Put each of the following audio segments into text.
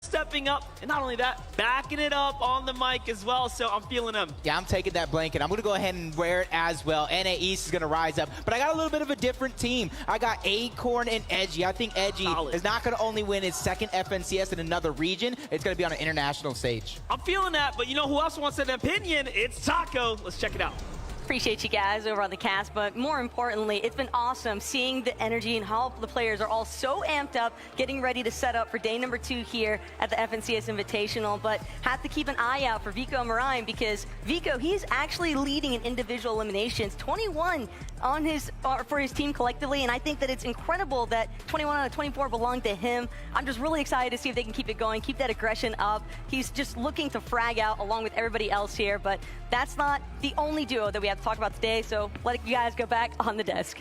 stepping up, and not only that, backing it up on the mic as well, so I'm feeling him. Yeah, I'm taking that blanket. I'm going to go ahead and wear it as well. NA East is going to rise up, but I got a little bit of a different team. I got Acorn and Edgy. I think Edgy is not going to only win his second FNCS in another region. It's going to be on an international stage. I'm feeling that, but you know who else wants an opinion? It's Taco. Let's check it out. Appreciate you guys over on the cast, but more importantly, it's been awesome seeing the energy and how the players are all so amped up, getting ready to set up for day number 2 here at the FNCS Invitational. But have to keep an eye out for Vico and Marine, because Vico, he's actually leading in individual eliminations, 21 on his for his team collectively, and I think that it's incredible that 21 out of 24 belong to him. I'm just really excited to see if they can keep it going, keep that aggression up. He's just looking to frag out along with everybody else here, but that's not the only duo that we have to talk about today, so let you guys go back on the desk.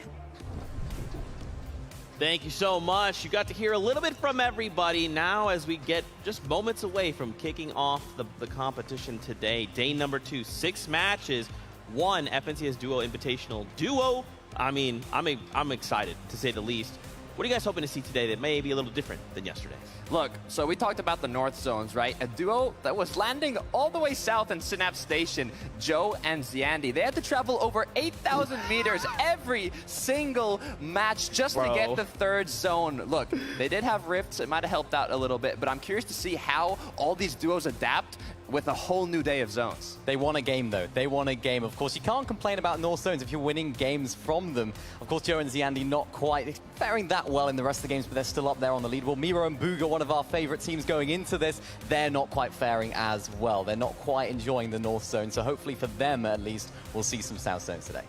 Thank you so much. You got to hear a little bit from everybody now as we get just moments away from kicking off the competition today. Day number 2, 6 matches, 1 FNCS Duo Invitational Duo. I mean, I'm excited, to say the least. What are you guys hoping to see today that may be a little different than yesterday? Look, so we talked about the North Zones, right? A duo that was landing all the way south in Synapse Station, Joe and Ziandi. They had to travel over 8,000 meters every single match just to get the 3rd zone. Look, they did have rifts. It might have helped out a little bit, but I'm curious to see how all these duos adapt with a whole new day of zones. They won a game, though. They won a game. Of course, you can't complain about North Zones if you're winning games from them. Of course, Joe and Ziandi not quite faring that well in the rest of the games, but they're still up there on the leaderboard. Miro and Booga, one of our favorite teams going into this, they're not quite faring as well. They're not quite enjoying the North Zone, so hopefully for them, at least, we'll see some South Zones today.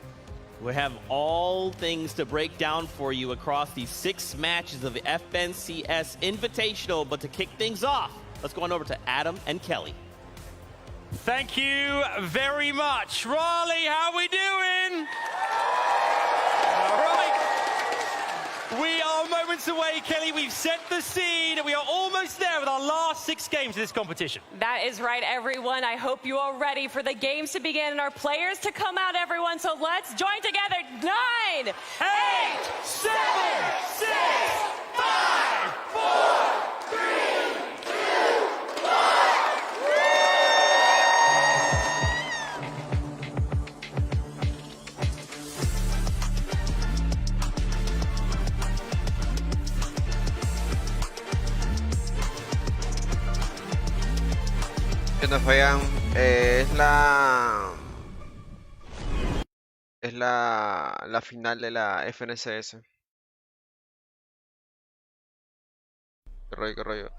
We have all things to break down for you across these 6 matches of the FNCS Invitational, but to kick things off, let's go on over to Adam and Kelly. Thank you very much. Raleigh, how we doing? All right. We are moments away, Kelly. We've set the scene. We are almost there with our last 6 games of this competition. That is right, everyone. I hope you are ready for the games to begin and our players to come out, everyone. So let's join together. 9, 8, 7, 6, 5, 4, 3, 2, 1. ¿Qué nos fallan? Es la final de la FNCS. Qué rollo.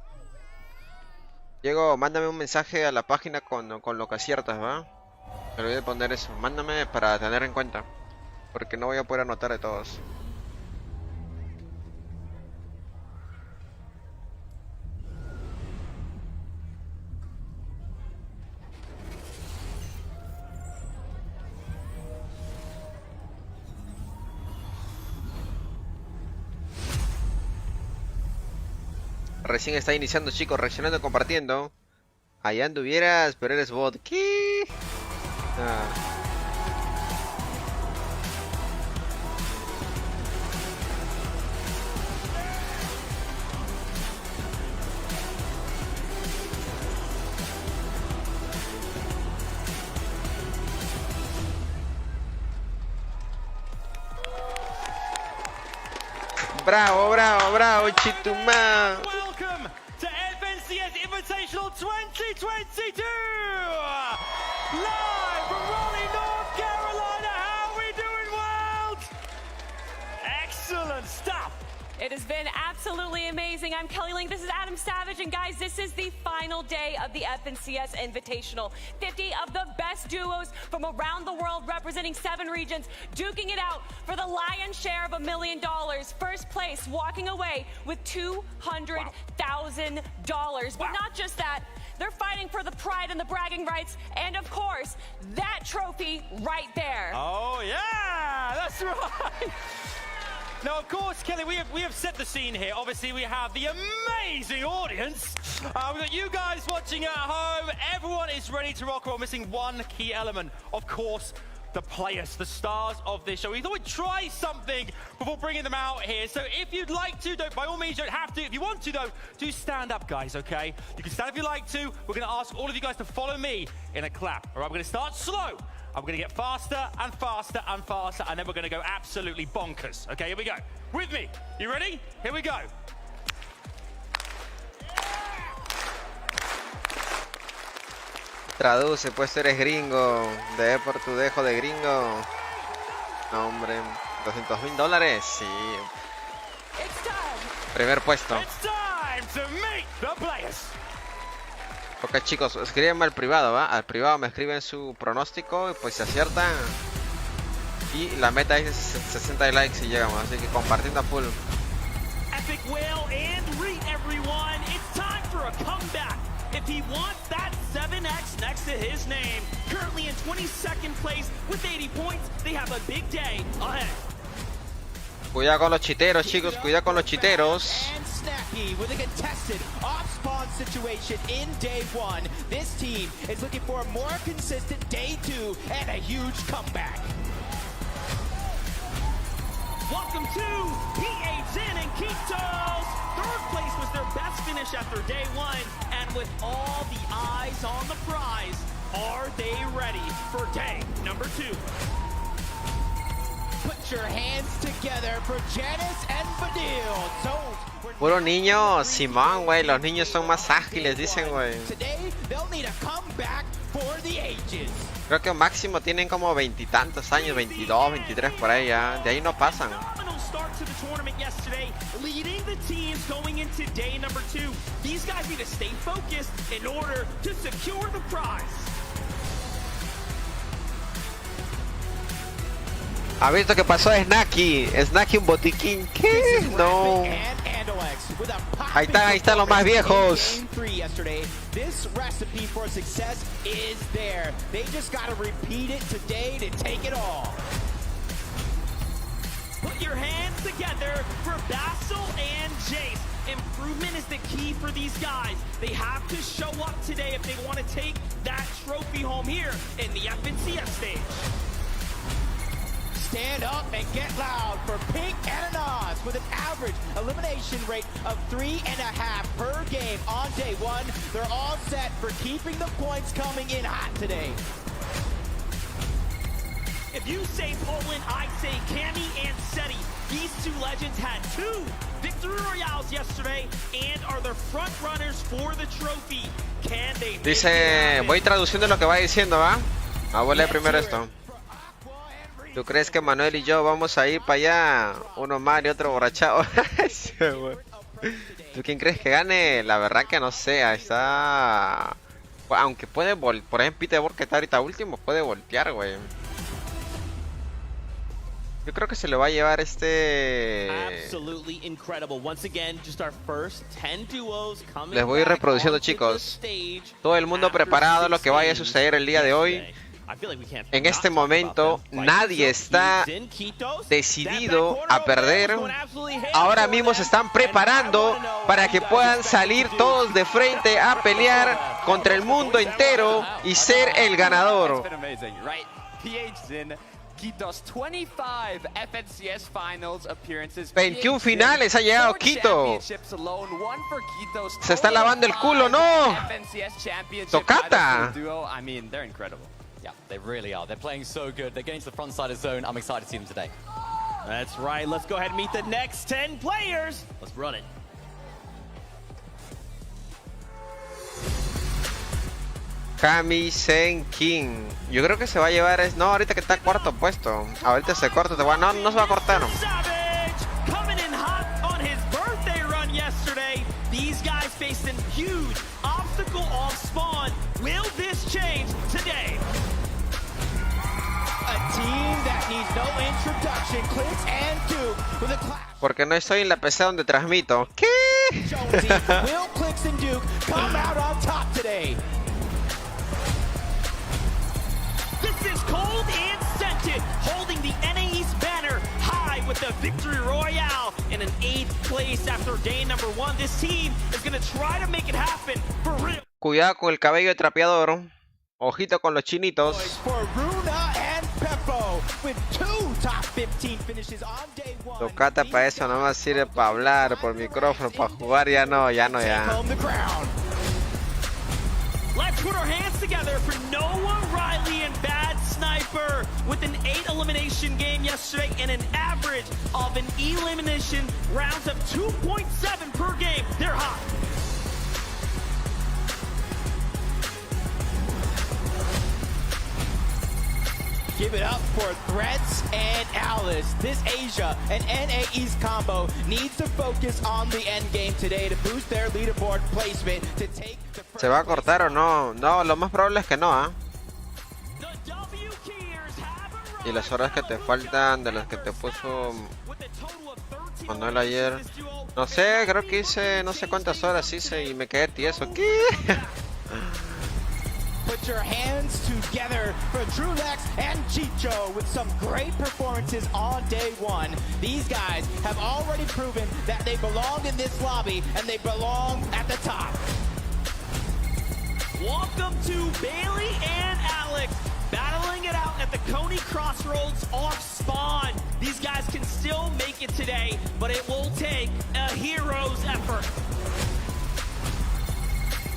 Diego, mándame un mensaje a la página con lo que aciertas, ¿va? Me olvidé de poner eso. Mándame para tener en cuenta, porque no voy a poder anotar de todos. Recién está iniciando, chicos, reaccionando, compartiendo. Allá anduvieras, pero eres bot. ¿Qué? Bravo, bravo, bravo, Chitumá. Welcome to FNCS Invitational 2022! Live from Raleigh, North Carolina. How are we doing, world? Excellent stuff. It has been absolutely amazing. I'm Kelly Link. This is Adam Savage. And guys, this is the final day of the FNCS Invitational. 50 of the best duos from around the world representing 7 regions, duking it out for the lion's share of $1 million. First place, walking away with $200,000. But not just that, they're fighting for the pride and the bragging rights, and of course, that trophy right there. Oh yeah, that's right. Now, of course, Kelly, we have set the scene here. Obviously, we have the amazing audience. We've got you guys watching at home. Everyone is ready to rock. We're missing one key element, of course, the players, the stars of this show. We thought we'd try something before bringing them out here. So if you'd like to, by all means, you don't have to. If you want to, though, do stand up, guys, okay? You can stand if you like to. We're going to ask all of you guys to follow me in a clap. All right, we're going to start slow. I'm going to get faster and faster and faster, and then we're going to go absolutely bonkers. Okay, here we go. With me. You ready? Here we go. Traduce, pues tú eres gringo. De por tu dejo de gringo. No, hombre. $200,000. Sí. Primer puesto. It's time to meet the players. Ok, chicos, escríbenme al privado, ¿va? Al privado me escriben su pronóstico y pues se aciertan. Y la meta es 60 likes y llegamos, así que compartiendo a full. Epic whale and read everyone. It's time for a comeback. If he wants that 7X next to his name, currently in 22nd place with 80 points, they have a big day ahead. Cuidado con los chiteros, chicos, cuidado con los chiteros. And Snacky with a contested off-spawn situation in day 1. This team is looking for a more consistent day 2 and a huge comeback. Welcome to PHN and Kitos. Third place was their best finish after day 1, and with all the eyes on the prize, are they ready for day number 2? Put your hands together for Janice and Fadil. Puro niño, Simón, güey. Los niños son más ágiles, dicen, güey. Today they'll need a comeback for the ages. Creo que máximo tienen como veintitantos años, 22, 23 por ahí ya. De ahí no pasan. Phenomenal start to the tournament yesterday, leading the teams going into day number 2. These guys need to stay focused in order to secure the prize. ¿Ha visto qué pasó a Snacky? Snacky un botiquín. ¿Qué? No. Ahí están los más viejos. This recipe for success is there. They just got to repeat it today to take it all. Put your hands together for Basil and Jace. Improvement is the key for these guys. They have to show up today if they want to take that trophy home here in the FNCS stage. Stand up and get loud for Pink and Anas with an average elimination rate of 3.5 per game on day 1. They're all set for keeping the points coming in hot today. If you say Poland, I say Cammy and Seti. These two legends had 2 victory royales yesterday and are the front runners for the trophy. Can they? Dice, voy traduciendo lo que va diciendo, ¿va? Vamos a leer primero esto. ¿Tú crees que Manuel y yo vamos a ir para allá? Uno mal y otro borrachado. ¿Tú quién crees que gane? La verdad que no sé. Está... Aunque puede por ejemplo, Peter que está ahorita último, puede voltear, güey. Yo creo que se lo va a llevar Les voy reproduciendo, chicos. Todo el mundo preparado a lo que vaya a suceder el día de hoy. En este momento nadie está decidido a perder. Ahora mismo se están preparando para que puedan salir todos de frente a pelear contra el mundo entero y ser el ganador. 21 finales ha llegado Quito. Se está lavando el culo, no. Tocata. Yeah, they really are. They're playing so good. They're getting to the front side of zone. I'm excited to see them today. That's right. Let's go ahead and meet the next 10 players. Let's run it. Kami Sen King. Yo creo que se va a llevar... No, ahorita que está cuarto puesto. Ahorita se corta. No se va a cortar. Coming in hot on his birthday run yesterday. These guys faced a huge obstacle off spawn. Will this change today? A team that needs no introduction. Clicks and Duke with a clap. Porque no estoy en la PC donde transmito. ¿Qué? Will Clicks and Duke come out on top today? This is Cold and Scented, holding the NAE's banner high with the victory royale in an 8th place after day number 1. This team is going to try to make it happen for real. Cuidado con el cabello de trapeador. Ojito con los chinitos. For Runa and Peppa. Tocata para eso nomás sirve para hablar, por micrófono, para jugar ya no. Let's put our hands together for Noah Riley and Bad Sniper with an 8 elimination game yesterday and an average of an elimination rounds of 2.7 per game. They're hot. Give it up for Threats and Alice. This Asia and NA East combo needs to focus on the end game today to boost their leaderboard placement to take the first. ¿Se va a cortar o no? No, lo más probable es que no, ¿ah? Y las horas que te faltan de las que te puso Manuel ayer. No sé, creo que hice no sé cuántas horas hice y me quedé tieso. ¿Qué? Put your hands together for Churrex and Chicho with some great performances on day one. These guys have already proven that they belong in this lobby and they belong at the top. Welcome to Bailey and Alex battling it out at the Coney Crossroads off spawn. These guys can still make it today, but it will take a hero's effort.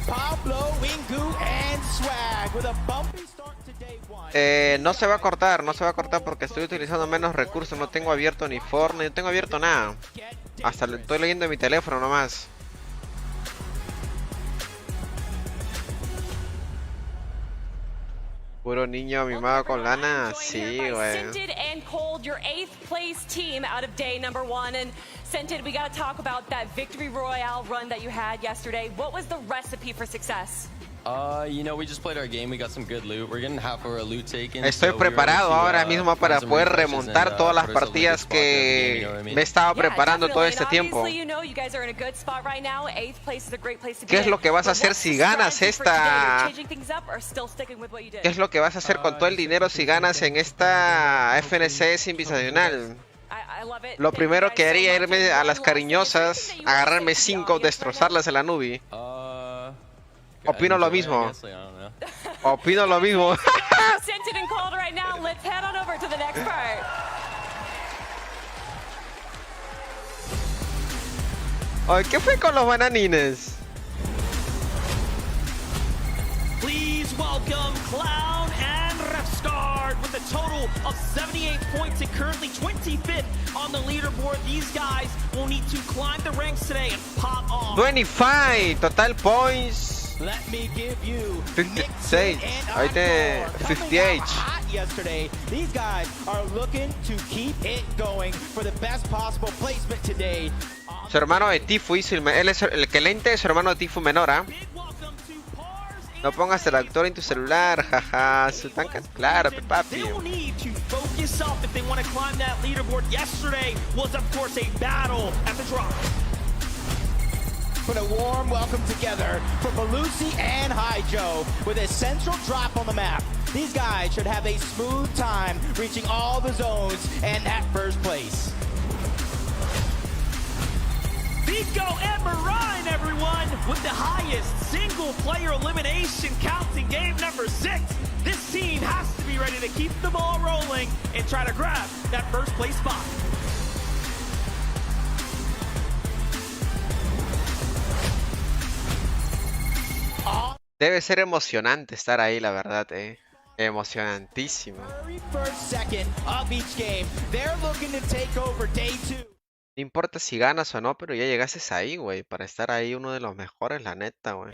Pablo, Wingu, and Swag with a bumpy start to day one. No se va a cortar porque estoy utilizando menos recursos. No tengo abierto ni Fortnite, no tengo abierto nada. Hasta lo estoy leyendo en mi teléfono nomás. Puro niño mimado con lana, sí, güey. Scented and Cold, your 8th place team out of day number 1. And Scented, we got to talk about that victory royale run that you had yesterday. What was the recipe for success? You know, we just played our game. We got some good loot. We're getting half of our loot taken. Estoy preparado ahora mismo para poder remontar todas las partidas que me he estado preparando todo este tiempo. ¿Qué es lo que vas a hacer si ganas esta? ¿Qué es lo que vas a hacer con todo el dinero si ganas en esta FNCS invitacional? Lo primero que haría es irme a las cariñosas, agarrarme 5, destrozarlas en la nubi. Opino lo mismo. Opino lo mismo. Ay, ¿qué fue con los bananines? Please welcome Clown and Refscard with a total of 78 points and currently 25th on the leaderboard. These guys will need to climb the ranks today and pop off. 25 total points. Let me give you 56. Ahí te 58. Yesterday, these guys are looking to keep it going for the best possible placement today. Su hermano de Tifu hizo él es el que lente de su hermano de Tifu menor, ¿ah? No pongas el actor en tu celular, jaja, su tanca, claro, papi. Put a warm welcome together for Belusi and Hijo with a central drop on the map. These guys should have a smooth time reaching all the zones and at first place. Vico and Marine, everyone, with the highest single-player elimination count in game number 6. This team has to be ready to keep the ball rolling and try to grab that first-place spot. Debe ser emocionante estar ahí, la verdad, emocionantísimo. No importa si ganas o no, pero ya llegases ahí, güey, para estar ahí uno de los mejores, la neta, güey.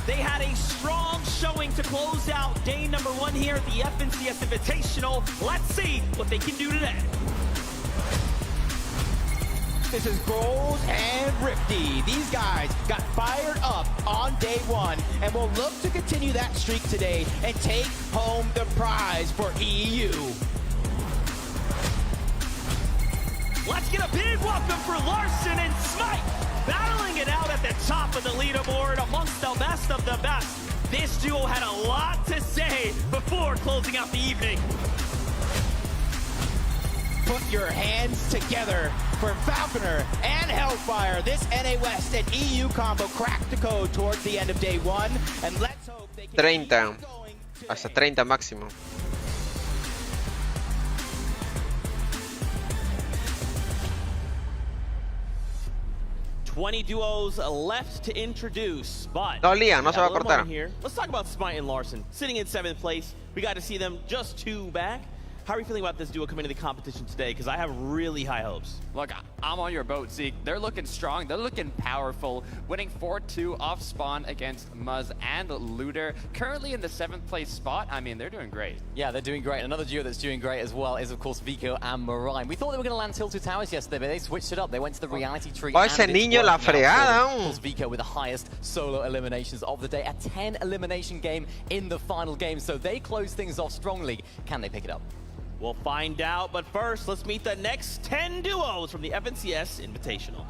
They had a strong showing to close out day number 1 here at the FNCS Invitational. Let's see what they can do today. This is Gold and Rifty. These guys got fired up on day 1 and will look to continue that streak today and take home the prize for EU. Let's get a big welcome for Larson and Smite, battling it out at the top of the leaderboard amongst the best of the best. This duo had a lot to say before closing out the evening. Put your hands together for Falconer and Hellfire. This NA West and EU combo cracked the code towards the end of day 1, and let's hope they can 30, hasta 30 máximo. 20 duos left to introduce, but no, Liam, no se va a cortar. Here. Let's talk about Smite and Larson. Sitting in 7th place, we got to see them just 2 back. How are you feeling about this duo coming into the competition today? Because I have really high hopes. Look, I'm on your boat, Zeke. They're looking strong. They're looking powerful. Winning 4-2 off spawn against Muzz and Looter. Currently in the 7th place spot. I mean, they're doing great. Yeah, they're doing great. Another duo that's doing great as well is, of course, Vico and Marine. We thought they were going to land Tilted Towers yesterday, but they switched it up. They went to the reality tree. Oh, ese niño la fregada. Of course, Vico with the highest solo eliminations of the day. A 10 elimination game in the final game. So they close things off strongly. Can they pick it up? We'll find out, but first, let's meet the next 10 duos from the FNCS Invitational.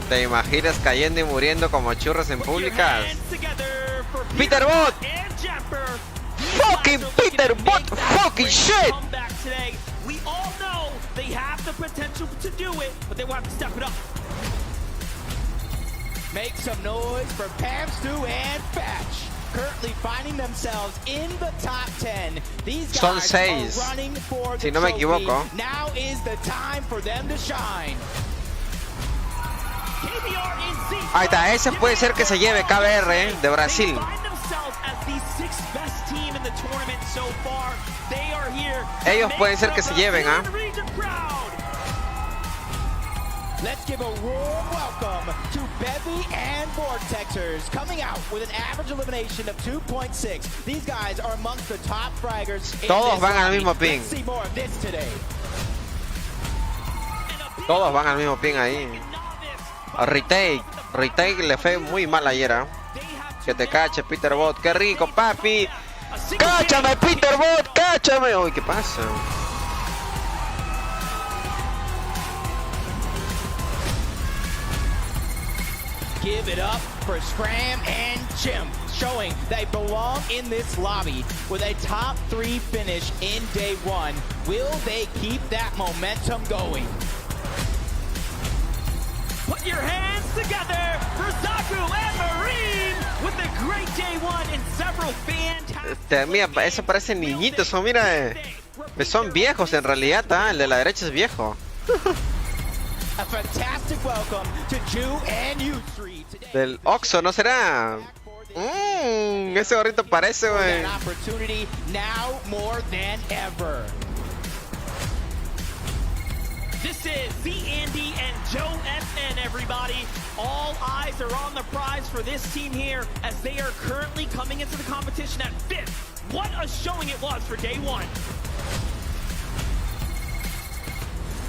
¿Te imaginas cayendo y muriendo como churros en públicas? Peter Bot! Fucking Peter Bot! Fucking shit! We all know they have the potential to do it, but they will have to step it up. Make some noise for Pam, Stu, and Fatch. Currently finding themselves in the top 10. These guys are running for the si no me equivoco. Now is the time for them to shine. Ahí está, ese puede ser que se lleve KBR de Brasil. Ellos pueden ser que se lleven, ¿ah? Let's give a warm welcome to Bevy and Vortexers, coming out with an average elimination of 2.6. These guys are amongst the top fraggers. Todos van al mismo ping. Let's see more of this today. Todos van al mismo ping ahí. Retake le fue muy mal ayer, ¿eh? Que te cache, Peter Bot. ¡Qué rico, papi! ¡Cáchame, Peter Bot! ¡Cáchame! Uy, ¿qué pasa? Give it up for Scram and Chimp, showing they belong in this lobby with a top 3 finish in day 1. Will they keep that momentum going? Put your hands together for Zaku and Marine with a great day 1 and several fantastic... Mira, eso parece niñitos, o mira, son viejos en realidad, ¿ah? El de la derecha es viejo. A fantastic welcome to Ju and U3 today. Del Oxxo, ¿no será? Ese gorrito parece, güey. Opportunity now more than ever. This is VIENDO and Joe FN, everybody. All eyes are on the prize for this team here as they are currently coming into the competition at 5th. What a showing it was for day 1.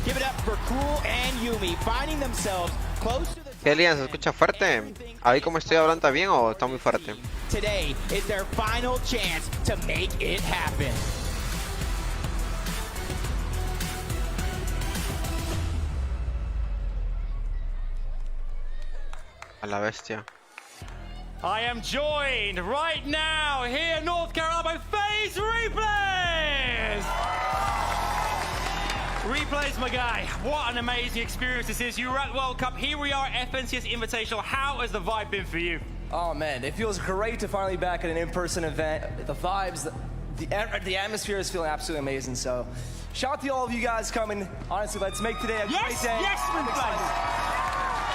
Give it up for Cool and Yumi, finding themselves close to the... ¿Qué, Lian? ¿Se escucha fuerte? ¿Ahí como estoy hablando está bien o está muy fuerte? Today is their final chance to make it happen. A la bestia. I am joined right now here in North Carolina by FaZe Replays! Replays, my guy, what an amazing experience this is. You were at World Cup, here we are at FNCS Invitational. How has the vibe been for you? Oh man, it feels great to finally be back at an in-person event. The vibes, the atmosphere is feeling absolutely amazing. So, shout out to all of you guys coming. Honestly, let's make today a great day. Yes, Replays!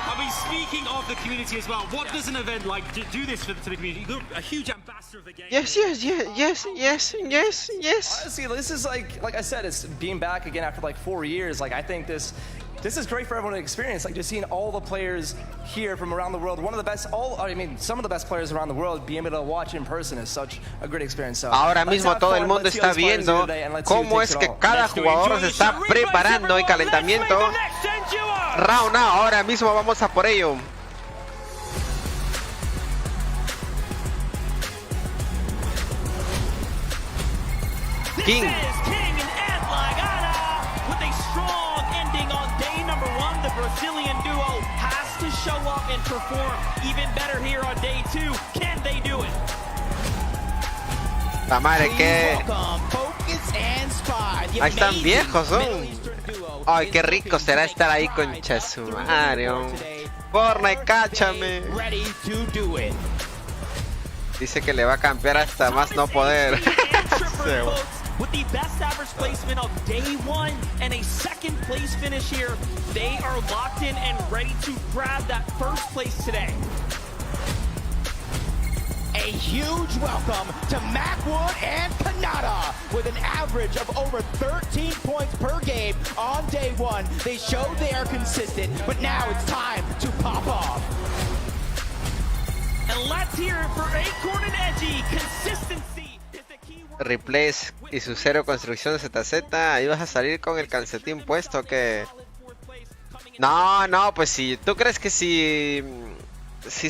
I mean, speaking of the community as well, what does an event like do this to the community? You're a huge ambassador of the game. Yes. Honestly, this is like I said, it's being back again after like 4 years. Like I think this is great for everyone to experience. Like just seeing all the players here from around the world. One of the best, some of the best players around the world, being able to watch in person is such a great experience. So, ahora mismo todo el mundo está viendo cómo es que cada jugador se está preparando y calentamiento. Round now, ahora mismo vamos a por ello. King. Brazilian duo has to show up and perform even better here on day 2. Can they do it? La madre que... Ahí están viejos, son. Ay, qué rico será estar ahí con Chesumario. Fortnite, cáchame. Dice que le va a campear hasta más no poder. With the best average placement of day one and a second place finish here, they are locked in and ready to grab that first place today. A huge welcome to Macwood and Kanata with an average of over 13 points per game on day one. They showed they are consistent, but now it's time to pop off. And let's hear it for Acorn and Edgy. Consistency is the key word. Replace y su cero construcción ZZ. Ahí vas a salir con el calcetín puesto que... No, pues si tú crees que si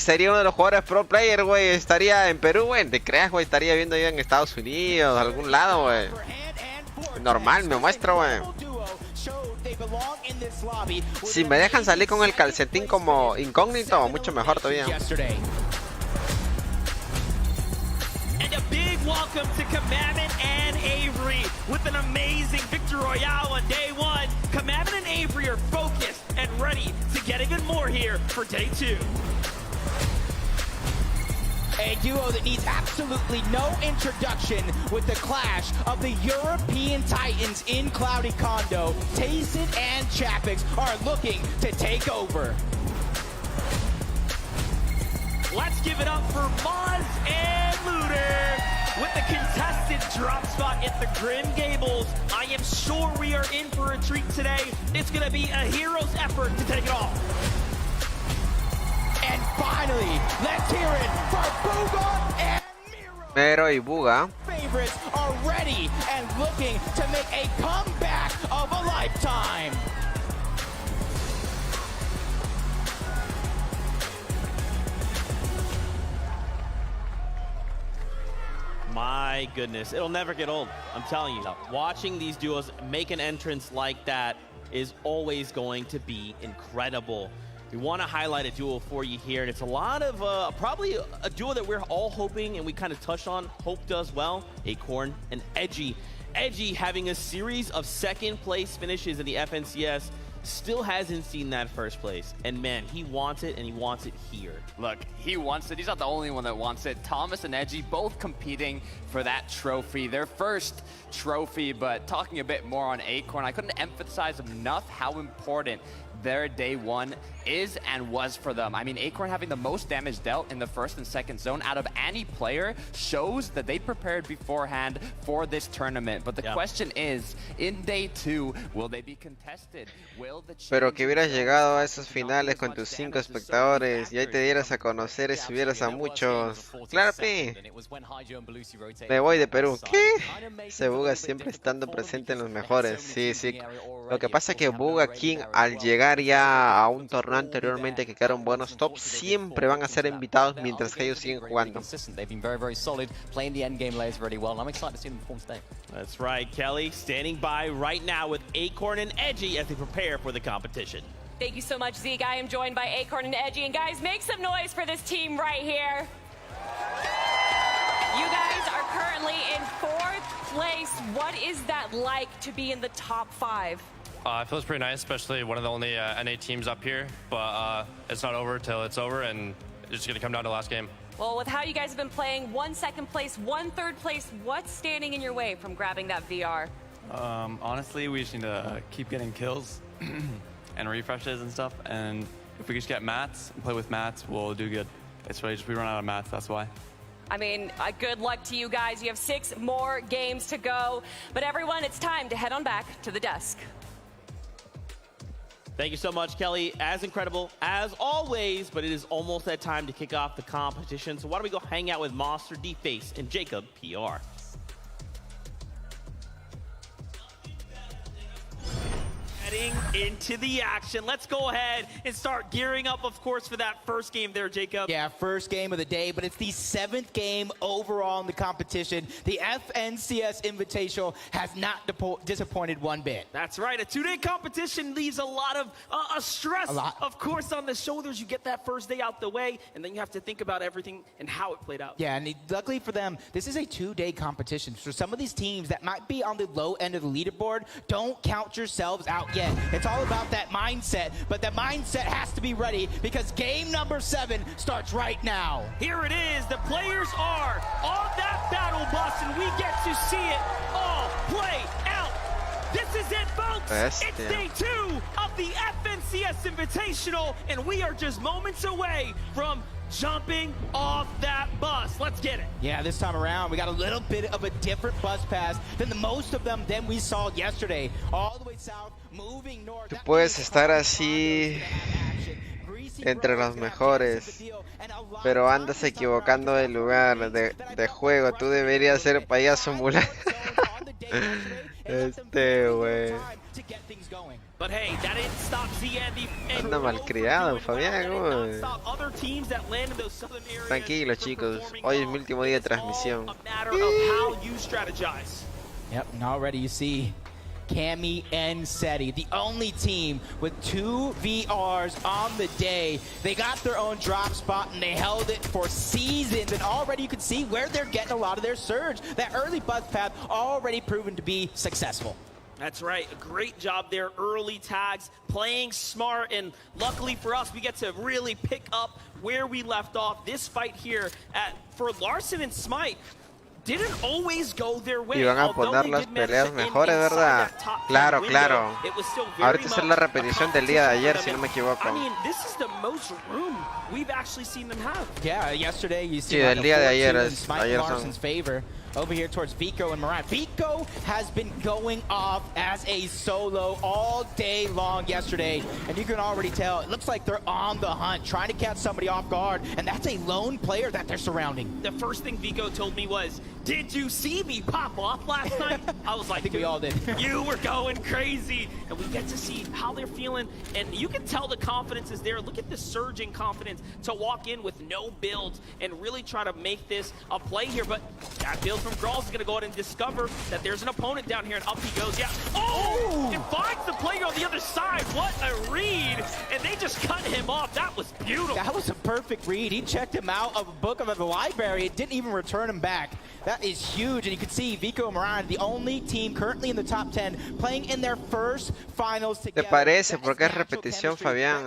sería uno de los jugadores pro player, güey, estaría en Perú, güey, te creas, güey, estaría viendo ya en Estados Unidos, algún lado, güey. Normal, me muestro, güey. Si me dejan salir con el calcetín como incógnito, mucho mejor todavía. And a big welcome to Commandment and Avery with an amazing Victor Royale on day one. Commandment and Avery are focused and ready to get even more here for day two. A duo that needs absolutely no introduction with the clash of the European Titans in Cloudy Condo. Tayson and Chapix are looking to take over. Let's give it up for Moz and Looter with the contested drop spot at the Grim Gables. I am sure we are in for a treat today. It's going to be a hero's effort to take it off. And finally, let's hear it for Booga and Mero y Buga. Favorites are ready and looking to make a comeback of a lifetime. My goodness, it'll never get old. I'm telling you, watching these duos make an entrance like that is always going to be incredible. We want to highlight a duo for you here, and it's a lot of probably a duo that we're all hoping, and we kind of touched on, Hope does well, Acorn and Edgy. Edgy having a series of second place finishes in the FNCS, still hasn't seen that first place. And man, he wants it, and he wants it here. Look, he wants it. He's not the only one that wants it. Thomas and Edgy both competing for that trophy, their first trophy. But talking a bit more on Acorn, I couldn't emphasize enough how important their day one is and was for them. I mean, Acorn having the most damage dealt in the first and second zone out of any player shows that they prepared beforehand for this tournament. But the question is, in day two, will they be contested? Will the Pero que hubieras llegado a esos finales con tus 5 espectadores y ahí te dieras a conocer y subieras a muchos. Claro, pi. Me voy de Perú. ¿Qué? Se Buga siempre estando presente en los mejores. Sí, sí. Lo que pasa es que Buga King, al llegar ya a un torneo anteriormente que quedaron buenos tops, siempre van a ser invitados mientras que ellos siguen jugando. That's right, Kelly, standing by right now with Acorn and Edgy as they prepare for the competition. Thank you so much, Zeke. I am joined by Acorn and Edgy. And guys, make some noise for this team right here. You guys are currently in 4th place. What is that like to be in the top 5? It feels pretty nice, especially one of the only NA teams up here. But it's not over till it's over, and it's just going to come down to the last game. Well, with how you guys have been playing, 1 second place, 1 third place, what's standing in your way from grabbing that VR? Honestly, we just need to keep getting kills and refreshes and stuff. And if we just get mats and play with mats, we'll do good. It's really just we run out of mats, that's why. I mean, good luck to you guys. You have 6 more games to go. But everyone, it's time to head on back to the desk. Thank you so much, Kelly. As incredible as always, but it is almost that time to kick off the competition. So why don't we go hang out with Monster, D-Face, and Jacob PR. Heading into the action. Let's go ahead and start gearing up, of course, for that first game there, Jacob. Yeah, first game of the day, but it's the 7th game overall in the competition. The FNCS Invitational has not disappointed one bit. That's right. A 2-day competition leaves a lot of stress, of course, on the shoulders. You get that first day out the way, and then you have to think about everything and how it played out. Yeah, and luckily for them, this is a 2-day competition. For some of these teams that might be on the low end of the leaderboard, don't count yourselves out yet. It's all about that mindset, but the mindset has to be ready because game number 7 starts right now. Here it is. The players are on that battle bus, and we get to see it all play out. This is it, folks. It's day 2 of the FNCS Invitational, and we are just moments away from jumping off that bus. Let's get it. Yeah, this time around, we got a little bit of a different bus pass than the most of them than we saw yesterday. All the way south, moving north. Tú puedes estar así entre los mejores, pero andas equivocando de lugar, de juego. Tú deberías ser payaso ambulante. Güey. But hey, that didn't stop ZND. Anda malcriado, Fabián. Tranquilo, chicos. Hoy es mi último día de transmisión. Yep, and already you see Cami and SETI, the only team with 2 VRs on the day. They got their own drop spot and they held it for seasons, and already you can see where they're getting a lot of their surge. That early bus path already proven to be successful. That's right, a great job there, early tags, playing smart, and luckily for us, we get to really pick up where we left off. This fight here for Larson and Smite didn't always go their way. Y van a poner las peleas mejores, ¿verdad? Claro, claro. Ahorita es la repetición del día de ayer, si no me equivoco. I mean, this is the most room we've actually seen them have. Yeah, yesterday you see sí, del día de ayer es Smite Larson's favor. Over here towards Vico and Moran. Vico has been going off as a solo all day long yesterday, and you can already tell it looks like they're on the hunt, trying to catch somebody off guard, and that's a lone player that they're surrounding. The first thing Vico told me was, "Did you see me pop off last night?" I was like, I think we all did. You were going crazy, and we get to see how they're feeling, and you can tell the confidence is there. Look at the surging confidence to walk in with no builds and really try to make this a play here, but that build from Grawls is going to go ahead and discover that there's an opponent down here, and up he goes. Yeah. Oh! It finds the player on the other side. What a read! And they just cut him off. That was beautiful. That was a perfect read. He checked him out of a book of the library. It didn't even return him back. That is huge, and you can see Vico and Moran, the only team currently in the top 10, playing in their first finals together. ¿Te parece? Porque es repetición, Fabián.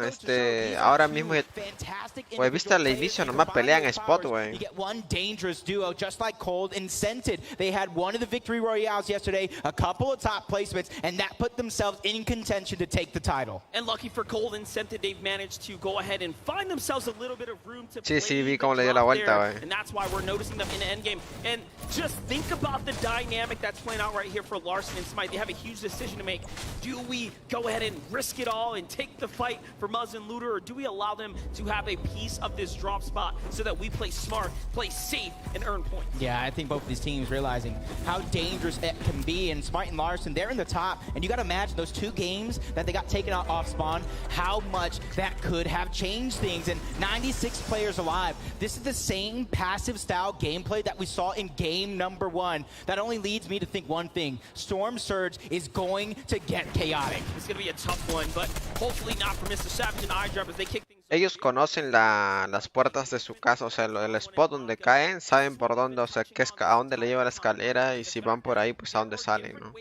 Ahora mismo, he visto al inicio, nomás pelean spot, güey. You get one dangerous duo, just like Cold and Scented. They had one of the victory royales yesterday, a couple of top placements, and that put themselves in contention to take the title. And lucky for Cold and Scented, they've managed to go ahead and find themselves a little bit of room to play. Sí, vi cómo le dio la vuelta, güey. And that's why we're noticing them in the endgame. And just think about the dynamic that's playing out right here for Larson and Smite. They have a huge decision to make. Do we go ahead and risk it all and take the fight for Muzz and Looter, or do we allow them to have a piece of this drop spot so that we play smart, play safe, and earn points? Yeah, I think both of these teams realizing how dangerous it can be, and Smite and Larson, they're in the top, and you got to imagine those 2 games that they got taken out off spawn, how much that could have changed things, and 96 players alive. This is the same passive style gameplay that we saw in game number 1. That only leads me to think one thing: Storm Surge is going to get chaotic. It's going to be a tough one, but hopefully not for Mr. Savage and iDrop as they kick things. Ellos conocen las puertas de su casa, o sea, el spot donde caen, saben por dónde, o sea, a dónde le lleva la escalera, y si van por ahí, pues a dónde salen, ¿no?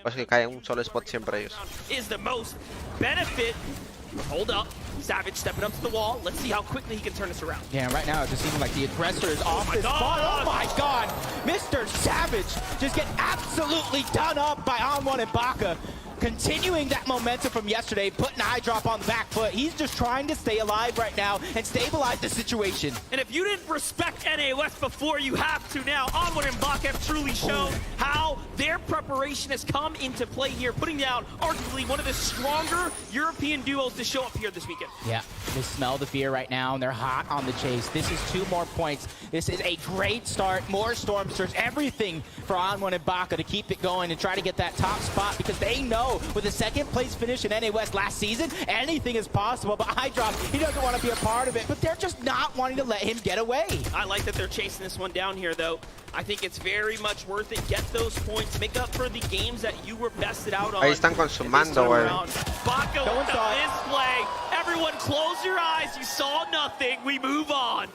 Pues que caen en un solo spot siempre ellos. Is the most benefit. Hold up. Savage stepping up to the wall. Let's see how quickly he can turn this around. Yeah, right now it just seems like the aggressor is off this spot. Oh my god! Mr. Savage just get absolutely done up by On1 and Baka. Continuing that momentum from yesterday, putting iDrop on the back foot. He's just trying to stay alive right now and stabilize the situation. And if you didn't respect NA West before, you have to now. On1 and Baka have truly shown how their preparation has come into play here, putting down arguably one of the stronger European duos to show up here this weekend. Yeah, they smell the fear right now, and they're hot on the chase. This is 2 more points. This is a great start. More Storm Surge, everything for On1 and Baka to keep it going and try to get that top spot, because they know with a 2nd place finish in NA West last season, anything is possible. But iDrop, he doesn't want to be a part of it, but they're just not wanting to let him get away. I like that they're chasing this one down here, though. I think it's very much worth it. Get those points. Make up for the games that you were bested out on. Ahí están consumando, güey. Baka with the misplay. Everyone close your eyes. You saw nothing. We move on.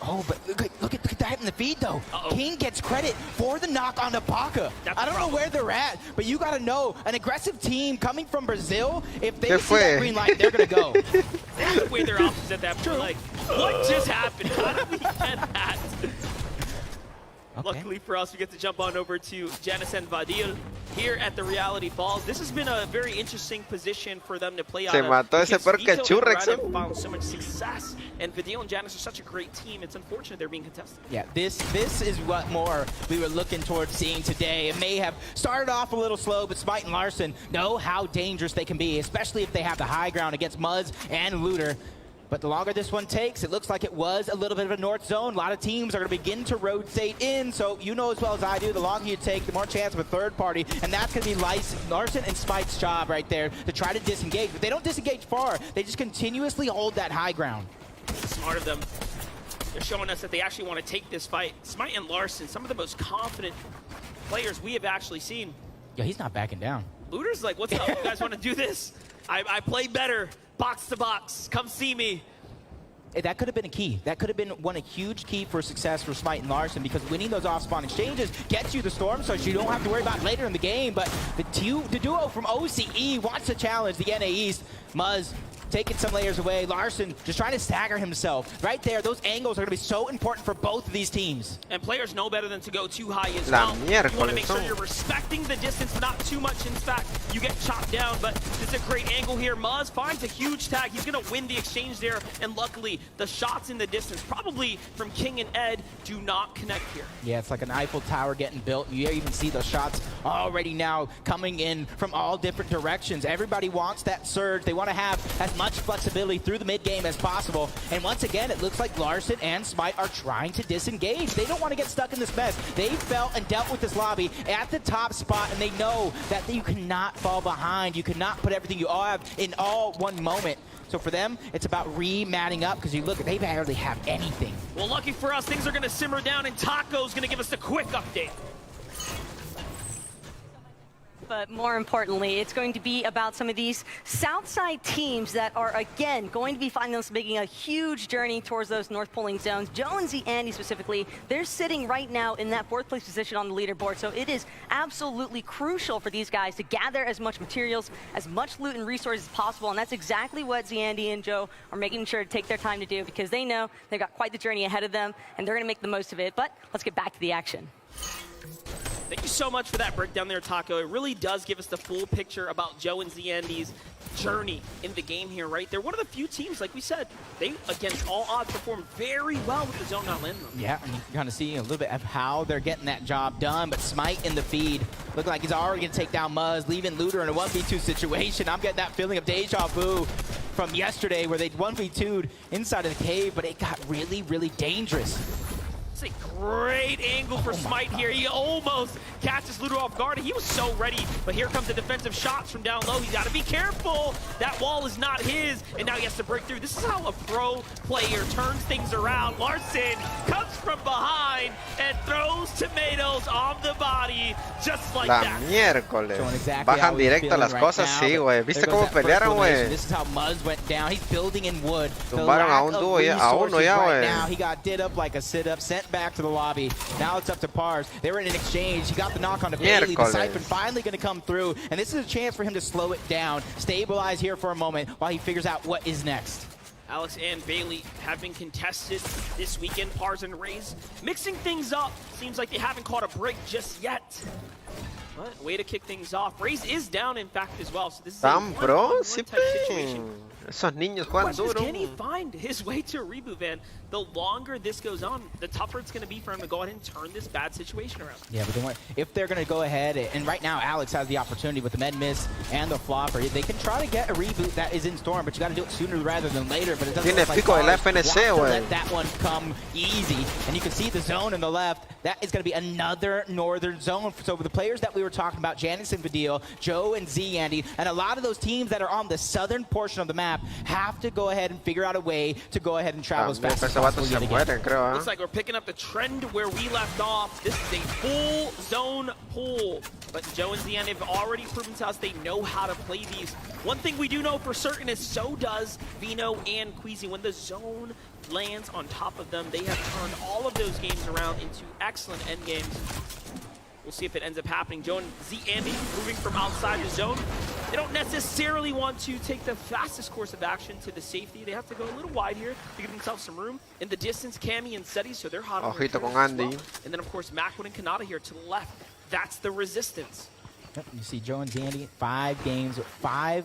Oh, but look at that in the feed, though. King gets credit for the knock on the Baka. I don't know where they're at, but you got to know, an aggressive team coming from Brazil, if they see that green light, they're going to go. That's the way they're opposite at that point. Like, what just happened? How did we get that? Luckily for us, we get to jump on over to Janice and Vadil here at the Reality Falls. This has been a very interesting position for them to play out Se of. mató ese perro que Churrex. Found so much success, and Vadil and Janice are such a great team. It's unfortunate they're being contested. Yeah, this is what more we were looking towards seeing today. It may have started off a little slow, but Smite and Larson know how dangerous they can be, especially if they have the high ground against Muzz and Looter. But the longer this one takes, it looks like it was a little bit of a north zone. A lot of teams are going to begin to rotate in, so you know as well as I do, the longer you take, the more chance of a third party, and that's going to be Larson and Smite's job right there to try to disengage. But they don't disengage far. They just continuously hold that high ground. Smart of them. They're showing us that they actually want to take this fight. Smite and Larson, some of the most confident players we have actually seen. Yeah, he's not backing down. Looter's like, what's up? You guys want to do this? I play better. Box to box. Come see me. That could have been a key. That could have been a huge key for success for Smite and Larson, because winning those off-spawn exchanges gets you the Storm, so you don't have to worry about it later in the game. But the duo from OCE wants to challenge the NA East. Muzz taking some layers away. Larson just trying to stagger himself. Right there, those angles are going to be so important for both of these teams. And players know better than to go too high as well. You want to make sure you're respecting the distance, not too much. In fact, you get chopped down, but this is a great angle here. Muzz finds a huge tag. He's going to win the exchange there, and luckily, the shots in the distance, probably from King and Ed, do not connect here. Yeah, it's like an Eiffel Tower getting built. You even see those shots already now coming in from all different directions. Everybody wants that surge. They want to have as much flexibility through the mid game as possible. And once again, it looks like Larson and Smite are trying to disengage. They don't want to get stuck in this mess. They felt and dealt with this lobby at the top spot, and they know that you cannot fall behind. You cannot put everything you have in all one moment. So for them, it's about re-matting up, because you look, they barely have anything. Well, lucky for us, things are going to simmer down, and Taco's going to give us the quick update. But more importantly, it's going to be about some of these Southside teams that are, again, going to be finding themselves making a huge journey towards those North Pulling zones. Joe and Andy specifically, they're sitting right now in that 4th place position on the leaderboard. So it is absolutely crucial for these guys to gather as much materials, as much loot and resources as possible. And that's exactly what Andy and Joe are making sure to take their time to do, because they know they've got quite the journey ahead of them, and they're going to make the most of it. But let's get back to the action. Thank you so much for that breakdown there, Taco. It really does give us the full picture about Joe and Andy's journey in the game here, right? They're one of the few teams, like we said, they, against all odds, performed very well with the zone not landing them. Yeah, and you can kind of see a little bit of how they're getting that job done, but Smite in the feed, looking like he's already going to take down Muzz, leaving Looter in a 1v2 situation. I'm getting that feeling of deja vu from yesterday where they 1v2'd inside of the cave, but it got really, really dangerous. It's a great angle for Smite here. He almost catches Looter off guard. He was so ready, but here comes the defensive shots from down low. He's got to be careful. That wall is not his, and now he has to break through. This is how a pro player turns things around. Larson comes from behind and throws tomatoes on the body, just like that. Miércoles. Exactly bajan directo las cosas, sí, güey. ¿Viste cómo pelearon, güey? This is how Muzz went down. He's building in wood. Tumbaron a un dúo, a uno ya, güey. Now he got did up like a sit-up, sent back to the lobby. Now it's up to Pars. They were in an exchange. He got the knock on the Bailey. The Siphon finally going to come through, and this is a chance for him to slow it down, stabilize here for a moment while he figures out what is next. Alex and Bailey have been contested this weekend. Pars and Raze mixing things up. Seems like they haven't caught a break just yet. But way to kick things off. Raze is down, in fact, as well. So this is a one-on-one type situation. Esos niños juegan duro. Can he find his way to a reboot, Van? The longer this goes on, the tougher it's going to be for him to go ahead and turn this bad situation around. Yeah, but if they're going to go ahead, and right now Alex has the opportunity with the med miss and the flopper, they can try to get a reboot that is in Storm, but you got to do it sooner rather than later. But it doesn't look like Pars wants to let that one come easy. And you can see the zone on the left. That is going to be another northern zone. So the players that we were talking about, Janice and Vadil, Joe and Andy, and a lot of those teams that are on the southern portion of the map have to go ahead and figure out a way to go ahead and travel as fast as possible. Looks like we're picking up the trend where we left off. This is a full zone pull. But Joe and Andy have already proven to us they know how to play these. One thing we do know for certain is so does VIENDO and Queasy. When the zone lands on top of them, they have turned all of those games around into excellent end games. We'll see if it ends up happening. Joe and Andy moving from outside the zone. They don't necessarily want to take the fastest course of action to the safety. They have to go a little wide here to give themselves some room. In the distance, Cammy and SETI, so they're hot on their Ojito con turrets as Andy. well. And then, of course, Macwood and Kanata here to the left. That's the resistance. Yep, you see Joe and Zandy, 5 games, 5+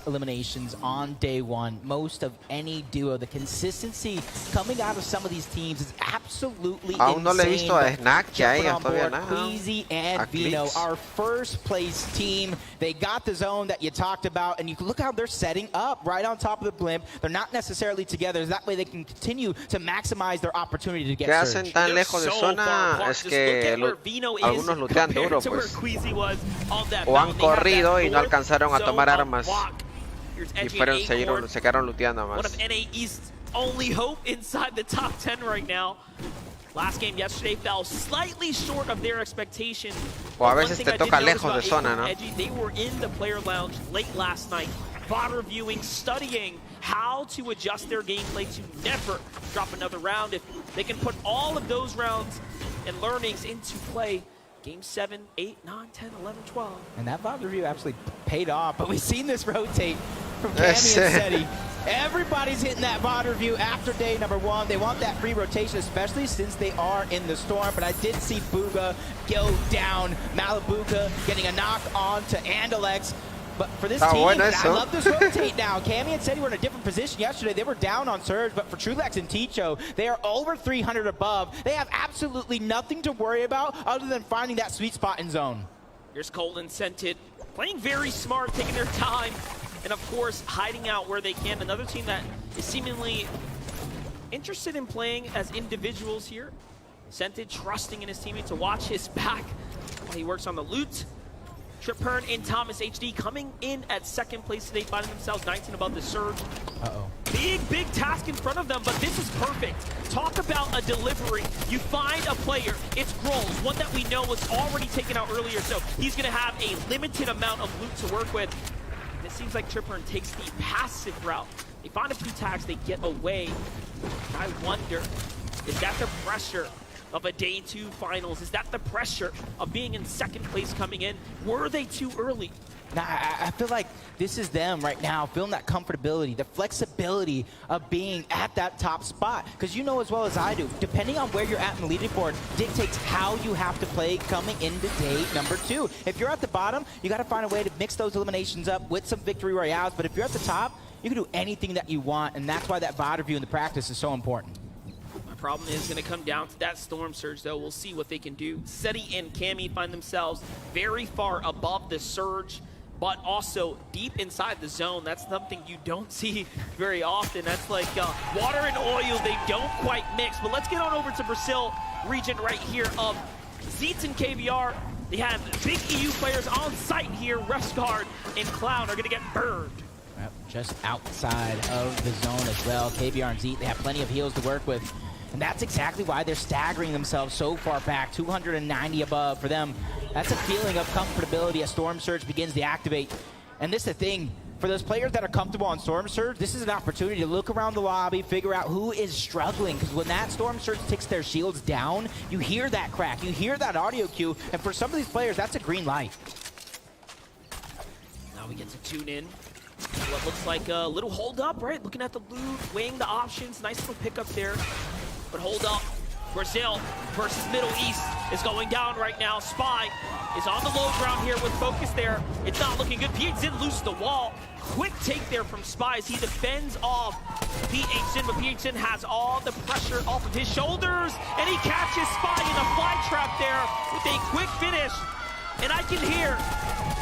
eliminations on day 1. Most of any duo. The consistency coming out of some of these teams is absolutely Aún no le he insane. visto a Snack que a Jumping ellos on todavía board, nada. Queasy and A Vino, Clicks. our first place team. They got the zone that you talked about, and you can look how they're setting up right on top of the blimp. They're not necessarily together. That way they can continue to maximize their opportunity to get ¿Qué surge. hacen tan lejos de zona? Es que algunos lootean duro, pues. O han corrido y no alcanzaron a tomar armas. Y se quedaron looteando One más. of NA East's only hope inside the top 10 right now. Last game yesterday fell slightly short of their expectation. O a veces te toca lejos de zona, ¿no? They were in the player lounge late last night, VOD reviewing, studying how to adjust their gameplay to never drop another round. If they can put all of those rounds and learnings into play, Game 7, 8, 9, 10, 11, 12. And that VOD review actually paid off, but we've seen this rotate from Cammy and SETI. Everybody's hitting that VOD review after day number 1. They want that free rotation, especially since they are in the storm. But I did see Booga go down. Malibuka getting a knock on to Andalex. But for this team, I love this rotate now. Cammy and SETI were in a different position yesterday. They were down on Surge, but for Churrex and Ticho, they are over 300 above. They have absolutely nothing to worry about other than finding that sweet spot in zone. Here's Colton Scented, playing very smart, taking their time, and of course, hiding out where they can. Another team that is seemingly interested in playing as individuals here. Scented trusting in his teammate to watch his back while he works on the loot. Churrex and Thomas HD coming in at second place today, finding themselves 19 above the Surge. Big task in front of them, but this is perfect. Talk about a delivery. You find a player, it's Grolls, one that we know was already taken out earlier, so he's going to have a limited amount of loot to work with. And it seems like Churrex takes the passive route. They find a few tags, they get away. I wonder, is that the pressure of a day 2 finals? Is that the pressure of being in second place coming in? Were they too early? Nah, I feel like this is them right now, feeling that comfortability, the flexibility of being at that top spot. Because you know as well as I do, depending on where you're at in the leaderboard dictates how you have to play coming into day number 2. If you're at the bottom, you got to find a way to mix those eliminations up with some victory royales. But if you're at the top, you can do anything that you want, and that's why that VOD review in the practice is so important. Problem is going to come down to that Storm Surge, though. We'll see what they can do. SETI and Cammy find themselves very far above the Surge, but also deep inside the zone. That's something you don't see very often. That's like water and oil. They don't quite mix. But let's get on over to Brazil region right here of Zeets and KVR. They have big EU players on site here. Restguard and Clown are going to get burned. Yep, just outside of the zone as well. KVR and Zeet, they have plenty of heals to work with. And that's exactly why they're staggering themselves so far back, 290 above for them. That's a feeling of comfortability as Storm Surge begins to activate. And this is the thing, for those players that are comfortable on Storm Surge, this is an opportunity to look around the lobby, figure out who is struggling. Because when that Storm Surge takes their shields down, you hear that crack, you hear that audio cue. And for some of these players, that's a green light. Now we get to tune in. What looks like a little hold up, right? Looking at the loot, weighing the options, nice little pickup there. But hold up, Brazil versus Middle East is going down right now. Spy is on the low ground here with focus there. It's not looking good. PHZin loses the wall. Quick take there from Spy as he defends off PHZin, but PHZin has all the pressure off of his shoulders, and he catches Spy in a fly trap there with a quick finish. And I can hear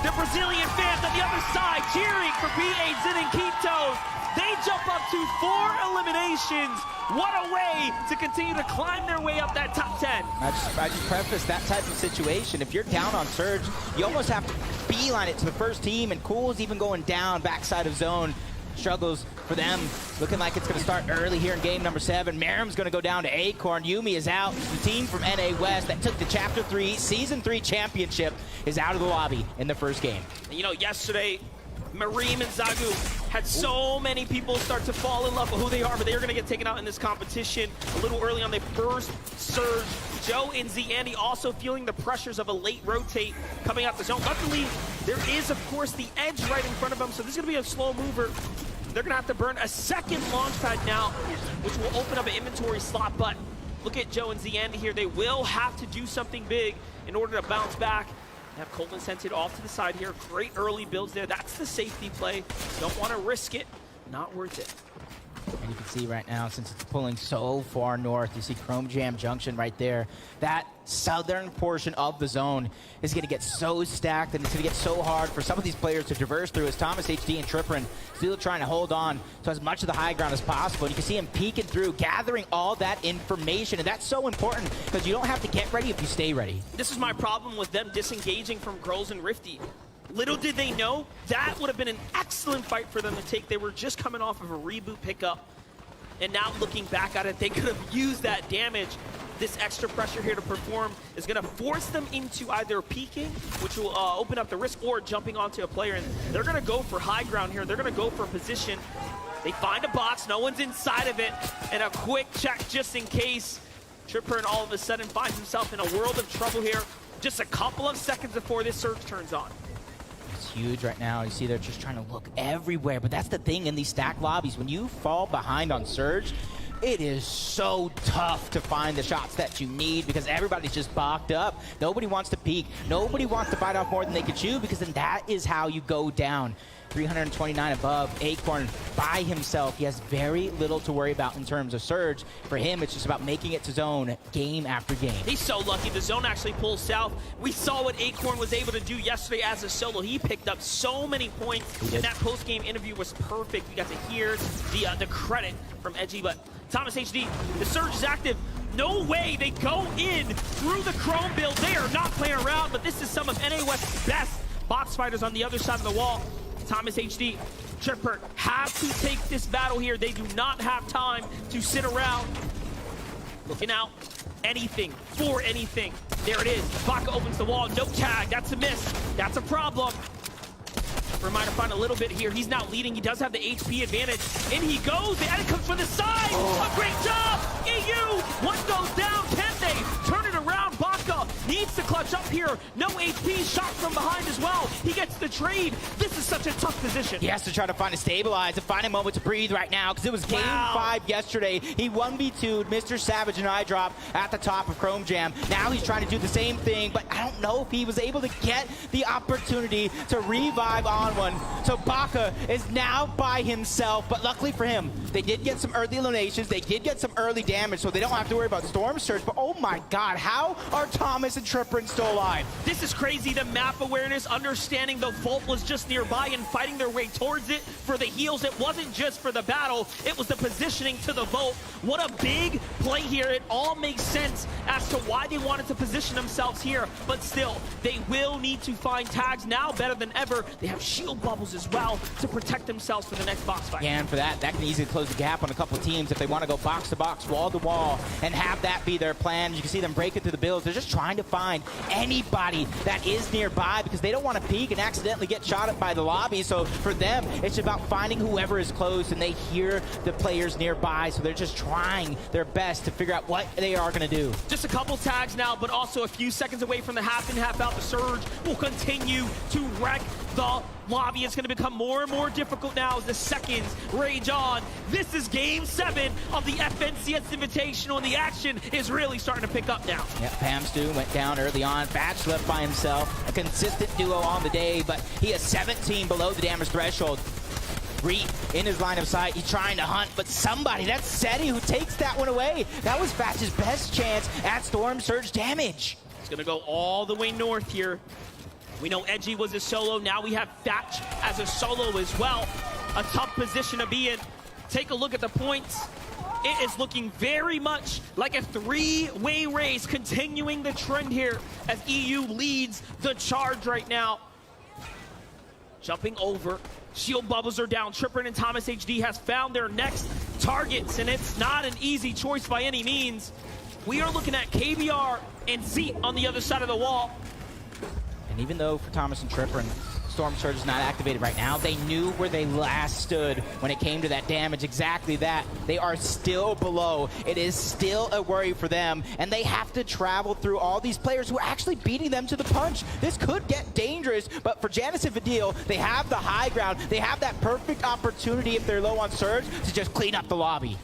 the Brazilian fans on the other side cheering for PHZin and Quito. They jump up to 4 eliminations. What a way to continue to climb their way up that top 10. I just preface that type of situation. If you're down on Surge, you almost have to beeline it to the first team, and Cool's even going down backside of zone. Struggles for them. Looking like it's going to start early here in game number 7. Merrim's going to go down to Acorn. Yumi is out. The team from NA West that took the Chapter 3 Season 3 championship is out of the lobby in the first game. You know, yesterday, Mareem and Zagu had so many people start to fall in love with who they are, but they are going to get taken out in this competition a little early on their first surge. Joe and Ziandi also feeling the pressures of a late rotate coming out the zone. Luckily, there is, of course, the edge right in front of them, so this is going to be a slow mover. They're going to have to burn a second launch pad now, which will open up an inventory slot, but look at Joe and Ziandi here. They will have to do something big in order to bounce back. Have Coleman sent it off to the side here. Great early builds there. That's the safety play. Don't want to risk it. Not worth it. And you can see right now, since it's pulling so far north, you see Chrome Jam Junction right there. That southern portion of the zone is going to get so stacked, and it's going to get so hard for some of these players to traverse through, as Thomas HD and Tripperin still trying to hold on to as much of the high ground as possible. And you can see him peeking through, gathering all that information, and that's so important because you don't have to get ready if you stay ready. This is my problem with them disengaging from Grols and Rifty. Little did they know, that would have been an excellent fight for them to take. They were just coming off of a reboot pickup, and now looking back at it, they could have used that damage. This extra pressure here to perform is going to force them into either peeking, which will open up the risk, or jumping onto a player. And they're going to go for high ground here. They're going to go for a position. They find a box, no one's inside of it, and a quick check just in case. Tripper all of a sudden finds himself in a world of trouble here just a couple of seconds before this surge turns on. It's huge right now. You see they're just trying to look everywhere, but that's the thing in these stack lobbies. When you fall behind on surge, it is so tough to find the shots that you need because everybody's just boxed up. Nobody wants to peek. Nobody wants to bite off more than they can chew, because then that is how you go down. 329 above, Acorn by himself. He has very little to worry about in terms of surge. For him, it's just about making it to zone game after game. He's so lucky the zone actually pulls south. We saw what Acorn was able to do yesterday as a solo. He picked up so many points, and that post-game interview was perfect. We got to hear the credit from Edgy, but Thomas HD, the surge is active. No way, they go in through the Chrome build. They are not playing around, but this is some of NA West's best box fighters on the other side of the wall. Thomas HD, Tripper have to take this battle here. They do not have time to sit around. Looking out, anything for anything. There it is, Baka opens the wall, no tag, that's a miss, that's a problem. Reminder, find a little bit here. He's now leading. He does have the HP advantage. In he goes. The edit comes from the side. A great job. EU. One goes down. Can they turn it around? Baka needs to clutch up here. No HP. Shot from behind as well. He gets the trade. This is such a tough position. He has to try to find a stabilize and find a moment to breathe right now, because it was game 5 yesterday. He 1v2'd Mr. Savage and iDrop at the top of Chrome Jam. Now he's trying to do the same thing, but I don't know if he was able to get the opportunity to revive on one. So Baka is now by himself, but luckily for him, they did get some early eliminations, they did get some early damage, so they don't have to worry about Storm Surge. But oh my god, how are Thomas and Tripperin still alive? This is crazy. The map awareness, understanding the vault was just nearby and fighting their way towards it for the heals. It wasn't just for the battle, it was the positioning to the vault. What a big play here. It all makes sense as to why they wanted to position themselves here, but still, they will need to find tags now better than ever. They have shield bubbles as well to protect themselves for the next box fight. Yeah, and for that can easily close the gap on a couple of teams if they want to go box to box, wall to wall, and have that be their plan. You can see them breaking through the builds. They're just trying to find anybody that is nearby because they don't want to peek and accidentally get shot at by the lobby. So for them, it's about finding whoever is close, and they hear the players nearby, so they're just trying their best to figure out what they are going to do. Just a couple tags now, but also a few seconds away from the half in, half out. The surge will continue to wreck the lobby. It's going to become more and more difficult now as the seconds rage on. This is game 7 of the FNCS Invitational, and the action is really starting to pick up now. Yeah, Pamstu went down early on. Batch left by himself. A consistent duo on the day, but he is 17 below the damage threshold. Reed in his line of sight. He's trying to hunt, but somebody, that's Seti, who takes that one away. That was Batch's best chance at Storm Surge damage. It's going to go all the way north here. We know Edgy was a solo. Now we have Thatch as a solo as well. A tough position to be in. Take a look at the points. It is looking very much like a 3-way race, continuing the trend here as EU leads the charge right now. Jumping over. Shield bubbles are down. Tripperin and Thomas HD has found their next targets, and it's not an easy choice by any means. We are looking at KBR and Zeet on the other side of the wall. And even though for Thomas and Tripperin, Storm Surge is not activated right now. They knew where they last stood when it came to that damage. Exactly that. They are still below. It is still a worry for them, and they have to travel through all these players who are actually beating them to the punch. This could get dangerous, but for Janus and Vidil, they have the high ground. They have that perfect opportunity if they're low on Surge to just clean up the lobby.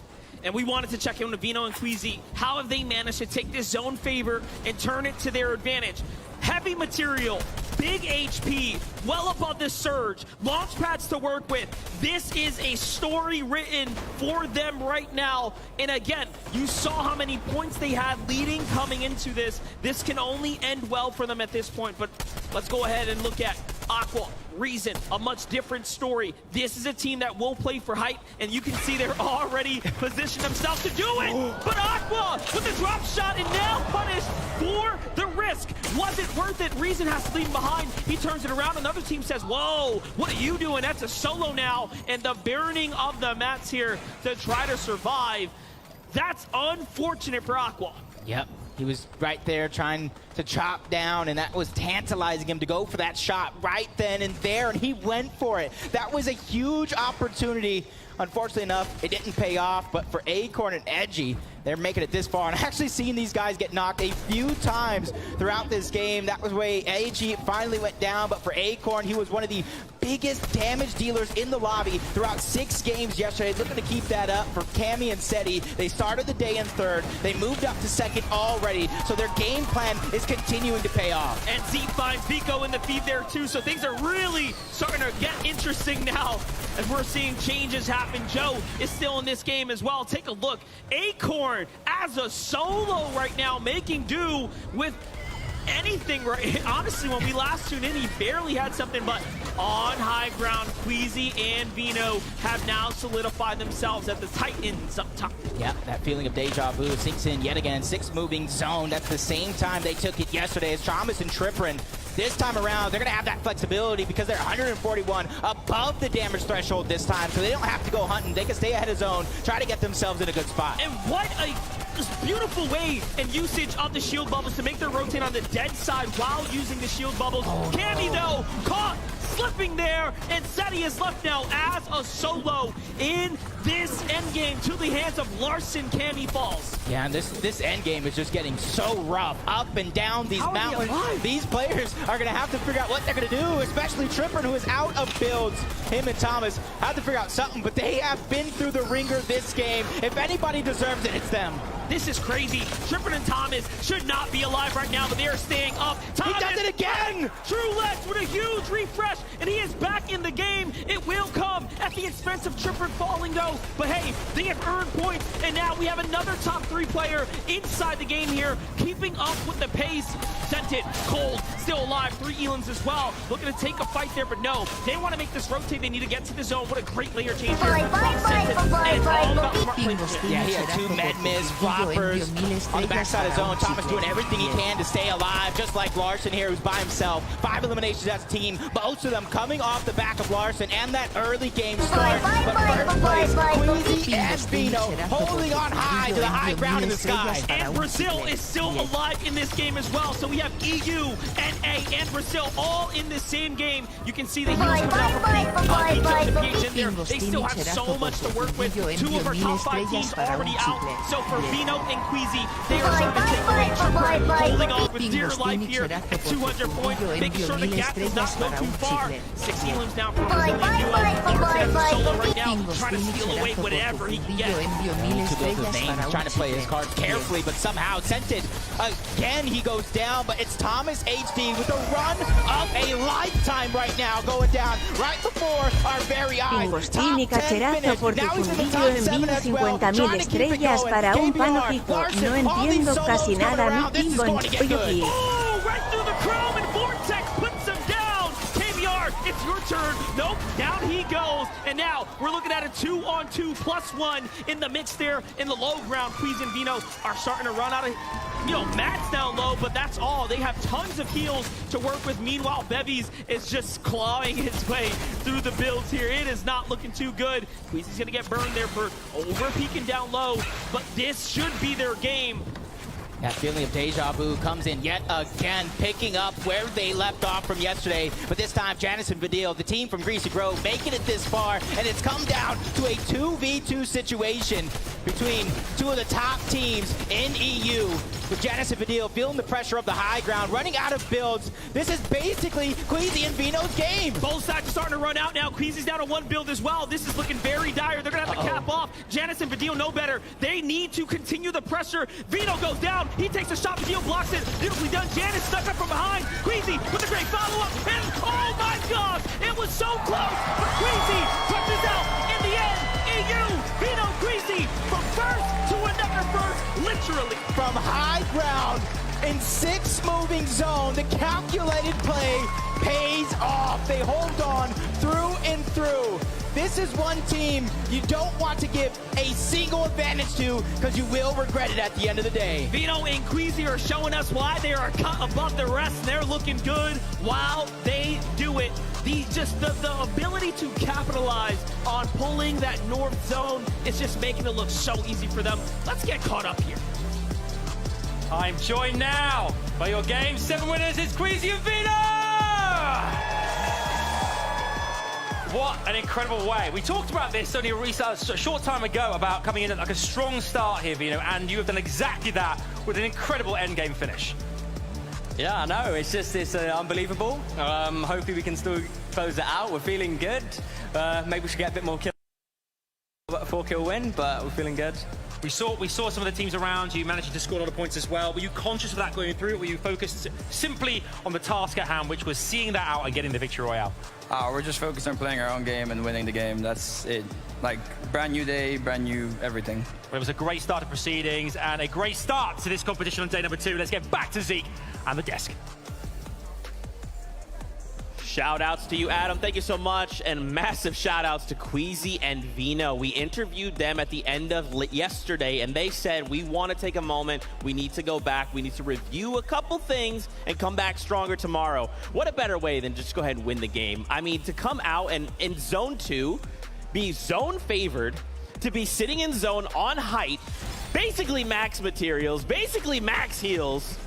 And we wanted to check in with Vieno and Queasy. How have they managed to take this zone favor and turn it to their advantage? Heavy material, big HP, well above the Surge, launch pads to work with. This is a story written for them right now. And again, you saw how many points they had leading coming into this. This can only end well for them at this point. But let's go ahead and look at Aqua, Reason, a much different story. This is a team that will play for height, and you can see they're already positioned themselves to do it. But Aqua with the drop shot and now punished for the risk. Was it worth it? Reason has to leave him behind. He turns it around. Another team says, whoa, what are you doing? That's a solo now. And the burning of the mats here to try to survive. That's unfortunate for Aqua. Yep. He was right there trying to chop down, and that was tantalizing him to go for that shot right then and there, and he went for it. That was a huge opportunity. Unfortunately enough, it didn't pay off, but for Acorn and Edgy, they're making it this far. And actually seeing these guys get knocked a few times throughout this game. That was where Edgy finally went down, but for Acorn, he was one of the biggest damage dealers in the lobby throughout 6 games yesterday. Looking to keep that up for Cammy and Seti. They started the day in 3rd. They moved up to 2nd already, so their game plan is continuing to pay off. And Z finds Vico in the feed there too, so things are really starting to get interesting now as we're seeing changes happen. Joe is still in this game as well. Take a look. Acorn as a solo right now, making do with anything, right? Honestly, when we last tuned in, he barely had something, but on high ground, Queasy and Vieno have now solidified themselves as the Titans up top. Yep, that feeling of deja vu sinks in yet again. 6 moving zone. That's the same time they took it yesterday as Thomas and Tripperin. This time around, they're going to have that flexibility because they're 141 above the damage threshold this time, so they don't have to go hunting. They can stay ahead of zone, try to get themselves in a good spot. And what a beautiful way and usage of the shield bubbles to make their rotate on the dead side while using the shield bubbles. Cammy, though, caught slipping there, and Seti is left now as a solo in this endgame to the hands of Larson. Cammy falls. Yeah, and this endgame is just getting so rough. Up and down these mountains. These players are going to have to figure out what they're going to do, especially Tripper, who is out of builds. Him and Thomas have to figure out something, but they have been through the ringer this game. If anybody deserves it, it's them. This is crazy. Tripper and Thomas should not be alive right now, but they are staying up. Thomas, he does it again! Churrex with a huge refresh, and he is back in the game. It will come at the expense of Tripper falling, though. But hey, they have earned points, and now we have another top 3 player inside the game here, keeping up with the pace. Scented, Cold, still alive. 3 Elans as well. Looking to take a fight there, but no. They want to make this rotate. They need to get to the zone. What a great layer change here from Scented. And it's all about smart play. Yeah, he had 2 med miss, floppers on the backside of zone. Thomas doing everything he can to stay alive, just like Larson here, who's by himself. 5 eliminations as a team, most of them coming off the back of Larson and that early game start. But first place, Queasy and Vieno holding on high to the high ground in the sky. And Brazil is still alive in this game as well. So we have EU, NA, and Brazil all in the same game. You can see the heels coming out from PH in there. They still have so much to work with. 2 of our top 5 teams already out. So for Vieno and Queasy, they are starting to take away Tripper, holding on with dear life here at 200 points, making sure the gap does not go too far. 6 Elans now for Brazilian duo. Larson has a solo right now, trying to steal away whatever he can get. Trying to play his cards carefully, but somehow Scented again. He goes down, but it's Thomas HD with a run of a lifetime right now, going down right before our very eyes. Agostini Cacherazo por difundido envío 50.000 estrellas para un fanático. No entiendo casi nada. Mi pingo en Churrex. Oh, right through the chrome, and Vortex puts him down. KBR, it's your turn. Nope, down he goes. And now we're looking at a 2-on-2 +1 in the mix there in the low ground. Queasy and Vieno are starting to run out of, Matt's down low, but that's all. They have tons of heals to work with. Meanwhile, Bevies is just clawing his way through the builds here. It is not looking too good. Queasy's gonna get burned there for over peeking down low, but this should be their game. That feeling of deja vu comes in yet again, picking up where they left off from yesterday. But this time, Janice and Vidil, the team from Greasy Grove, making it this far, and it's come down to a 2v2 situation between two of the top teams in EU. With Janice and Vidil feeling the pressure of the high ground, running out of builds. This is basically Queasy and Vino's game. Both sides are starting to run out now. Queasy's down to one build as well. This is looking very dire. They're going to have to cap off. Janice and Vidil know better. They need to continue the pressure. Vino goes down. He takes a shot. Vidil blocks it. Beautifully done. Janice stuck up from behind. Queasy with a great follow-up. And oh my God, it was so close. But Queasy touches out in the end. EU, Vino, Queasy from first to another first. Literally. From high ground in 6 moving zone, the calculated play pays off. They hold on through and through. This is one team you don't want to give a single advantage to, because you will regret it at the end of the day. Vino and Queasy are showing us why they are cut above the rest, and they're looking good while they do it. The ability to capitalize on pulling that north zone is just making it look so easy for them. Let's get caught up here. I'm joined now by your Game 7 winners. It's Queasy and Vino! What an incredible way. We talked about this only a short time ago about coming in at like a strong start here, Vino, and you have done exactly that with an incredible endgame finish. Yeah, I know. It's unbelievable. Hopefully we can still close it out. We're feeling good. Maybe we should get a bit more kills. 4-kill win, but we're feeling good. We saw some of the teams around you managing to score a lot of points as well. Were you conscious of that going through, or were you focused simply on the task at hand, which was seeing that out and getting the victory royale? We're just focused on playing our own game and winning the game. That's it. Like, brand new day, brand new everything. Well, it was a great start to proceedings and a great start to this competition on day number 2. Let's get back to Zeke and the desk. Shout outs to you, Adam. Thank you so much. And massive shout outs to Queasy and Vino. We interviewed them at the end of yesterday, and they said, we want to take a moment. We need to go back. We need to review a couple things and come back stronger tomorrow. What a better way than just go ahead and win the game. I mean, to come out and in zone 2, be zone favored, to be sitting in zone on height, basically max materials, basically max heals.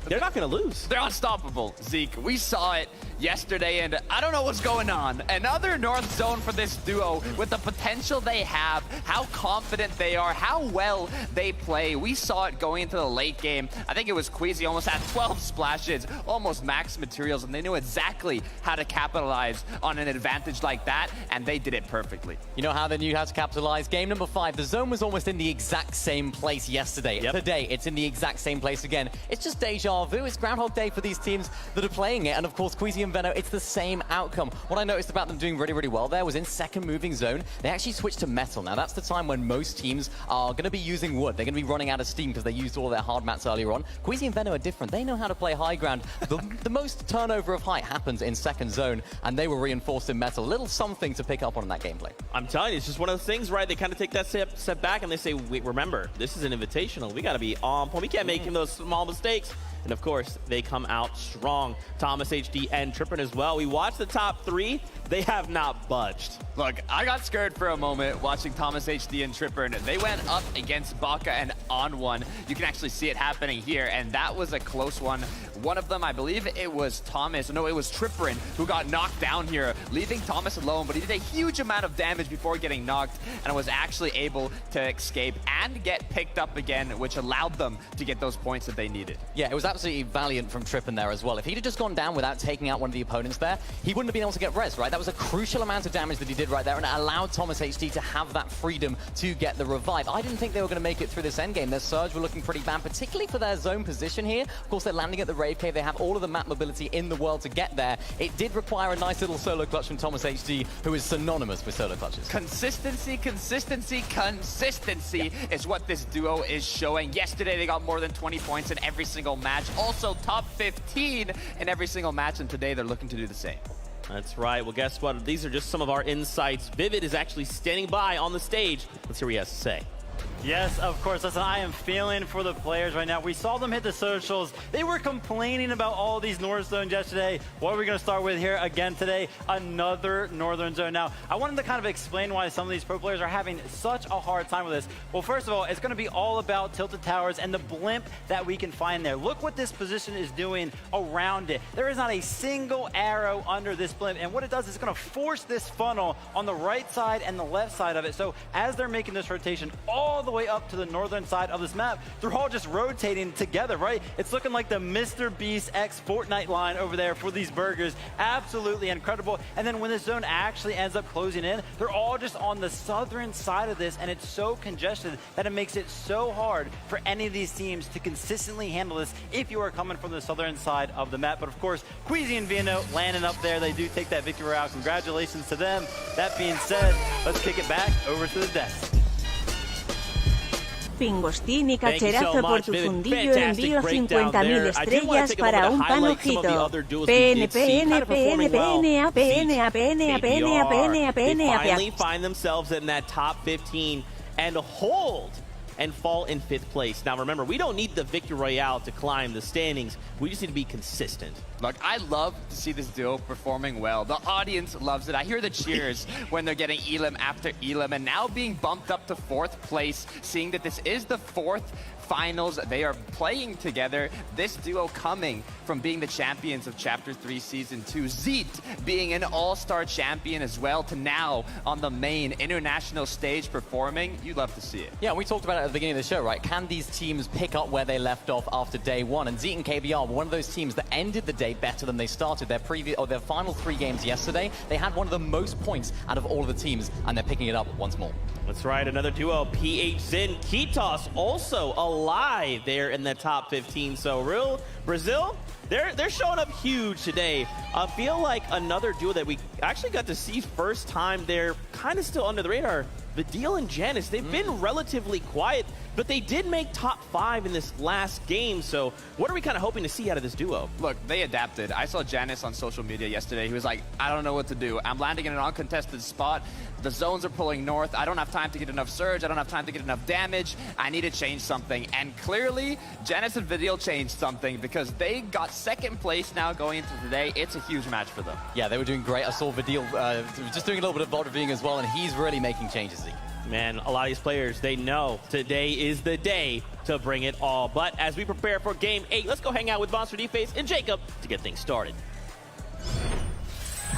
They're not going to lose. They're unstoppable, Zeke. We saw it yesterday, and I don't know what's going on. Another North Zone for this duo with the potential they have, how confident they are, how well they play. We saw it going into the late game. I think it was Queasy almost had 12 splashes, almost max materials, and they knew exactly how to capitalize on an advantage like that, and they did it perfectly. You know how they knew how to capitalize? Game number 5, the zone was almost in the exact same place yesterday. Yep. Today, it's in the exact same place again. It's just deja vu. It's Groundhog Day for these teams that are playing it, and of course, Queasy and Veno, it's the same outcome. What I noticed about them doing really, really well there was in second moving zone, they actually switched to metal. Now, that's the time when most teams are going to be using wood. They're going to be running out of steam because they used all their hard mats earlier on. Queasy and Veno are different. They know how to play high ground. The most turnover of height happens in second zone, and they were reinforced in metal. A little something to pick up on in that gameplay. I'm telling you, it's just one of those things, right? They kind of take that step back and they say, wait, remember, this is an invitational. We got to be on point. We can't make those small mistakes. And of course, they come out strong. Thomas HD and Trippin as well. We watched the top 3. They have not budged. Look, I got scared for a moment watching Thomas HD and Trippin. They went up against Baka and on one. You can actually see it happening here, and that was a close one. One of them, I believe it was Thomas. No, it was Trippin who got knocked down here, leaving Thomas alone, but he did a huge amount of damage before getting knocked and was actually able to escape and get picked up again, which allowed them to get those points that they needed. Yeah, it was absolutely valiant from Trippin there as well. If he'd have just gone down without taking out one of the opponents there, he wouldn't have been able to get res, right? That was a crucial amount of damage that he did right there, and it allowed Thomas HD to have that freedom to get the revive. I didn't think they were going to make it through this endgame. Their surge were looking pretty bad, particularly for their zone position here. Of course, they're landing at the Rave Cave. They have all of the map mobility in the world to get there. It did require a nice little solo clutch from Thomas HD, who is synonymous with solo clutches. Consistency, consistency, consistency is what this duo is showing. Yesterday, they got more than 20 points in every single match. Also, top 15 in every single match, and today they're looking to do the same. That's right. Well, guess what? These are just some of our insights. Vivid is actually standing by on the stage. Let's hear what he has to say. Yes, of course. Listen, I am feeling for the players right now. We saw them hit the socials. They were complaining about all these North Zones yesterday. What are we going to start with here again today? Another Northern Zone. Now, I wanted to kind of explain why some of these pro players are having such a hard time with this. Well, first of all, it's going to be all about Tilted Towers and the blimp that we can find there. Look what this position is doing around it. There is not a single arrow under this blimp, and what it does is it's going to force this funnel on the right side and the left side of it. So as they're making this rotation all the way up to the northern side of this map, they're all just rotating together, right? It's looking like the Mr. Beast X Fortnite line over there for these burgers. Absolutely incredible. And then when this zone actually ends up closing in, they're all just on the southern side of this, and it's so congested that it makes it so hard for any of these teams to consistently handle this if you are coming from the southern side of the map. But of course, Queasy and VIENDO landing up there. They do take that victory royale. Congratulations to them. That being said, let's kick it back over to the desk. Pingostín y cacherazo por tu fundillo, envío 50.000 estrellas para un panojito. PN, PN, PN, PN, A, PN, A, PN, A, PN, A, PN, A, PN, A, finally find themselves in that top 15 and hold and fall in 5th place. Now remember, we don't need the victory royale to climb the standings. We just need to be consistent. Look, I love to see this duo performing well. The audience loves it. I hear the cheers when they're getting elim after elim, and now being bumped up to 4th place, seeing that this is the 4th finals they are playing together. This duo coming from being the champions of Chapter 3 Season 2, Zeet being an all-star champion as well, to now on the main international stage performing. You love to see it. Yeah, we talked about it at the beginning of the show, right? Can these teams pick up where they left off after day one? And Zeet and KBR were one of those teams that ended the day better than they started. Their final 3 games yesterday, they had one of the most points out of all of the teams, and they're picking it up once more. That's right, another duo, PH Zin, Kitos, also alive there in the top 15. So real Brazil, they're showing up huge today. I feel like another duo that we actually got to see first time. They're kind of still under the radar. Vidil and Janice, they've been relatively quiet, but they did make top 5 in this last game. So what are we kind of hoping to see out of this duo? Look, they adapted. I saw Janice on social media yesterday. He was like, I don't know what to do. I'm landing in an uncontested spot. The zones are pulling north. I don't have time to get enough surge. I don't have time to get enough damage. I need to change something. And clearly, Janice and Vidil changed something, because they got 2nd place now going into today. It's a huge match for them. Yeah, they were doing great. I saw Vidil just doing a little bit of bot reviewing as well, and he's really making changes. Man, a lot of these players, they know today is the day to bring it all. But as we prepare for Game 8, let's go hang out with Monster D-Face and Jacob to get things started.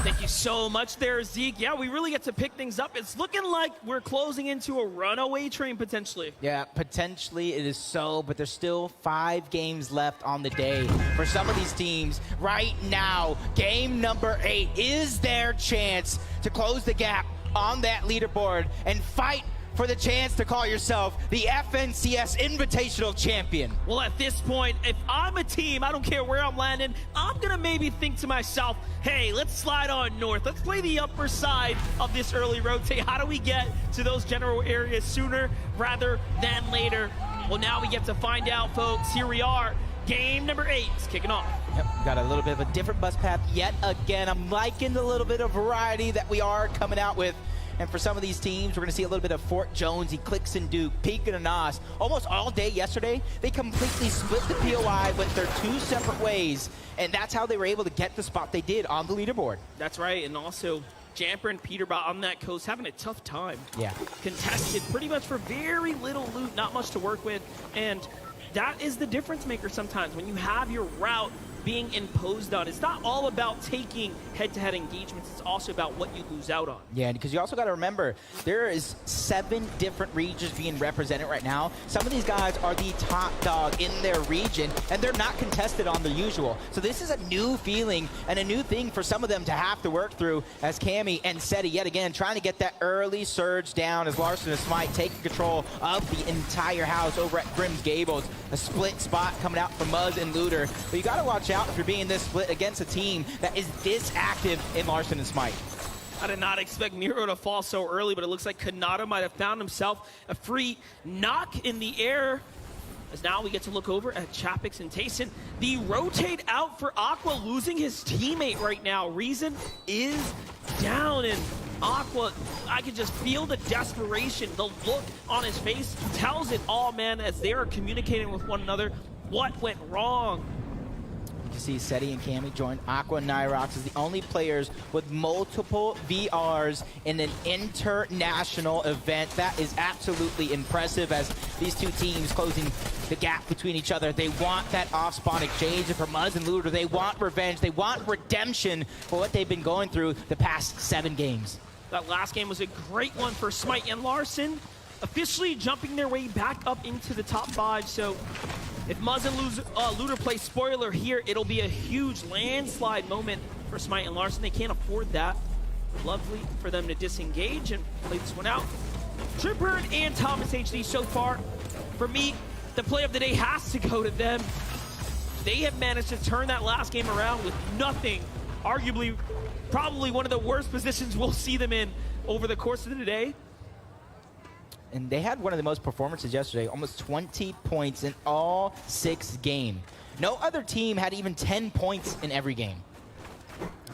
Thank you so much there, Zeke. Yeah, we really get to pick things up. It's looking like we're closing into a runaway train, potentially. Yeah, potentially it is so, but there's still 5 games left on the day. For some of these teams, right now, game number 8 is their chance to close the gap on that leaderboard and fight for the chance to call yourself the FNCS Invitational Champion. Well, at this point, if I'm a team, I don't care where I'm landing, I'm gonna maybe think to myself, hey, let's slide on north. Let's play the upper side of this early rotate. How do we get to those general areas sooner rather than later? Well, now we get to find out, folks. Here we are. Game number 8 is kicking off. Yep, got a little bit of a different bus path yet again. I'm liking the little bit of variety that we are coming out with. And for some of these teams, we're going to see a little bit of Fort Jones, Eclipse and Duke, Peak and Anas. Almost all day yesterday, they completely split the POI, went their 2 separate ways. And that's how they were able to get the spot they did on the leaderboard. That's right. And also, Jamper and Peterbot on that coast having a tough time. Yeah. Contested pretty much for very little loot, not much to work with. And that is the difference maker sometimes when you have your route being imposed on. It's not all about taking head-to-head engagements, it's also about what you lose out on. Yeah, because you also got to remember, there is 7 different regions being represented right now. Some of these guys are the top dog in their region, and they're not contested on the usual. So this is a new feeling and a new thing for some of them to have to work through, as Cammy and Seti yet again trying to get that early surge down as Larson and Smite taking control of the entire house over at Grim's Gables. A split spot coming out from Muzz and Looter. But you got to watch out if you're being this split against a team that is this active in Larson and Smite. I did not expect Miro to fall so early, but it looks like Kanata might have found himself a free knock in the air. as now we get to look over at Chapix and Tayson. The rotate out for Aqua, losing his teammate right now. Reason is down, and Aqua, I can just feel the desperation. The look on his face tells it all, man, as they are communicating with one another. What went wrong? You see Seti and Cammy join Aqua and Nyrox as the only players with multiple VRs in an international event. That is absolutely impressive as these two teams closing the gap between each other. They want that off-spawn exchange, and for Muzz and Looter, they want revenge. They want redemption for what they've been going through the past 7 games. That last game was a great one for Smite and Larson, officially jumping their way back up into the top 5. So if Muzz and Looter play spoiler here, it'll be a huge landslide moment for Smite and Larson. They can't afford that. Lovely for them to disengage and play this one out. Tripper and Thomas HD so far, for me, the play of the day has to go to them. They have managed to turn that last game around with nothing. Arguably, probably one of the worst positions we'll see them in over the course of the day. And they had one of the most performances yesterday, almost 20 points in all 6 games. No other team had even 10 points in every game.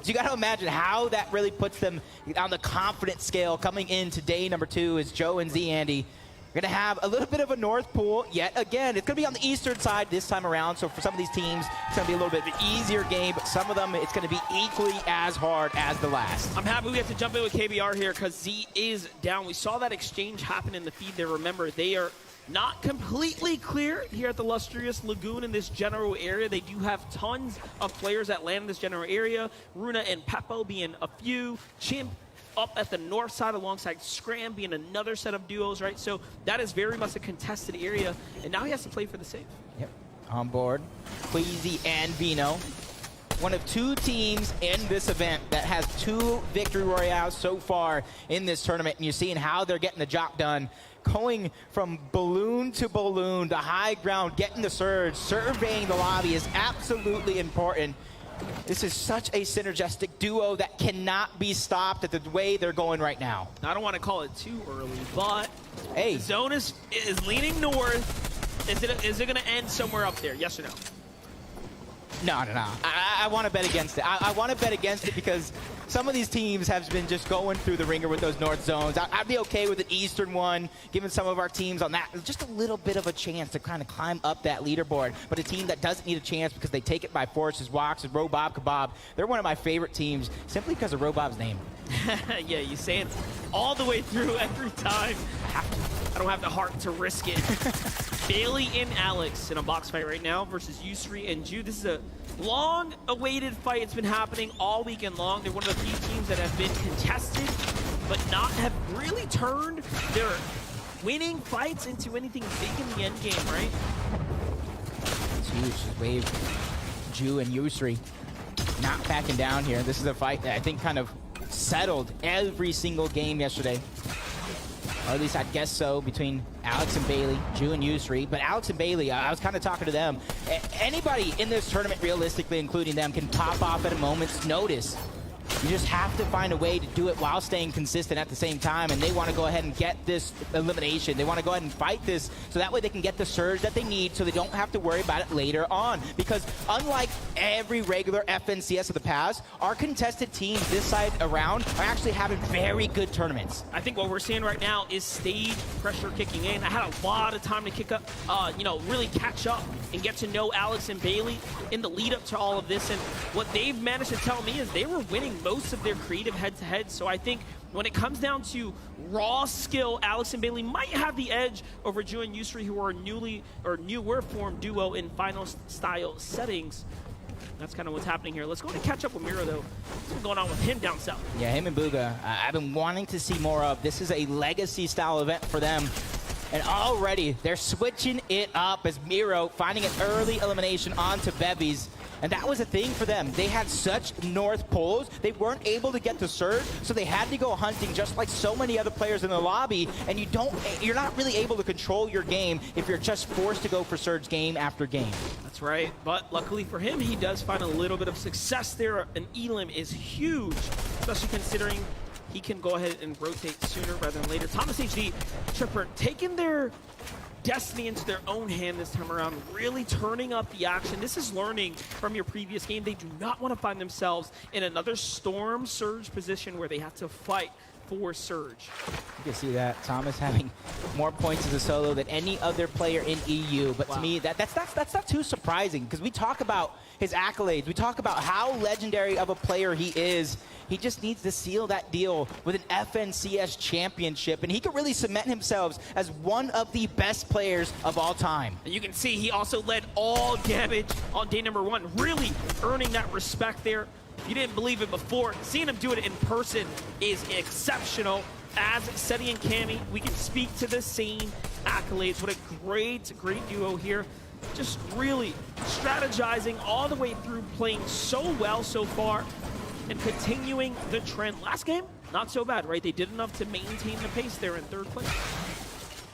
So you got to imagine how that really puts them on the confidence scale coming into day number 2 as Joe and ZYANDY are going to have a little bit of a North pool yet again. It's going to be on the eastern side this time around, so for some of these teams, it's going to be a little bit of an easier game, but some of them, it's going to be equally as hard as the last. I'm happy we have to jump in with KBR here because Z is down. We saw that exchange happen in the feed there. Remember, they are not completely clear here at the Lustrous Lagoon in this general area. They do have tons of players that land in this general area. Runa and Peppo being a few. Chimp up at the north side alongside Scram being another set of duos, right? So that is very much a contested area, and now he has to play for the save. Yep, on board, Queasy and Vino. One of 2 teams in this event that has 2 victory royales so far in this tournament, and you're seeing how they're getting the job done. Going from balloon to balloon, the high ground, getting the surge, surveying the lobby is absolutely important. This is such a synergistic duo that cannot be stopped at the way they're going right now. I don't want to call it too early, but hey, the zone is leaning north. Is it going to end somewhere up there? Yes or no? No. I want to bet against it. I want to bet against it because some of these teams have been just going through the ringer with those north zones. I'd be okay with an eastern one, giving some of our teams on that just a little bit of a chance to kind of climb up that leaderboard. But a team that doesn't need a chance because they take it by force is Wox and Robob Kebab. They're one of my favorite teams simply because of Robob's name. Yeah, you say it all the way through every time. I don't have the heart to risk it. Bailey and Alex in a box fight right now versus Yusri and Ju. This is a long-awaited fight. It's been happening all weekend long. They're one of the few teams that have been contested, but not have really turned their winning fights into anything big in the end game, right? It's huge. Just wave Ju and Yusri not backing down here. This is a fight that I think kind of settled every single game yesterday. Or at least I'd guess so, between Alex and Bailey, Ju and Yusri. But Alex and Bailey, I was kind of talking to them. Anybody in this tournament, realistically, including them, can pop off at a moment's notice. You just have to find a way to do it while staying consistent at the same time, and they want to go ahead and get this elimination. They want to go ahead and fight this so that way they can get the surge that they need so they don't have to worry about it later on. Because unlike every regular FNCS of the past, our contested teams this side around are actually having very good tournaments. I think what we're seeing right now is stage pressure kicking in. I had a lot of time to kick up, really catch up and get to know Alex and Bailey in the lead up to all of this. And what they've managed to tell me is they were winning most of their creative head-to-head. So I think when it comes down to raw skill, Alex and Bailey might have the edge over Ju and Yusri, who are newer formed duo in finals style settings. That's kind of what's happening here. Let's go to catch up with Miro, though. What's going on with him down south? Yeah, him and Booga, I've been wanting to see more of. This is a legacy style event for them. And already they're switching it up as Miro finding an early elimination onto Bevies. And that was a thing for them. They had such north pulls, they weren't able to get the surge, so they had to go hunting just like so many other players in the lobby. And you're not really able to control your game if you're just forced to go for surge game after game. That's right, but luckily for him, he does find a little bit of success there. An elim is huge, especially considering he can go ahead and rotate sooner rather than later. Thomas HD, Tripper, taking their destiny into their own hand this time around, really turning up the action. This is learning from your previous game. They do not want to find themselves in another Storm Surge position where they have to fight for Surge. You can see that Thomas having more points as a solo than any other player in EU, but to me that's not too surprising, because we talk about his accolades, we talk about how legendary of a player he is. He just needs to seal that deal with an FNCS championship, and he could really cement himself as one of the best players of all time. And you can see he also led all damage on day number 1, really earning that respect there. If you didn't believe it before, seeing him do it in person is exceptional. As Seti and Cammy, we can speak to the same accolades. What a great duo here. Just really strategizing all the way through, playing so well so far, and continuing the trend. Last game, not so bad, right? They did enough to maintain the pace there in 3rd place.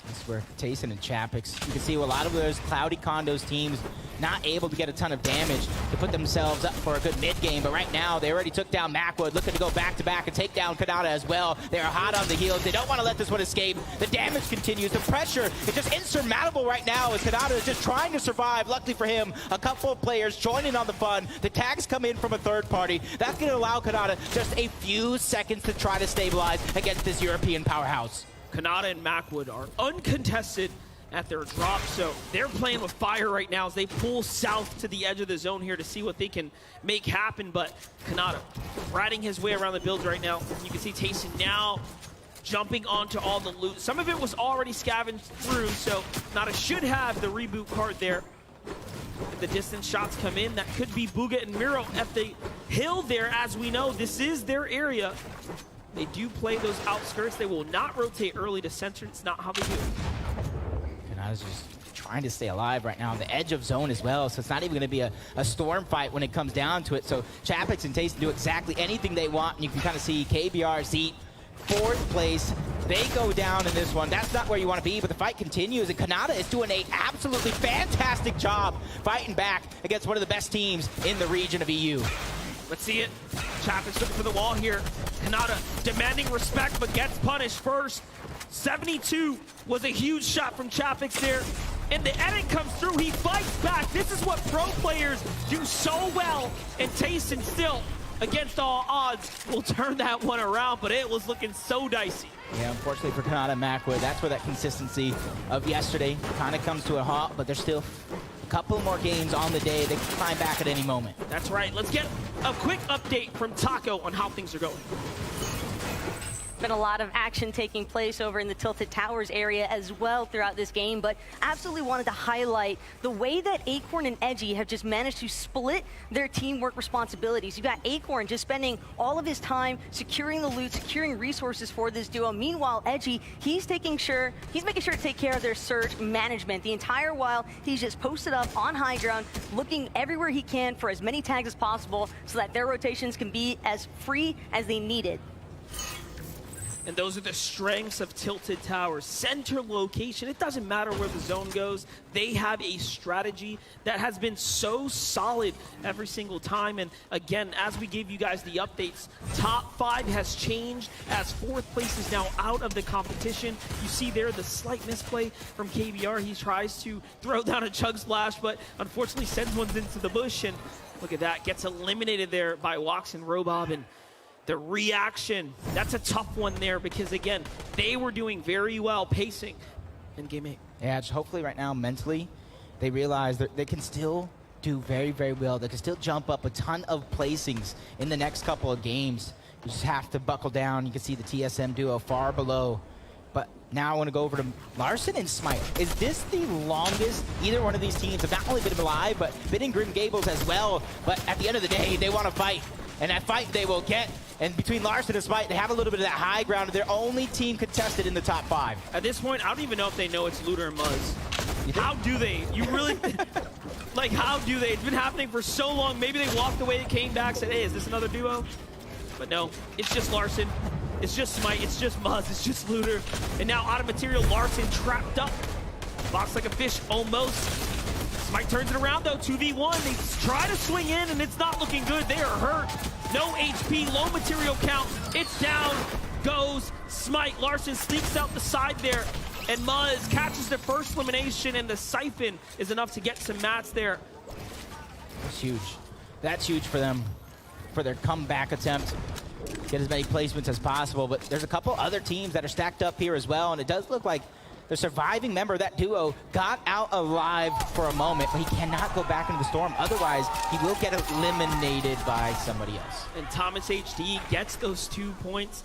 That's where Tayson and Chapix, you can see a lot of those Cloudy Condos teams not able to get a ton of damage to put themselves up for a good mid game, but right now they already took down Macwood, looking to go back-to-back and take down Kanata as well. They're hot on the heels. They don't want to let this one escape. The damage continues. The pressure is just insurmountable right now as Kanata is just trying to survive. Luckily for him, a couple of players joining on the fun. The tags come in from a third party. That's going to allow Kanata just a few seconds to try to stabilize against this European powerhouse. Kanata and Macwood are uncontested at their drop, so they're playing with fire right now as they pull south to the edge of the zone here to see what they can make happen. But Kanata riding his way around the builds right now. You can see Tayson now jumping onto all the loot. Some of it was already scavenged through, so Kanata should have the reboot card there. If the distance shots come in, that could be Bugha and Miro at the hill there. As we know, this is their area. They do play those outskirts. They will not rotate early to center. It's not how they do it. And I was just trying to stay alive right now on the edge of zone as well, so it's not even going to be a storm fight when it comes down to it. So Chapix and Tayson do exactly anything they want, and you can kind of see KBR, Zeet, 4th place. They go down in this one. That's not where you want to be, but the fight continues, and Kanata is doing an absolutely fantastic job fighting back against one of the best teams in the region of EU. Let's see it. Chapix looking for the wall here. Kanata demanding respect, but gets punished first. 72 was a huge shot from Chapix there. And the edit comes through. He fights back. This is what pro players do so well. And Tayson still, against all odds, will turn that one around, but it was looking so dicey. Yeah, unfortunately for Kanata and Macwood, that's where that consistency of yesterday kind of comes to a halt, but there's still a couple more games on the day. They can climb back at any moment. That's right. Let's get a quick update from Taco on how things are going. Been a lot of action taking place over in the Tilted Towers area as well throughout this game, but absolutely wanted to highlight the way that Acorn and Edgy have just managed to split their teamwork responsibilities. You've got Acorn just spending all of his time securing the loot, securing resources for this duo. Meanwhile, Edgy, he's making sure to take care of their Surge management. The entire while, he's just posted up on high ground, looking everywhere he can for as many tags as possible so that their rotations can be as free as they need it. And those are the strengths of Tilted Towers. Center location, it doesn't matter where the zone goes. They have a strategy that has been so solid every single time. And again, as we gave you guys the updates, top 5 has changed as 4th place is now out of the competition. You see there the slight misplay from KBR. He tries to throw down a Chug Splash, but unfortunately sends one into the bush. And look at that, gets eliminated there by Wax and Robob. And the reaction, that's a tough one there because, again, they were doing very well pacing in Game 8. Yeah, just hopefully right now, mentally, they realize that they can still do very, very well. They can still jump up a ton of placings in the next couple of games. You just have to buckle down. You can see the TSM duo far below. But now I want to go over to Larson and Smite. Is this the longest either one of these teams have not only been alive, but been in Grim Gables as well? But at the end of the day, they want to fight. And that fight they will get. And between Larson and Smite, they have a little bit of that high ground. They're only team contested in the top 5. At this point, I don't even know if they know it's Looter and Muzz. How do they? You really, like, how do they? It's been happening for so long. Maybe they walked away, came back, said, hey, is this another duo? But no, it's just Larson. It's just Smite. It's just Muzz. It's just Looter. And now out of material, Larson trapped up. Boxed like a fish, almost. Smite turns it around, though. 2v1. They try to swing in, and it's not looking good. They are hurt. No HP, low material count. It's down, goes Smite. Larson sneaks out the side there. And Muzz catches the first elimination, and the siphon is enough to get some mats there. That's huge. That's huge for them, for their comeback attempt. Get as many placements as possible, but there's a couple other teams that are stacked up here as well, and it does look like the surviving member of that duo got out alive for a moment, but he cannot go back into the storm. Otherwise, he will get eliminated by somebody else. And Thomas HD gets those 2 points.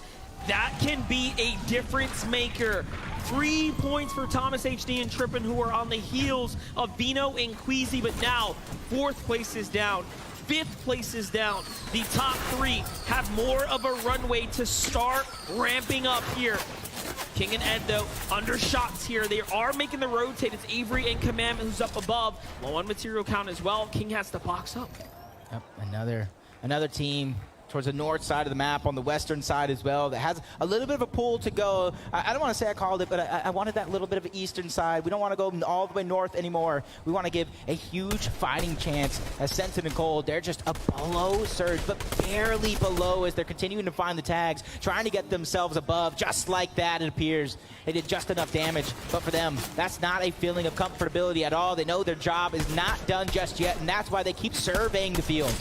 That can be a difference maker. 3 points for Thomas HD and Trippin, who are on the heels of VIENDO and Queasy, but now 4th place is down. 5th place is down. The top 3 have more of a runway to start ramping up here. King and Ed, though, under shots here. They are making the rotate. It's Avery and Commandment who's up above. Low on material count as well. King has to box up. Yep, another team towards the north side of the map, on the western side as well, that has a little bit of a pull to go. I don't want to say I called it, but I wanted that little bit of an eastern side. We don't want to go all the way north anymore. We want to give a huge fighting chance as Sensen and Cole. They're just a below Surge, but barely below as they're continuing to find the tags, trying to get themselves above. Just like that, it appears. They did just enough damage, but for them, that's not a feeling of comfortability at all. They know their job is not done just yet, and that's why they keep surveying the field.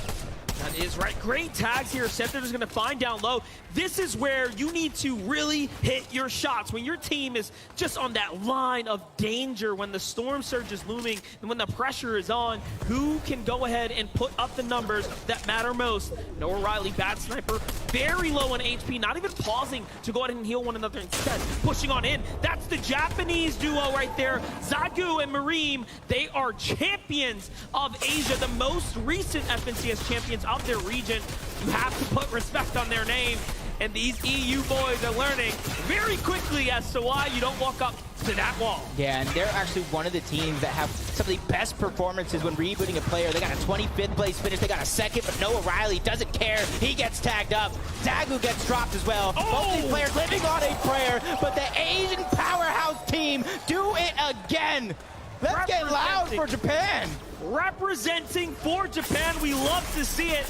That is right. Great tags here. Scepter is going to find down low. This is where you need to really hit your shots. When your team is just on that line of danger, when the storm surge is looming, and when the pressure is on, who can go ahead and put up the numbers that matter most? Noah Riley, bad sniper, very low on HP, not even pausing to go ahead and heal one another instead. Pushing on in. That's the Japanese duo right there. Zagu and Mareem, they are champions of Asia, the most recent FNCS champions of their region. You have to put respect on their name, and these EU boys are learning very quickly as to why you don't walk up to that wall. Yeah, and they're actually one of the teams that have some of the best performances when rebooting a player. They got a 25th place finish, they got a 2nd, but Noah Riley doesn't care. He gets tagged up. Zagu gets dropped as well. Both these players living on a prayer, but the Asian powerhouse team do it again. Let's get loud for Japan. Representing for Japan, we love to see it.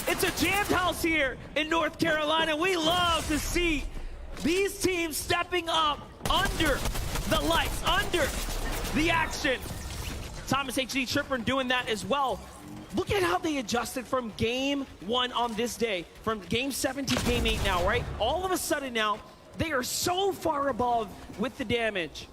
It's a jammed house here in North Carolina. We love to see these teams stepping up under the lights, under the action. Thomas HD Trippin doing that as well. Look at how they adjusted from game 1 on this day, from game 7 to game 8 now, right? All of a sudden now, they are so far above with the damage.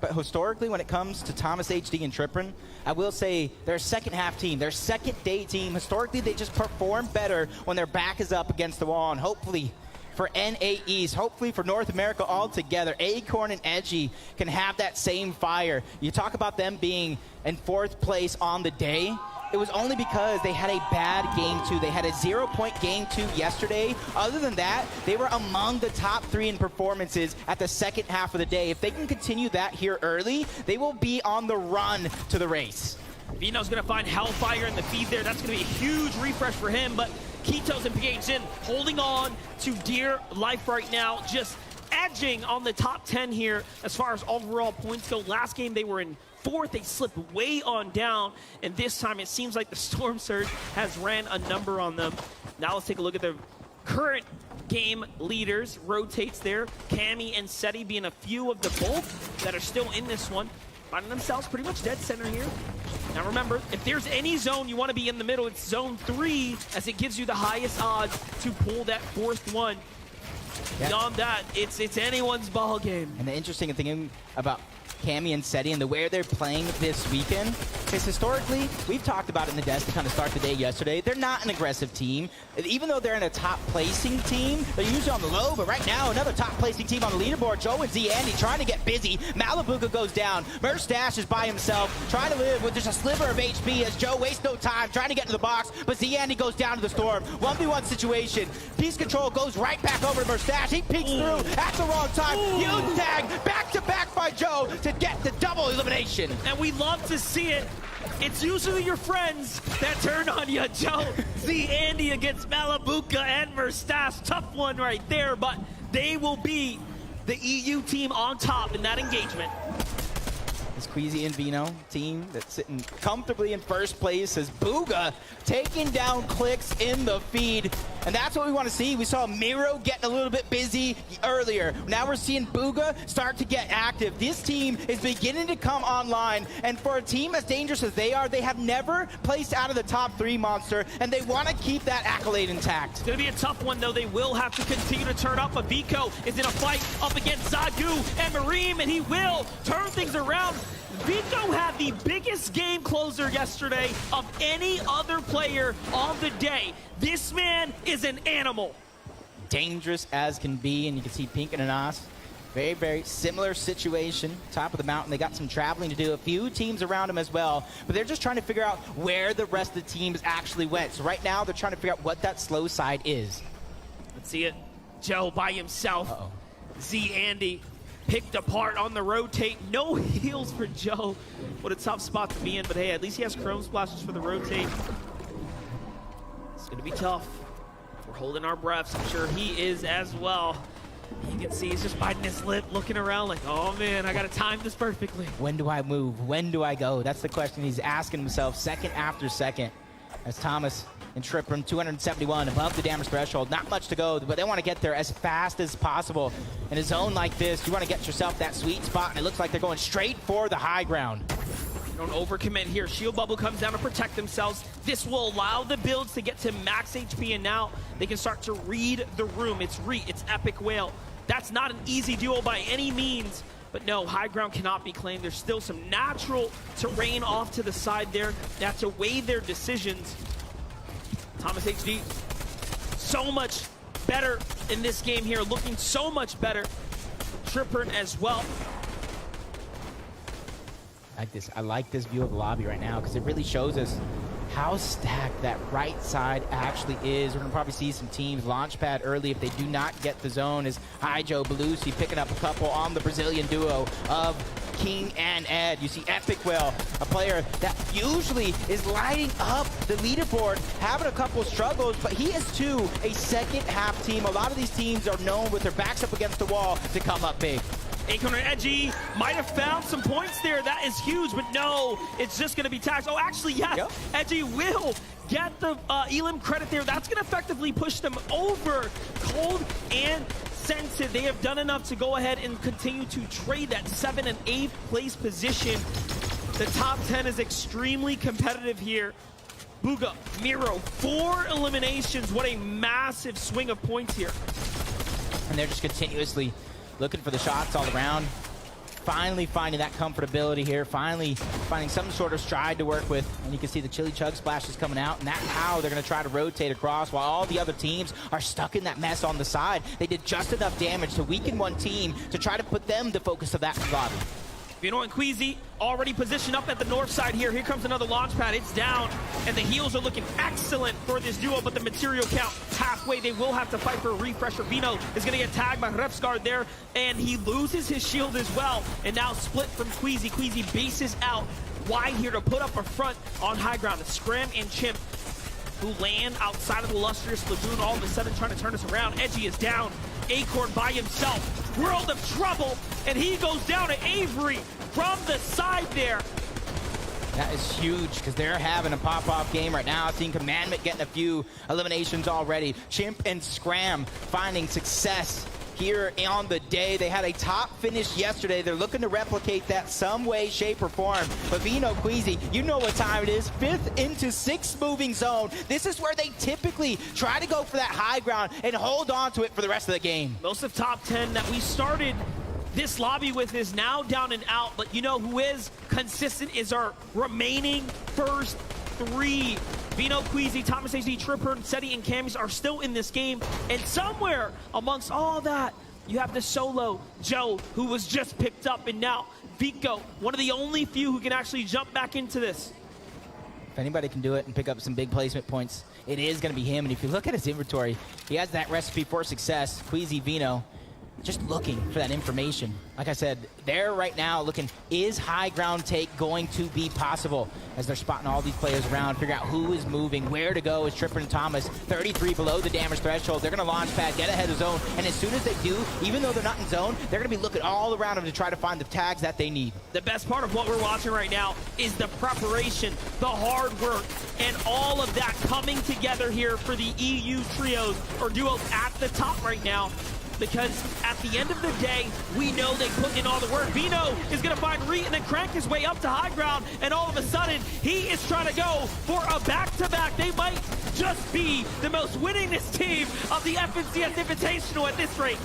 But historically, when it comes to Thomas HD and Trippin, I will say they're a second half team. They're a second day team. Historically, they just perform better when their back is up against the wall. And hopefully for NA East, hopefully for North America altogether, Acorn and Edgy can have that same fire. You talk about them being in 4th place on the day. It was only because they had a bad game 2. They had a 0-point game 2 yesterday. Other than that, they were among the top 3 in performances at the second half of the day. If they can continue that here early, they will be on the run to the race. VIENDO's going to find Hellfire in the feed there. That's going to be a huge refresh for him, but Keto's and PHN holding on to dear life right now, just edging on the top 10 here as far as overall points go. Last game they were in 4th, they slipped way on down, and this time it seems like the Storm Surge has ran a number on them. Now let's take a look at the current game leaders. Rotates there, Cammy and Seti being a few of the bulk that are still in this one, finding themselves pretty much dead center here. Now remember, if there's any zone you want to be in the middle, it's zone 3, as it gives you the highest odds to pull that 4th one. Yeah. Beyond that, it's anyone's ball game. And the interesting thing about Cammy and Seti and the way they're playing this weekend is historically, we've talked about it in the desk to kind of start the day yesterday, they're not an aggressive team. Even though they're in a top placing team, they're usually on the low, but right now another top placing team on the leaderboard. Joe and ZAndy trying to get busy. Malibuka goes down. Merstash is by himself, trying to live with just a sliver of HP as Joe wastes no time trying to get to the box, but ZAndy goes down to the storm. 1v1 situation. Peace Control goes right back over to Merstash. He peeks through at the wrong time. Huge tag, back to back by Joe to get the double elimination. And we love to see it. It's usually your friends that turn on you, Joe. ZAndy against Malibuka and Merstash. Tough one right there, but they will be the EU team on top in that engagement. This Queasy and Vino team that's sitting comfortably in first place as Booga taking down clicks in the feed. And that's what we want to see. We saw Miro getting a little bit busy earlier. Now we're seeing Booga start to get active. This team is beginning to come online. And for a team as dangerous as they are, they have never placed out of the top 3, Monster. And they want to keep that accolade intact. It's going to be a tough one, though. They will have to continue to turn up. But Vico is in a fight up against Zagu and Mareem, and he will turn things around. Vico had the biggest game closer yesterday of any other player on the day. This man is an animal. Dangerous as can be, and you can see Pink and Anas. Very, very similar situation. Top of the mountain, they got some traveling to do. A few teams around them as well, but they're just trying to figure out where the rest of the teams actually went. So right now, they're trying to figure out what that slow side is. Let's see it. Joe by himself. Z Andy picked apart on the rotate. No heals for Joe. What a tough spot to be in, but hey, at least he has Chrome Splashes for the rotate. It's going to be tough. We're holding our breaths. I'm sure he is as well. You can see he's just biting his lip, looking around like, oh man, I got to time this perfectly. When do I move? When do I go? That's the question he's asking himself second after second. As Thomas and Tripper, 271 above the damage threshold. Not much to go, but they want to get there as fast as possible. In a zone like this, you want to get yourself that sweet spot, and it looks like they're going straight for the high ground. Don't overcommit here. Shield Bubble comes down to protect themselves. This will allow the builds to get to max HP, and now they can start to read the room. It's Epic Whale. That's not an easy duo by any means, but no, high ground cannot be claimed. There's still some natural terrain off to the side there. They have to weigh their decisions. Thomas HD, so much better in this game here, looking so much better. Tripper as well. I like this view of the lobby right now because it really shows us how stacked that right side actually is. We're going to probably see some teams launch pad early if they do not get the zone, as Hijo Belusi picking up a couple on the Brazilian duo of King and Ed. You see Epic Whale, a player that usually is lighting up the leaderboard, having a couple struggles, but he is too a second half team. A lot of these teams are known with their backs up against the wall to come up big. Acorn and Edgy might have found some points there. That is huge, but no, it's just going to be taxed. Oh, actually, yes, yep. Edgy will get the Elim credit there. That's going to effectively push them over. Cold and Sensitive, they have done enough to go ahead and continue to trade that 7th and 8th place position. The top 10 is extremely competitive here. Booga, Miro, 4 eliminations. What a massive swing of points here. And they're just continuously looking for the shots all around. Finally finding that comfortability here. Finally finding some sort of stride to work with. And you can see the Chili Chug splashes coming out. And that's how they're going to try to rotate across while all the other teams are stuck in that mess on the side. They did just enough damage to weaken one team to try to put them the focus of that lobby. Vino and Queasy already positioned up at the north side here. Here comes another launch pad. It's down, and the heals are looking excellent for this duo, but the material count halfway. They will have to fight for a refresher. Vino is going to get tagged by Repsguard there, and he loses his shield as well. And now split from Queasy. Queasy bases out. Wide here to put up a front on high ground. It's Scram and Chimp who land outside of the Illustrious Lagoon, all of a sudden trying to turn us around. Edgy is down. Acorn by himself. World of trouble, and he goes down to Avery from the side there. That is huge because they're having a pop-off game right now. Seeing Commandment getting a few eliminations already. Chimp and Scram finding success here on the day. They had a top finish yesterday. They're looking to replicate that some way, shape, or form. But Vino, Queasy, you know what time it is. 5th into 6th moving zone. This is where they typically try to go for that high ground and hold on to it for the rest of the game. Most of top 10 that we started this lobby with is now down and out, but you know who is consistent is our remaining first 3. Vino, Queasy, Thomas HD, Tripper, Seti, and Camis are still in this game. And somewhere amongst all that, you have the solo Joe, who was just picked up, and now Vico, one of the only few who can actually jump back into this. If anybody can do it and pick up some big placement points, it is going to be him. And if you look at his inventory, he has that recipe for success. Queasy, Vino, just looking for that information. Like I said, they're right now looking, is high ground take going to be possible? As they're spotting all these players around, figure out who is moving, where to go. Is Tripper and Thomas 33 below the damage threshold? They're going to launch pad, get ahead of zone, and as soon as they do, even though they're not in zone, they're going to be looking all around them to try to find the tags that they need. The best part of what we're watching right now is the preparation, the hard work, and all of that coming together here for the EU trios or duos at the top right now. Because at the end of the day, we know they put in all the work. VIENDO is going to find Reet and then crank his way up to high ground, and all of a sudden, he is trying to go for a back-to-back. They might just be the most winningest team of the FNCS Invitational at this rate.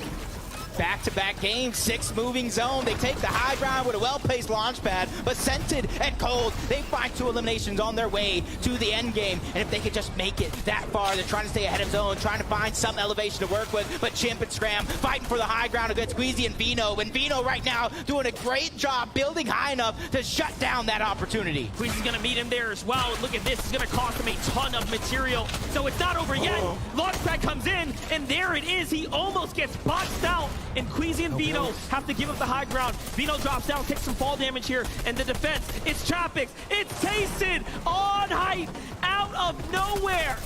Back-to-back games, 6 moving zone. They take the high ground with a well-placed launch pad, but Scented and Cold, they find 2 eliminations on their way to the end game. And if they could just make it that far, they're trying to stay ahead of zone, trying to find some elevation to work with. But Chimp and Scram fighting for the high ground against Squeezy and VIENDO. And VIENDO right now doing a great job building high enough to shut down that opportunity. Squeezy's going to meet him there as well. Look at this, it's going to cost him a ton of material. So it's not over yet. Launchpad comes in, and there it is. He almost gets boxed out. And Queasy and VIENDO have to give up the high ground. VIENDO drops down, takes some fall damage here, and the defense, it's Churrex, it's Tasted on height, out of nowhere.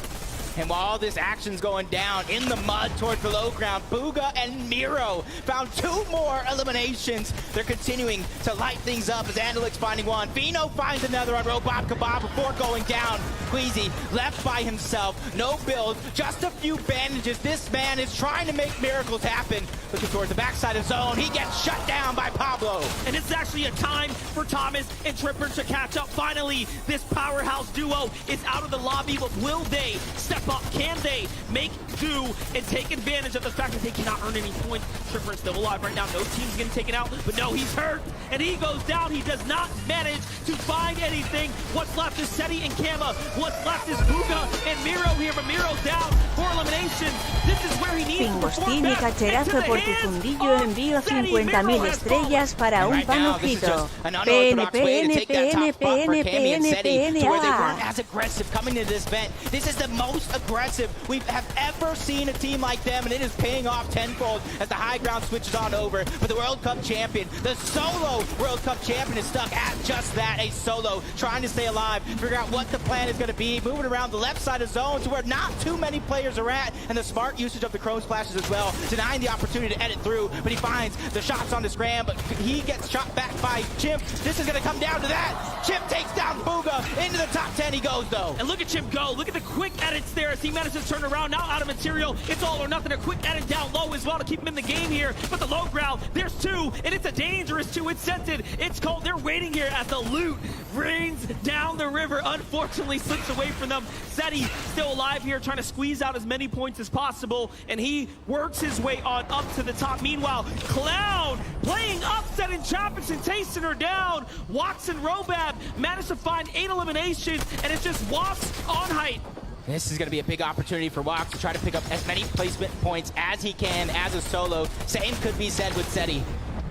And while all this action's going down in the mud towards the low ground, Booga and Miro found 2 more eliminations. They're continuing to light things up as Andalix finding one. VIENDO finds another on Robot Kebab before going down. Queasy left by himself, no build, just a few bandages. This man is trying to make miracles happen. Looking towards the backside of zone, he gets shut down by Pablo. And it's actually a time for Thomas and Tripper to catch up. Finally, this powerhouse duo is out of the lobby, but will they step up? Can they make do and take advantage of the fact that they cannot earn any points? Tripper is still alive right now. No team's getting taken out, but no, he's hurt, and he goes down. He does not manage to find anything. What's left is Seti and Kama. What's left is Booga and Miro here, but Miro's down for elimination. This is where he needs to perform best. Cacherazo por tu fundillo, envío 50.000 estrellas para un panojito. PNPNPNPNPNPNA. As aggressive coming into this event. This is the most aggressive we have ever seen a team like them, and it is paying off tenfold as the high ground switches on over. But the World Cup champion, the solo World Cup champion, is stuck at just that, a solo, trying to stay alive, figure out what the plan is going to be, moving around the left side of zone to where not too many players are at, and the smart usage of the Chrome splashes as well, denying the opportunity to edit through, but he finds the shots on the Scram, but he gets shot back by Chimp. This is going to come down to that. Chimp takes down Booga. Into the top 10 he goes, though. And look at Chimp go. Look at the quick edits there as he manages to turn around. Now out of material. It's all or nothing. A quick edit down low as well to keep him in the game here. But the low ground, there's 2, and it's a dangerous 2. It's Scented. It's Cold. They're waiting here as the loot rains down the river. Unfortunately, slips away from them. Seti still alive here, trying to squeeze out as many points as possible, and he works his way on up to the top. Meanwhile, Cloud playing upset, and Churrex and Tayson are down. Wox and Robab managed to find 8 eliminations, and it's just Wox on height. This is going to be a big opportunity for Wox to try to pick up as many placement points as he can as a solo. Same could be said with Seti.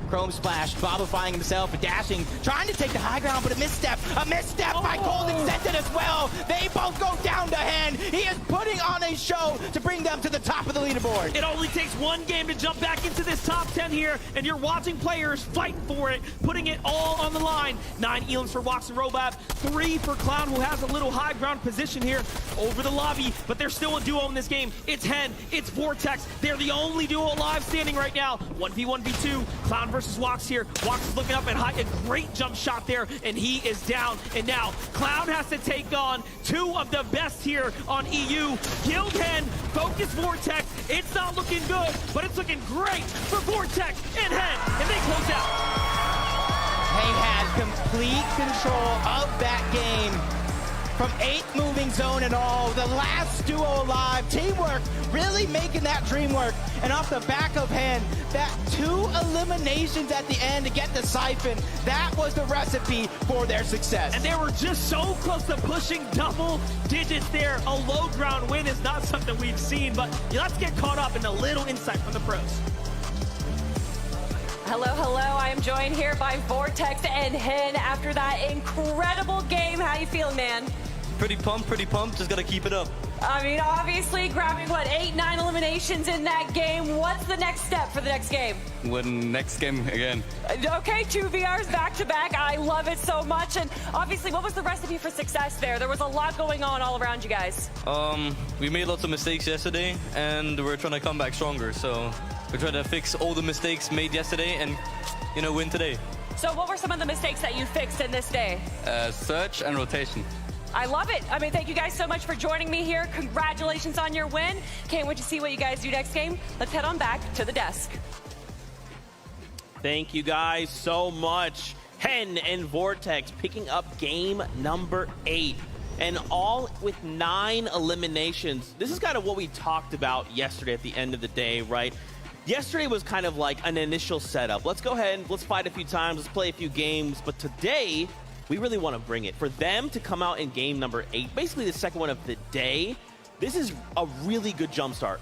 Chrome Splash, bobbifying himself, dashing, trying to take the high ground, but a misstep by Cold and Scented as well. They both go down to hand. He is putting on a show to bring them to the top of the leaderboard. It only takes 1 game to jump back into this top 10 here, and you're watching players fight for it, putting it all on the line. 9 elims for Wox and Robab, 3 for Cloud, who has a little high ground position here over the lobby, but they're still a duo in this game. It's Hen, it's Vortex. They're the only duo alive standing right now. 1v1v2, Cloud versus Wox here. Wox is looking up and high, a great jump shot there, and he is down. And now Cloud has to take on 2 of the best here on EU. Guild Hen, Focus Vortex. It's not looking good, but it's looking great for Vortex and Hen, and they close out. They had complete control of that game. From 8 moving zone and all, the last duo alive. Teamwork really making that dream work. And off the back of Hen, that 2 eliminations at the end to get the siphon, that was the recipe for their success. And they were just so close to pushing double digits there. A low ground win is not something we've seen, but let's get caught up in a little insight from the pros. Hello, hello. I am joined here by Vortex and Hen after that incredible game. How you feeling, man? Pretty pumped, pretty pumped. Just got to keep it up. I mean, obviously grabbing, what, 8, 9 eliminations in that game. What's the next step for the next game? Win next game again. Okay, 2 VRs back-to-back. I love it so much. And obviously, what was the recipe for success there? There was a lot going on all around you guys. We made lots of mistakes yesterday, and we're trying to come back stronger. So we're trying to fix all the mistakes made yesterday and, win today. So what were some of the mistakes that you fixed in this day? Search and rotation. I love it. I mean, thank you guys so much for joining me here. Congratulations on your win. Can't wait to see what you guys do next game. Let's head on back to the desk. Thank you guys so much. Hen and Vortex picking up game number 8. And all with 9 eliminations. This is kind of what we talked about yesterday at the end of the day, right? Yesterday was kind of like an initial setup. Let's go ahead and let's fight a few times. Let's play a few games. But today, we really want to bring it. For them to come out in game number 8, basically the second one of the day, this is a really good jumpstart.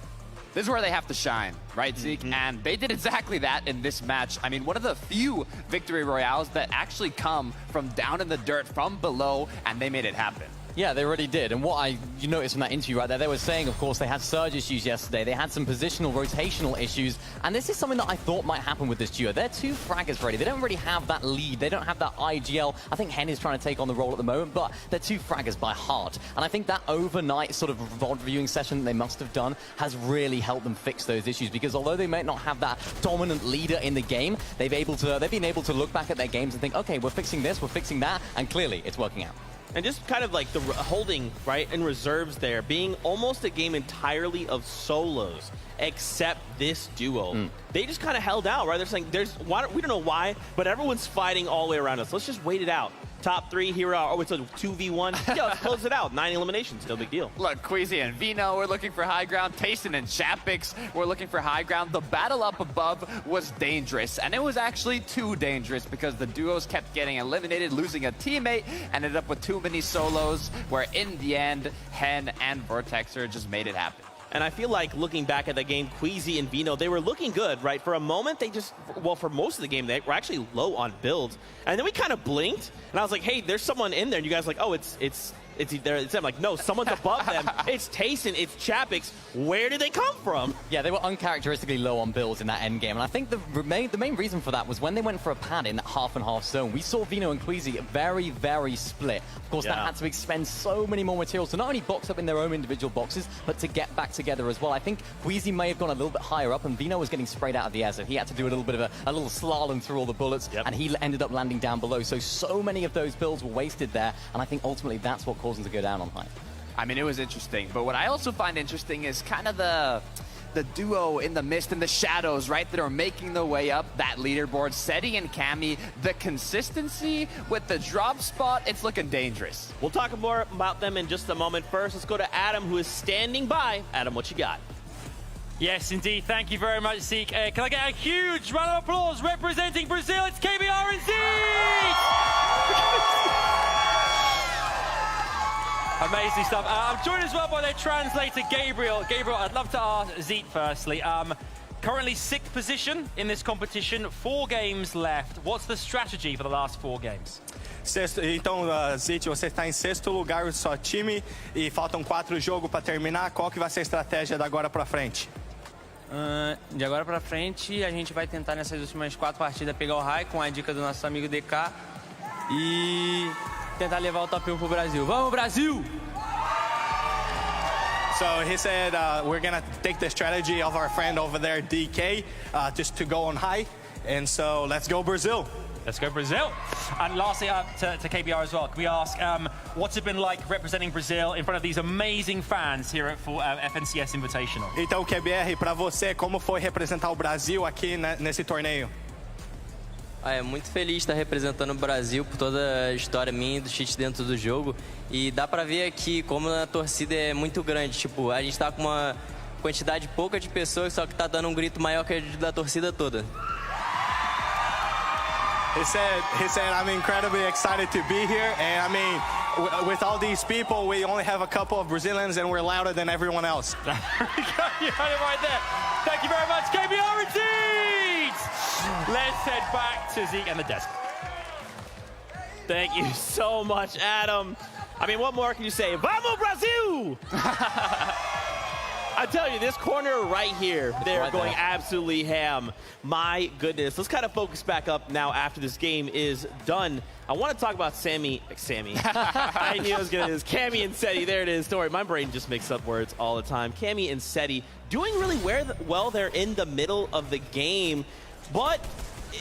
This is where they have to shine, right, Zeke? And they did exactly that in this match. I mean, one of the few victory royales that actually come from down in the dirt, from below, and they made it happen. Yeah, they already did. And what you noticed from that interview right there, they were saying, of course, they had surge issues yesterday. They had some positional, rotational issues. And this is something that I thought might happen with this duo. They're 2 fraggers ready. They don't really have that lead. They don't have that IGL. I think Hen is trying to take on the role at the moment, but they're 2 fraggers by heart. And I think that overnight sort of VOD viewing session that they must have done has really helped them fix those issues. Because although they may not have that dominant leader in the game, they've been able to look back at their games and think, okay, we're fixing this, we're fixing that, and clearly it's working out. And just kind of like the holding, right, and reserves there, being almost a game entirely of solos, except this duo. They just kind of held out, right? They're saying, we don't know why, but everyone's fighting all the way around us. Let's just wait it out. Top 3, here we are. Oh, it's a 2v1. Yeah, let's close it out. 9 eliminations, no big deal. Look, Queasy and Vino were looking for high ground. Tayson and Chapix were looking for high ground. The battle up above was dangerous, and it was actually too dangerous because the duos kept getting eliminated, losing a teammate, ended up with too many solos, where in the end, Hen and Vortexer just made it happen. And I feel like looking back at the game, Queasy and Vino, they were looking good, right? For a moment, they just, well, for most of the game, they were actually low on builds. And then we kind of blinked, and I was like, hey, there's someone in there. And you guys were like, oh, it's them. Like, no, someone's above them. It's Tayson, it's Chapix. Where did they come from? Yeah, they were uncharacteristically low on builds in that end game. And I think the main reason for that was when they went for a pad in that half and half zone, we saw Vino and Queasy very, very split. Of course, that had to expend so many more materials to not only box up in their own individual boxes, but to get back together as well. I think Queasy may have gone a little bit higher up, and Vino was getting sprayed out of the air, so he had to do a little bit of a little slalom through all the bullets, and he ended up landing down below. So many of those builds were wasted there, and I think ultimately that's what caused them to go down on high. I mean, it was interesting, but what I also find interesting is kind of the duo in the mist and the shadows, right, that are making their way up that leaderboard. Seti and Cammy, the consistency with the drop spot, it's looking dangerous. We'll talk more about them in just a moment. First, let's go to Adam, who is standing by. Adam, what you got? Yes, indeed. Thank you very much, Zeke. Can I get a huge round of applause representing Brazil? It's KBR and Zeke! Amazing stuff. I'm joined as well by their translator, Gabriel. Gabriel, I'd love to ask Zeke firstly. Currently 6th position in this competition, 4 games left. What's the strategy for the last 4 games? Então, Zeke, você está em 6º lugar do seu time e faltam 4 jogos para terminar. Qual que vai ser a estratégia da agora para frente? De agora pra frente, a gente vai tentar nessas últimas 4 partidas pegar o high com a dica do nosso amigo DK e tentar levar o top 1 pro Brasil. Vamos, Brasil! So he said we're going to take the strategy of our friend over there, DK, just to go on high. And so let's go Brazil. Let's go Brazil. And lastly, to KBR as well, can we ask, what's it been like representing Brazil in front of these amazing fans here at FNCS Invitational? Então, KBR, para você, como foi representar o Brasil aqui nesse torneio? É muito feliz estar representando o Brasil por toda a história minha e do cheat dentro do jogo. E dá pra ver aqui como a torcida é muito grande. Tipo, a gente tá com uma quantidade pouca de pessoas, só que tá dando um grito maior que a da torcida toda. He said, I'm incredibly excited to be here. And I mean, with all these people, we only have a couple of Brazilians and we're louder than everyone else. You had it right there. Thank you very much, KBR indeed! Let's head back to Zeke and the desk. Thank you so much, Adam. I mean, what more can you say? Vamos, Brazil! I tell you, this corner right here, they're going absolutely ham. My goodness. Let's kind of focus back up now after this game is done. I want to talk about Sammy. I knew I was going to do this. Cammy and Seti. There it is. Don't worry, my brain just makes up words all the time. Cammy and Seti doing really well there in the middle of the game. But,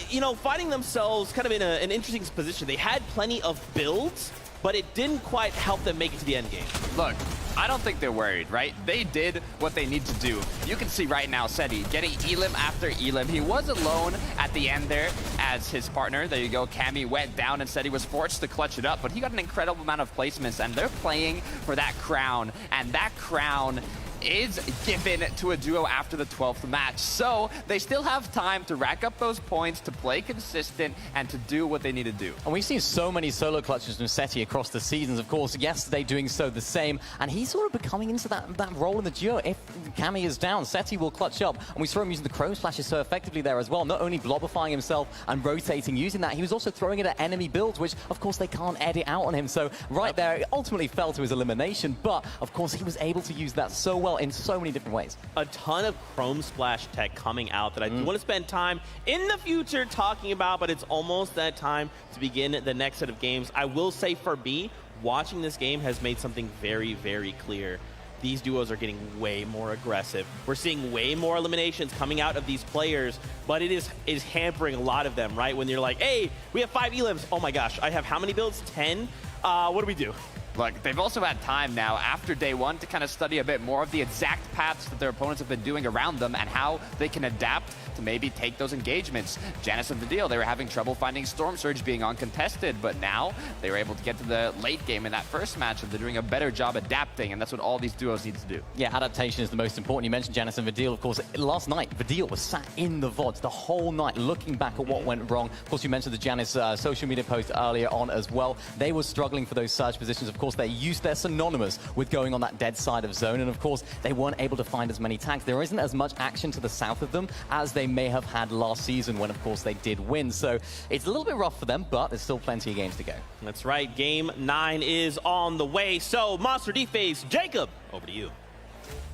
you know, finding themselves kind of in an interesting position. They had plenty of builds, but it didn't quite help them make it to the end game. Look, I don't think they're worried, right? They did what they need to do. You can see right now Seti getting elim after elim. He was alone at the end there as his partner. There you go. Cammy went down and Seti was forced to clutch it up, but he got an incredible amount of placements, and they're playing for that crown, and that crown is given to a duo after the 12th match. So they still have time to rack up those points, to play consistent, and to do what they need to do. And we've seen so many solo clutches from Seti across the seasons. Of course, yesterday doing so the same. And he's sort of becoming into that role in the duo. If Cammy is down, Seti will clutch up. And we saw him using the Crow Splashes so effectively there as well. Not only blobifying himself and rotating using that, he was also throwing it at enemy builds, which, of course, they can't edit out on him. So right there, it ultimately fell to his elimination. But, of course, he was able to use that so well in so many different ways. A ton of Chrome Splash tech coming out that I do want to spend time in the future talking about, but it's almost that time to begin the next set of games. I will say for me, watching this game has made something very, very clear. These duos are getting way more aggressive. We're seeing way more eliminations coming out of these players, but it is hampering a lot of them, right? When you're like, hey, we have 5 elims. Oh my gosh, I have how many builds? 10? What do we do? Look, they've also had time now after day one to kind of study a bit more of the exact paths that their opponents have been doing around them and how they can adapt to maybe take those engagements. Janice and Vidil, they were having trouble finding Storm Surge being uncontested, but now they were able to get to the late game in that first match, and they're doing a better job adapting, and that's what all these duos need to do. Yeah, adaptation is the most important. You mentioned Janice and Vidil, of course. Last night, Vidil was sat in the VODs the whole night looking back at what went wrong. Of course, you mentioned the Janice social media post earlier on as well. They were struggling for those surge positions. Of course, they're synonymous with going on that dead side of zone, and of course, they weren't able to find as many tags. There isn't as much action to the south of them as they may have had last season when, of course, they did win. So it's a little bit rough for them, but there's still plenty of games to go. That's right. Game 9 is on the way. So, Monster D-Phase, Jacob, over to you.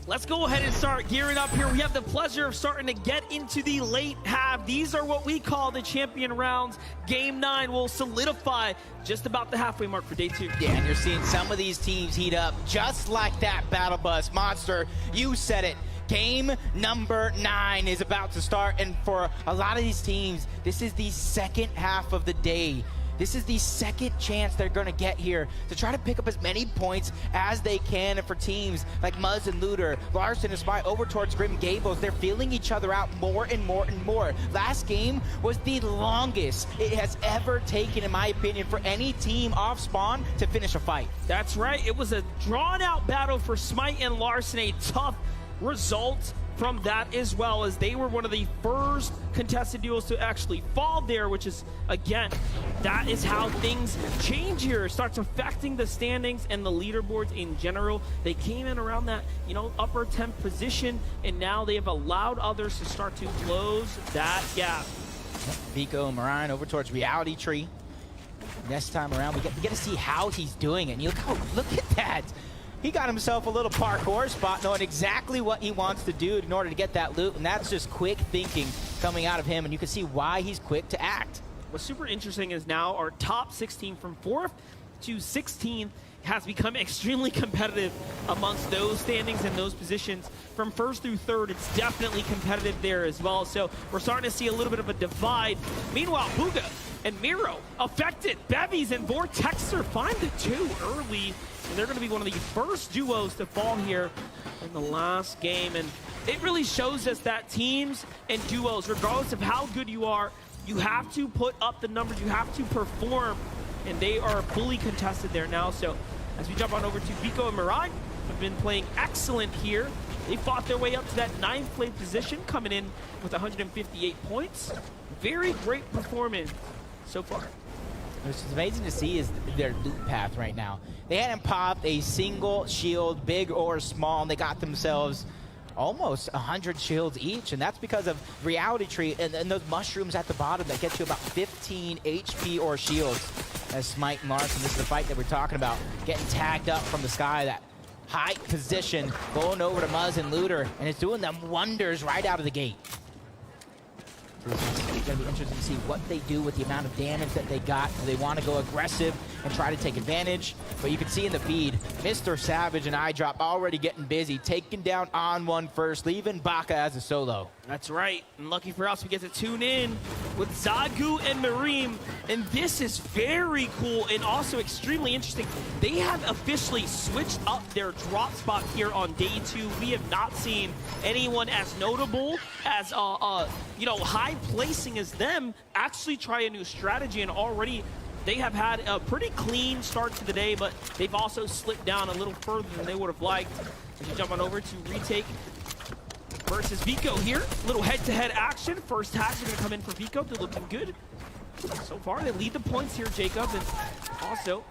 Let's go ahead and start gearing up here. We have the pleasure of starting to get into the late half. These are what we call the champion rounds. Game 9 will solidify just about the halfway mark for day 2. Yeah, and you're seeing some of these teams heat up just like that battle bus. Monster, you said it. Game number 9 is about to start, and for a lot of these teams, this is the second half of the day. This is the second chance they're going to get here to try to pick up as many points as they can. And for teams like Muzz and Looter, Larson and Spy over towards Grim Gables, they're feeling each other out more and more and more. Last game was the longest it has ever taken, in my opinion, for any team off spawn to finish a fight. That's right. It was a drawn-out battle for Smite and Larson, a tough result from that, as well as they were one of the first contested duels to actually fall there, which is, again, that is how things change here. It starts affecting the standings and the leaderboards in general. They came in around that, you know, upper 10th position, and now they have allowed others to start to close that gap. Vico and Mariah over towards Reality Tree. Next time around, we get to see how he's doing it. And you look at that. He got himself a little parkour spot, knowing exactly what he wants to do in order to get that loot, and that's just quick thinking coming out of him, and you can see why he's quick to act. What's super interesting is now our top 16 from 4th to 16th has become extremely competitive amongst those standings and those positions. From 1st through 3rd, it's definitely competitive there as well, so we're starting to see a little bit of a divide. Meanwhile, Bugha and Miro affected. Bevies and Vortexer find the 2 early, and they're going to be one of the first duos to fall here in the last game. And it really shows us that teams and duos, regardless of how good you are, you have to put up the numbers, you have to perform, and they are fully contested there now. So as we jump on over to Vico and Mirai, have been playing excellent here. They fought their way up to that 9th place position, coming in with 158 points. Very great performance so far. What's amazing to see is their loot path right now. They hadn't popped a single shield, big or small, and they got themselves almost 100 shields each, and that's because of Reality Tree and those mushrooms at the bottom that get you about 15 HP or shields. as Smite and Larson. This is the fight that we're talking about. Getting tagged up from the sky, that high position, going over to Muzz and Looter, and it's doing them wonders right out of the gate. It's going to be interesting to see what they do with the amount of damage that they got. Do they want to go aggressive and try to take advantage? But you can see in the feed, Mr. Savage and iDrop already getting busy, taking down On1 first, leaving Baka as a solo. That's right, and lucky for us, we get to tune in with Zagu and Mareem, and this is very cool and also extremely interesting. They have officially switched up their drop spot here on day 2. We have not seen anyone as notable as, high placing as them actually try a new strategy, and already they have had a pretty clean start to the day, but they've also slipped down a little further than they would have liked. As you jump on over to retake versus Vico here. Little head-to-head action. First tags are going to come in for Vico. They're looking good. So far, they lead the points here, Jacob, and also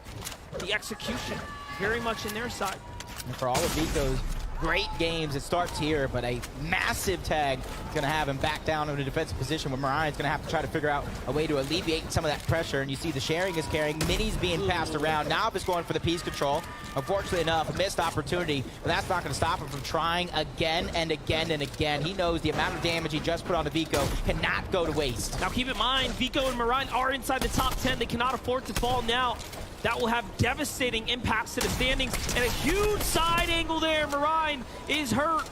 the execution very much in their side. And for all of Vico's great games, it starts here, but a massive tag is going to have him back down in a defensive position where Mariah's going to have to try to figure out a way to alleviate some of that pressure. And you see the sharing is carrying, minis being passed around. Novice going for the piece control. Unfortunately enough, a missed opportunity, but that's not going to stop him from trying again and again and again. He knows the amount of damage he just put onto Vico cannot go to waste. Now keep in mind, Vico and Mariah are inside the top 10. They cannot afford to fall now. That will have devastating impacts to the standings, and a huge side angle there. Marine is hurt,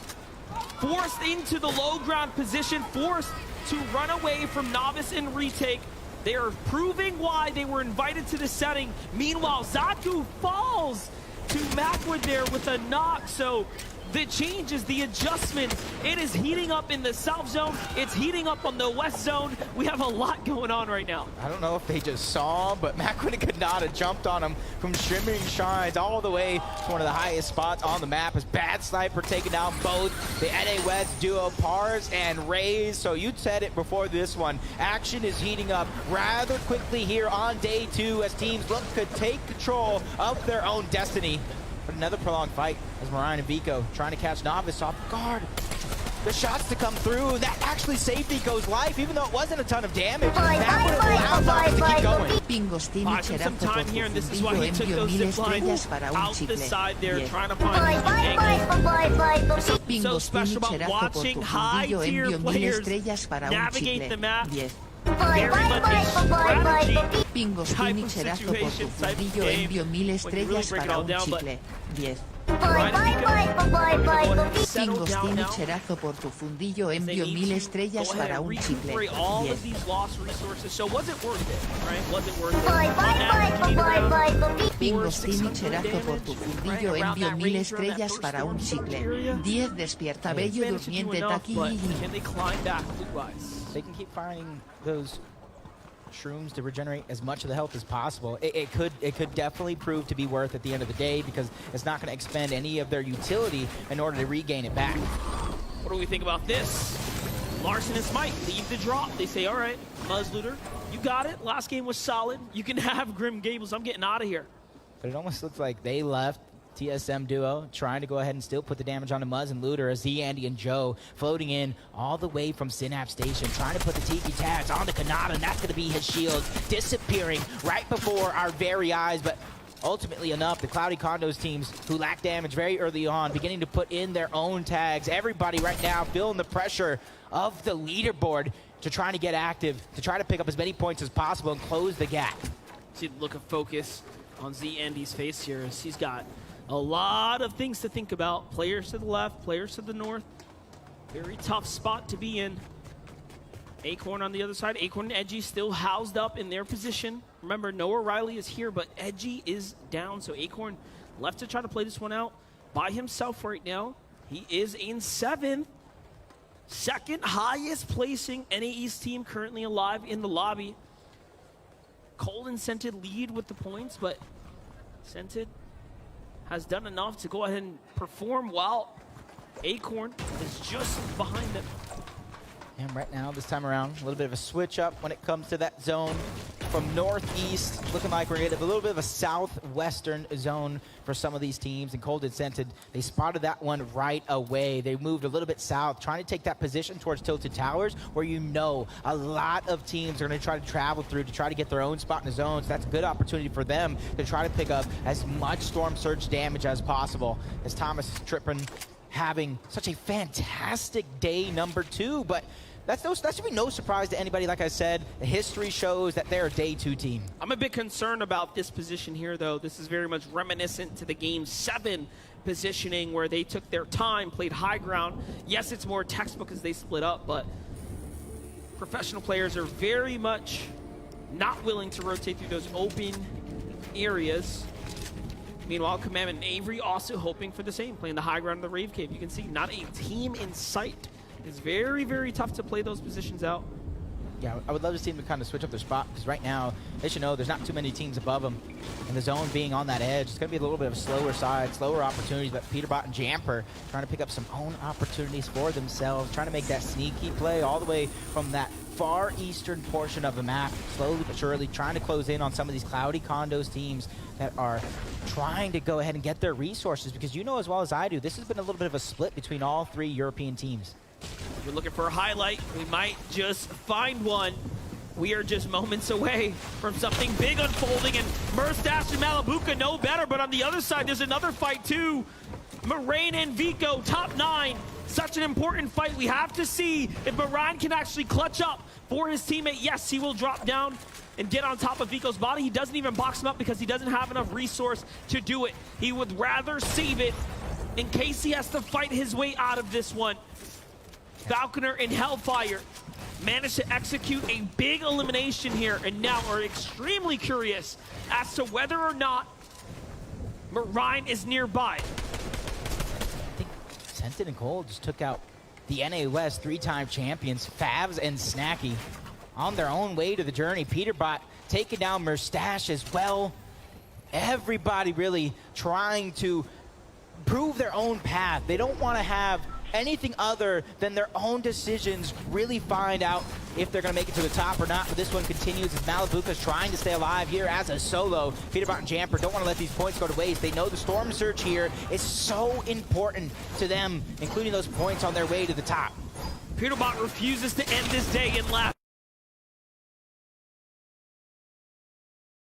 forced into the low ground position, forced to run away from Novice and retake. They are proving why they were invited to the setting. Meanwhile, Zaku falls to Macwood there with a knock. So the changes, the adjustment, it is heating up in the south zone. It's heating up on the west zone. We have a lot going on right now. I don't know if they just saw, but Macwood could not have jumped on him from Shimmering Shines all the way to one of the highest spots on the map. As Bad Sniper taking down both the NA West duo Pars and Raze. So you said it before this one. Action is heating up rather quickly here on day 2 as teams look to take control of their own destiny. But another prolonged fight as Mariah and Vico trying to catch Novice off guard. The shots to come through, that actually saved Vico's life, even though it wasn't a ton of damage. That would have allowed Novice to keep going. Took some time here, and this is why he took those zip lines out the side there, trying to find an angle. So special about watching high-tier players navigate the map. Very much a strategy type of situation, type of game, when you really break it all down, but Pingo Steam, cherazo por tu fundillo, envío 1000 estrellas para un chicle. All of these lost resources, so was it worth it, right? Was it worth it? Pingo Steam, cherazo por tu fundillo, envío 1000 estrellas para un chicle. 10 despierta bello durmiente taqui. Can they climb back loot-wise? They can keep finding those shrooms to regenerate as much of the health as possible. It could definitely prove to be worth at the end of the day, because it's not going to expend any of their utility in order to regain it back. What do we think about this? Larson and Smite leave the drop. They say, all right, Muzz Looter, you got it. Last game was solid. You can have Grim Gables. I'm getting out of here. But it almost looks like they left TSM duo trying to go ahead and still put the damage onto Muzz and Looter as Andy and Joe floating in all the way from Synapse Station, trying to put the Tiki tags on the Kanata, and that's going to be his shield disappearing right before our very eyes. But ultimately enough, the Cloudy Condos teams who lack damage very early on beginning to put in their own tags. Everybody right now feeling the pressure of the leaderboard to try to get active, to try to pick up as many points as possible and close the gap. See the look of focus on Andy's face here as he's got a lot of things to think about. Players to the left, players to the north. Very tough spot to be in. Acorn on the other side. Acorn and Edgy still housed up in their position. Remember, Noah Riley is here, but Edgy is down. So Acorn left to try to play this one out by himself right now. He is in 7th. Second highest placing NA East team currently alive in the lobby. Cole and Scented lead with the points, but Scented has done enough to go ahead and perform while Acorn is just behind them. And right now, this time around, a little bit of a switch up when it comes to that zone. from northeast. Looking like we're going to get a little bit of a southwestern zone for some of these teams. And Cold had sent it. They spotted that one right away. They moved a little bit south, trying to take that position towards Tilted Towers, where you know a lot of teams are going to try to travel through to try to get their own spot in the zone. So that's a good opportunity for them to try to pick up as much Storm Surge damage as possible. As Thomas Trippin having such a fantastic day number 2, but that should be no surprise to anybody. Like I said, the history shows that they're a day 2 team. I'm a bit concerned about this position here, though. This is very much reminiscent to the Game 7 positioning where they took their time, played high ground. Yes, it's more textbook as they split up, but professional players are very much not willing to rotate through those open areas. Meanwhile, Commandment and Avery also hoping for the same, playing the high ground of the Rave Cave. You can see not a team in sight. It's very, very tough to play those positions out. Yeah, I would love to see them to kind of switch up their spot, because right now, they should know there's not too many teams above them. And the zone being on that edge, it's going to be a little bit of a slower side, slower opportunities, but Peterbot and Jamper trying to pick up some own opportunities for themselves, trying to make that sneaky play all the way from that far eastern portion of the map, slowly but surely trying to close in on some of these Cloudy Condos teams that are trying to go ahead and get their resources, because you know as well as I do, this has been a little bit of a split between all 3 European teams. We're looking for a highlight. We might just find one. We are just moments away from something big unfolding, and Murstache and Malabuka know better, but on the other side, there's another fight too. Moraine and Vico, top 9. Such an important fight. We have to see if Moraine can actually clutch up for his teammate. Yes, he will drop down and get on top of Vico's body. He doesn't even box him up because he doesn't have enough resource to do it. He would rather save it in case he has to fight his way out of this one. Falconer and Hellfire managed to execute a big elimination here, and now are extremely curious as to whether or not Moraine is nearby. I think Sentin and Cole just took out the NA West 3-time champions, Favs and Snacky, on their own way to the journey. Peterbot taking down Murstache as well. Everybody really trying to prove their own path. They don't want to have anything other than their own decisions really find out if they're going to make it to the top or not. But this one continues as Malabuka's trying to stay alive here as a solo. Peterbot and Jamper don't want to let these points go to waste. They know the Storm Surge here is so important to them, including those points on their way to the top. Peterbot refuses to end this day in last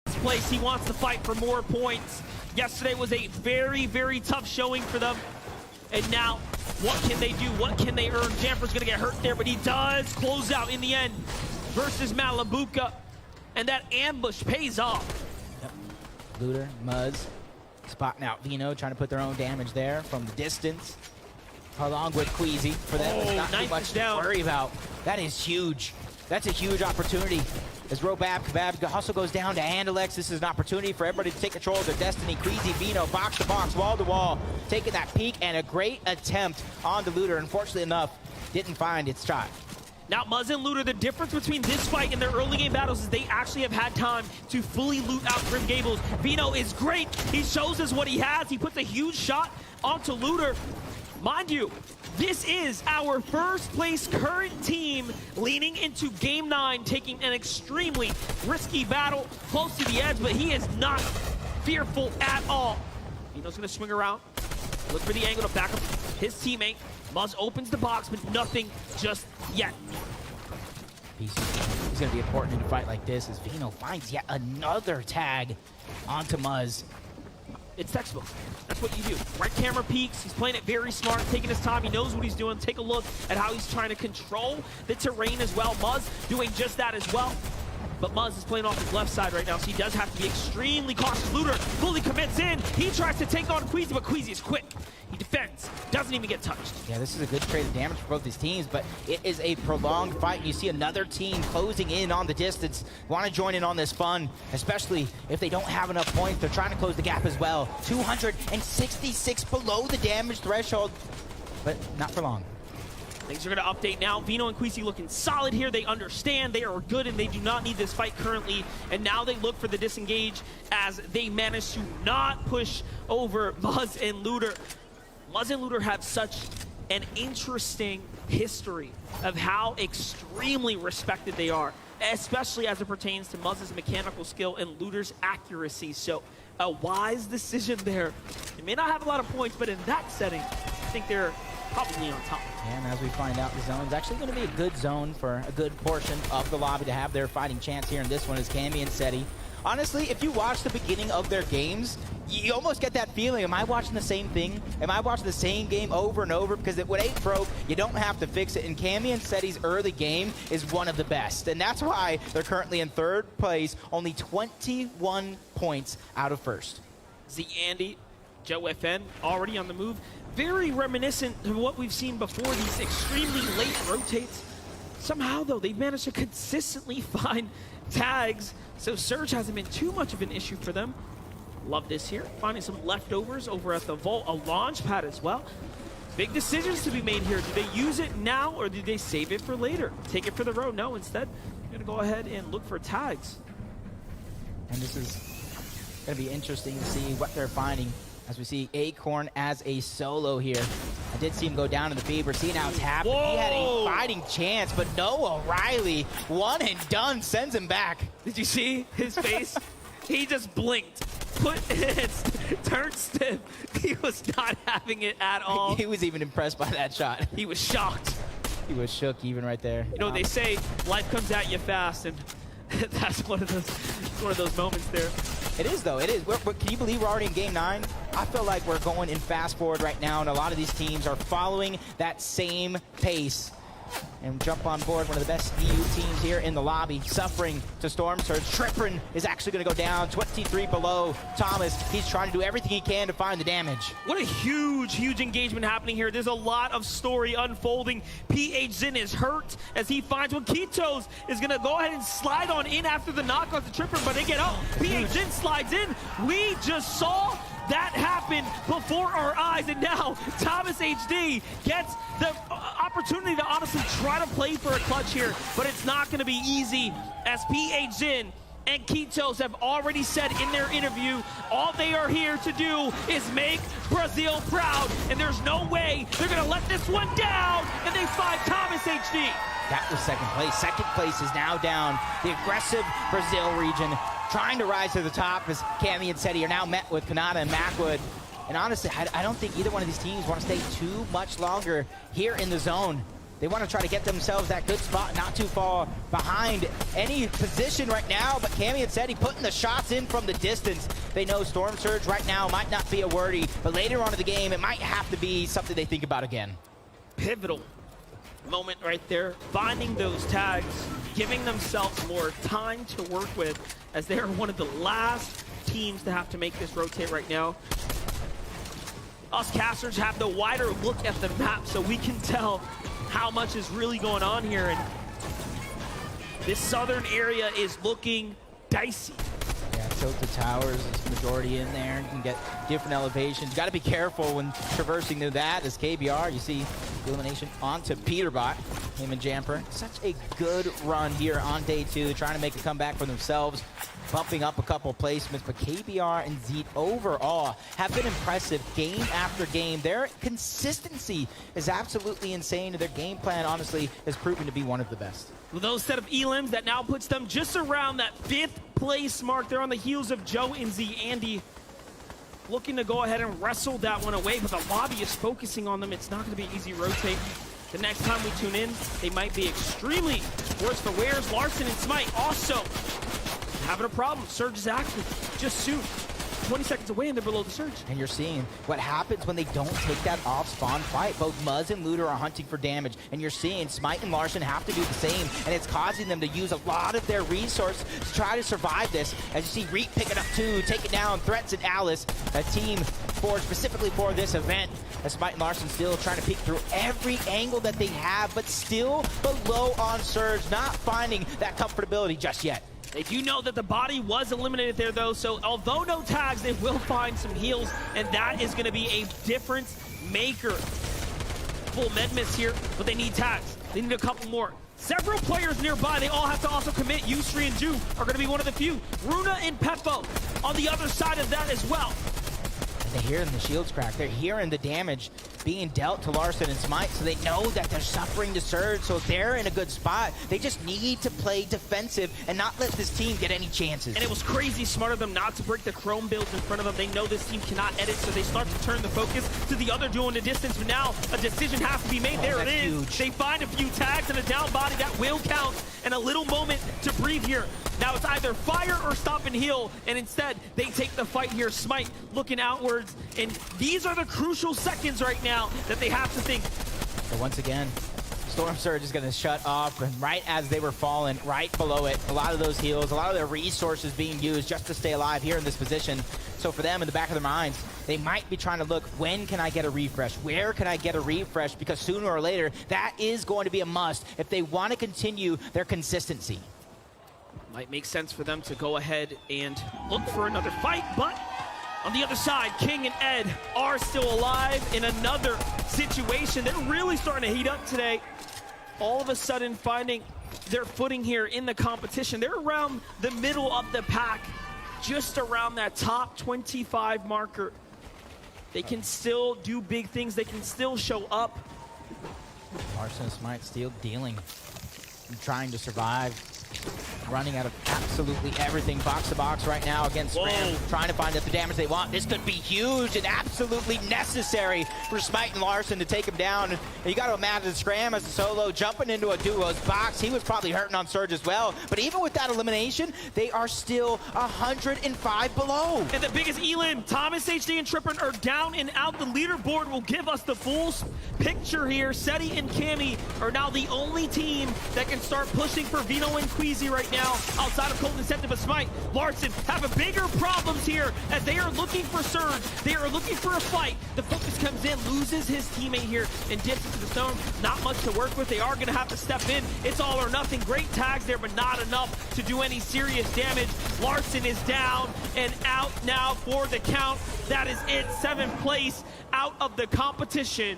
place. He wants to fight for more points. Yesterday was a very, very tough showing for them. And now, what can they do? What can they earn? Jamper's gonna get hurt there, but he does close out in the end versus Malabuka. And that ambush pays off. Yep. Looter, Muzz, spotting out Vino, trying to put their own damage there from the distance. Along with Queasy, for them, it's not too much to worry about. That is huge. That's a huge opportunity. As Robab Kebab also goes down to Andalex, this is an opportunity for everybody to take control of their destiny. Queasy, Vino, box to box, wall to wall, taking that peek, and a great attempt on the Looter. Unfortunately enough, didn't find its shot. Now, Muzz and Looter, the difference between this fight and their early game battles is they actually have had time to fully loot out Grim Gables. Vino is great. He shows us what he has. He puts a huge shot onto Looter. Mind you, this is our first place current team leaning into Game 9, taking an extremely risky battle close to the edge, but he is not fearful at all. Vino's gonna swing around, look for the angle to back up his teammate. Muzz opens the box, but nothing just yet. He's gonna be important in a fight like this as Vino finds yet another tag onto Muzz. It's textbook. That's what you do. Right camera peeks. He's playing it very smart, taking his time. He knows what he's doing. Take a look at how he's trying to control the terrain as well. Muzz doing just that as well. But Muzz is playing off his left side right now, so he does have to be extremely cautious. Looter fully commits in. He tries to take on Queasy, but Queasy is quick. He defends. Doesn't even get touched. Yeah, this is a good trade of damage for both these teams, but it is a prolonged fight. You see another team closing in on the distance. Want to join in on this fun, especially if they don't have enough points. They're trying to close the gap as well. 266 below the damage threshold, but not for long. Things are going to update now. Vino and Queasy looking solid here. They understand they are good and they do not need this fight currently. And now they look for the disengage as they manage to not push over Muzz and Looter. Muzz and Looter have such an interesting history of how extremely respected they are especially as it pertains to Muzz's mechanical skill and Looter's accuracy. So a wise decision there. They may not have a lot of points, but in that setting, I think they're probably on top. And as we find out, the zone's actually going to be a good zone for a good portion of the lobby to have their fighting chance here. And this one is Cammy and SETI. Honestly, if you watch the beginning of their games, you almost get that feeling, am I watching the same thing? Am I watching the same game over and over? Because what ain't broke, you don't have to fix it. And Cammy and SETI's early game is one of the best. And that's why they're currently in third place, only 21 points out of first. ZYENDO, Joe FN already on the move. Very reminiscent of what we've seen before, these extremely late rotates. Somehow, though, they've managed to consistently find tags, so Surge hasn't been too much of an issue for them. Love this here, finding some leftovers over at the vault, a launch pad as well. Big decisions to be made here. Do they use it now or do they save it for later? Take it for the road? No, instead, they're gonna go ahead and look for tags. And this is gonna be interesting to see what they're finding as we see Acorn as a solo here. I did see him go down in the feed. We're seeing how it's happening. He had a fighting chance, but Noah Riley, one and done, sends him back. Did you see his face? He just blinked, turned stiff. He was not having it at all. He was even impressed by that shot. He was shocked. He was shook even right there. You know, they say life comes at you fast, and that's one of those moments there. It is, though. It is. Can you believe we're already in Game 9? I feel like we're going in fast forward right now, and a lot of these teams are following that same pace. And jump on board, one of the best EU teams here in the lobby, suffering to Storm Surge. Trippin is actually going to go down, 23 below. Thomas, he's trying to do everything he can to find the damage. What a huge, huge engagement happening here. There's a lot of story unfolding. PHZin is hurt as he finds one. Kitos is going to go ahead and slide on in after the knock off the Trippin, but they get up. PHZin slides in. We just saw that happened before our eyes, and now Thomas HD gets the opportunity to honestly try to play for a clutch here, but it's not going to be easy as PHZin and Kitos have already said in their interview, all they are here to do is make Brazil proud, and there's no way they're going to let this one down, and they find Thomas HD. That was second place. Second place is now down. The aggressive Brazil region trying to rise to the top as Cammy and SETI are now met with Kanata and Macwood. And honestly, I don't think either one of these teams want to stay too much longer here in the zone. They want to try to get themselves that good spot, not too far behind any position right now, but Cammy and SETI putting the shots in from the distance. They know Storm Surge right now might not be a wordy, but later on in the game, it might have to be something they think about again. Pivotal moment right there, finding those tags, giving themselves more time to work with, as they are one of the last teams to have to make this rotate right now. Us casters have the wider look at the map, so we can tell how much is really going on here, and this southern area is looking dicey. Yeah, tilted towers is majority in there. You can get different elevations. Got to be careful when traversing through that. As KBR, you see the elimination onto Peterbot, him and Jamper. Such a good run here on day 2, trying to make a comeback for themselves, bumping up a couple placements, but KBR and Zeet overall have been impressive game after game. Their consistency is absolutely insane, and their game plan, honestly, has proven to be one of the best. With those set of elims, that now puts them just around that 5th place mark. They're on the heels of Joe and ZYENDO, looking to go ahead and wrestle that one away, but the lobby is focusing on them. It's not going to be an easy rotate. The next time we tune in, they might be extremely worse for wears. Larson and Smite also having a problem. Surge is active just soon. 20 seconds away and they're below the Surge. And you're seeing what happens when they don't take that off-spawn fight. Both Muzz and Looter are hunting for damage, and you're seeing Smite and Larson have to do the same, and it's causing them to use a lot of their resources to try to survive this. As you see Reap picking up 2, taking down Threats and Alice, a team forged specifically for this event. As Smite and Larson still trying to peek through every angle that they have, but still below on Surge, not finding that comfortability just yet. They do know that the body was eliminated there, though, so although no tags, they will find some heals, and that is going to be a difference maker. Full med miss here, but they need tags. They need a couple more. Several players nearby, they all have to also commit. Yusri and Ju are going to be one of the few. Runa and Peppo on the other side of that as well. They're hearing the shields crack. They're hearing the damage being dealt to Larson and Smite, so they know that they're suffering the surge, so they're in a good spot. They just need to play defensive and not let this team get any chances. And it was crazy smart of them not to break the Chrome builds in front of them. They know this team cannot edit, so they start to turn the focus to the other duo in the distance. But now a decision has to be made. There it is. Huge. They find a few tags and a down body that will count, and a little moment to breathe here. Now it's either fire or stop and heal, and instead they take the fight here. Smite looking outwards, and these are the crucial seconds right now that they have to think. So once again, Storm Surge is going to shut off, and right as they were falling, right below it, a lot of those heals, a lot of their resources being used just to stay alive here in this position. So for them, in the back of their minds, they might be trying to look, when can I get a refresh? Where can I get a refresh? Because sooner or later, that is going to be a must if they want to continue their consistency. Might make sense for them to go ahead and look for another fight, but on the other side, King and Ed are still alive in another situation. They're really starting to heat up today. All of a sudden finding their footing here in the competition. They're around the middle of the pack, just around that top 25 marker. They can still do big things. They can still show up. Larson and Smite still dealing, trying to survive. Running out of absolutely everything box to box right now against Scram, trying to find out the damage they want. This could be huge and absolutely necessary for Smite and Larson to take him down. And you got to imagine Scram as a solo jumping into a duo's box. He was probably hurting on Surge as well. But even with that elimination, they are still 105 below. And the biggest elim, Thomas, HD, and Trippin are down and out. The leaderboard will give us the full picture here. Seti and Cammy are now the only team that can start pushing for VIENDO and Queasy right now, outside of Cold Incentive. But Smite, Larson have a bigger problems here as they are looking for Surge. They are looking for a fight. The focus comes in, loses his teammate here and dips into the zone. Not much to work with. They are going to have to step in. It's all or nothing. Great tags there, but not enough to do any serious damage. Larson is down and out now for the count. That is it. 7th place out of the competition.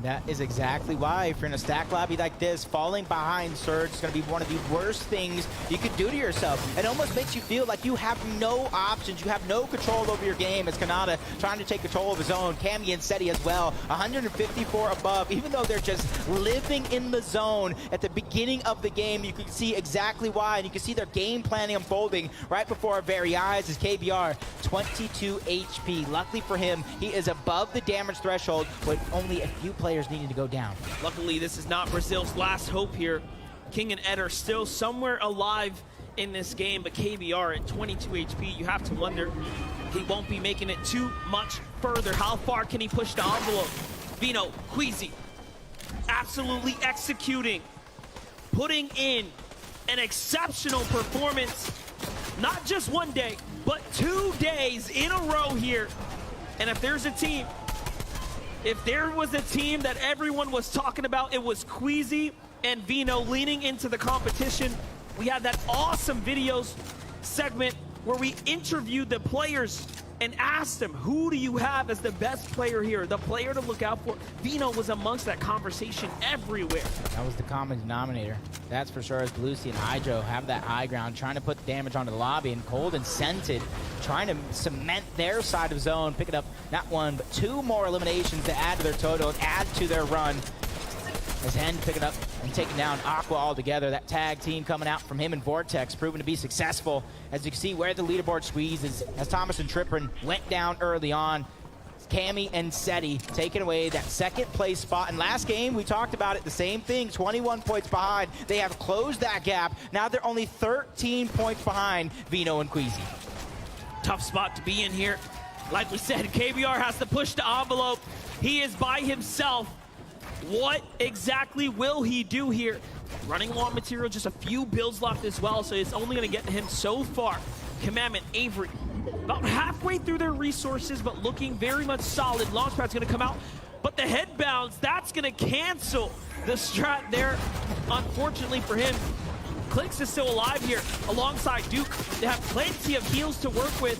That is exactly why, if you're in a stack lobby like this, falling behind Surge is going to be one of the worst things you could do to yourself. It almost makes you feel like you have no options. You have no control over your game. As Kanata trying to take control of his own. Cammy and Seti as well. 154 above. Even though they're just living in the zone at the beginning of the game, you can see exactly why. And you can see their game planning unfolding right before our very eyes. As KBR, 22 HP. Luckily for him, he is above the damage threshold with only a few players needing to go down. Luckily, this is not Brazil's last hope here. King and Ed are still somewhere alive in this game, but KBR at 22 HP, you have to wonder, he won't be making it too much further. How far can he push the envelope? VIENDO, Queasy, absolutely executing, putting in an exceptional performance, not just one day, but 2 days in a row here. And if there's a team, if there was a team that everyone was talking about, it was Queasy and VIENDO leaning into the competition. We had that awesome videos segment where we interviewed the players and asked them, who do you have as the best player here, the player to look out for? VIENDO was amongst that conversation everywhere. That was the common denominator. That's for sure, as Lucy and Hydro have that high ground, trying to put damage onto the lobby, and Cold and Scented trying to cement their side of zone, picking up not one, but 2 more eliminations to add to their total and add to their run. As End picking up and taking down Aqua altogether. That tag team coming out from him and Vortex proving to be successful. As you can see where the leaderboard squeezes, as Thomas and Trippin went down early on. Cammy and Seti taking away that 2nd place spot. And last game, we talked about it, the same thing, 21 points behind. They have closed that gap. Now they're only 13 points behind VIENDO and Queasy. Tough spot to be in here. Like we said, KBR has to push the envelope. He is by himself. What exactly will he do here? Running low on material, just a few builds left as well, so it's only going to get to him so far. Commandment, Avery, about halfway through their resources, but looking very much solid. Launchpad's going to come out, but the head bounce, that's going to cancel the strat there, unfortunately for him. Clicks is still alive here alongside Duke. They have plenty of heals to work with,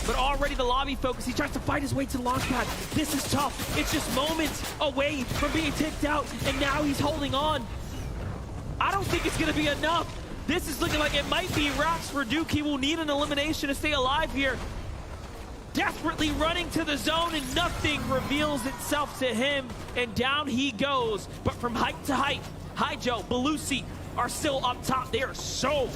but already the lobby focus. He tries to fight his way to the launch pad. This is tough. It's just moments away from being ticked out, and now he's holding on. I don't think it's going to be enough. This is looking like it might be wraps for Duke. He will need an elimination to stay alive here. desperately running to the zone, and nothing reveals itself to him, and down he goes. But from height to height, Hijo, Belusi are still up top. They are so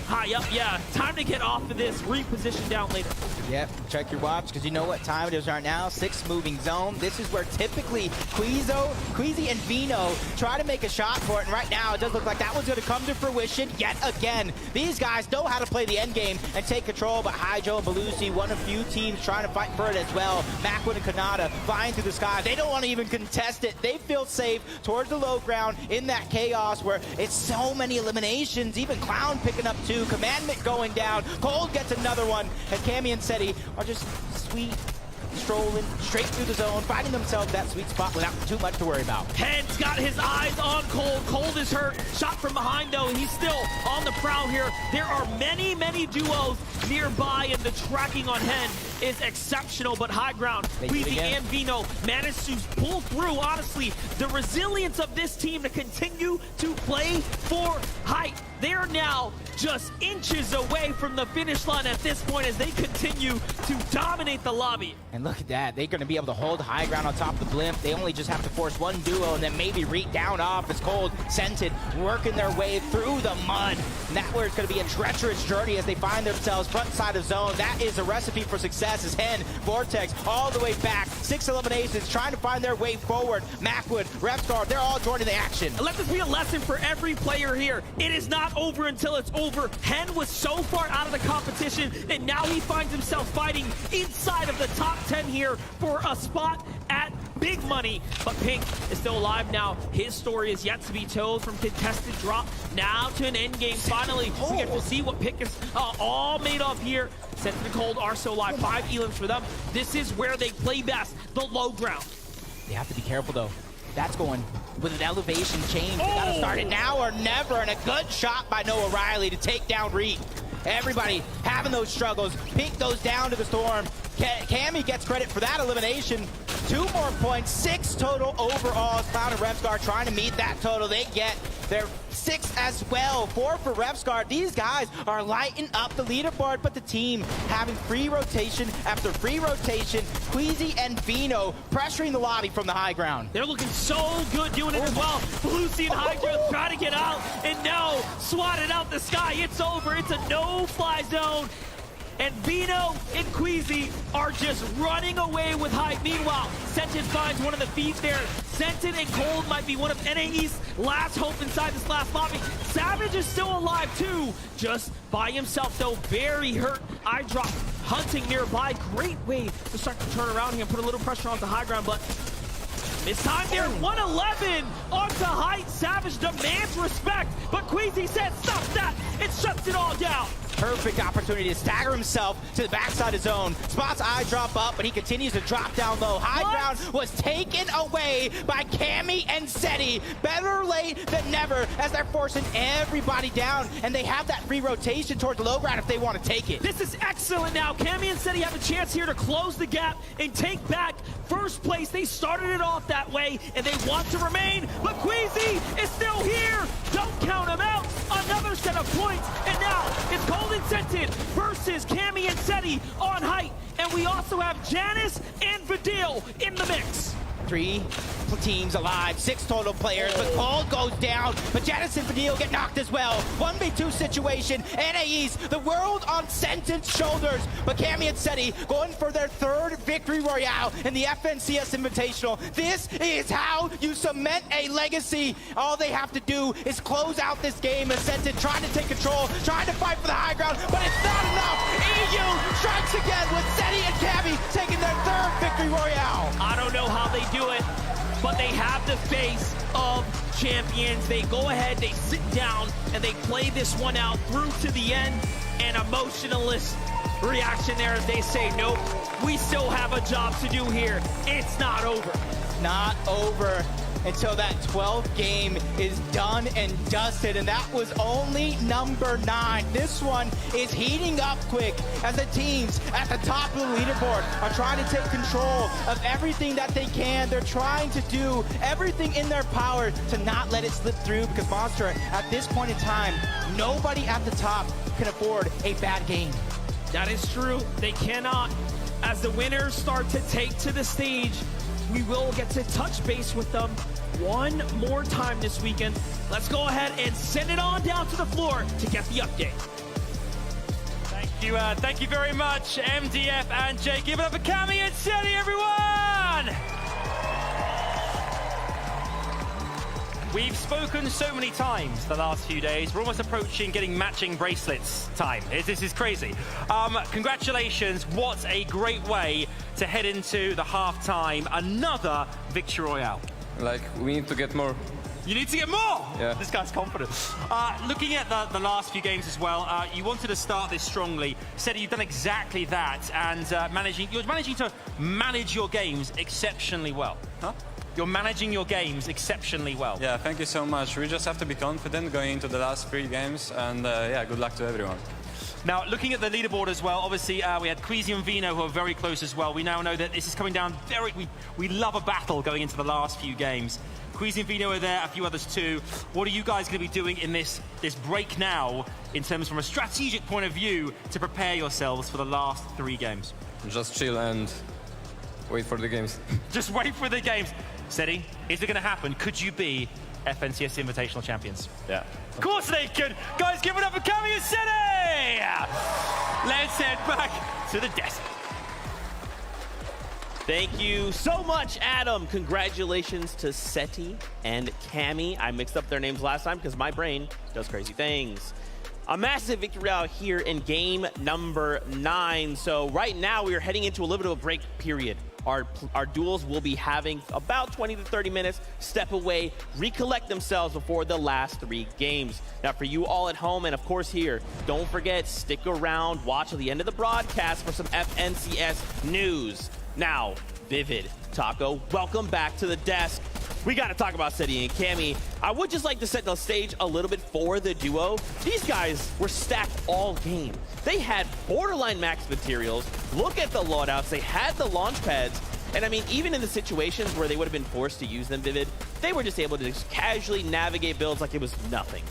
high up. Yeah, time to get off of this, reposition down later. Yep, check your watch, because you know what time it is right now. 6 moving zone. This is where typically Queasy and Vino try to make a shot for it, and right now it does look like that one's going to come to fruition yet again. These guys know how to play the end game and take control, but Hijo and Belusi, one of few teams trying to fight for it as well. Macwood and Kanata flying through the sky. They don't want to even contest it. They feel safe towards the low ground in that chaos where it's so many eliminations. Even Clown picking up 2. Commandment going down. Cold gets another one, and Cammy and Seti are just sweet, strolling straight through the zone, finding themselves that sweet spot without too much to worry about. Hen's got his eyes on Cold. Cold is hurt. Shot from behind, though. He's still on the prowl here. There are many, many duos nearby, and the tracking on Hen is exceptional, but high ground. Queasy and Vino managed to pull through. Honestly, the resilience of this team to continue to play for height. They're now just inches away from the finish line at this point as they continue to dominate the lobby. And look at that. They're going to be able to hold high ground on top of the blimp. They only just have to force one duo and then maybe reach down off as Cold, Scented, working their way through the mud. And that's where it's going to be a treacherous journey as they find themselves front side of zone. That is a recipe for success as Hen, Vortex, all the way back. 6 eliminations, trying to find their way forward. Macwood, Repstar, they're all joining the action. Let this be a lesson for every player here. It is not over until it's over. Hen was so far out of the competition, and now he finds himself fighting inside of the top 10 here for a spot at big money. But Pink is still alive now. His story is yet to be told, from contested drop now to an endgame. Finally, we get to see what Pink is all made of here. Scented and Cold are so alive. 5 elims for them. This is where they play best, the low ground. They have to be careful, though. That's going with an elevation change. They gotta start it now or never, and a good shot by Noah Riley to take down Reed. Everybody having those struggles. Pink goes down to the storm. Cammy gets credit for that elimination. 2 more points, 6 total overalls. Cloud and Repscar trying to meet that total. They get their 6 as well. 4 for Repscar. These guys are lighting up the leaderboard, but the team having free rotation after free rotation. Queasy and Vino pressuring the lobby from the high ground. They're looking so good doing it as well. Belusi and Hydra trying to get out, and no, swatted out the sky. It's over. It's a no-fly zone. And Vino and Queasy are just running away with height. Meanwhile, Scented finds one of the feet there. Scented and Cold might be one of NAE's last hope inside this last lobby. Savage is still alive too, just by himself though, very hurt. Eye drop hunting nearby. Great way to start to turn around here and put a little pressure on the high ground, but it's time there. 111 onto height. Savage demands respect, but Queasy said stop that. It shuts it all down. Perfect opportunity to stagger himself to the backside of zone. Spots eye drop up, but he continues to drop down low. High ground was taken away by Cammy and Seti. Better late than never as they're forcing everybody down, and they have that free rotation towards the low ground if they want to take it. This is excellent now. Cammy and Seti have a chance here to close the gap and take back first place. They started it off that way, and they want to remain, but Queasy is still here. Don't count him out. Another set of points, and now it's Cold and Scented versus Cammy and Seti on height. And we also have Janice and Vidil in the mix. 3 teams alive, 6 total players, but Cold goes down, but Janice and Vidil get knocked as well. 1v2 situation, NAE's, the world on Sentence shoulders, but Cammy and Seti going for their 3rd victory royale in the FNCS Invitational. This is how you cement a legacy. All they have to do is close out this game, and Sentence trying to take control, trying to fight for the high ground, but it's not enough. EU strikes again with Seti and Cammy taking their 3rd victory royale. I don't know how they do it, but they have the face of champions. They go ahead, they sit down, and they play this one out through to the end. An emotionless reaction there as they say, nope, we still have a job to do here. It's not over. Not over until that 12th game is done and dusted, and that was only number 9. This one is heating up quick as the teams at the top of the leaderboard are trying to take control of everything that they can. They're trying to do everything in their power to not let it slip through, because Monster, at this point in time, nobody at the top can afford a bad game. That is true. They cannot. as the winners start to take to the stage, we will get to touch base with them one more time this weekend. Let's go ahead and send it on down to the floor to get the update. Thank you very much, MDF and Jay. Give it up for Cami and Seti, everyone! We've spoken so many times the last few days. We're almost approaching getting matching bracelets time. This is crazy. Congratulations. What a great way to head into the halftime. Another Victory Royale. Like, we need to get more. You need to get more! Yeah. This guy's confident. Looking at the last few games as well, you wanted to start this strongly. Said you've done exactly that, and you're managing to manage your games exceptionally well. Huh? You're managing your games exceptionally well. Yeah, thank you so much. We just have to be confident going into the last 3 games, and yeah, good luck to everyone. Now, looking at the leaderboard as well, obviously we had Queasy and Vino who are very close as well. We now know that this is coming down very... We love a battle going into the last few games. Queasy and Vino are there, a few others too. What are you guys going to be doing in this break now, in terms from a strategic point of view, to prepare yourselves for the last 3 games? Just chill and wait for the games. Just wait for the games. Seti, is it going to happen? Could you be FNCS Invitational Champions? Yeah. Of course they could. Guys, give it up for Cami and Seti! Let's head back to the desk. Thank you so much, Adam. Congratulations to Seti and Cami. I mixed up their names last time because my brain does crazy things. A massive victory out here in game number 9. So right now we are heading into a little bit of a break period. Our duels will be having about 20 to 30 minutes, step away, recollect themselves before the last 3 games. Now for you all at home and of course here, don't forget, stick around, watch till the end of the broadcast for some FNCS news. Now, Vivid, Taco, welcome back to the desk. We got to talk about Seti and Cami. I would just like to set the stage a little bit for the duo. These guys were stacked all game. They had borderline max materials. Look at the loadouts. They had the launch pads. And I mean, even in the situations where they would have been forced to use them, Vivid, they were just able to just casually navigate builds like it was nothing.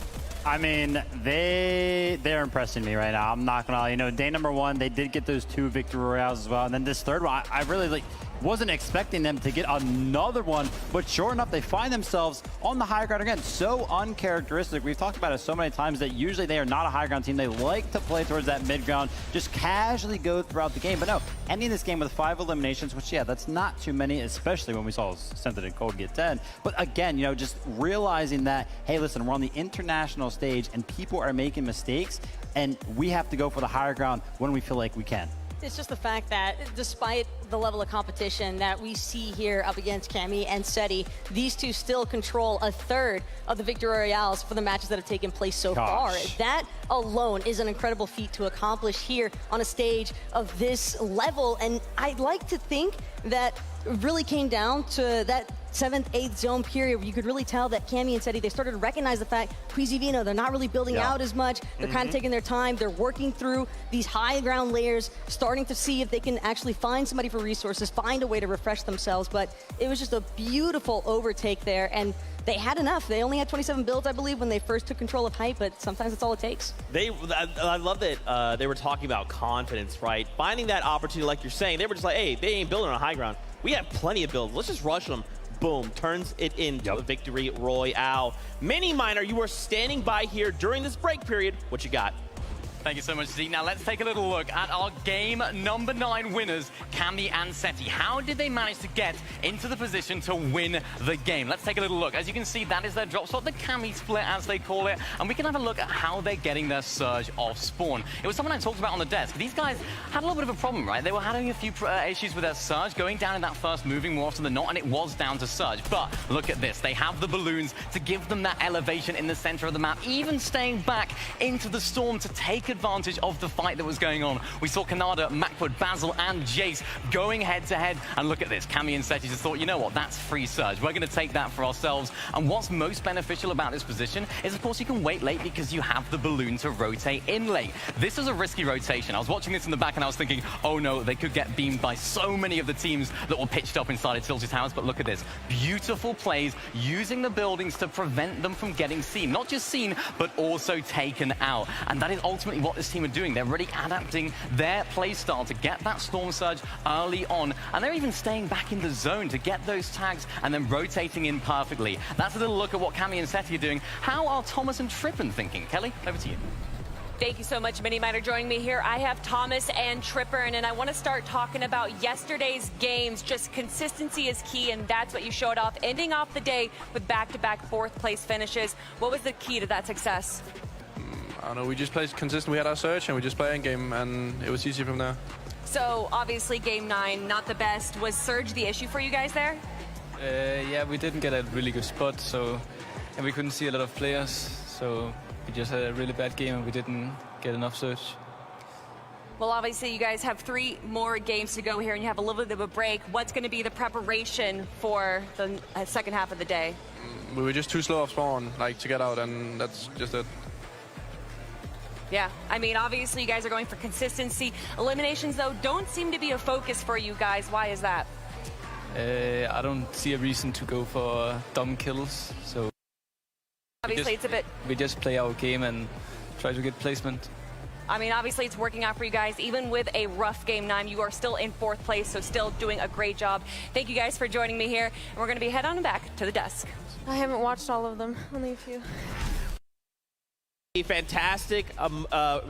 I mean, they're impressing me right now. I'm not gonna lie. You know, day number 1, they did get those 2 victory royales as well. And then this third one, I really wasn't expecting them to get another one, but sure enough, they find themselves on the high ground again. So uncharacteristic. We've talked about it so many times that usually they are not a high ground team. They like to play towards that mid ground, just casually go throughout the game. But no, ending this game with 5 eliminations, which, yeah, that's not too many, especially when we saw Scented and Cold get 10. But again, you know, just realizing that, hey, listen, we're on the international stage and people are making mistakes, and we have to go for the higher ground when we feel like we can. It's just the fact that despite the level of competition that we see here up against Cami and Seti, these two still control a third of the victory royales for the matches that have taken place so far. That alone is an incredible feat to accomplish here on a stage of this level. And I'd like to think that it really came down to that 7th, 8th zone period where you could really tell that Cami and Seti, they started to recognize the fact, Queasy Vino, they're not really building out as much. They're kind of taking their time. They're working through these high ground layers, starting to see if they can actually find somebody for resources, find a way to refresh themselves. But it was just a beautiful overtake there. And they had enough. They only had 27 builds, I believe, when they first took control of Hype, but sometimes that's all it takes. I love that they were talking about confidence, right? Finding that opportunity, like you're saying, they were just like, hey, they ain't building on a high ground. We have plenty of builds. Let's just rush them. Boom, turns it into a victory royale. Mini Miner, you are standing by here during this break period. What you got? Thank you so much, Zeke. Now let's take a little look at our game number 9 winners, Cami and Seti. How did they manage to get into the position to win the game? Let's take a little look. As you can see, that is their drop spot, the Cami split as they call it, and we can have a look at how they're getting their surge off spawn. It was something I talked about on the desk. These guys had a little bit of a problem, right? They were having a few issues with their surge, going down in that first moving more often than not, and it was down to surge. But look at this. They have the balloons to give them that elevation in the center of the map, even staying back into the storm to take advantage of the fight that was going on. We saw Kanada, Macwood, Basil, and Jace going head-to-head. And look at this. Cami and Seti just thought, you know what? That's free surge. We're going to take that for ourselves. And what's most beneficial about this position is, of course, you can wait late because you have the balloon to rotate in late. This is a risky rotation. I was watching this in the back and I was thinking, oh no, they could get beamed by so many of the teams that were pitched up inside of Tilted Towers. But look at this. Beautiful plays using the buildings to prevent them from getting seen. Not just seen, but also taken out. And that is ultimately what this team are doing. They're really adapting their play style to get that Storm Surge early on, and they're even staying back in the zone to get those tags and then rotating in perfectly. That's a little look at what Cammy and Seti are doing. How are Thomas and Trippin thinking? Kelly, over to you. Thank you so much, Mini Miner, joining me here. I have Thomas and Tripper, and I want to start talking about yesterday's games. Just consistency is key, and that's what you showed off, ending off the day with back-to-back fourth-place finishes. What was the key to that success? I don't know, we just played consistent. We had our search, and we just played endgame, and it was easy from there. So, obviously, Game 9, not the best. Was Surge the issue for you guys there? Yeah, we didn't get a really good spot, and we couldn't see a lot of players, so we just had a really bad game and we didn't get enough search. Well, obviously, you guys have 3 more games to go here, and you have a little bit of a break. What's going to be the preparation for the second half of the day? We were just too slow off spawn, like, to get out, and that's just it. Yeah, I mean, obviously, you guys are going for consistency. Eliminations, though, don't seem to be a focus for you guys. Why is that? I don't see a reason to go for dumb kills, so obviously it's a bit... We just play our game and try to get placement. I mean, obviously it's working out for you guys. Even with a rough Game 9, you are still in 4th place, so still doing a great job. Thank you guys for joining me here, and we're going to be head on back to the desk. I haven't watched all of them, only a few. A fantastic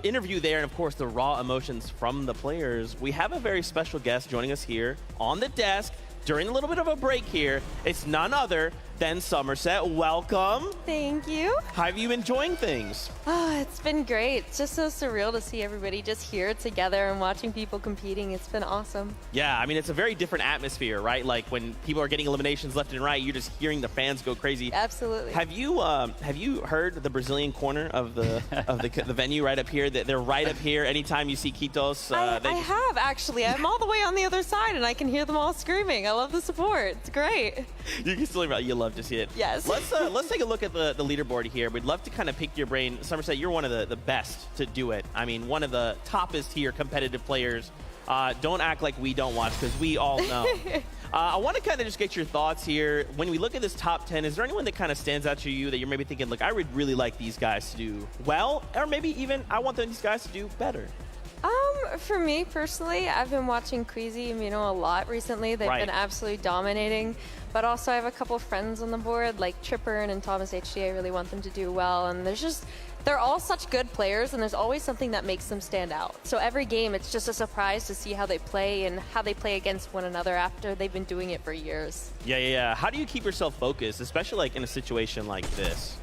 interview there, and of course the raw emotions from the players. We have a very special guest joining us here on the desk during a little bit of a break here. It's none other than Somerset. Welcome. Thank you. How have you been enjoying things? Oh, it's been great. It's just so surreal to see everybody just here together and watching people competing. It's been awesome. Yeah, I mean, it's a very different atmosphere, right? Like when people are getting eliminations left and right, you're just hearing the fans go crazy. Absolutely. Have you heard the Brazilian corner of the the venue right up here? They're right up here. Anytime you see Quitos, I have actually. I'm all the way on the other side, and I can hear them all screaming. I love the support. It's great. You can still you love to see it. Yes. Let's take a look at the leaderboard here. We'd love to kind of pick your brain. Somerset, you're one of the best to do it. I mean, one of the toppest tier competitive players. Don't act like we don't watch, because we all know. I want to kind of just get your thoughts here. When we look at this top 10, is there anyone that kind of stands out to you that you're maybe thinking, look, I would really like these guys to do well, or maybe even I want these guys to do better? For me personally, I've been watching Queasy and a lot recently. They've been absolutely dominating. But also I have a couple friends on the board, like Tripper and Thomas HD. I really want them to do well. And they're all such good players, and there's always something that makes them stand out. So every game, it's just a surprise to see how they play and how they play against one another after they've been doing it for years. Yeah. How do you keep yourself focused, especially like in a situation like this?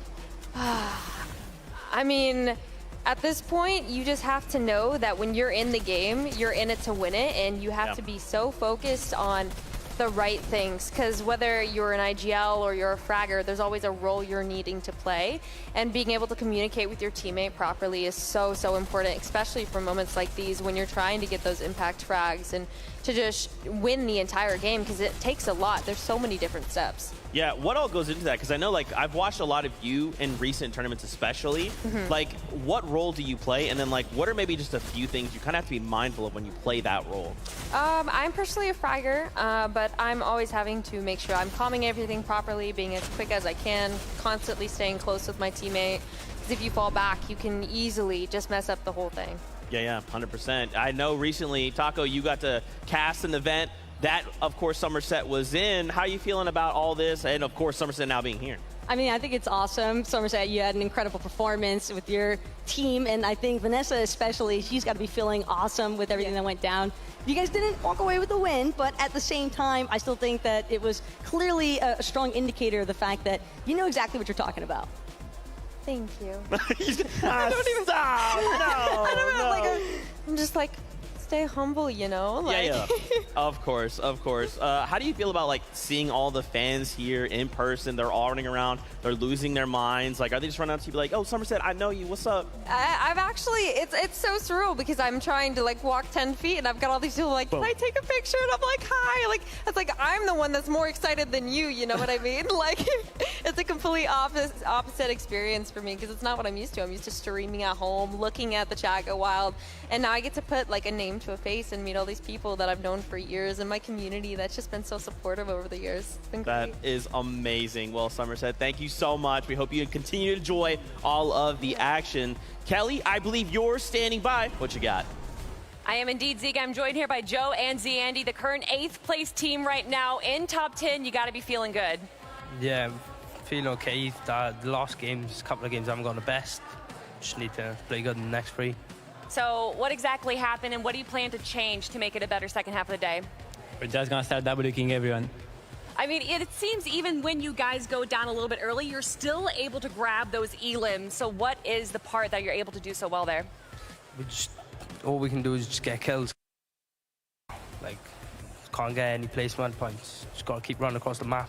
I mean, at this point, you just have to know that when you're in the game, you're in it to win it, and you have to be so focused on the right things, because whether you're an IGL or you're a fragger, there's always a role you're needing to play, and being able to communicate with your teammate properly is so important, especially for moments like these when you're trying to get those impact frags and to just win the entire game, because it takes a lot. There's so many different steps. Yeah, what all goes into that? Because I know, like, I've watched a lot of you in recent tournaments especially. Like, what role do you play? And then, like, what are maybe just a few things you kind of have to be mindful of when you play that role? I'm personally a fragger, but I'm always having to make sure I'm calming everything properly, being as quick as I can, constantly staying close with my teammate. Because if you fall back, you can easily just mess up the whole thing. Yeah, 100%. I know recently, Taco, you got to cast an event that, of course, Somerset was in. How are you feeling about all this? And, of course, Somerset now being here. I mean, I think it's awesome. Somerset, you had an incredible performance with your team, and I think Vanessa especially, she's got to be feeling awesome with everything that went down. You guys didn't walk away with the win, but at the same time, I still think that it was clearly a strong indicator of the fact that you know exactly what you're talking about. Thank you. I don't even stop. No, I don't know. Like, I'm just like, stay humble, you know? Like. Yeah. Of course. How do you feel about, like, seeing all the fans here in person? They're all running around. They're losing their minds. Like, are they just running up to you like, oh, Somerset, I know you. What's up? I've actually, it's so surreal, because I'm trying to, like, walk 10 feet, and I've got all these people like, can I take a picture? And I'm like, hi. Like, it's like, I'm the one that's more excited than you know what I mean? Like, it's a completely opposite experience for me, because it's not what I'm used to. I'm used to streaming at home, looking at the chat go wild, and now I get to put, like, a name into a face and meet all these people that I've known for years, and my community that's just been so supportive over the years. It's been great. That is amazing. Well, Somerset, thank you so much. We hope you continue to enjoy all of the action. Kelly, I believe you're standing by. What you got? I am indeed, Zeke. I'm joined here by Joe and Ziandy, the current 8th place team right now in top 10. You got to be feeling good. Yeah, feeling okay. The last games, couple of games, I haven't gone the best. Just need to play good in the next 3. So what exactly happened, and what do you plan to change to make it a better second half of the day? We're just gonna start double kicking everyone. I mean, it seems even when you guys go down a little bit early, you're still able to grab those elims. So what is the part that you're able to do so well there? All we can do is just get kills. Like, can't get any placement points. Just gotta keep running across the map.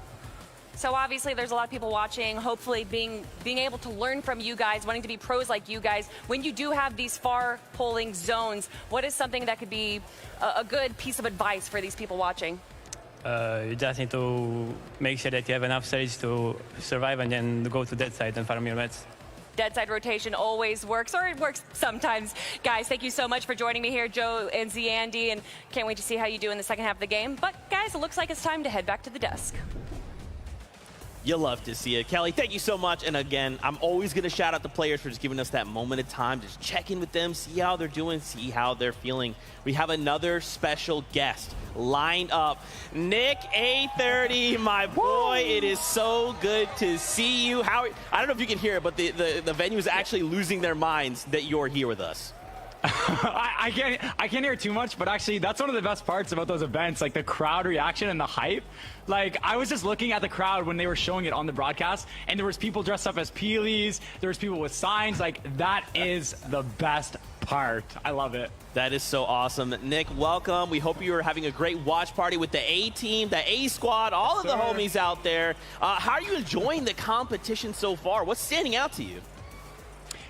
So obviously there's a lot of people watching, hopefully being able to learn from you guys, wanting to be pros like you guys. When you do have these far polling zones, what is something that could be a good piece of advice for these people watching? You just need to make sure that you have enough stage to survive and then go to dead side and farm your meds. Dead side rotation always works, or it works sometimes. Guys, thank you so much for joining me here, Joe and Ziandy, and can't wait to see how you do in the second half of the game. But guys, it looks like it's time to head back to the desk. You'll love to see it. Kelly, thank you so much. And again, I'm always going to shout out the players for just giving us that moment of time, just check in with them, see how they're doing, see how they're feeling. We have another special guest lined up. Nick A30, my boy, it is so good to see you. I don't know if you can hear it, but the venue is actually losing their minds that you're here with us. I can't hear too much, but actually that's one of the best parts about those events, like the crowd reaction and the hype. Like, I was just looking at the crowd when they were showing it on the broadcast, and there was people dressed up as Peelies, there was people with signs. Like, that is the best part. I love it. That is so awesome. Nick, welcome. We hope you are having a great watch party with the A team, the A squad, all of the homies out there. How are you enjoying the competition so far? What's standing out to you?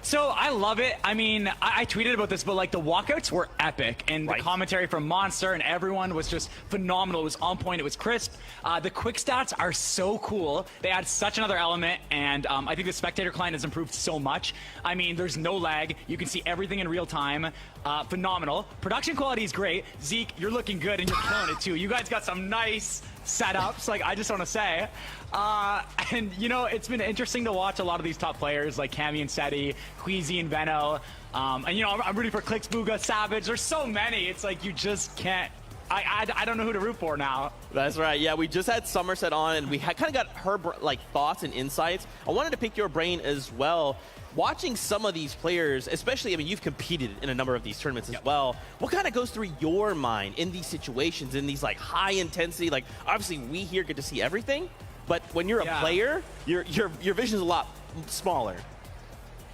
So I love it. I mean, I tweeted about this, but like the walkouts were epic, and the commentary from Monster and everyone was just phenomenal. It was on point. It was crisp. The quick stats are so cool. They add such another element, and I think the spectator client has improved so much. I mean, there's no lag. You can see everything in real time. Phenomenal. Production quality is great. Zeke, you're looking good, and you're killing it too. You guys got some nice setups, like, I just want to say. And, you know, it's been interesting to watch a lot of these top players like Cammy and Seti, Queasy and Veno. And, you know, I'm rooting for Clix, Booga, Savage. There's so many. It's like you just can't. I don't know who to root for now. That's right. Yeah, we just had Somerset on, and we kind of got her like thoughts and insights. I wanted to pick your brain as well. Watching some of these players, especially, I mean, you've competed in a number of these tournaments as well. What kind of goes through your mind in these situations, in these like high intensity? Like, obviously, we here get to see everything, but when you're a player, your vision is a lot smaller.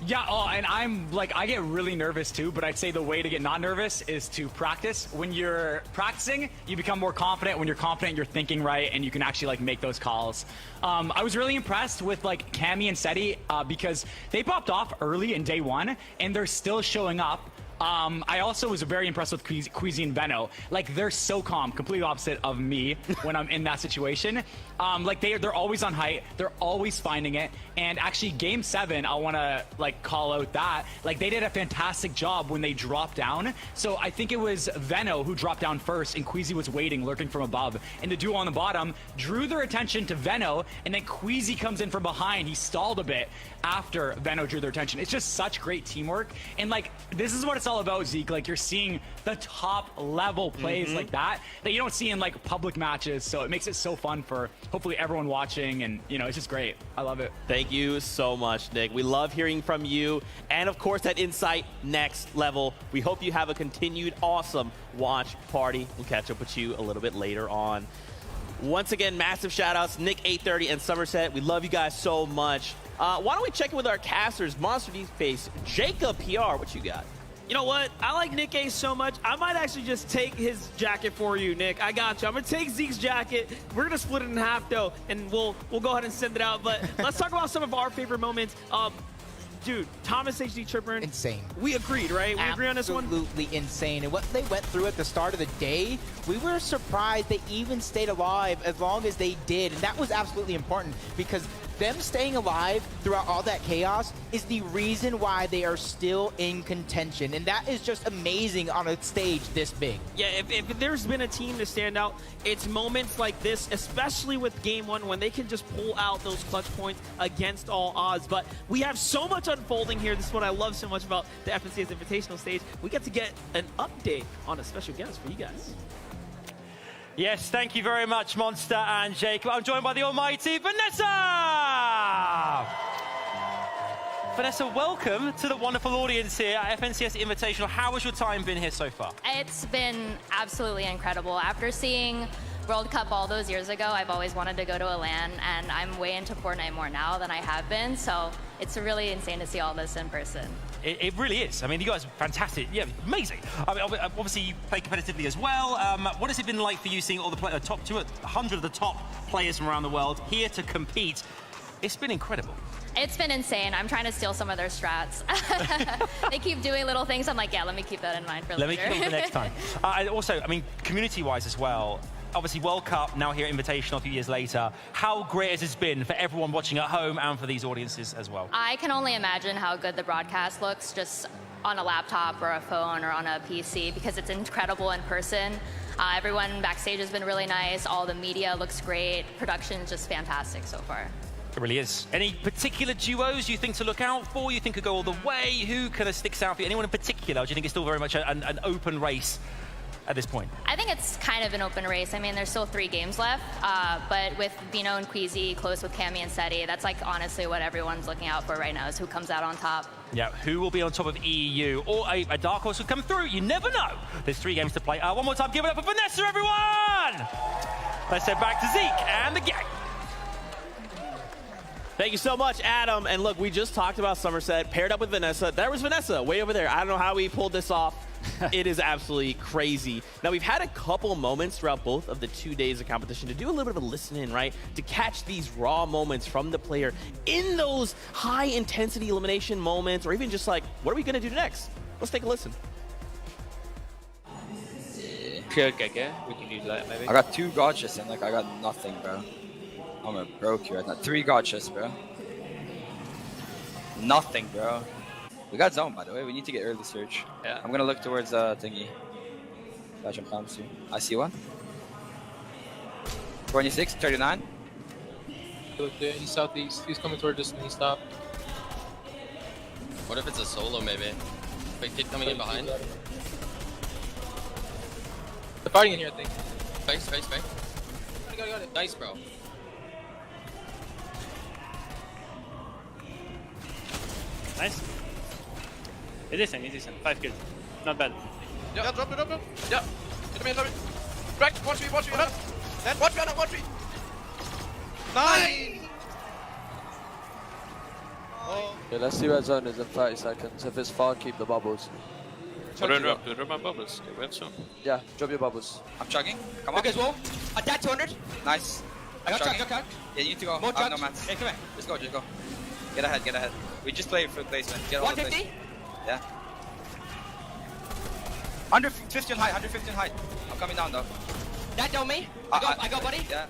Yeah, and I'm like, I get really nervous too, but I'd say the way to get not nervous is to practice. When you're practicing, you become more confident. When you're confident, you're thinking right, and you can actually like make those calls. I was really impressed with like Cammy and Seti because they popped off early in day one, and they're still showing up. I also was very impressed with Queasy and Veno. Like, they're so calm, completely opposite of me when I'm in that situation. Like, they're always on height, they're always finding it. And actually, Game 7, I want to, like, call out that. Like, they did a fantastic job when they dropped down. So I think it was Veno who dropped down first, and Queasy was waiting, lurking from above. And the duo on the bottom drew their attention to Veno, and then Queasy comes in from behind. He stalled a bit after Veno drew their attention. It's just such great teamwork. And, like, this is what it's all about, Zeke. Like, you're seeing the top level plays like that you don't see in like public matches, so it makes it so fun for hopefully everyone watching, and you know, it's just great. I love it. Thank you so much, Nick. We love hearing from you, and of course that insight next level. We hope you have a continued awesome watch party. We'll catch up with you a little bit later on. Once again, massive shout outs, Nick 830 and Somerset. We love you guys so much. Why don't we check in with our casters, Monster D Face, Jacob PR, what you got? You know what? I like Nick A so much. I might actually just take his jacket for you, Nick. I got you. I'm gonna take Zeke's jacket. We're gonna split it in half though, and we'll go ahead and send it out. But let's talk about some of our favorite moments. Dude, Thomas HD Chipper. Insane. We agreed, right? We agree on this one? Absolutely insane. And what they went through at the start of the day, we were surprised they even stayed alive as long as they did. And that was absolutely important because them staying alive throughout all that chaos is the reason why they are still in contention. And that is just amazing on a stage this big. Yeah, if there's been a team to stand out, it's moments like this, especially with Game 1, when they can just pull out those clutch points against all odds. But we have so much unfolding here. This is what I love so much about the FNCS Invitational stage. We get to get an update on a special guest for you guys. Yes, thank you very much, Monster and Jacob. I'm joined by the almighty Vanessa! Vanessa, welcome to the wonderful audience here at FNCS Invitational. How has your time been here so far? It's been absolutely incredible. After seeing World Cup all those years ago, I've always wanted to go to a LAN, and I'm way into Fortnite more now than I have been, so it's really insane to see all this in person. It really is. I mean, you guys are fantastic. Yeah, amazing. I mean, obviously, you play competitively as well. What has it been like for you seeing all the top 200 of the top players from around the world here to compete? It's been incredible. It's been insane. I'm trying to steal some of their strats. They keep doing little things. I'm like, yeah, let me keep that in mind for later. Let me keep it for next time. Also, I mean, community-wise as well, obviously World Cup, now here at Invitational a few years later. How great has this been for everyone watching at home and for these audiences as well? I can only imagine how good the broadcast looks just on a laptop or a phone or on a PC, because it's incredible in person. Everyone backstage has been really nice. All the media looks great. Production's just fantastic so far. It really is. Any particular duos you think to look out for? You think could go all the way? Who kind of sticks out for you? Anyone in particular? Or do you think it's still very much an open race at this point? I think it's kind of an open race. I mean, there's still 3 games left, but with VIENDO and Queasy close with Cammy and SETI, that's like honestly what everyone's looking out for right now, is who comes out on top. Yeah, who will be on top of EU? Or a dark horse will come through. You never know. There's 3 games to play. One more time, give it up for Vanessa, everyone! Let's head back to Zeke and the gang. Thank you so much, Adam. And look, we just talked about Somerset, paired up with Vanessa. There was Vanessa, way over there. I don't know how we pulled this off. It is absolutely crazy. Now, we've had a couple moments throughout both of the 2 days of competition to do a little bit of a listen-in, right? To catch these raw moments from the player in those high-intensity elimination moments, or even just like, what are we going to do next? Let's take a listen. Okay, we can use that maybe. I got 2 gotchas and like I got nothing, bro. I'm a broke here. I got 3 gotchas, bro. Nothing, bro. We got zone, by the way. We need to get early surge. Yeah. I'm gonna look towards thingy. Gotcha, comms here. I see one. 26, 39. Look there, he's southeast. He's coming towards us and he stopped. What if it's a solo, maybe? Big kid coming in behind. They're fighting in here, I think. Face. Got it. Nice, bro. Nice. It's decent. 5 kills. Not bad. Yeah, drop it. Yeah. Hit me. Crack, watch me. Then watch me. 9! Oh. Yeah, let's see where zone is in 30 seconds. If it's far, keep the bubbles. Drop my bubbles. Okay, we have some. Yeah, drop your bubbles. I'm chugging. Come on. Okay, wall. I died 200. Nice. I got chugging. chugged. Yeah, you need to go. More No chugged. mats. Yeah, come here. Just go. Get ahead. We just play for placement. Get all the 150? place. Yeah. 150 on height. I'm coming down though. That on me. I got buddy. Yeah.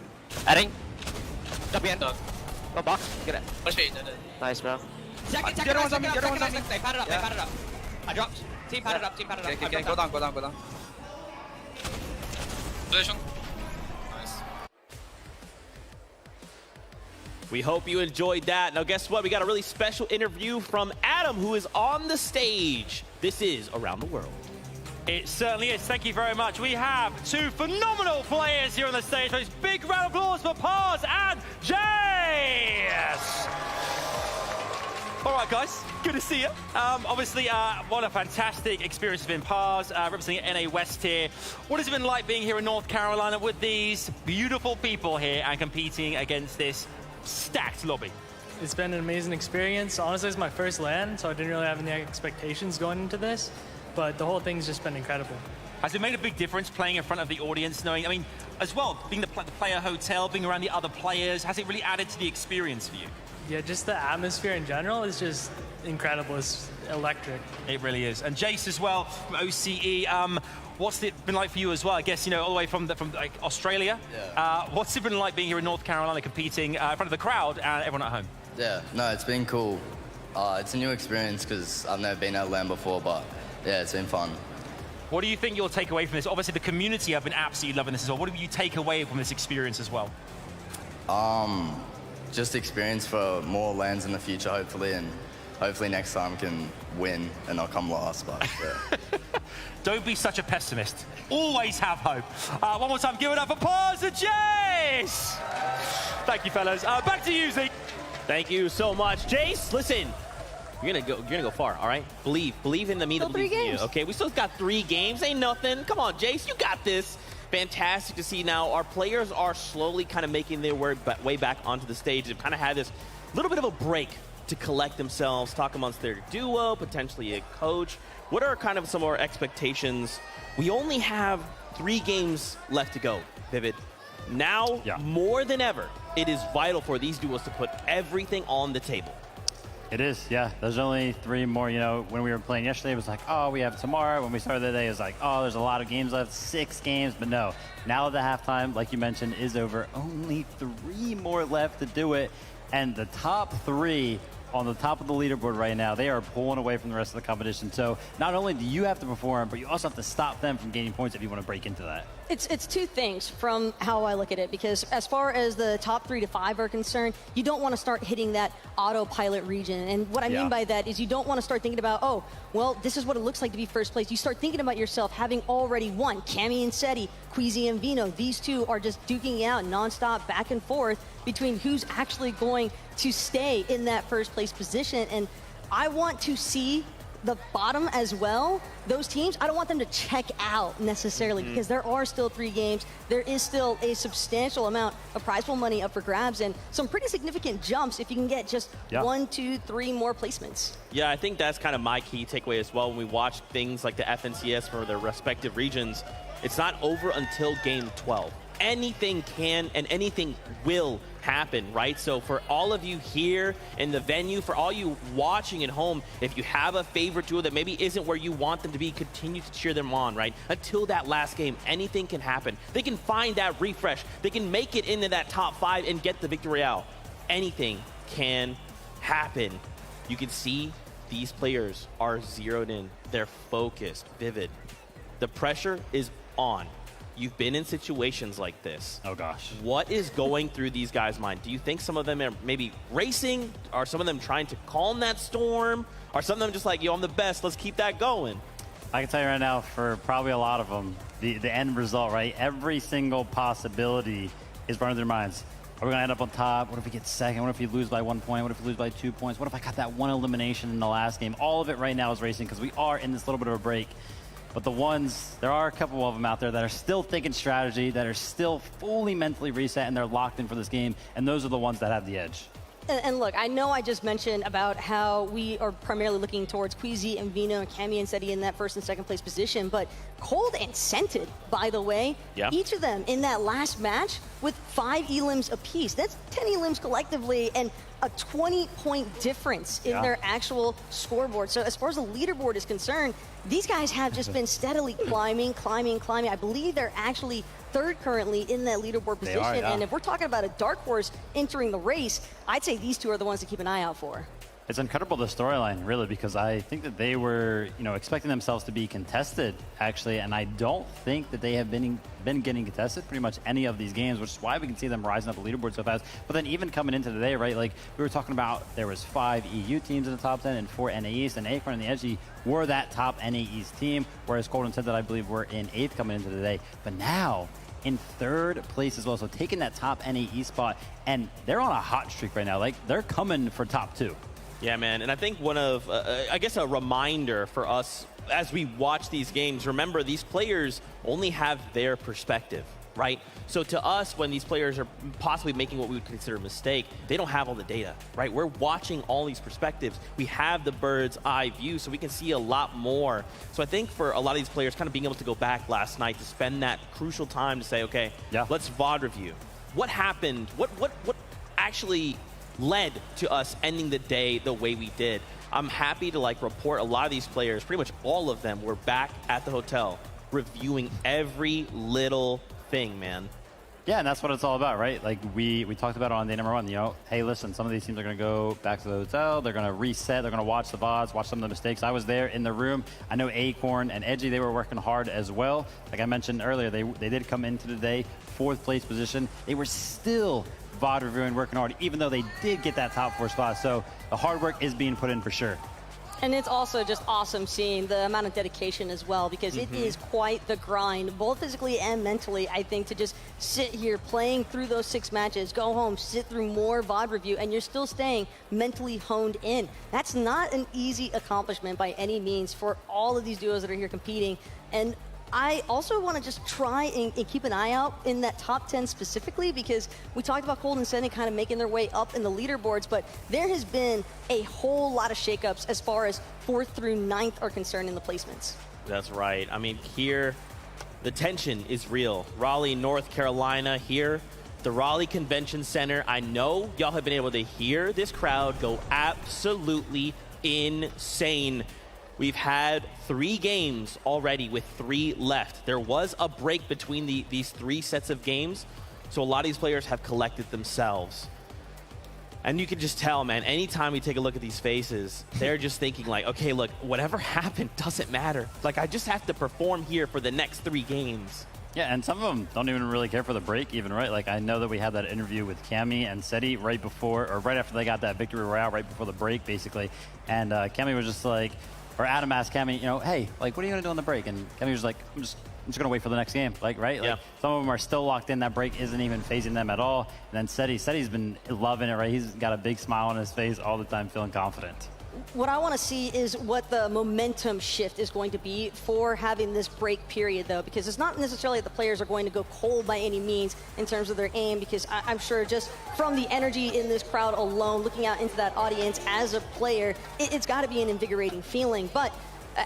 Adding. Jump in. Go box. Get it. Nice, bro. Second. They padded up. I dropped. Team padded up. Okay, go down. Position. We hope you enjoyed that. Now, guess what? We got a really special interview from Adam, who is on the stage. This is Around the World. It certainly is. Thank you very much. We have 2 phenomenal players here on the stage. So big round of applause for Pars and Jace. All right, guys. Good to see you. Obviously, what a fantastic experience it's been. Pars, representing NA West here. What has it been like being here in North Carolina with these beautiful people here and competing against this stacked lobby? It's been an amazing experience. Honestly, it's my first LAN, so I didn't really have any expectations going into this, but the whole thing's just been incredible. Has it made a big difference playing in front of the audience, knowing, I mean, as well, being the player hotel, being around the other players, has it really added to the experience for you? Yeah, just the atmosphere in general is just incredible. It's electric. It really is. And Jace as well from OCE. What's it been like for you as well? I guess, you know, all the way from like Australia. Yeah. What's it been like being here in North Carolina competing in front of the crowd and everyone at home? Yeah, no, it's been cool. It's a new experience because I've never been at LAN before, but yeah, it's been fun. What do you think you'll take away from this? Obviously, the community have been absolutely loving this as well. What do you take away from this experience as well? Just experience for more LANs in the future, hopefully, and hopefully next time can win and not come last. But yeah. Don't be such a pessimist. Always have hope. One more time, give it up for Pause and Jace! Thank you, fellas. Back to you, Zeke. Thank you so much. Jace, listen. You're gonna go far, all right? Believe in the me that believes in you, okay? We still got 3 games, ain't nothing. Come on, Jace, you got this. Fantastic to see now. Our players are slowly kind of making their way back onto the stage. They've kind of had this little bit of a break to collect themselves, talk amongst their duo, potentially a coach. What are kind of some of our expectations? We only have 3 games left to go, Vivid. Now, more than ever, it is vital for these duos to put everything on the table. It is, yeah. There's only 3 more. You know, when we were playing yesterday, it was like, oh, we have tomorrow. When we started the day, it was like, oh, there's a lot of games left, 6 games. But no, now the halftime, like you mentioned, is over. Only 3 more left to do it. And the top 3 on the top of the leaderboard right now, they are pulling away from the rest of the competition. So not only do you have to perform, but you also have to stop them from gaining points if you want to break into that. It's 2 things from how I look at it, because as far as the top 3 to 5 are concerned, you don't want to start hitting that autopilot region. And what I mean by that is you don't want to start thinking about, oh, well, this is what it looks like to be first place. You start thinking about yourself having already won. Cammy and SETI, Queasy and VIENDO, these 2 are just duking it out nonstop back and forth between who's actually going to stay in that first place position. And I want to see the bottom as well. Those teams, I don't want them to check out necessarily, because there are still 3 games. There is still a substantial amount of prize pool money up for grabs and some pretty significant jumps if you can get just 1, 2, 3 more placements. Yeah, I think that's kind of my key takeaway as well when we watch things like the FNCS for their respective regions. It's not over until game 12. Anything can and anything will happen, right? So for all of you here in the venue, for all you watching at home, if you have a favorite duo that maybe isn't where you want them to be, continue to cheer them on, right? Until that last game, anything can happen. They can find that refresh. They can make it into that top 5 and get the victory royale. Anything can happen. You can see these players are zeroed in. They're focused, Vivid. The pressure is on. You've been in situations like this. Oh, gosh. What is going through these guys' mind? Do you think some of them are maybe racing? Are some of them trying to calm that storm? Are some of them just like, yo, I'm the best, let's keep that going? I can tell you right now, for probably a lot of them, the end result, right? Every single possibility is running through their minds. Are we going to end up on top? What if we get second? What if we lose by 1 point? What if we lose by 2 points? What if I got that 1 elimination in the last game? All of it right now is racing because we are in this little bit of a break. But the ones, there are a couple of them out there that are still thinking strategy, that are still fully mentally reset, and they're locked in for this game, and those are the ones that have the edge. And look, I know I just mentioned about how we are primarily looking towards Queasy and VIENDO and Cammy and SETI in that first and second place position, but Cold and Scented, by the way, each of them in that last match with 5 elims apiece. That's 10 elims collectively and a 20-point difference in their actual scoreboard. So as far as the leaderboard is concerned, these guys have just been steadily climbing. I believe they're actually 3rd currently in that leaderboard position. And if we're talking about a dark horse entering the race, I'd say these 2 are the ones to keep an eye out for. It's incredible, the storyline, really, because I think that they were, expecting themselves to be contested, actually, and I don't think that they have been getting contested pretty much any of these games, which is why we can see them rising up the leaderboard so fast. But then even coming into today, right, like we were talking about, there was 5 EU teams in the top 10 and 4 NA East, and Acorn and the Edgy were that top NA East team, whereas Cold and Scented, I believe, were in 8th coming into today. But now, in 3rd place as well, so taking that top NA East spot, and they're on a hot streak right now. Like, they're coming for top 2. Yeah, man, and I think one of, I guess a reminder for us as we watch these games, remember these players only have their perspective, right? So to us, when these players are possibly making what we would consider a mistake, they don't have all the data, right? We're watching all these perspectives. We have the bird's eye view, so we can see a lot more. So I think for a lot of these players, kind of being able to go back last night to spend that crucial time to say, okay, let's VOD review. What happened? What actually led to us ending the day the way we did? I'm happy to like report a lot of these players, pretty much all of them, were back at the hotel reviewing every little thing, man. Yeah, and that's what it's all about, right? Like we talked about it on day number 1, you know, hey, listen, some of these teams are going to go back to the hotel, they're going to reset, they're going to watch the VODs, watch some of the mistakes. I was there in the room. I know Acorn and Edgy, they were working hard as well. Like I mentioned earlier, they did come into the day 4th place position. They were still VOD reviewing, working hard, even though they did get that top 4 spot. So the hard work is being put in for sure. And it's also just awesome seeing the amount of dedication as well, because it is quite the grind, both physically and mentally, I think, to just sit here playing through those 6 matches, go home, sit through more VOD review, and you're still staying mentally honed in. That's not an easy accomplishment by any means for all of these duos that are here competing. And I also want to just try and keep an eye out in that top 10 specifically, because we talked about Cold and Senna kind of making their way up in the leaderboards, but there has been a whole lot of shakeups as far as 4th through 9th are concerned in the placements. That's right. I mean, here, the tension is real. Raleigh, North Carolina here, the Raleigh Convention Center. I know y'all have been able to hear this crowd go absolutely insane. We've had 3 games already with 3 left. There was a break between these 3 sets of games, so a lot of these players have collected themselves. And you can just tell, man, anytime we take a look at these faces, they're just thinking like, okay, look, whatever happened doesn't matter. Like, I just have to perform here for the next 3 games. Yeah, and some of them don't even really care for the break even, right? Like, I know that we had that interview with Cammy and Seti right before, or right after they got that victory royale, right before the break, basically. And Cammy was just like, or Adam asked Cammy, you know, hey, like, what are you going to do on the break? And Cammy was like, I'm just going to wait for the next game, like, right? Like, some of them are still locked in. That break isn't even phasing them at all. And then Seti's been loving it, right? He's got a big smile on his face all the time, feeling confident. What I want to see is what the momentum shift is going to be for having this break period, though, because it's not necessarily that the players are going to go cold by any means in terms of their aim, because I'm sure just from the energy in this crowd alone, looking out into that audience as a player, it's got to be an invigorating feeling. But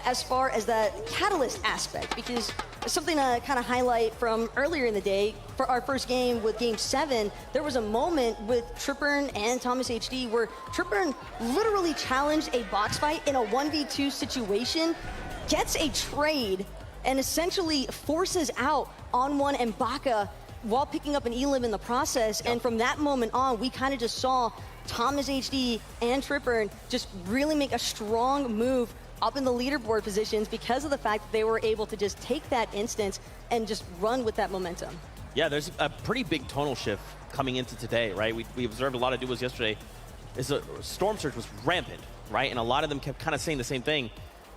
as far as that catalyst aspect, because something to kind of highlight from earlier in the day, for our first game with Game 7, there was a moment with Churrex and Thomas HD where Churrex literally challenged a box fight in a 1v2 situation, gets a trade, and essentially forces out On1 and Baka while picking up an elim in the process. And from that moment on, we kind of just saw Thomas HD and Churrex just really make a strong move up in the leaderboard positions because of the fact that they were able to just take that instance and just run with that momentum. Yeah, there's a pretty big tonal shift coming into today, right? We observed a lot of duos yesterday. Storm Surge was rampant, right? And a lot of them kept kind of saying the same thing.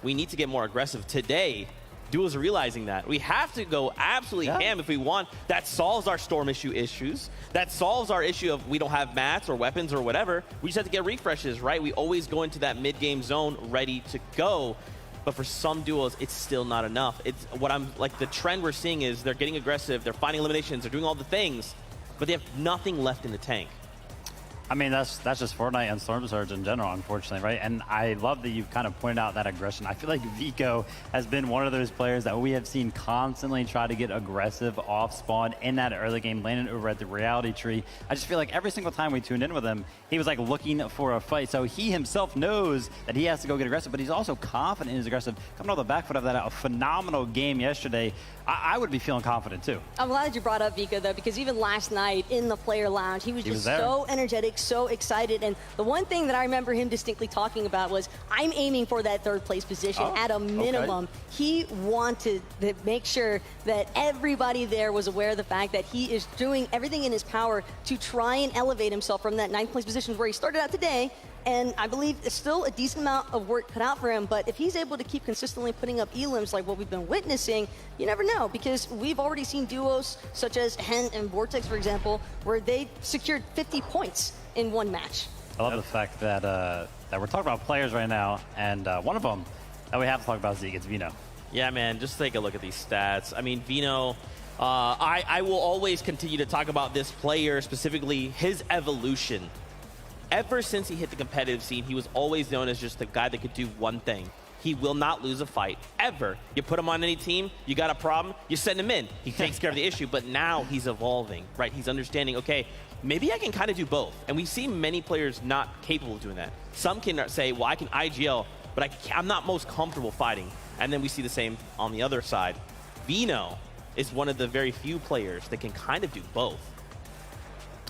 We need to get more aggressive. Today, duos are realizing that. We have to go absolutely ham if we want. That solves our Storm issues. That solves our issue of we don't have mats or weapons or whatever. We just have to get refreshes, right? We always go into that mid-game zone ready to go. But for some duos, it's still not enough. It's what I'm like, the trend we're seeing is they're getting aggressive, they're finding eliminations, they're doing all the things, but they have nothing left in the tank. I mean, that's just Fortnite and Storm Surge in general, unfortunately, right? And I love that you've kind of pointed out that aggression. I feel like Vico has been one of those players that we have seen constantly try to get aggressive off spawn in that early game, landing over at the reality tree. I just feel like every single time we tuned in with him, he was like looking for a fight. So he himself knows that he has to go get aggressive, but he's also confident in his aggressive. Coming off the back foot of that, a phenomenal game yesterday, I would be feeling confident too. I'm glad you brought up Vico, though, because even last night in the player lounge, he was just so energetic, so excited. And the one thing that I remember him distinctly talking about was, I'm aiming for that 3rd place position at a minimum. Okay. He wanted to make sure that everybody there was aware of the fact that he is doing everything in his power to try and elevate himself from that 9th place position where he started out today. And I believe it's still a decent amount of work cut out for him, but if he's able to keep consistently putting up elims like what we've been witnessing, you never know, because we've already seen duos such as Hen and Vortex, for example, where they secured 50 points in one match. I love the fact that that we're talking about players right now, and one of them that we have to talk about, Zeke, it's VIENDO. Yeah, man, just take a look at these stats. I mean, VIENDO, I will always continue to talk about this player, specifically his evolution. Ever since he hit the competitive scene, he was always known as just the guy that could do one thing. He will not lose a fight, ever. You put him on any team, you got a problem, you send him in. He takes care of the issue, but now he's evolving, right? He's understanding, okay, maybe I can kind of do both. And we see many players not capable of doing that. Some can say, well, I can IGL, but I'm not most comfortable fighting. And then we see the same on the other side. VIENDO is one of the very few players that can kind of do both.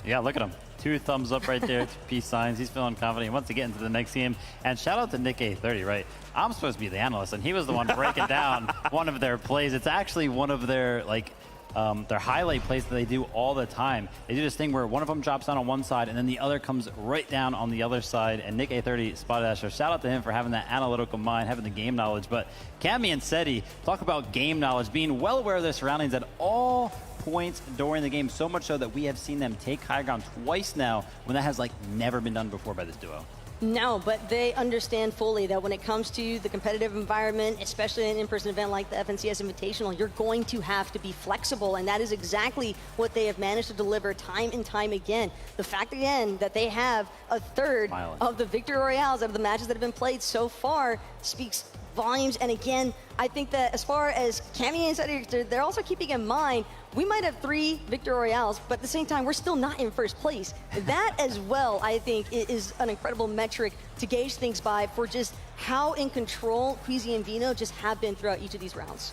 Yeah, look at him. 2 thumbs up right there, 2 peace signs. He's feeling confident. He wants to get into the next game. And shout out to Nick A30, right? I'm supposed to be the analyst, and he was the one breaking down one of their plays. It's actually one of their, like, their highlight plays that they do all the time. They do this thing where one of them drops down on one side, and then the other comes right down on the other side. And Nick A30 spotted that. So shout out to him for having that analytical mind, having the game knowledge. But Cammy and SETI talk about game knowledge, being well aware of their surroundings at all points during the game, so much so that we have seen them take high ground twice now when that has like never been done before by this duo. No, but they understand fully that when it comes to the competitive environment, especially an in-person event like the FNCS Invitational, you're going to have to be flexible, and that is exactly what they have managed to deliver time and time again. The fact, again, that they have a third of the Victory Royales of the matches that have been played so far speaks volumes. And again, I think that as far as Cammy and SETI, they're also keeping in mind, we might have 3 Victory Royales, but at the same time, we're still not in first place. That as well, I think, is an incredible metric to gauge things by for just how in control Queasy and VIENDO just have been throughout each of these rounds.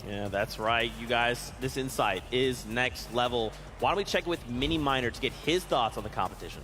Yeah, that's right, you guys. This insight is next level. Why don't we check with Mini Miner to get his thoughts on the competition?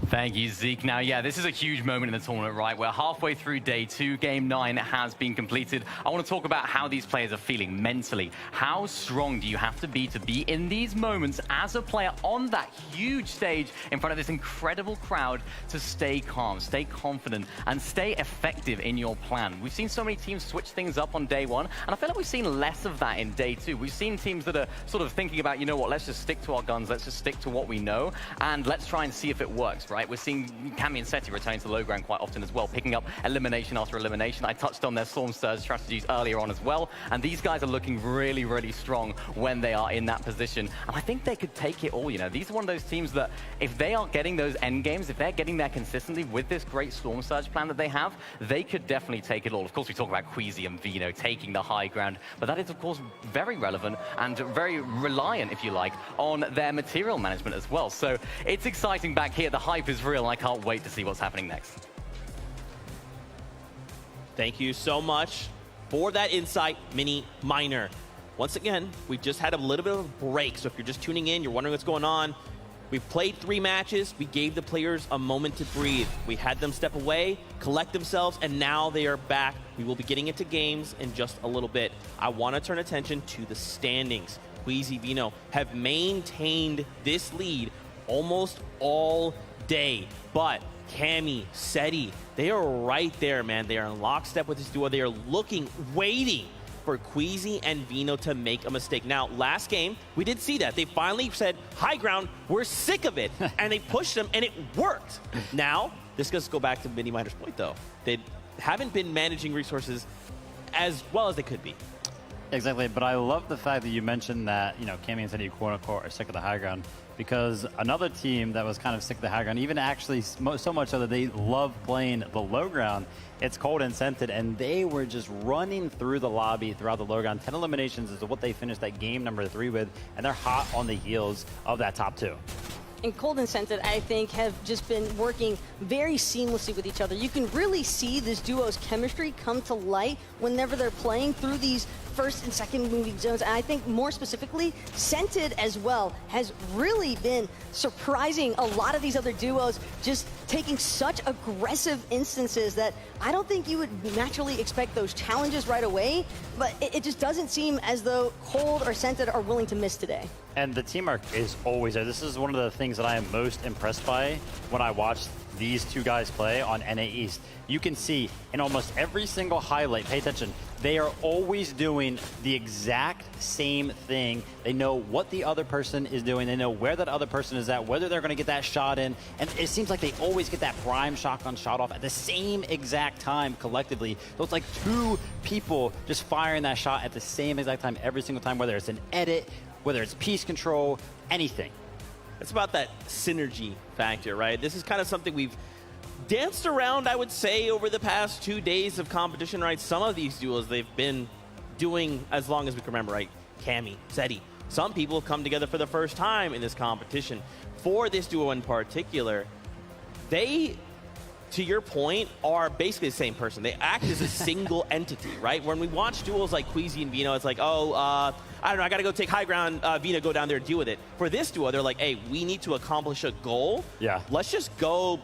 Thank you, Zeke. Now, yeah, this is a huge moment in the tournament, right? We're halfway through day 2. Game 9 has been completed. I want to talk about how these players are feeling mentally. How strong do you have to be in these moments as a player on that huge stage in front of this incredible crowd to stay calm, stay confident, and stay effective in your plan? We've seen so many teams switch things up on day 1, and I feel like we've seen less of that in day 2. We've seen teams that are sort of thinking about, you know what, let's just stick to our guns, let's just stick to what we know, and let's try and see if it works. Right? We're seeing Cammy and SETI returning to low ground quite often as well, picking up elimination after elimination. I touched on their Storm Surge strategies earlier on as well, and these guys are looking really, really strong when they are in that position. And I think they could take it all, you know. These are one of those teams that if they are getting those end games, if they're getting there consistently with this great Storm Surge plan that they have, they could definitely take it all. Of course, we talk about Queasy and VIENDO taking the high ground, but that is, of course, very relevant and very reliant, if you like, on their material management as well. So it's exciting back here. The hype is real, and I can't wait to see what's happening next. Thank you so much for that insight, Mini Miner. Once again, we just had a little bit of a break, so if you're just tuning in, you're wondering what's going on, we've played 3 matches, we gave the players a moment to breathe. We had them step away, collect themselves, and now they are back. We will be getting into games in just a little bit. I want to turn attention to the standings. Queasy, VIENDO have maintained this lead almost all day, but Cammy, SETI, they are right there, man. They are in lockstep with this duo. They are looking, waiting for Queasy and VIENDO to make a mistake. Now, last game, we did see that. They finally said, high ground, we're sick of it. And they pushed them, and it worked. Now, this does go back to Mini Miner's point, though. They haven't been managing resources as well as they could be. Exactly, but I love the fact that you mentioned that, you know, Cammy and SETI, quote-unquote, are sick of the high ground, because another team that was kind of sick of the high ground, even actually so much so that they love playing the low ground, it's Cold and Scented, and they were just running through the lobby throughout the low ground. 10 eliminations is what they finished that game number 3 with, and they're hot on the heels of that top 2. And Cold and Scented, I think, have just been working very seamlessly with each other. You can really see this duo's chemistry come to light whenever they're playing through these first and second moving zones. And I think more specifically, Scented as well has really been surprising a lot of these other duos, just taking such aggressive instances that I don't think you would naturally expect those challenges right away, but it just doesn't seem as though Cold or Scented are willing to miss today. And the teamwork is always there. This is one of the things that I am most impressed by when I watch these 2 guys play on NA East. You can see in almost every single highlight, pay attention, they are always doing the exact same thing. They know what the other person is doing. They know where that other person is at, whether they're going to get that shot in. And it seems like they always get that prime shotgun shot off at the same exact time collectively. So it's like 2 people just firing that shot at the same exact time every single time, whether it's an edit, whether it's piece control, anything. It's about that synergy factor, right? This is kind of something danced around, I would say, over the past 2 days of competition, right? Some of these duels they've been doing as long as we can remember, right? Cammy, Zeddy. Some people have come together for the first time in this competition. For this duo in particular, they, to your point, are basically the same person. They act as a single entity, right? When we watch duels like Queasy and VIENDO, it's like, oh, I don't know, I gotta go take high ground, VIENDO, go down there and deal with it. For this duo, they're like, hey, we need to accomplish a goal. Yeah. Let's just go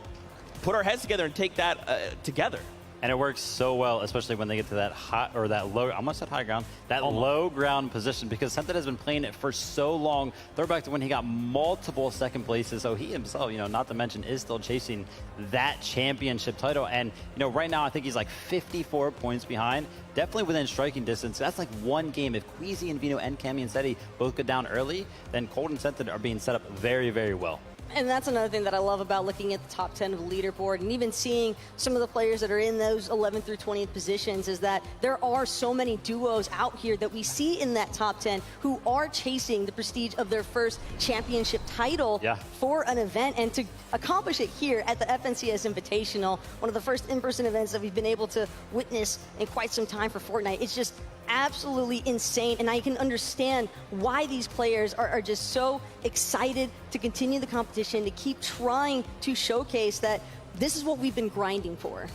put our heads together and take that together. And it works so well, especially when they get to that high, or that low, I almost said high ground, that low ground position, because Sented has been playing it for so long. Throwback to when he got multiple second places, so he himself, you know, not to mention, is still chasing that championship title. And, you know, right now I think he's like 54 points behind, definitely within striking distance. That's like one game. If Queasy and VIENDO and Cammy and Zeddy both go down early, then Cold and Sented are being set up very, very well. And that's another thing that I love about looking at the top 10 of the leaderboard and even seeing some of the players that are in those 11th through 20th positions is that there are so many duos out here that we see in that top 10 who are chasing the prestige of their first championship title for an event, and to accomplish it here at the FNCS Invitational, one of the first in-person events that we've been able to witness in quite some time for Fortnite. It's just absolutely insane, and I can understand why these players are just so excited to continue the competition, to keep trying to showcase that this is what we've been grinding for.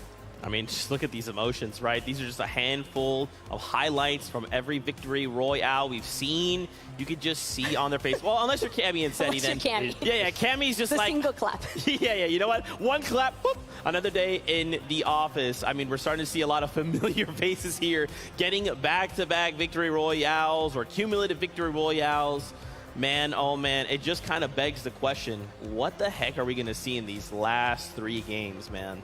I mean, just look at these emotions, right? These are just a handful of highlights from every victory royale we've seen. You could just see on their face. Well, unless you're Cammy and Zeddy, then Cammy. yeah, Cammy's just the like single clap. yeah, you know what? One clap, whoop, another day in the office. I mean, we're starting to see a lot of familiar faces here, getting back-to-back victory royales or cumulative victory royales. Man, oh man, it just kind of begs the question: what the heck are we going to see in these last 3 games, man?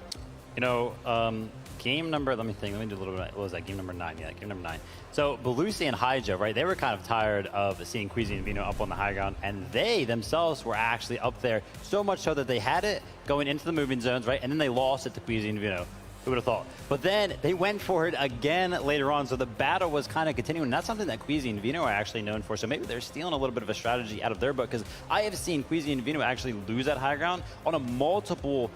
You know, game number, let me think, let me do a little bit, what was that, game number 9? Yeah, game number 9. So, Belusi and Hydra, right, they were kind of tired of seeing Queasy and VIENDO up on the high ground, and they themselves were actually up there, so much so that they had it going into the moving zones, right, and then they lost it to Queasy and VIENDO. Who would have thought? But then they went for it again later on, so the battle was kind of continuing. That's something that Queasy and VIENDO are actually known for, so maybe they're stealing a little bit of a strategy out of their book, because I have seen Queasy and VIENDO actually lose that high ground on a multiple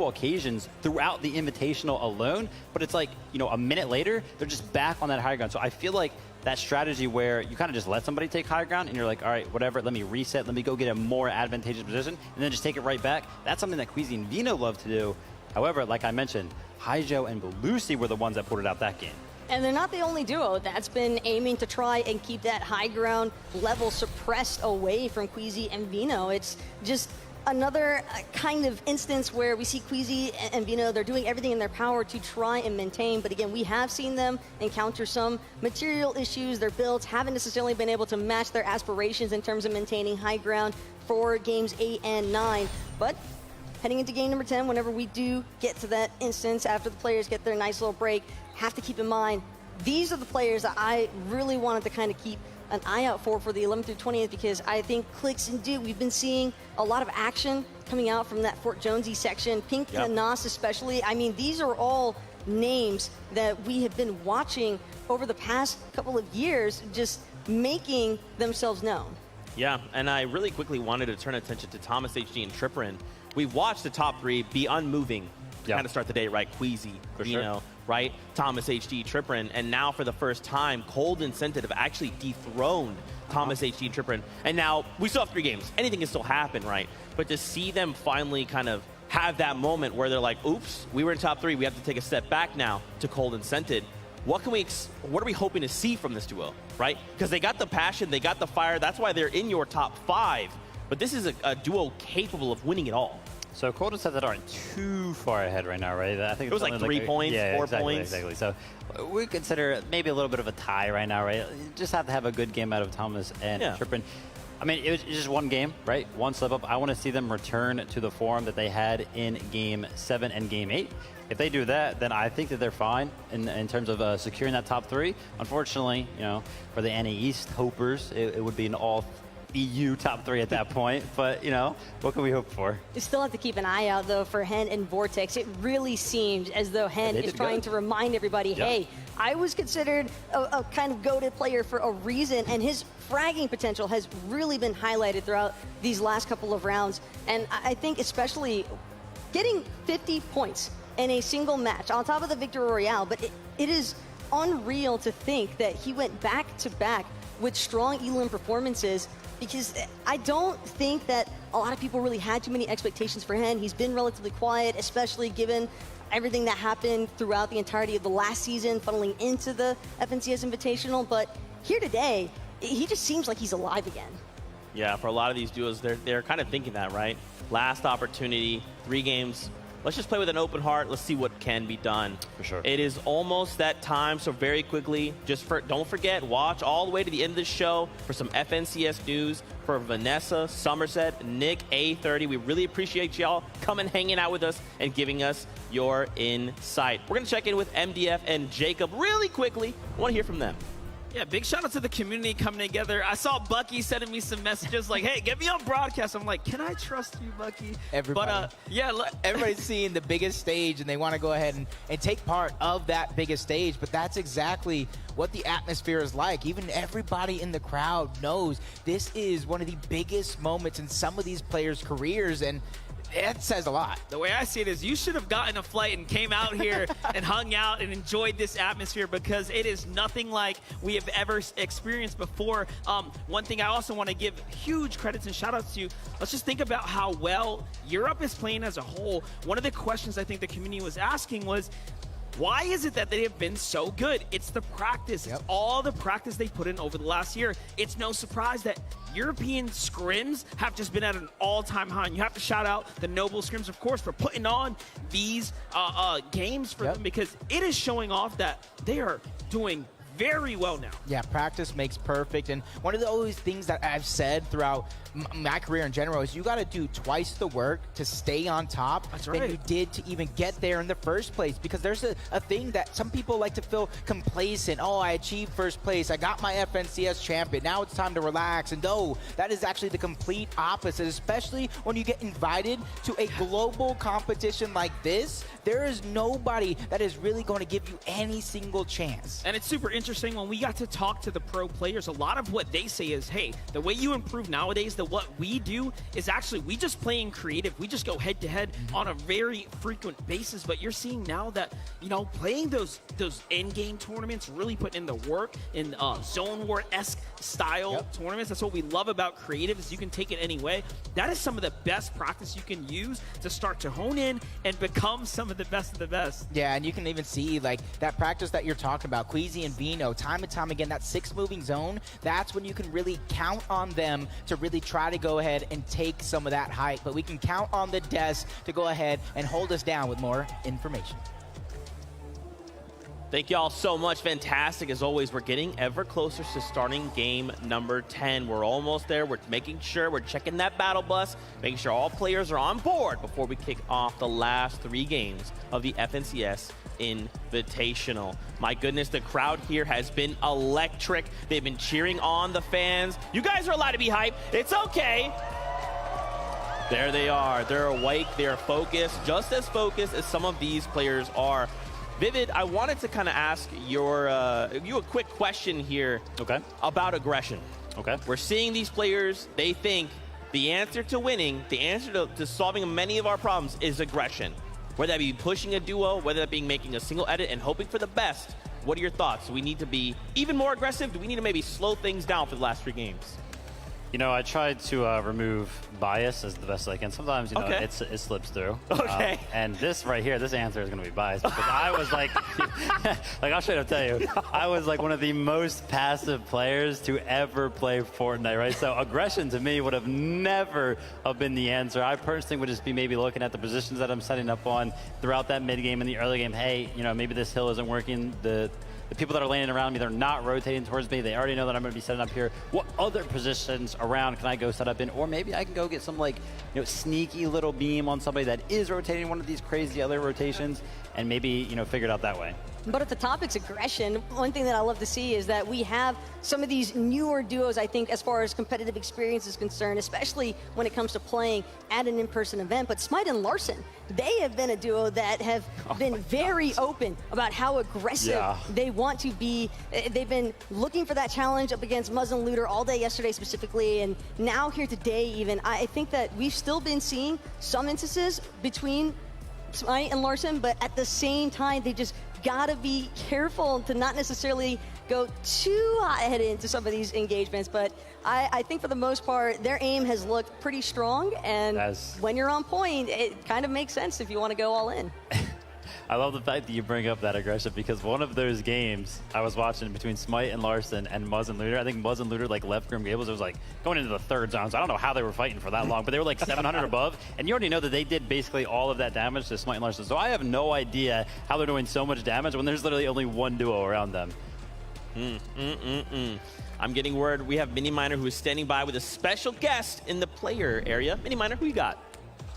occasions throughout the Invitational alone, but it's like, you know, a minute later, they're just back on that high ground. So I feel like that strategy where you kind of just let somebody take high ground and you're like, all right, whatever, let me reset, let me go get a more advantageous position, and then just take it right back. That's something that Queasy and VIENDO love to do. However, like I mentioned, Hydro and Belusi were the ones that pulled it out that game. And they're not the only duo that's been aiming to try and keep that high ground level suppressed away from Queasy and VIENDO. It's just another kind of instance where we see Queasy and VIENDO, they're doing everything in their power to try and maintain, but again, we have seen them encounter some material issues. Their builds haven't necessarily been able to match their aspirations in terms of maintaining high ground for games 8 and 9, but heading into game number 10, whenever we do get to that instance, after the players get their nice little break, have to keep in mind, these are the players that I really wanted to kind of keep an eye out for the 11th through 20th, because I think Clicks and Duke, we've been seeing a lot of action coming out from that Fort Jonesy section. Pink and Nas especially. I mean, these are all names that we have been watching over the past couple of years, just making themselves known. Yeah, and I really quickly wanted to turn attention to Thomas HG and Tripperin. We've watched the top 3 be unmoving to kind of start the day, right? Queasy, VIENDO, right? Thomas HG, Tripperin, and now for the first time, Cold and Sented have actually dethroned Thomas HG and Tripperin. And now we still have 3 games. Anything can still happen, right? But to see them finally kind of have that moment where they're like, oops, we were in top 3, we have to take a step back now to Cold and Sented. What are we hoping to see from this duo, right? Because they got the passion, they got the fire, that's why they're in your top 5. But this is a duo capable of winning it all. So Cold and Sented aren't too far ahead right now, right? I think it was like 3 points, 4 points. Exactly. So we consider maybe a little bit of a tie right now, right? You just have to have a good game out of Thomas and Tripperin. I mean, it was just one game, right? One slip up. I want to see them return to the form that they had in Game 7 and Game 8. If they do that, then I think that they're fine in terms of securing that top 3. Unfortunately, you know, for the NA East hopers, it would be an all EU top 3 at that point, but you know, what can we hope for? You still have to keep an eye out though for Hen and Vortex. It really seems as though Hen is trying to remind everybody, hey, I was considered a kind of goated player for a reason, and his fragging potential has really been highlighted throughout these last couple of rounds. And I think especially getting 50 points in a single match on top of the Victory Royale, but it is unreal to think that he went back-to-back with strong Elam performances, because I don't think that a lot of people really had too many expectations for him. He's been relatively quiet, especially given everything that happened throughout the entirety of the last season, funneling into the FNCS Invitational. But here today, he just seems like he's alive again. Yeah, for a lot of these duos, they're kind of thinking that, right? Last opportunity, 3 games. Let's just play with an open heart. Let's see what can be done. For sure. It is almost that time, so very quickly, don't forget, watch all the way to the end of the show for some FNCS news for Vanessa, Somerset, Nick, A30. We really appreciate y'all coming, hanging out with us, and giving us your insight. We're going to check in with MDF and Jacob really quickly. I want to hear from them. Yeah, big shout out to the community coming together. I saw Bucky sending me some messages like, hey, get me on broadcast. I'm like, can I trust you, Bucky? Everybody. But, yeah. Everybody's seeing the biggest stage, and they want to go ahead and take part of that biggest stage. But that's exactly what the atmosphere is like. Even everybody in the crowd knows this is one of the biggest moments in some of these players' careers, and it says a lot. The way I see it is you should have gotten a flight and came out here and hung out and enjoyed this atmosphere, because it is nothing like we have ever experienced before. One thing I also want to give huge credits and shout outs to, let's just think about how well Europe is playing as a whole. One of the questions I think the community was asking was, why is it that they have been so good? It's the practice. It's all the practice they put in over the last year. It's no surprise that European scrims have just been at an all-time high. And you have to shout out the Noble Scrims, of course, for putting on these games for them, because it is showing off that they are doing very well now. Yeah, practice makes perfect. And one of the always things that I've said throughout my career in general is you got to do twice the work to stay on top than you did to even get there in the first place. Because there's a thing that some people like to feel complacent. Oh, I achieved first place. I got my FNCS champion. Now it's time to relax. And no, that is actually the complete opposite, especially when you get invited to a global competition like this. There is nobody that is really going to give you any single chance. And it's super interesting when we got to talk to the pro players. A lot of what they say is, hey, the way you improve nowadays, what we do is actually we just play in creative. We just go head to head on a very frequent basis. But you're seeing now that, you know, playing those end game tournaments, really putting in the work in zone war-esque style tournaments. That's what we love about creative, is you can take it any way. That is some of the best practice you can use to start to hone in and become some of the best of the best. Yeah, and you can even see like that practice that you're talking about, Queasy and VIENDO, time and time again, that 6 moving zone, that's when you can really count on them to really try to go ahead and take some of that hype. But we can count on the Des to go ahead and hold us down with more information. Thank you all so much. Fantastic. As always, we're getting ever closer to starting game number 10. We're almost there. We're making sure we're checking that battle bus, making sure all players are on board before we kick off the last 3 games of the FNCS Invitational. My goodness, the crowd here has been electric. They've been cheering on the fans. You guys are allowed to be hyped. It's okay. There they are. They're awake. They're focused, just as focused as some of these players are. Vivid, I wanted to kind of ask you a quick question here about aggression. We're seeing these players, they think the answer to winning, the answer to solving many of our problems is aggression. Whether that be pushing a duo, whether that be making a single edit and hoping for the best. What are your thoughts? Do we need to be even more aggressive? Do we need to maybe slow things down for the last 3 games? You know, I tried to remove bias as the best I can. Sometimes, you know, it slips through. And this right here, this answer is going to be biased, because I was like, like I'll straight up tell you, I was like one of the most passive players to ever play Fortnite, right? So aggression to me would have never have been the answer. I personally would just be maybe looking at the positions that I'm setting up on throughout that mid game and the early game. Hey, you know, maybe this hill isn't working. The people that are landing around me, they're not rotating towards me. They already know that I'm going to be setting up here. What other positions around can I go set up in? Or maybe I can go get some, like, you know, sneaky little beam on somebody that is rotating one of these crazy other rotations, and maybe, you know, figure it out that way. But if the topic's aggression, one thing that I love to see is that we have some of these newer duos, I think, as far as competitive experience is concerned, especially when it comes to playing at an in-person event. But Smite and Larson, they have been a duo that have been very open about how aggressive they want to be. They've been looking for that challenge up against Muzz and Looter all day yesterday specifically, and now here today even. I think that we've still been seeing some instances between Smite and Larson, but at the same time, they just gotta be careful to not necessarily go too hot into some of these engagements. But I think for the most part, their aim has looked pretty strong, and when you're on point, it kind of makes sense if you want to go all in. I love the fact that you bring up that aggression, because one of those games I was watching between Smite and Larson and Muzz and Looter, I think Muzz and Looter like left Grim Gables. It was like going into the third zone, so I don't know how they were fighting for that long, but they were like 700 above, and you already know that they did basically all of that damage to Smite and Larson. So I have no idea how they're doing so much damage when there's literally only one duo around them. I'm getting word we have Mini Miner who is standing by with a special guest in the player area. Mini Miner, who you got?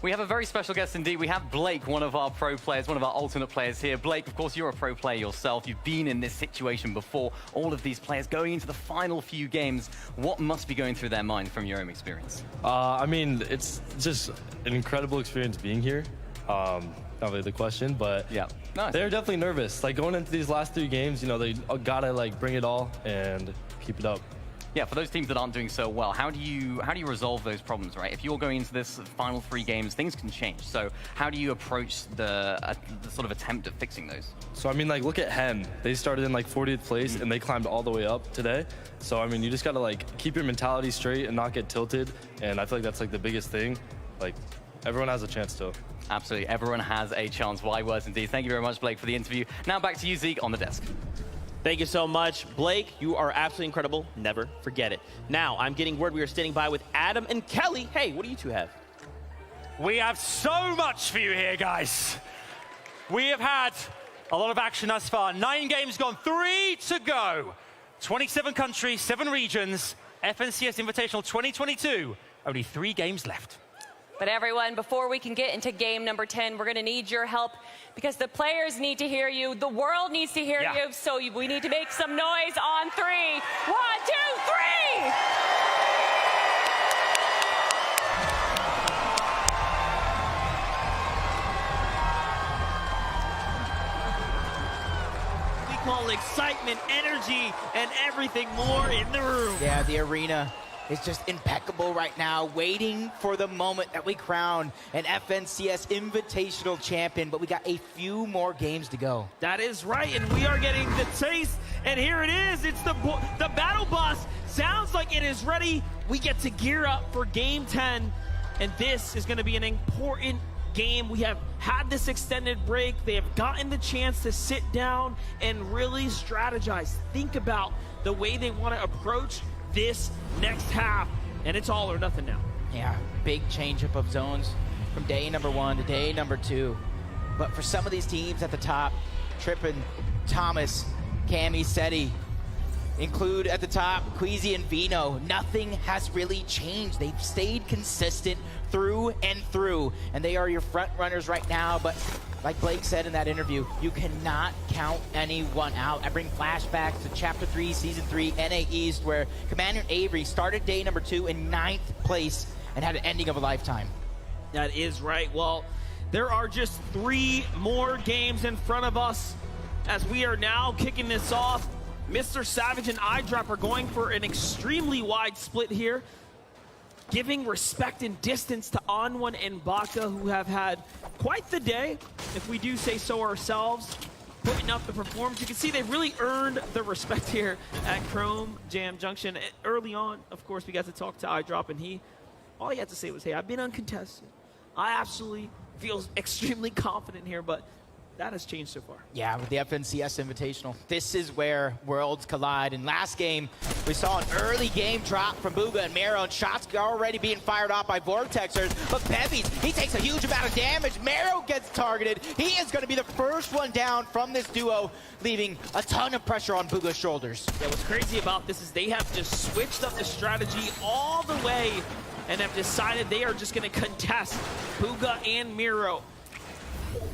We have a very special guest indeed. We have Blake, one of our pro players, one of our alternate players here. Blake, of course, you're a pro player yourself. You've been in this situation before. All of these players going into the final few games. What must be going through their mind from your own experience? I mean, it's just an incredible experience being here. Not really the question, but yeah, they're definitely nervous. Like going into these last 3 games, you know, they gotta like bring it all and keep it up. Yeah, for those teams that aren't doing so well, how do you resolve those problems, right? If you're going into this final 3 games, things can change. So how do you approach the sort of attempt at fixing those? So I mean, like look at Hen. They started in like 40th place and they climbed all the way up today. So I mean, you just gotta like keep your mentality straight and not get tilted. And I feel like that's like the biggest thing. Like everyone has a chance still. Absolutely, everyone has a chance. Wise words indeed. Thank you very much, Blake, for the interview. Now back to you, Zeke, on the desk. Thank you so much. Blake, you are absolutely incredible. Never forget it. Now, I'm getting word we are standing by with Adam and Kelly. Hey, what do you two have? We have so much for you here, guys. We have had a lot of action thus far. 9 games gone, 3 to go. 27 countries, 7 regions. FNCS Invitational 2022. Only 3 games left. But everyone, before we can get into game number 10, we're going to need your help because the players need to hear you. The world needs to hear you. So we need to make some noise on 3. 1, 2, 3! We call excitement, energy, and everything more in the room. Yeah, the arena is just impeccable right now, waiting for the moment that we crown an FNCS Invitational champion, but we got a few more games to go. That is right, and we are getting the taste, and here it is. It's the battle bus. Sounds like it is ready. We get to gear up for game 10, and this is going to be an important game. We have had this extended break. They have gotten the chance to sit down and really strategize, think about the way they want to approach this next half, and it's all or nothing now. Yeah, big change-up of zones from day number 1 to day number 2. But for some of these teams at the top, Trippin, Thomas, Cammy, Seti, include at the top Queasy and Vino, nothing has really changed. They've stayed consistent through and through, and they are your front runners right now. But like Blake said in that interview, you cannot count anyone out. I bring flashbacks to Chapter 3, Season 3, NA East, where Commander Avery started day number 2 in 9th place and had an ending of a lifetime. That is right. Well, there are just 3 more games in front of us as we are now kicking this off. Mr. Savage and iDrop are going for an extremely wide split here, giving respect and distance to Onwon and Baka, who have had quite the day, if we do say so ourselves, putting up the performance. You can see they've really earned the respect here at Chrome Jam Junction. Early on, of course, we got to talk to iDrop, and all he had to say was, hey, I've been uncontested. I absolutely feel extremely confident here, but that has changed so far. Yeah, with the FNCS Invitational, this is where worlds collide. In last game, we saw an early game drop from Booga and Mero, and shots already being fired off by Vortexers. But Bevies, he takes a huge amount of damage. Mero gets targeted. He is going to be the first one down from this duo, leaving a ton of pressure on Booga's shoulders. Yeah, what's crazy about this is they have just switched up the strategy all the way and have decided they are just going to contest Booga and Mero.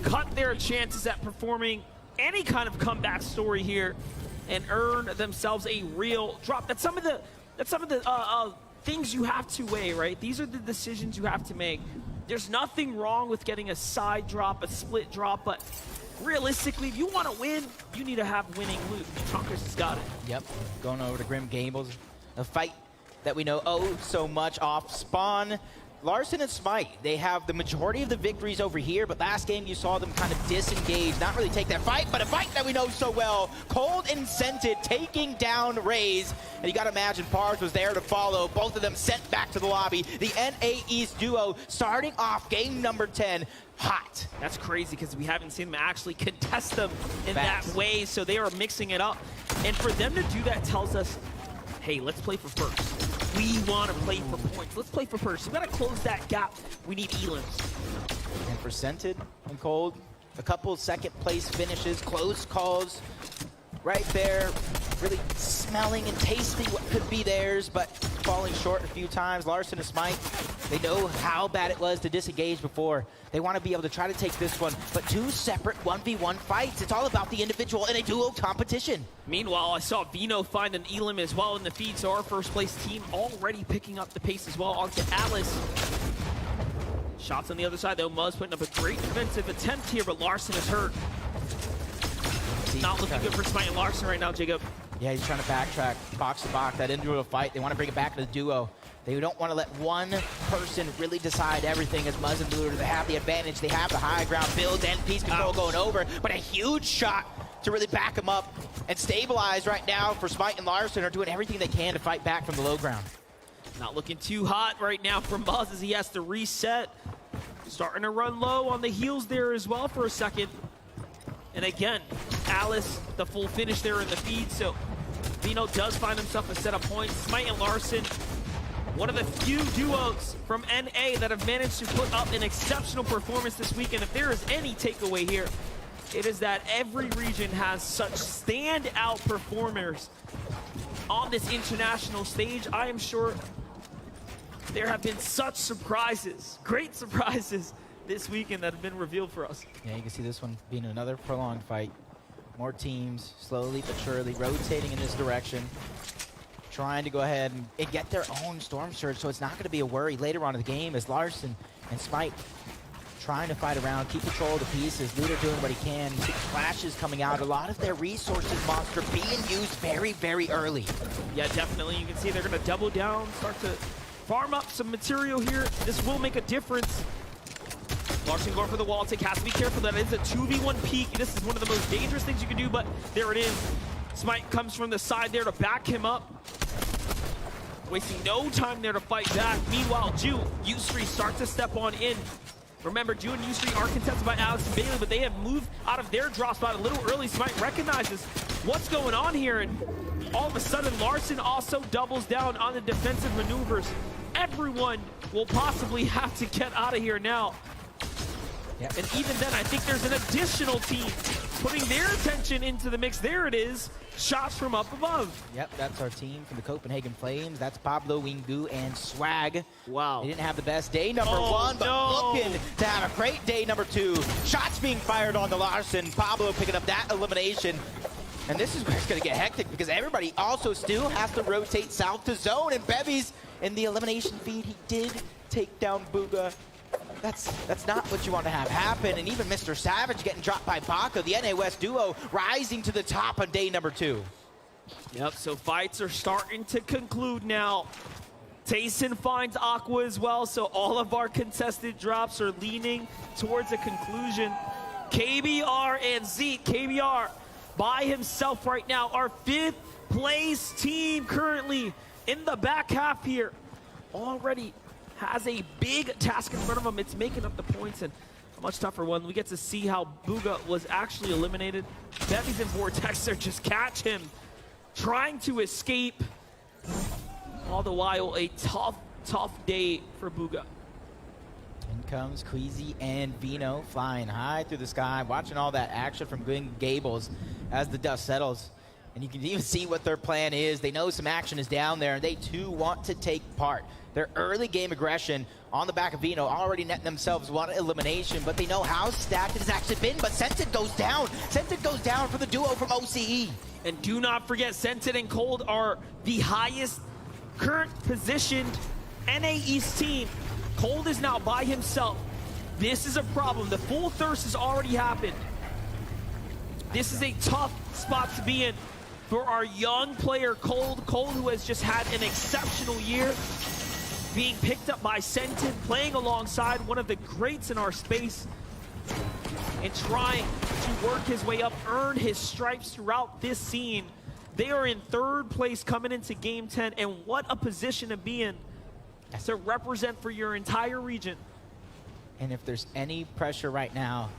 Cut their chances at performing any kind of comeback story here and earn themselves a real drop. That's some of the things you have to weigh, right? These are the decisions you have to make. There's nothing wrong with getting a side drop, a split drop, but realistically, if you want to win, you need to have winning loot. Trunkers has got it. Yep, going over to Grim Gables, a fight that we know oh so much off spawn. Larson and Smite, they have the majority of the victories over here, but last game you saw them kind of disengage, not really take that fight, but a fight that we know so well. Cold and Scented taking down Raze, and you gotta imagine Pars was there to follow. Both of them sent back to the lobby. The NA East duo starting off game number 10. Hot. That's crazy because we haven't seen them actually contest them in that way, so they are mixing it up. And for them to do that tells us, hey, let's play for first. We want to play for points. Let's play for first. We got to close that gap. We need elims. And for Scented and Cold, a couple second place finishes, close calls right there. Really smelling and tasting what could be theirs, but falling short a few times. Larson and Smite, they know how bad it was to disengage before. They want to be able to try to take this one, but two separate 1v1 fights. It's all about the individual in a duo competition. Meanwhile, I saw Vino find an elim as well in the feed, so our first place team already picking up the pace as well onto Alice. Shots on the other side though, Muzz putting up a great defensive attempt here, but Larson is hurt. Not looking good for Smite and Larson right now, Jacob. Yeah, he's trying to backtrack, box to box, that individual fight. They want to bring it back to the duo. They don't want to let one person really decide everything as Muzz and Looter. They have the advantage. They have the high ground build and piece control going over, but a huge shot to really back them up and stabilize right now for Smite and Larson are doing everything they can to fight back from the low ground. Not looking too hot right now for Muzz as he has to reset. Starting to run low on the heels there as well for a second. And again, Alice, the full finish there in the feed, so Vino does find himself a set of points. Smite and Larson, one of the few duos from NA that have managed to put up an exceptional performance this weekend. If there is any takeaway here, it is that every region has such standout performers on this international stage. I am sure there have been such surprises, great surprises this weekend that have been revealed for us. Yeah, you can see this one being another prolonged fight. More teams slowly but surely rotating in this direction, trying to go ahead and get their own Storm Surge, so it's not going to be a worry later on in the game as Larson and Smite trying to fight around, keep control of the pieces. Looter doing what he can. You see flashes coming out. A lot of their resources, Monster, being used very, very early. Yeah, definitely. You can see they're going to double down, start to farm up some material here. This will make a difference. Larson going for the wall take, has to be careful. That is a 2v1 peek. This is one of the most dangerous things you can do, but there it is. Smite comes from the side there to back him up. Wasting no time there to fight back. Meanwhile, Ju, U3 start to step on in. Remember, Ju and U3 are contested by Alex and Bailey, but they have moved out of their drop spot a little early. Smite recognizes what's going on here, and all of a sudden, Larson also doubles down on the defensive maneuvers. Everyone will possibly have to get out of here now. Yep. And even then, I think there's an additional team putting their attention into the mix. There it is. Shots from up above. Yep, that's our team from the Copenhagen Flames. That's Pablo, Wingu, and Swag. Wow. They didn't have the best day number one, but looking to have a great day number two. Shots being fired on the Larson. Pablo picking up that elimination. And this is where it's going to get hectic because everybody also still has to rotate south to zone. And Bevy's in the elimination feed. He did take down Booga. That's not what you want to have happen. And even Mr. Savage getting dropped by Baka, the NA West duo rising to the top on day number two. Yep, so fights are starting to conclude now. Tayson finds Aqua as well, so all of our contested drops are leaning towards a conclusion. KBR and Zeke, KBR by himself right now, our 5th place team currently in the back half here. Already has a big task in front of him. It's making up the points, and a much tougher one. We get to see how Booga was actually eliminated. Bevy's in Vortex there, just catch him. Trying to escape. All the while, a tough day for Booga. In comes Queasy and Vino flying high through the sky, watching all that action from Green Gables as the dust settles. And you can even see what their plan is. They know some action is down there, and they too want to take part. Their early game aggression on the back of VIENDO already netting themselves one elimination, but they know how stacked it has actually been. But Scented goes down. Scented goes down for the duo from OCE. And do not forget, Scented and Cold are the highest current positioned NA East team. Cold is now by himself. This is a problem. The full thirst has already happened. This is a tough spot to be in for our young player, Cold. Cold, who has just had an exceptional year, being picked up by Scented, playing alongside one of the greats in our space, and trying to work his way up, earn his stripes throughout this scene. They are in 3rd place coming into Game 10, and what a position to be in to represent for your entire region. And if there's any pressure right now,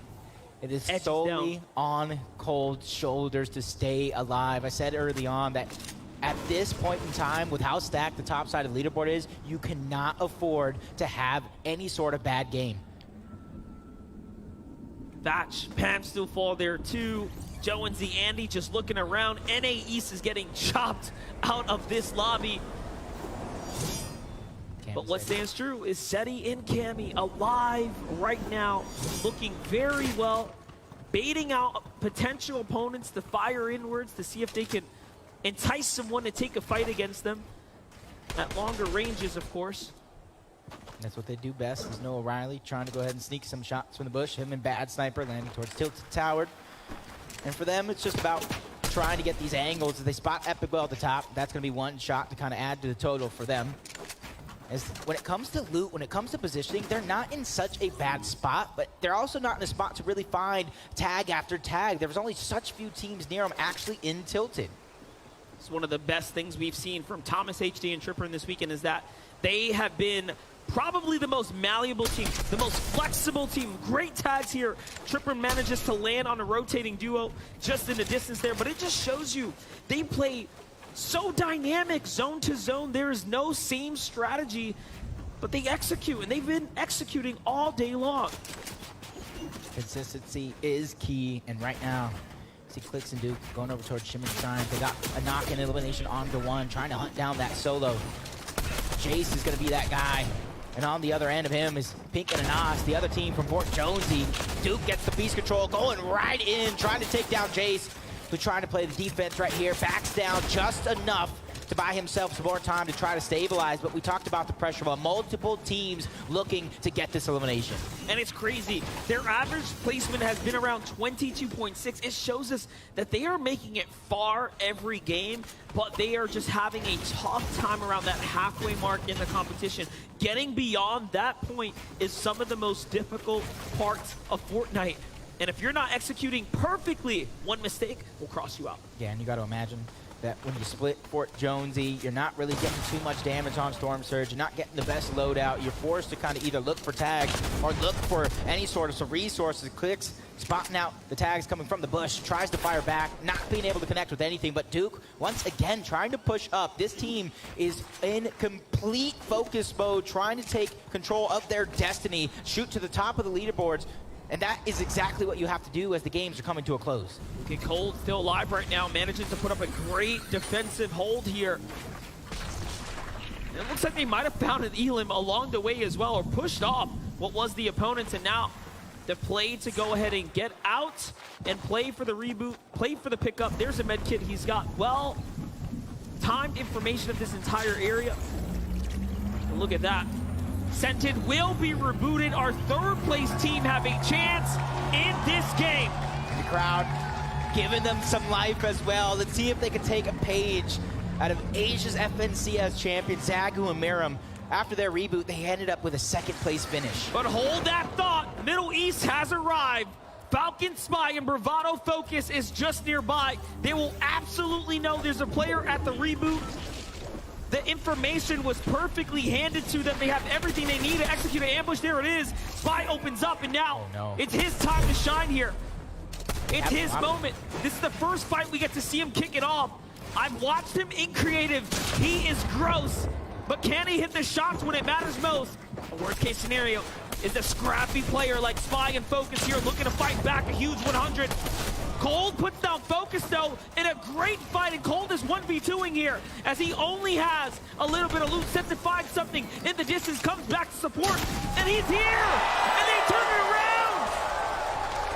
it is solely on Cold's shoulders to stay alive. I said early on that at this point in time, with how stacked the top side of the leaderboard is, you cannot afford to have any sort of bad game. Thatch, Pam still fall there too. Joe and Z Andy just looking around. NA East is getting chopped out of this lobby. But what stands true is SETI and Cammy alive right now, looking very well, baiting out potential opponents to fire inwards to see if they can entice someone to take a fight against them at longer ranges, of course. That's what they do best. There's Noah Riley trying to go ahead and sneak some shots from the bush. Him and Bad Sniper landing towards Tilted Tower. And for them, it's just about trying to get these angles. If they spot Epic well at the top, that's going to be one shot to kind of add to the total for them. As when it comes to loot, when it comes to positioning, they're not in such a bad spot, but they're also not in a spot to really find tag after tag. There was only such few teams near them actually in Tilted. It's one of the best things we've seen from Thomas HD and Tripper in this weekend is that they have been probably the most malleable team, the most flexible team. Great tags here. Tripper manages to land on a rotating duo just in the distance there, but it just shows you they play so dynamic zone to zone. There is no same strategy, but they execute, and they've been executing all day long. Consistency is key, and right now, see Clicks and Duke going over towards Shimmer Shine. They got a knock-in elimination onto one, trying to hunt down that solo. Jace is going to be that guy. And on the other end of him is Pink and Anas, the other team from Fort Jonesy. Duke gets the piece control, going right in, trying to take down Jace, who's trying to play the defense right here. Backs down just enough to buy himself some more time to try to stabilize. But we talked about the pressure of multiple teams looking to get this elimination. And it's crazy. Their average placement has been around 22.6. It shows us that they are making it far every game, but they are just having a tough time around that halfway mark in the competition. Getting beyond that point is some of the most difficult parts of Fortnite. And if you're not executing perfectly, one mistake will cross you out. Yeah, and you got to imagine that when you split Fort Jonesy, you're not really getting too much damage on Storm Surge. You're not getting the best loadout. You're forced to kind of either look for tags or look for any sort of resources. Clicks, spotting out the tags coming from the bush, tries to fire back, not being able to connect with anything. But Duke, once again, trying to push up. This team is in complete focus mode, trying to take control of their destiny, shoot to the top of the leaderboards. And that is exactly what you have to do as the games are coming to a close. Okay, Cold still alive right now, manages to put up a great defensive hold here. And it looks like they might have found an Elim along the way as well, or pushed off what was the opponents, and now the play to go ahead and get out and play for the reboot, play for the pickup. There's a med kit. He's got well-timed information of this entire area. And look at that. Scented will be rebooted. Our 3rd place team have a chance in this game. The crowd giving them some life as well. Let's see if they can take a page out of Asia's FNCS champion, Zagu and Miram. After their reboot, they ended up with a 2nd place finish. But hold that thought. Middle East has arrived. Falcon Spy and Bravado Focus is just nearby. They will absolutely know there's a player at the reboot. The information was perfectly handed to them. They have everything they need to execute an ambush. There it is. Spy opens up, and now it's his time to shine here. It's his moment. This is the first fight we get to see him kick it off. I've watched him in creative. He is gross, but can he hit the shots when it matters most? A worst-case scenario is a scrappy player like Spy and Focus here looking to fight back a huge 100. Cold puts down Focus. focused, though, in a great fight, and Cold is 1v2ing here, as he only has a little bit of loot, set to find something in the distance, comes back to support, and he's here! And they turn it around!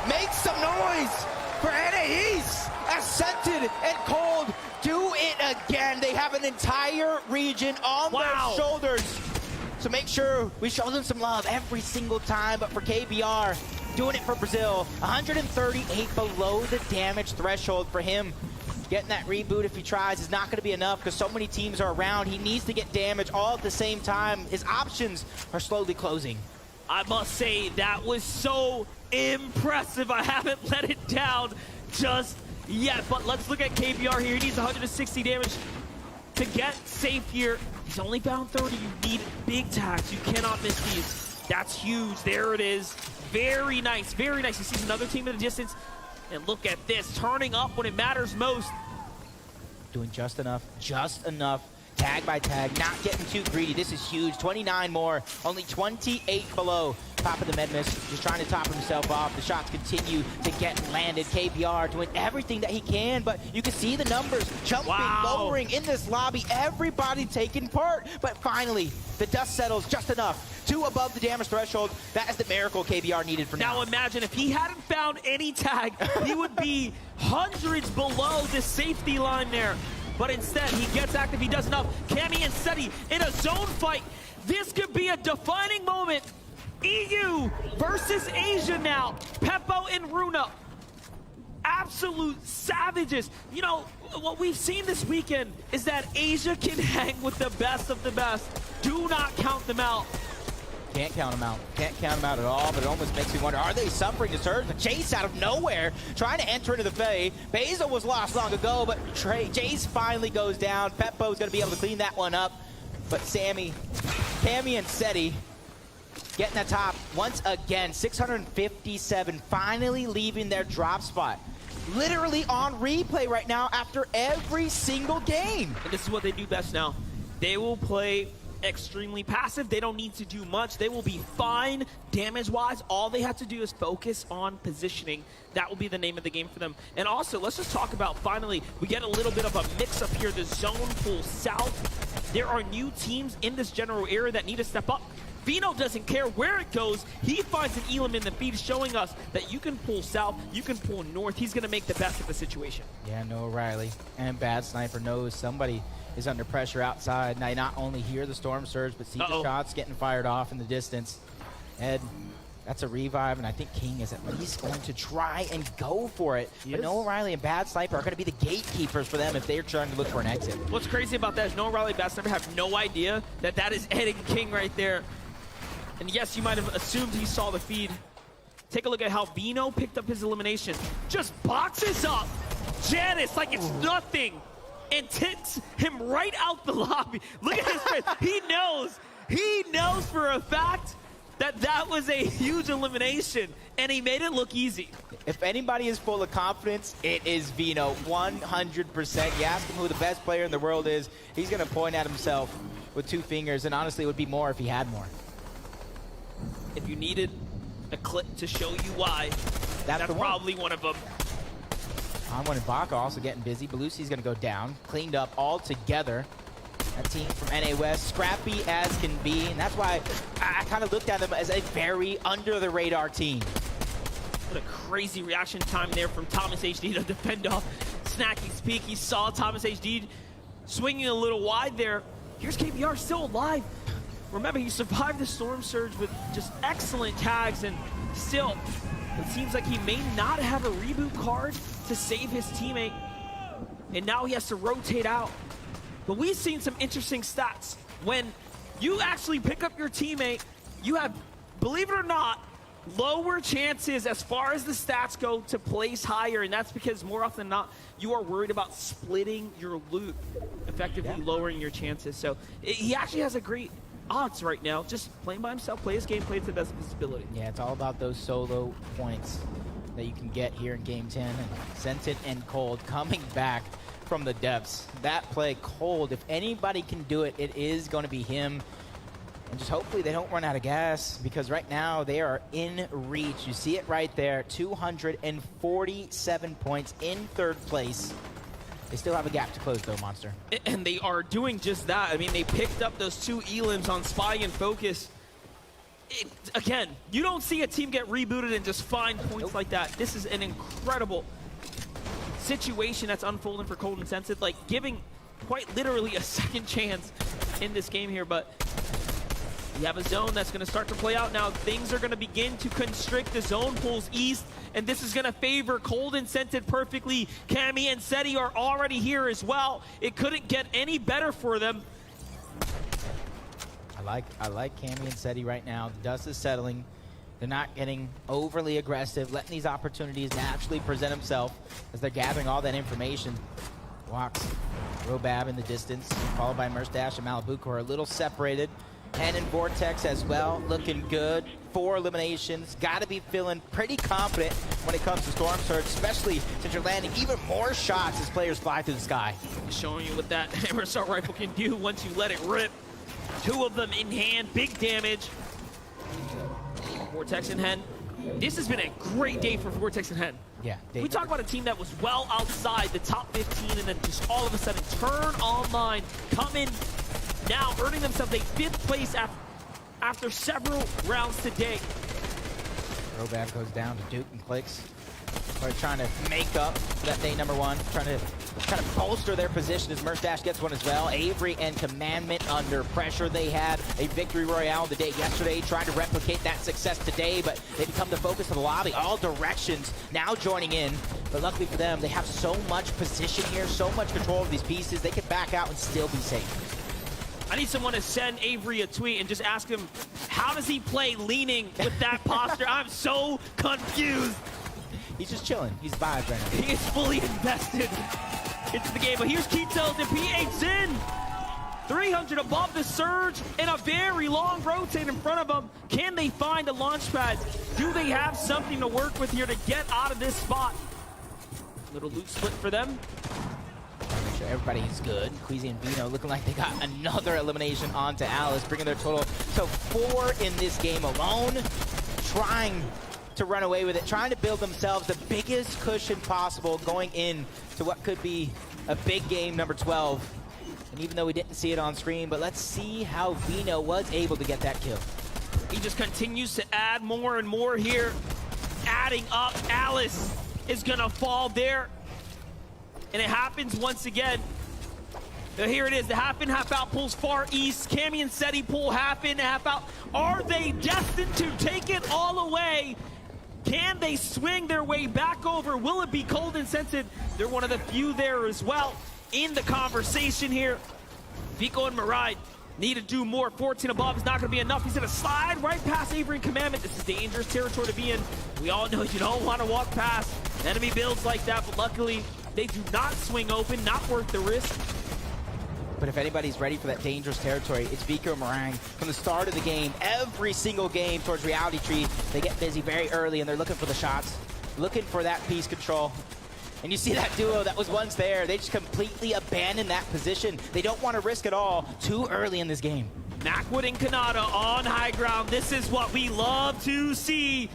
Make some noise for NA East, as Scented and Cold do it again. They have an entire region on their shoulders. So make sure we show them some love every single time. But for KBR, doing it for Brazil, 138 below the damage threshold for him. Getting that reboot if he tries is not going to be enough because so many teams are around. He needs to get damage all at the same time. His options are slowly closing. I must say, that was so impressive. I haven't let it down just yet. But let's look at KBR here. He needs 160 damage to get safe here. He's only bound 30. You need big tags. You cannot miss these. That's huge. There it is. Very nice. Very nice. He sees another team in the distance. And look at this. Turning up when it matters most. Doing just enough. Just enough. Tag by tag. Not getting too greedy. This is huge. 29 more. Only 28 below. Top of the med miss. Just trying to top himself off. The shots continue to get landed. KBR doing everything that he can, but you can see the numbers jumping, lowering in this lobby. Everybody taking part. But finally, the dust settles just enough. 2 above the damage threshold. That is the miracle KBR needed for now. Now imagine if he hadn't found any tag, he would be hundreds below the safety line there. But instead, he gets active, he does enough. Cammy and Seti in a zone fight. This could be a defining moment. EU versus Asia now. Peppo and Runa. Absolute savages. You know, what we've seen this weekend is that Asia can hang with the best of the best. Do not count them out. Can't count them out. Can't count them out at all, but it almost makes me wonder, are they suffering a surge? The Chase out of nowhere, trying to enter into the Fae. Basil was lost long ago, but Jace finally goes down. Peppo's going to be able to clean that one up. But Sammy, Cammy, and Seti getting the top once again. 657, finally leaving their drop spot. Literally on replay right now after every single game. And this is what they do best now. They will play extremely passive. They don't need to do much. They will be fine damage-wise. All they have to do is focus on positioning. That will be the name of the game for them. And also, let's just talk about, finally, we get a little bit of a mix-up here. The zone pool south. There are new teams in this general area that need to step up. VIENDO doesn't care where it goes. He finds an elim in the feed, showing us that you can pull south, you can pull north. He's going to make the best of the situation. Yeah, Noah Riley and Bad Sniper knows somebody is under pressure outside. Now, you not only hear the storm surge, but see the shots getting fired off in the distance. Ed, that's a revive, and I think King is at least going to try and go for it. But Noah Riley and Bad Sniper are going to be the gatekeepers for them if they're trying to look for an exit. What's crazy about that is Noah Riley and Bad Sniper have no idea that that is Ed and King right there. And yes, you might have assumed he saw the feed. Take a look at how VIENDO picked up his elimination. Just boxes up Janice like it's nothing and takes him right out the lobby. Look at his face. He knows for a fact that that was a huge elimination, and he made it look easy. If anybody is full of confidence, it is VIENDO, 100%. You ask him who the best player in the world is, he's going to point at himself with 2 fingers, and honestly, it would be more if he had more. If you needed a clip to show you why, that's probably one of them. Onward and Baka also getting busy. Belusi's going to go down, cleaned up all together. That team from NA West, scrappy as can be, and that's why I kind of looked at them as a very under-the-radar team. What a crazy reaction time there from Thomas HD to defend off Snacky's peak. He saw Thomas HD swinging a little wide there. Here's KBR still alive. Remember, he survived the storm surge with just excellent tags, and still, it seems like he may not have a reboot card to save his teammate, and now he has to rotate out. But we've seen some interesting stats. When you actually pick up your teammate, you have, believe it or not, lower chances as far as the stats go to place higher, and that's because more often than not, you are worried about splitting your loot, effectively lowering your chances. So he actually has a great odds right now, just playing by himself, play his game, play to the best of his ability. Yeah, it's all about those solo points that you can get here in Game 10. And Scented and Cold coming back from the depths. That play, Cold, if anybody can do it, it is going to be him. And just hopefully they don't run out of gas, because right now they are in reach. You see it right there, 247 points in third place. They still have a gap to close though, Monster. And they are doing just that. I mean, they picked up those 2 elims on Spy and Focus. Again, you don't see a team get rebooted and just find points like that. This is an incredible situation that's unfolding for Cold and Sensitive, like giving quite literally a second chance in this game here. But we have a zone that's going to start to play out now. Things are going to begin to constrict the zone pulls east, and this is going to favor Cold and Sensitive perfectly. Cammy and Seti are already here as well. It couldn't get any better for them. I like Cammy and Seti right now. The dust is settling. They're not getting overly aggressive, letting these opportunities naturally present themselves as they're gathering all that information. Walks, Robab in the distance, followed by Merstash and Malibu, who are a little separated. And in Vortex as well, looking good. 4 eliminations. Got to be feeling pretty confident when it comes to Storm Surge, especially since you're landing even more shots as players fly through the sky. Showing you what that Hammer Assault Rifle can do once you let it rip. 2 of them in hand, big damage. Vortex and Hen. This has been a great day for Vortex and Hen. Yeah. We talk about a team that was well outside the top 15 and then just all of a sudden turn online, come in now earning themselves a 5th place after several rounds today. Robab goes down to Duke and clicks. They're trying to make up that day number 1, trying to kind of bolster their position as Merstash gets one as well. Avery and Commandment under pressure. They had a victory royale the day yesterday, trying to replicate that success today, but they become the focus of the lobby. All directions now joining in, but luckily for them, they have so much position here, so much control of these pieces, they can back out and still be safe. I need someone to send Avery a tweet and just ask him, how does he play leaning with that posture? I'm so confused. He's just chilling. He's vibes right now. He is fully invested into the game. But here's Keto, the P8's in. 300 above the surge and a very long rotate in front of them. Can they find a launch pad? Do they have something to work with here to get out of this spot? Little loot split for them. Make sure everybody's good. Queasy and VIENDO looking like they got another elimination onto Alice, bringing their total to 4 in this game alone. Trying to run away with it, trying to build themselves the biggest cushion possible going in to what could be a big game number 12. And even though we didn't see it on screen, but let's see how VIENDO was able to get that kill. He just continues to add more and more here. Adding up, Alice is gonna fall there. And it happens once again. Now here it is, the half in, half out pulls far east. Cammy and Seti pull half in, half out. Are they destined to take it all away? Can they swing their way back over? Will it be Cold and Sensitive? They're one of the few there as well in the conversation here. Vico and Mirai need to do more. 14 above is not going to be enough. He's going to slide right past Avery and Commandment. This is dangerous territory to be in. We all know you don't want to walk past enemy builds like that, but luckily they do not swing open, not worth the risk. But if anybody's ready for that dangerous territory, it's Vico and Meringue. From the start of the game, every single game towards Reality Tree, they get busy very early and they're looking for the shots, looking for that piece control. And you see that duo that was once there, they just completely abandon that position. They don't want to risk it all too early in this game. Macwood and Kanata on high ground. This is what we love to see.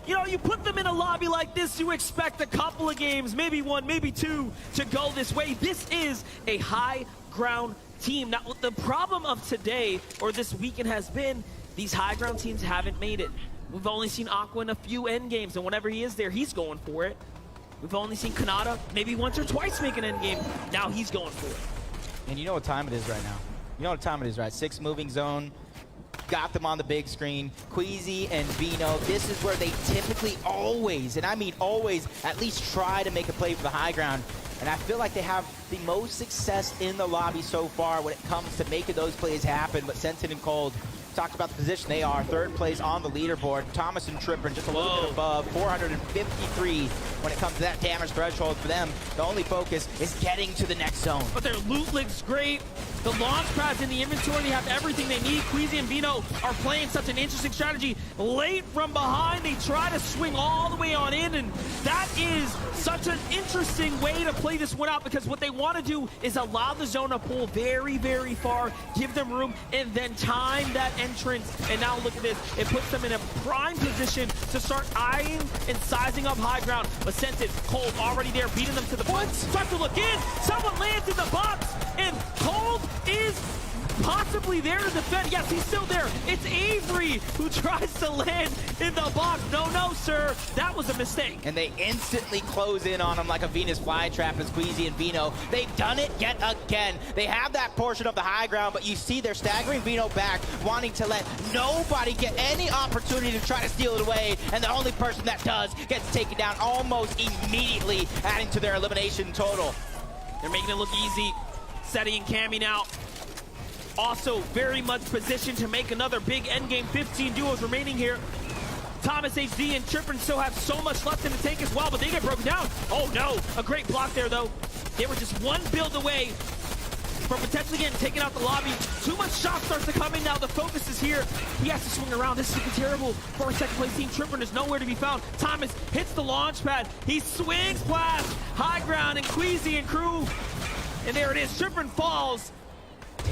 You know, you put them in a lobby like this, you expect a couple of games, maybe 1, maybe 2, to go this way. This is a high ground team. Now, the problem of today, or this weekend, has been these high ground teams haven't made it. We've only seen Aqua in a few end games, and whenever he is there, he's going for it. We've only seen Kanata maybe once or twice make an end game. Now he's going for it. And you know what time it is right now. You know what time it is, right? 6 moving zone. Got them on the big screen. Queasy and VIENDO, this is where they typically always, and I mean always, at least try to make a play for the high ground. And I feel like they have the most success in the lobby so far when it comes to making those plays happen. But Sensitive and Cold, talked about the position they are. 3rd place on the leaderboard. Thomas and Tripper just a little bit above. 453 when it comes to that damage threshold for them. The only focus is getting to the next zone. But their loot looks great. The launch pads in the inventory, they have everything they need. Queasy and VIENDO are playing such an interesting strategy. Late from behind, they try to swing all the way on in, and that is such an interesting way to play this one out, because what they want to do is allow the zone to pull very, very far, give them room, and then time that entrance. And now look at this. It puts them in a prime position to start eyeing and sizing up high ground. But Scented, Cold already there, beating them to the punch. Start to look in. Someone lands in the box, and Cold is possibly there to defend. Yes, he's still there. It's Avery who tries to land in the box. No, sir. That was a mistake. And they instantly close in on him like a Venus flytrap as Queasy and VIENDO. They've done it yet again. They have that portion of the high ground, but you see they're staggering VIENDO back, wanting to let nobody get any opportunity to try to steal it away. And the only person that does gets taken down almost immediately, adding to their elimination total. They're making it look easy. Setting and Cammy now. Also very much positioned to make another big endgame. 15 duos remaining here. Thomas HD and Churrex still have so much left in the tank as well, but they get broken down. Oh no, a great block there though. They were just one build away from potentially getting taken out the lobby. Too much shot starts to come in now. The focus is here. He has to swing around. This is looking terrible for a second place team. Churrex is nowhere to be found. Thomas hits the launch pad. He swings past high ground, and Queasy and crew. And there it is. Churrex falls.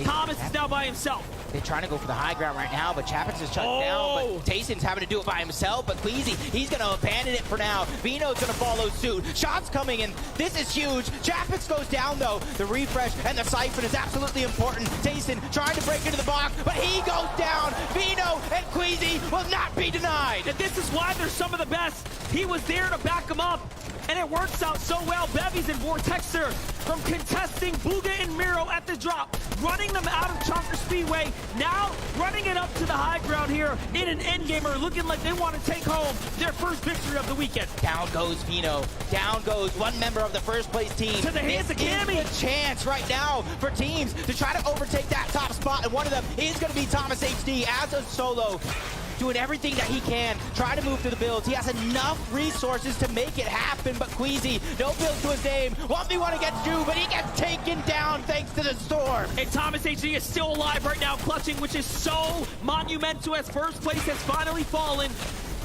Thomas is now by himself. They're trying to go for the high ground right now, but Chappitt's is shut down. But Tayson's having to do it by himself. But Queasy, he's going to abandon it for now. VIENDO's going to follow suit. Shots coming in. This is huge. Chappitt's goes down, though. The refresh and the siphon is absolutely important. Tayson trying to break into the box, but he goes down. VIENDO and Queasy will not be denied. And this is why they're some of the best. He was there to back him up, and it works out so well. Bevies and Vortexer from contesting Booga and Miro at the drop, running them out of Chonker Speedway, now running it up to the high ground here in an endgamer, looking like they want to take home their first victory of the weekend. Down goes VIENDO. Down goes one member of the first place team. To the hands of Cammy. This is a chance right now for teams to try to overtake that top spot, and one of them is going to be Thomas HD as a solo, doing everything that he can, try to move through the builds. He has enough resources to make it happen, but Queasy, no build to his name. 1v1 against Drew, but he gets taken down thanks to the storm. And Thomas HD is still alive right now, clutching, which is so monumental as first place has finally fallen.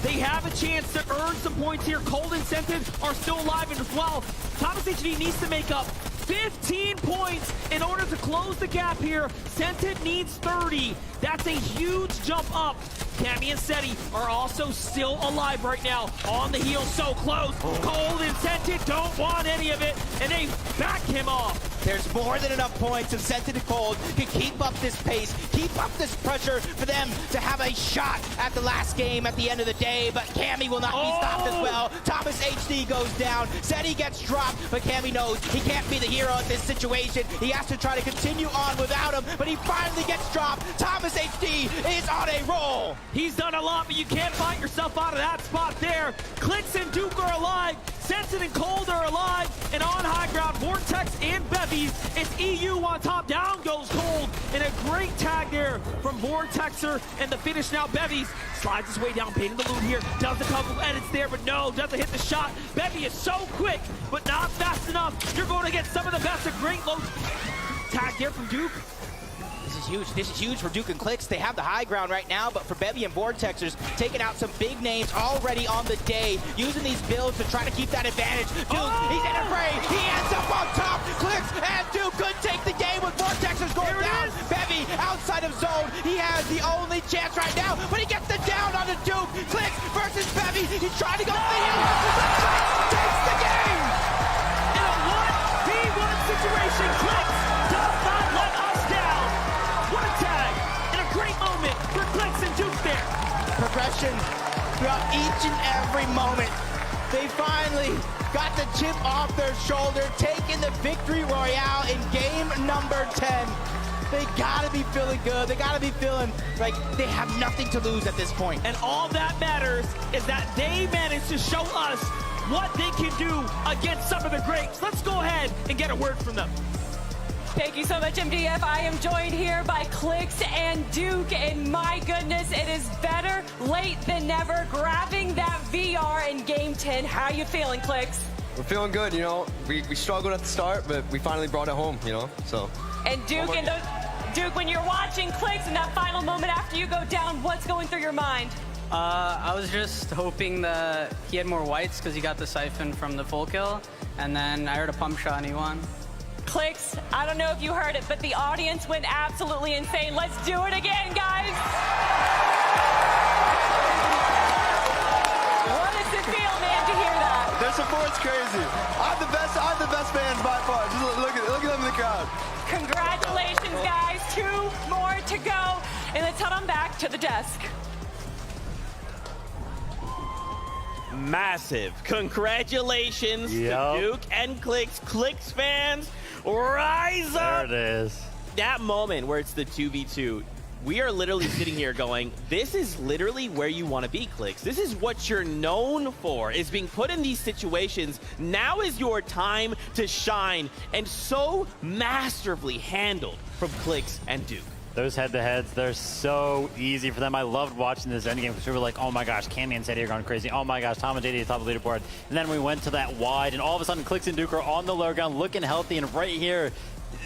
They have a chance to earn some points here. Cold and Scented are still alive as well. Thomas HD needs to make up 15 points in order to close the gap here. Scented needs 30. That's a huge jump up. Cammy and Seti are also still alive right now. On the heel, so close. Cold and Scented don't want any of it, and they back him off. There's more than enough points if Scented and Cold can keep up this pace, keep up this pressure for them to have a shot at the last game at the end of the day, but Cammy will not be stopped as well. Thomas HD goes down. Seti gets dropped, but Cammy knows he can't be the hero in this situation. He has to try to continue on without him, but he finally gets dropped. Thomas HD is on a roll. He's done a lot, but you can't fight yourself out of that spot there. Clix and Duke are alive. Scented and Cold are alive. And on high ground, Vortex and Bevies. It's EU on top. Down goes Cold. And a great tag there from Vortexer. And the finish now, Bevies slides his way down, painting the loot here. Does a couple edits there, but no, doesn't hit the shot. Bevy is so quick, but not fast enough. You're going to get some of the best. A great low tag there from Duke. This is huge. This is huge for Duke and Clix. They have the high ground right now, but for Bevy and Vortexers, taking out some big names already on the day, using these builds to try to keep that advantage. Duke, he's in a fray. He ends up on top. Clix and Duke could take the game with Vortexers going down. Bevy outside of zone. He has the only chance right now, but he gets the down on the Duke. Clix versus Bevy. He's trying to go for the hill. Clix takes the game. In a 1v1 situation, Clix does not let us down. What a tag, and a great moment for Clix and Duke there. Progression throughout each and every moment. They finally got the chip off their shoulder, taking the victory royale in game number 10. They gotta be feeling good. They gotta be feeling like they have nothing to lose at this point. And all that matters is that they managed to show us what they can do against some of the greats. Let's go ahead and get a word from them. Thank you so much, MDF. I am joined here by Clix and Duke, and my goodness, it is better late than never, grabbing that VR in Game 10. How are you feeling, Clix? We're feeling good, you know. We struggled at the start, but we finally brought it home, you know, so. And Duke, Duke, when you're watching Clicks in that final moment after you go down, what's going through your mind? I was just hoping that he had more whites because he got the siphon from the full kill, and then I heard a pump shot and he won. Clicks, I don't know if you heard it, but the audience went absolutely insane. Let's do it again, guys. What does it feel, man, to hear that? Their support's crazy. I'm the best fans by far. Just look at them in the crowd. Congratulations, guys. 2 more to go. And let's head on back to the desk. Massive congratulations to Duke and Clicks. Clicks fans, rise up. There it is. That moment where it's the 2v2, we are literally sitting here going, this is literally where you want to be, Clicks. This is what you're known for, is being put in these situations. Now is your time to shine, and so masterfully handled from Clicks and Duke. Those head-to-heads, they're so easy for them. I loved watching this endgame because we were like, oh my gosh, Cammy and SERA are going crazy. Oh my gosh, Tom and JD at the top of the leaderboard. And then we went to that wide, and all of a sudden, Clicks and Duke are on the lower ground, looking healthy. And right here,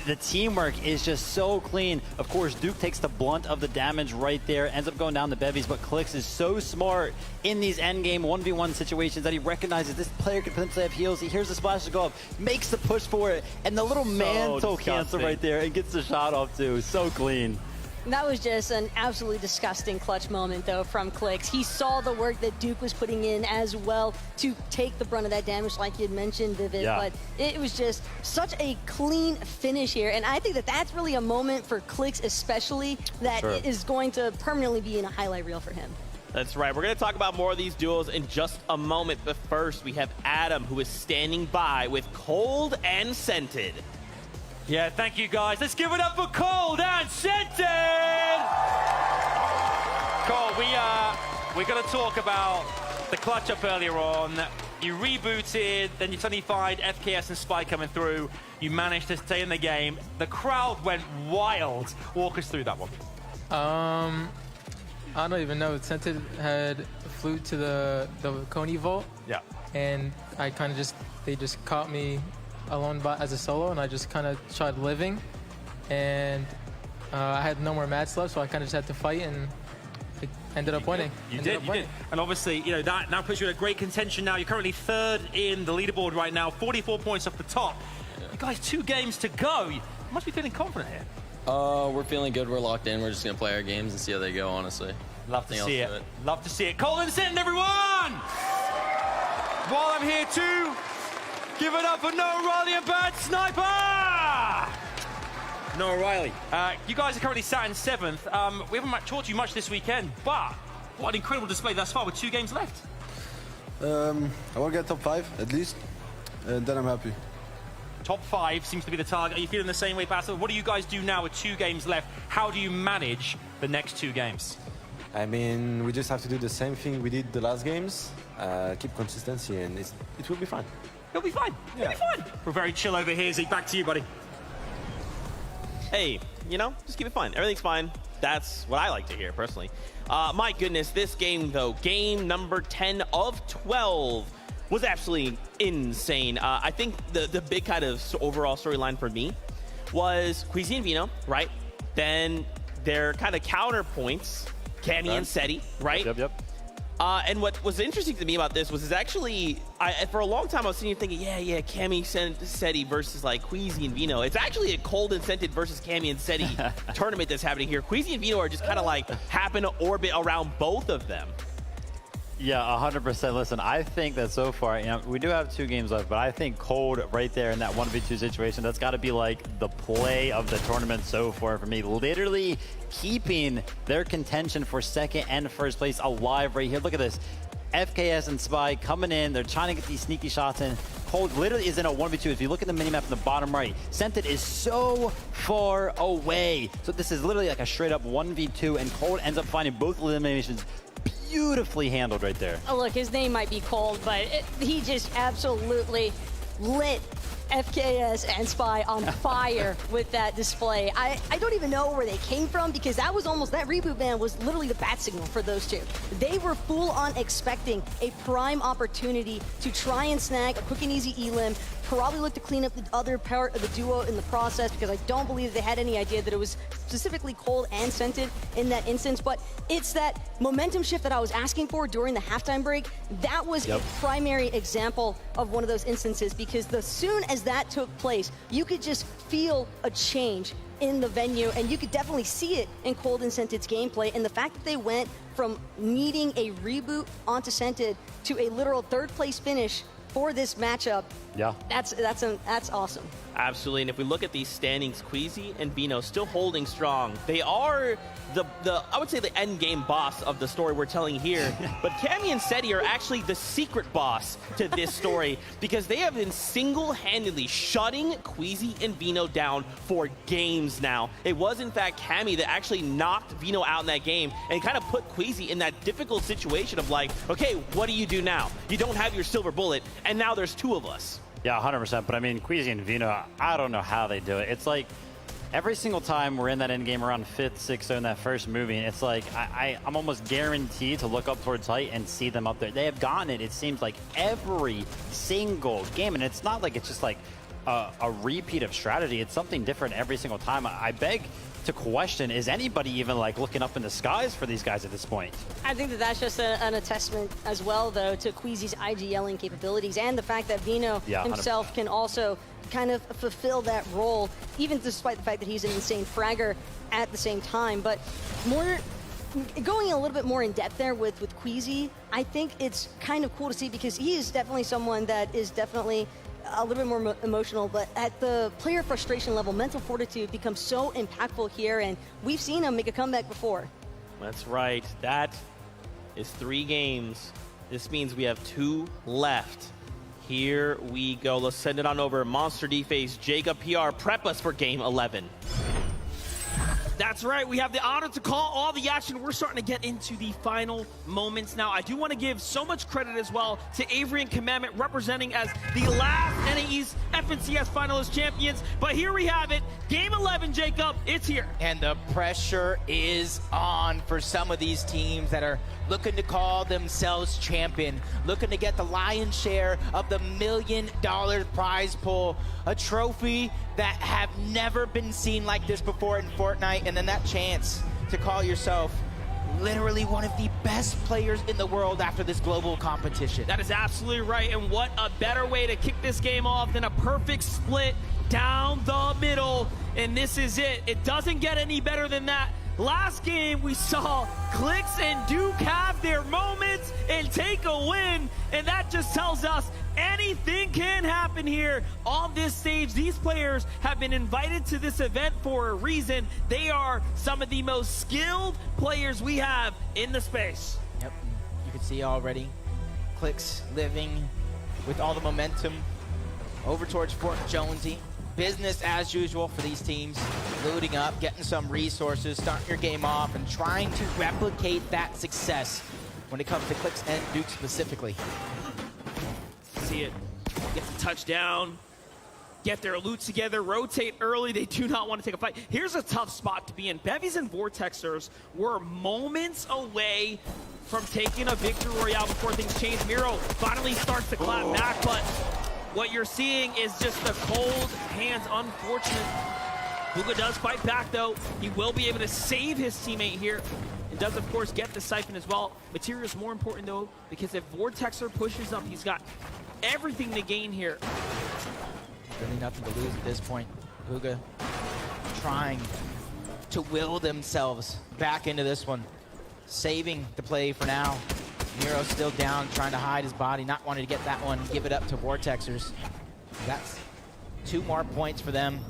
the teamwork is just so clean. Of course, Duke takes the blunt of the damage right there, ends up going down the bevies, but Clicks is so smart in these endgame 1v1 situations that he recognizes this player could potentially have heals. He hears the splash go up, makes the push for it, and the little mantle cancel right there and gets the shot off too. So clean. That was just an absolutely disgusting clutch moment, though, from Clicks. He saw the work that Duke was putting in as well to take the brunt of that damage, like you had mentioned, Vivid. Yeah. But it was just such a clean finish here. And I think that that's really a moment for Clicks especially that is going to permanently be in a highlight reel for him. That's right. We're going to talk about more of these duels in just a moment. But first, we have Adam, who is standing by with Cold and Scented. Yeah, thank you, guys. Let's give it up for Cold and Scented! Cole, we're going to talk about the clutch up earlier on. You rebooted, then you suddenly find FKS and Spy coming through. You managed to stay in the game. The crowd went wild. Walk us through that one. I don't even know. Scented flew to the Coney vault. Yeah. And I kind of they just caught me alone as a solo, and I just kind of tried living, and I had no more mats left, so I kind of just had to fight, and it ended up winning. You did. And obviously, you know, that now puts you in a great contention now. You're currently 3rd in the leaderboard right now, 44 points off the top. You guys, 2 games to go. You must be feeling confident here. We're feeling good. We're locked in. We're just going to play our games and see how they go, honestly. Love to see it. Love to see it. Cold and Scented, everyone! While I'm here too, give it up for Noah Riley and Bad Sniper! Noah Riley, you guys are currently sat in 7th. We haven't talked to you much this weekend, but what an incredible display thus far with 2 games left. I want to get top 5 at least, and then I'm happy. Top 5 seems to be the target. Are you feeling the same way, Basil? What do you guys do now with 2 games left? How do you manage the next 2 games? I mean, we just have to do the same thing we did the last games, keep consistency, and it will be fine. It'll be fine. Yeah. It'll be fine. We're very chill over here, Zeke. Back to you, buddy. Hey, you know, just keep it fun. Everything's fine. That's what I like to hear, personally. My goodness, this game, though, game number 10 of 12, was absolutely insane. I think the big kind of overall storyline for me was Queasy and VIENDO, right? Then their kind of counterpoints, Cammy and SERA, right? Yep. And what was interesting to me about this was actually, for a long time I was sitting here thinking, yeah, Cammy SERA versus like Queasy and VIENDO. It's actually a Cold and Scented versus Cammy and SERA tournament that's happening here. Queasy and VIENDO are just kind of like happen to orbit around both of them. Yeah, 100%. Listen, I think that so far, you know, we do have 2 games left, but I think Cold right there in that 1v2 situation, that's got to be like the play of the tournament so far for me. Literally keeping their contention for 2nd and 1st place alive right here. Look at this. FKS and Spy coming in. They're trying to get these sneaky shots in. Cold literally is in a 1v2. If you look at the minimap in the bottom right, Scented is so far away. So this is literally like a straight up 1v2, and Cold ends up finding both eliminations. Beautifully handled right there. Oh, look, his name might be Cold, but he just absolutely lit FKS and Spy on fire with that display. I don't even know where they came from, because that was almost, that reboot ban was literally the bat signal for those two. They were full on expecting a prime opportunity to try and snag a quick and easy elim, probably look to clean up the other part of the duo in the process, because I don't believe they had any idea that it was specifically cold and scented in that instance. But it's that momentum shift that I was asking for during the halftime break. That was a primary example of one of those instances, because as soon as that took place, you could just feel a change in the venue, and you could definitely see it in Cold and Scented's gameplay. And the fact that they went from needing a reboot onto Scented to a literal third place finish for this matchup, that's awesome. Absolutely, and if we look at these standings, Queasy and VIENDO still holding strong. They are the I would say the end game boss of the story we're telling here, but Cammy and Seti are actually the secret boss to this story, because they have been single-handedly shutting Queasy and VIENDO down for games now. It was in fact Cammy that actually knocked VIENDO out in that game and kind of put Queasy in that difficult situation of like, okay, what do you do now? You don't have your silver bullet, and now there's two of us. Yeah, 100%. But I mean, Queasy and VIENDO, I don't know how they do it. It's like every single time we're in that end game around 5th, 6th, in that first movie, it's like I'm almost guaranteed to look up towards height and see them up there. They have gotten it seems like, every single game. And it's not like it's just like a repeat of strategy. It's something different every single time. I beg to question, is anybody even like looking up in the skies for these guys at this point? I think that that's just an attestament as well, though, to Queasy's IGLing capabilities, and the fact that VIENDO himself can also kind of fulfill that role, even despite the fact that he's an insane fragger at the same time. But going a little bit more in depth there with Queasy, I think it's kind of cool to see, because he is definitely someone that is definitely a little bit more emotional, but at the player frustration level, mental fortitude becomes so impactful here, and we've seen him make a comeback before. That's right. That is 3 games. This means we have 2 left. Here we go. Let's send it on over. Monster D-Face, Jacob PR, prep us for game 11. That's right, we have the honor to call all the action. We're starting to get into the final moments now. I do want to give so much credit as well to Avery and Commandment, representing as the last NAE's FNCS finalist champions. But here we have it, game 11, Jacob, it's here. And the pressure is on for some of these teams that are looking to call themselves champion, looking to get the lion's share of the $1 million prize pool, a trophy that have never been seen like this before in Fortnite, and then that chance to call yourself literally one of the best players in the world after this global competition. That is absolutely right, and what a better way to kick this game off than a perfect split down the middle, and this is it. It doesn't get any better than that. Last game, we saw Clix and Duke have their moments and take a win, and that just tells us anything can happen here on this stage. These players have been invited to this event for a reason. They are some of the most skilled players we have in the space. Yep, you can see already Clix living with all the momentum over towards Fort Jonesy. Business as usual for these teams, looting up, getting some resources, starting your game off, and trying to replicate that success when it comes to Clix and Duke specifically. See it, get the touchdown, get their loot together, rotate early. They do not want to take a fight. Here's a tough spot to be in. Bevies and Vortexers were moments away from taking a victory royale before things change. Miro finally starts to clap back, but what you're seeing is just the cold hands, unfortunate. Bugha does fight back, though. He will be able to save his teammate here. And does, of course, get the siphon as well. Material is more important, though, because if Vortexer pushes up, he's got everything to gain here. Really nothing to lose at this point. Bugha trying to will themselves back into this one. Saving the play for now. Miro still down, trying to hide his body, not wanting to get that one, give it up to Vortexers. That's 2 more points for them.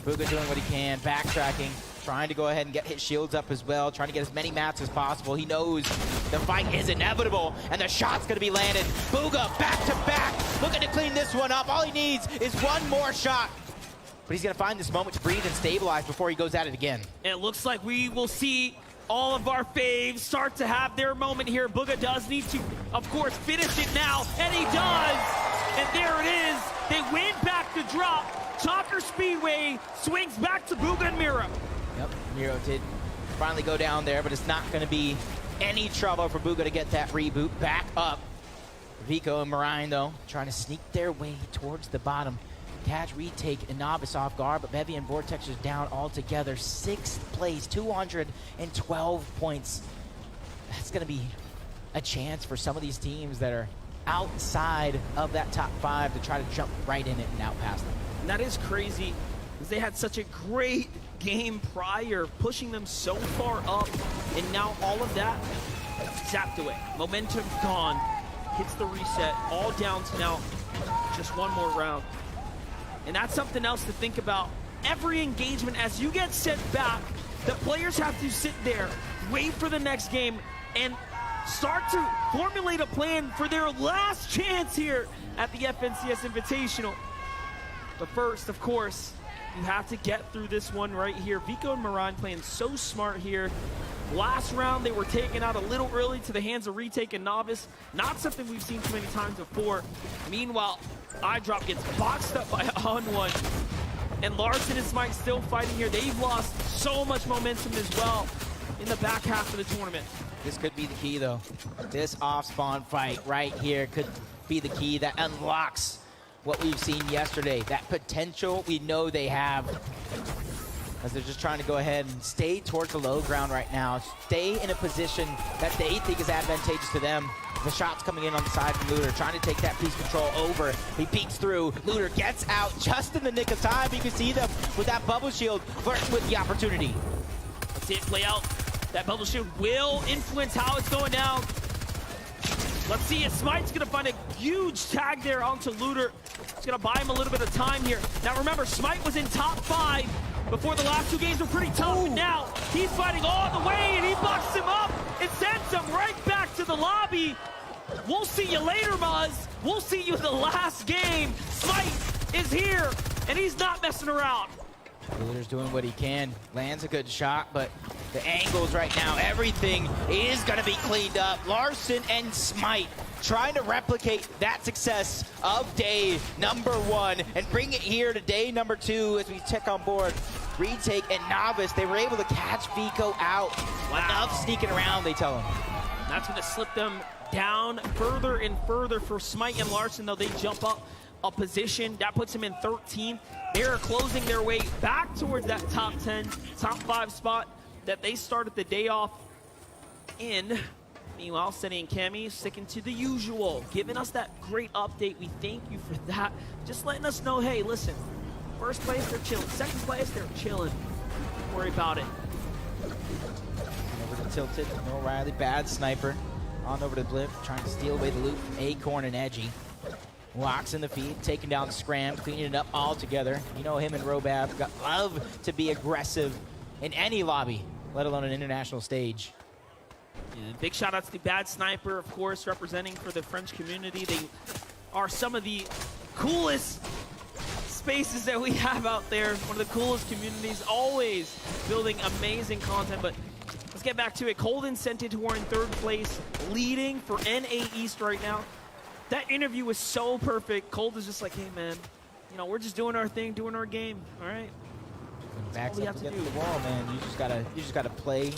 Bugha doing what he can, backtracking, trying to go ahead and get his shields up as well, trying to get as many mats as possible. He knows the fight is inevitable, and the shot's gonna be landed. Bugha back to back, looking to clean this one up. All he needs is 1 more shot. But he's gonna find this moment to breathe and stabilize before he goes at it again. And it looks like we will see all of our faves start to have their moment here. Bugha does need to, of course, finish it now, and he does. And there it is. They win back to drop. Chalker Speedway swings back to Booga and Miro. Yep, Miro did finally go down there, but it's not going to be any trouble for Booga to get that reboot back up. Vico and Marine, though, trying to sneak their way towards the bottom. Catch, retake, and Novice off guard, but Bevy and Vortex is down altogether. 6th place, 212 points. That's going to be a chance for some of these teams that are outside of that top 5 to try to jump right in it and outpass them. And that is crazy, because they had such a great game prior, pushing them so far up, and now all of that zapped away. Momentum gone. Hits the reset, all down to now just one more round. And that's something else to think about. Every engagement, as you get sent back, the players have to sit there, wait for the next game, and start to formulate a plan for their last chance here at the FNCS Invitational. But first, of course, you have to get through this one right here. Vico and Marine playing so smart here. Last round, they were taken out a little early to the hands of Retake and Novice. Not something we've seen too many times before. Meanwhile, iDrop gets boxed up by On1. And Larson and Smite still fighting here. They've lost so much momentum as well in the back half of the tournament. This could be the key, though. This off-spawn fight right here could be the key that unlocks what we've seen yesterday. That potential we know they have. As they're just trying to go ahead and stay towards the low ground right now. Stay in a position that they think is advantageous to them. The shot's coming in on the side from Looter, trying to take that piece control over. He peeks through. Looter gets out just in the nick of time. You can see them with that bubble shield flirting with the opportunity. Let's see it play out. That bubble shield will influence how it's going down. Let's see if Smite's gonna find a huge tag there onto Looter. It's gonna buy him a little bit of time here. Now remember, Smite was in top 5 before the last 2 games were pretty tough, but now he's fighting all the way and he bucks him up and sends him right back to the lobby. We'll see you later, Muzz. We'll see you in the last game. Smite is here and he's not messing around. Looter's doing what he can. Lands a good shot, but the angles right now, everything is gonna be cleaned up. Larson and Smite trying to replicate that success of day number 1 and bring it here to day number 2 as we check on board Retake and Novice. They were able to catch Vico out. Wow. Enough sneaking around, they tell him. That's gonna slip them down further and further for Smite and Larson, though they jump up a position. That puts him in 13. They're closing their way back towards that top 10, top 5 spot that they started the day off in. Meanwhile, Senny and Cammy sticking to the usual, giving us that great update. We thank you for that. Just letting us know, hey, listen, first place, they're chilling. Second place, they're chilling. Don't worry about it. Over to Tilted, no Riley, bad sniper. On over to Blip, trying to steal away the loot from Acorn and Edgy. Locks in the feed, taking down Scram, cleaning it up all together. You know him and Robab love to be aggressive in any lobby, let alone an international stage. Yeah, big shout outs to Bad Sniper, of course, representing for the French community. They are some of the coolest spaces that we have out there. One of the coolest communities, always building amazing content. But let's get back to it. Colden Sented, who are in 3rd place, leading for NA East right now. That interview was so perfect. Cold is just like, hey man, you know, we're just doing our thing, doing our game, all right? Backs up against the wall, man. You just gotta play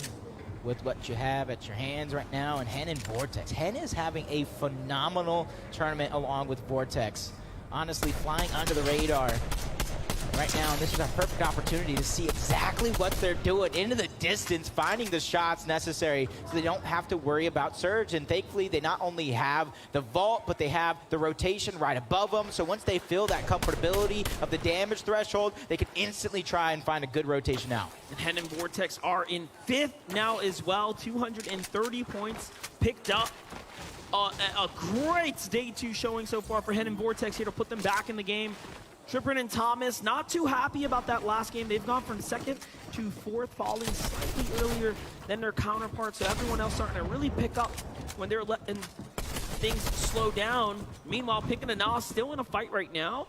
with what you have at your hands right now. And Hen and Vortex. Hen is having a phenomenal tournament along with Vortex. Honestly, flying under the radar right now. And this is a perfect opportunity to see exactly what they're doing into the distance, finding the shots necessary so they don't have to worry about Surge. And thankfully, they not only have the vault, but they have the rotation right above them. So once they feel that comfortability of the damage threshold, they can instantly try and find a good rotation out. And Hen and Vortex are in 5th now as well. 230 points picked up. A great day 2 showing so far for Hen and Vortex here to put them back in the game. Trippin and Thomas not too happy about that last game. They've gone from 2nd to 4th, falling slightly earlier than their counterparts. So everyone else starting to really pick up when they're letting things slow down. Meanwhile, Pick and Nas still in a fight right now.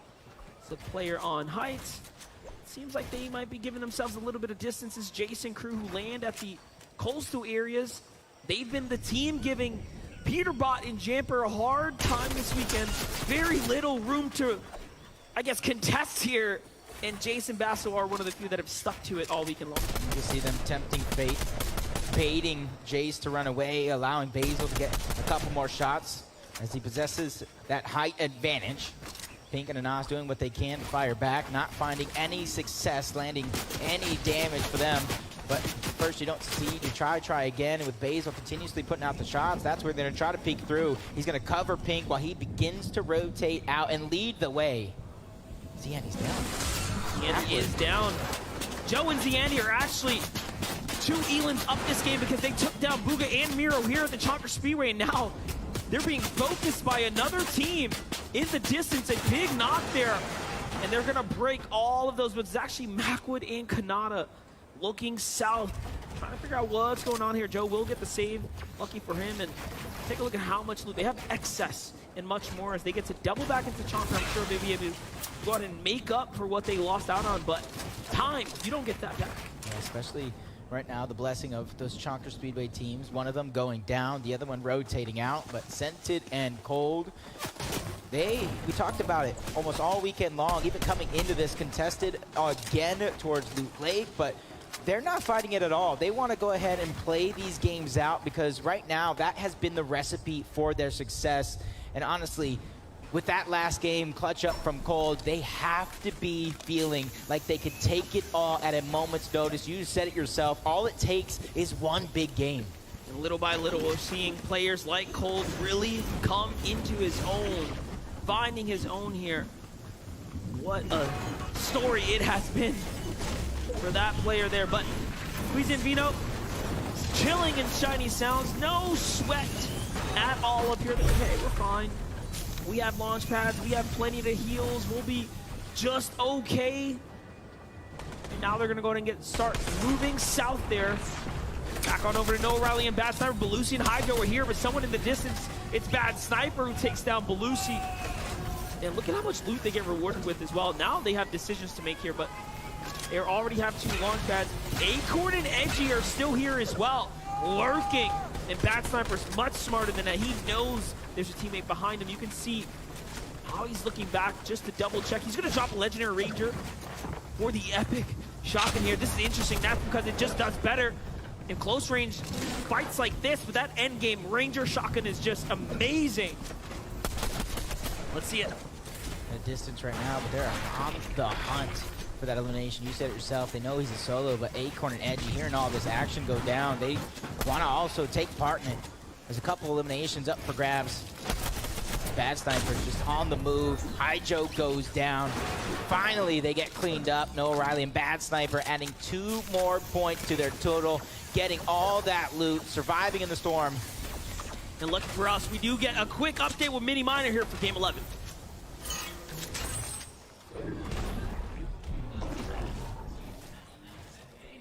It's a player on Heights. Seems like they might be giving themselves a little bit of distance as Jason crew who land at the coastal areas. They've been the team giving Peterbot and Jamper a hard time this weekend. Very little room to I guess, contests here. And Jason Basso are one of the few that have stuck to it all weekend long. You can see them tempting fate, baiting Jace to run away, allowing Basil to get a couple more shots as he possesses that height advantage. Pink and Anas doing what they can to fire back, not finding any success, landing any damage for them. But first you don't succeed, you try again, and with Basil continuously putting out the shots, that's where they're gonna try to peek through. He's gonna cover Pink while he begins to rotate out and lead the way. Ziandy's down. Ziandy is down. Joe and Ziandy are actually 2 Elans up this game because they took down Bugha and Miro here at the Chonker Speedway, and now they're being focused by another team in the distance. A big knock there, and they're gonna break all of those, but it's actually Macwood and Kanata looking south, trying to figure out what's going on here. Joe will get the save, lucky for him, and take a look at how much loot. They have excess and much more as they get to double back into Chonker. I'm sure they'll be able to go ahead and make up for what they lost out on, but time, you don't get that back. Yeah, especially right now, the blessing of those Chonker Speedway teams, one of them going down, the other one rotating out, but Scented and Cold, we talked about it almost all weekend long, even coming into this contested again towards Loot Lake, but they're not fighting it at all. They want to go ahead and play these games out because right now that has been the recipe for their success. And honestly, with that last game, clutch up from Cold, they have to be feeling like they could take it all at a moment's notice. You said it yourself. All it takes is one big game. And little by little, we're seeing players like Cold really come into his own, finding his own here. What a story it has been for that player there. But Weezy and Vino, chilling in Shiny Sounds, no sweat at all up here. Okay, we're fine. We have launch pads, we have plenty of heals, we'll be just okay. And now they're gonna go ahead and start moving south there. Back on over to No Riley and Bad Sniper. Belusi and Hydro are here, but someone in the distance, it's Bad Sniper who takes down Belusi. And look at how much loot they get rewarded with as well. Now they have decisions to make here, but they already have 2 launch pads. Acorn and Edgy are still here as well, lurking. And Bad Sniper's much smarter than that. He knows there's a teammate behind him. You can see how he's looking back just to double check. He's gonna drop a Legendary Ranger for the epic shotgun here. This is interesting. That's because it just does better in close range fights like this, but that end game Ranger shotgun is just amazing. Let's see it. At a distance right now, but they're on the hunt for that elimination. You said it yourself. They know he's a solo, but Acorn and Edgy hearing all this action go down, they want to also take part in it. There's a couple eliminations up for grabs. Bad Sniper's just on the move. Hydro goes down. Finally, they get cleaned up. Noah Riley and Bad Sniper adding 2 more points to their total, getting all that loot, surviving in the storm. And lucky for us, we do get a quick update with Mini Miner here for Game 11.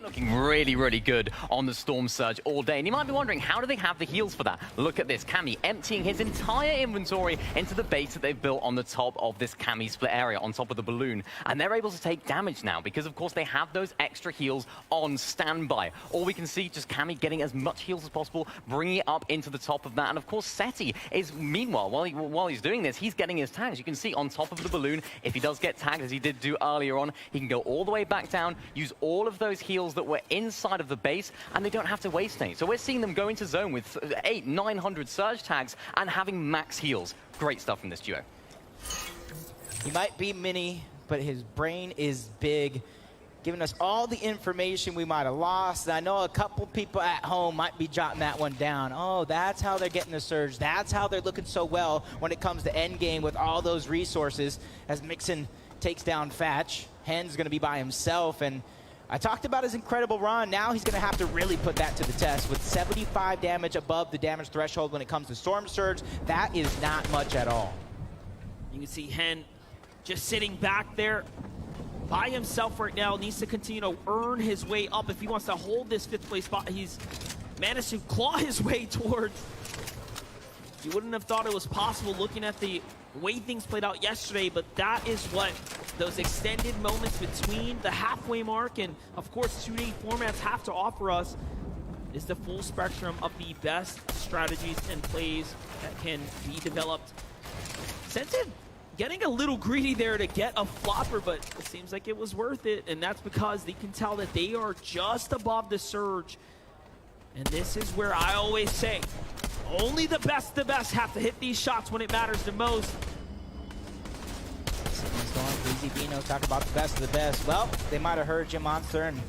Looking really, really good on the Storm Surge all day. And you might be wondering, how do they have the heals for that? Look at this. Cammy emptying his entire inventory into the base that they've built on the top of this Cammy split area, on top of the balloon. And they're able to take damage now because, of course, they have those extra heals on standby. All we can see, just Cammy getting as much heals as possible, bringing it up into the top of that. And, of course, Seti is, meanwhile, while he's doing this, he's getting his tags. You can see on top of the balloon, if he does get tagged, as he did do earlier on, he can go all the way back down, use all of those heals that were inside of the base, and they don't have to waste any. So we're seeing them go into zone with 800-900 surge tags and having max heals. Great stuff from this duo. He might be mini, but his brain is big, giving us all the information we might have lost. And I know a couple people at home might be jotting that one down. Oh, that's how they're getting the surge. That's how they're looking so well when it comes to endgame with all those resources. As Mixon takes down Fatch, Hen's going to be by himself, and I talked about his incredible run. Now he's going to have to really put that to the test with 75 damage above the damage threshold when it comes to Storm Surge. That is not much at all. You can see Hen just sitting back there by himself right now. Needs to continue to earn his way up if he wants to hold this 5th place spot. He's managed to claw his way towards. You wouldn't have thought it was possible looking at the way things played out yesterday, but that is what those extended moments between the halfway mark and, of course, 2-day formats have to offer us, is the full spectrum of the best strategies and plays that can be developed. Scented getting a little greedy there to get a flopper, but it seems like it was worth it, and that's because they can tell that they are just above the surge. And this is where I always say, only the best have to hit these shots when it matters the most. Easy VIENDO talk about the best of the best. Well, they might have heard Jim Monster, and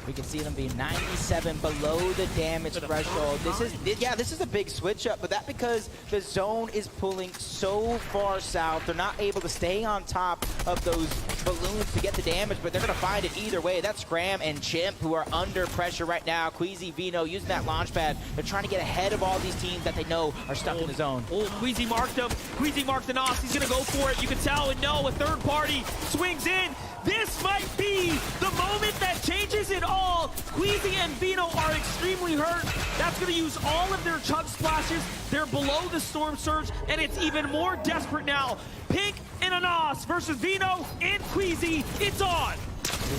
we can see them be 97 below the damage threshold. This is a big switch up, but that's because the zone is pulling so far south. They're not able to stay on top of those balloons to get the damage, but they're going to find it either way. That's Scram and Chimp who are under pressure right now. Queasy, VIENDO using that launch pad. They're trying to get ahead of all these teams that they know are stuck in the zone. Queasy marked him. Queasy marked the Nos. He's going to go for it. You can tell, and no, a third party swings in. This might be the moment that changes it all. Queasy and VIENDO are extremely hurt. That's going to use all of their chug splashes. They're below the Storm Surge, and it's even more desperate now. Pink and a Nos versus VIENDO and Queasy. It's on.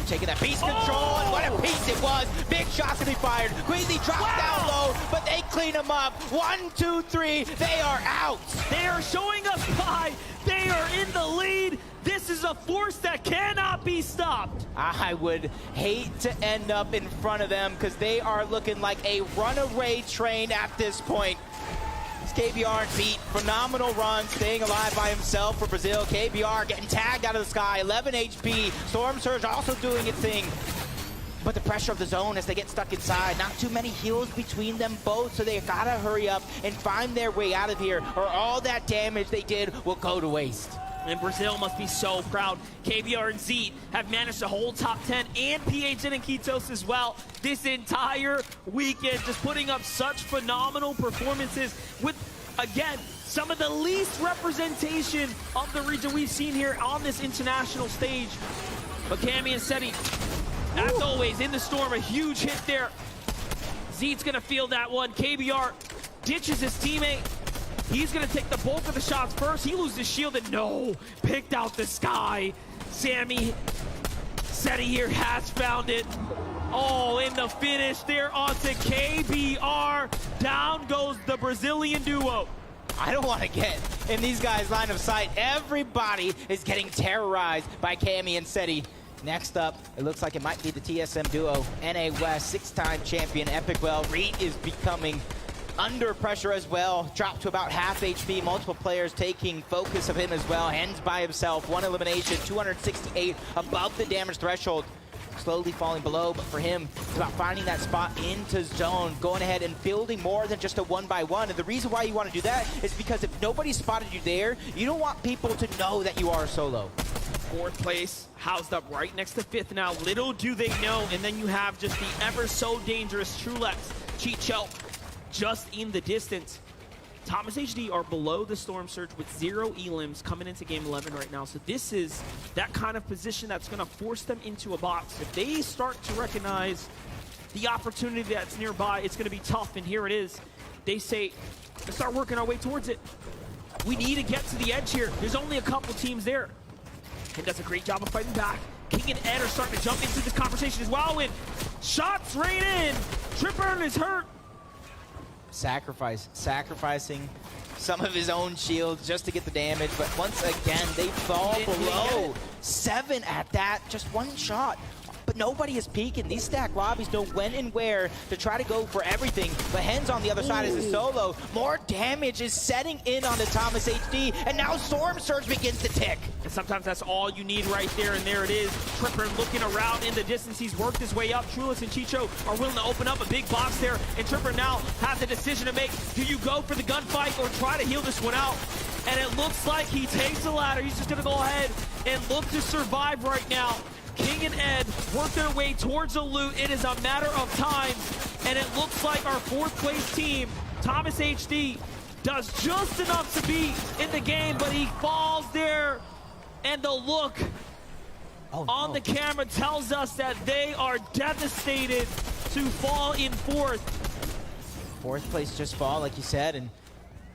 Taking that beast control, and what a piece it was. Big shots to be fired. Queasy drops down low, but they clean him up. 1, 2, 3, they are out. They are showing us why. They are in the lead. This is a force that cannot be stopped. I would hate to end up in front of them because they are looking like a runaway train at this point. KBR and Beat, phenomenal run, staying alive by himself for Brazil. KBR getting tagged out of the sky, 11 HP. Storm Surge also doing its thing. But the pressure of the zone as they get stuck inside, not too many heals between them both, so they gotta hurry up and find their way out of here, or all that damage they did will go to waste. And Brazil must be so proud. KBR and Zeet have managed to hold top 10 and PHN and Kitos as well this entire weekend, just putting up such phenomenal performances with, again, some of the least representation of the region we've seen here on this international stage. But Cammy and Seti, as always, in the storm, a huge hit there. Zeet's gonna feel that one. KBR ditches his teammate. He's gonna take the bulk of the shots first. He loses his shield and no, picked out the sky. Sammy, Seti here has found it. Oh, in the finish there onto KBR. Down goes the Brazilian duo. I don't want to get in these guys' line of sight. Everybody is getting terrorized by Cammy and Seti. Next up, it looks like it might be the TSM duo. NA West, 6-time champion Epicwell. Reed is becoming under pressure as well. Dropped to about half HP. Multiple players taking focus of him as well. Hens by himself. 1 elimination. 268 above the damage threshold. Slowly falling below, but for him, it's about finding that spot into zone, going ahead and building more than just a 1-by-1. And the reason why you want to do that is because if nobody spotted you there, you don't want people to know that you are a solo. 4th place, housed up right next to 5th now. Little do they know. And then you have just the ever so dangerous Churrex, Chicho, just in the distance. Thomas HD are below the Storm Surge with 0 elims coming into game 11 right now. So this is that kind of position that's going to force them into a box. If they start to recognize the opportunity that's nearby, it's going to be tough. And here it is. They say, let's start working our way towards it. We need to get to the edge here. There's only a couple teams there. And does a great job of fighting back. King and Ed are starting to jump into this conversation as well. And shots rain in. Tripper is hurt. Sacrificing some of his own shields just to get the damage, but once again they fall below. 7 at that, just 1 shot. But nobody is peeking. These stack lobbies know when and where to try to go for everything. But Hens on the other side is a solo. More damage is setting in on the Thomas HD, and now Storm Surge begins to tick. And sometimes that's all you need right there, and there it is. Tripper looking around in the distance. He's worked his way up. Trulis and Chicho are willing to open up a big box there, and Tripper now has a decision to make. Do you go for the gunfight or try to heal this one out? And it looks like he takes the ladder. He's just going to go ahead and look to survive right now. King and Ed work their way towards a loot. It is a matter of time, and it looks like our 4th place team, Thomas HD, does just enough to be in the game, but he falls there, and the look on the camera tells us that they are devastated to fall in 4th. 4th place just fall, like you said, and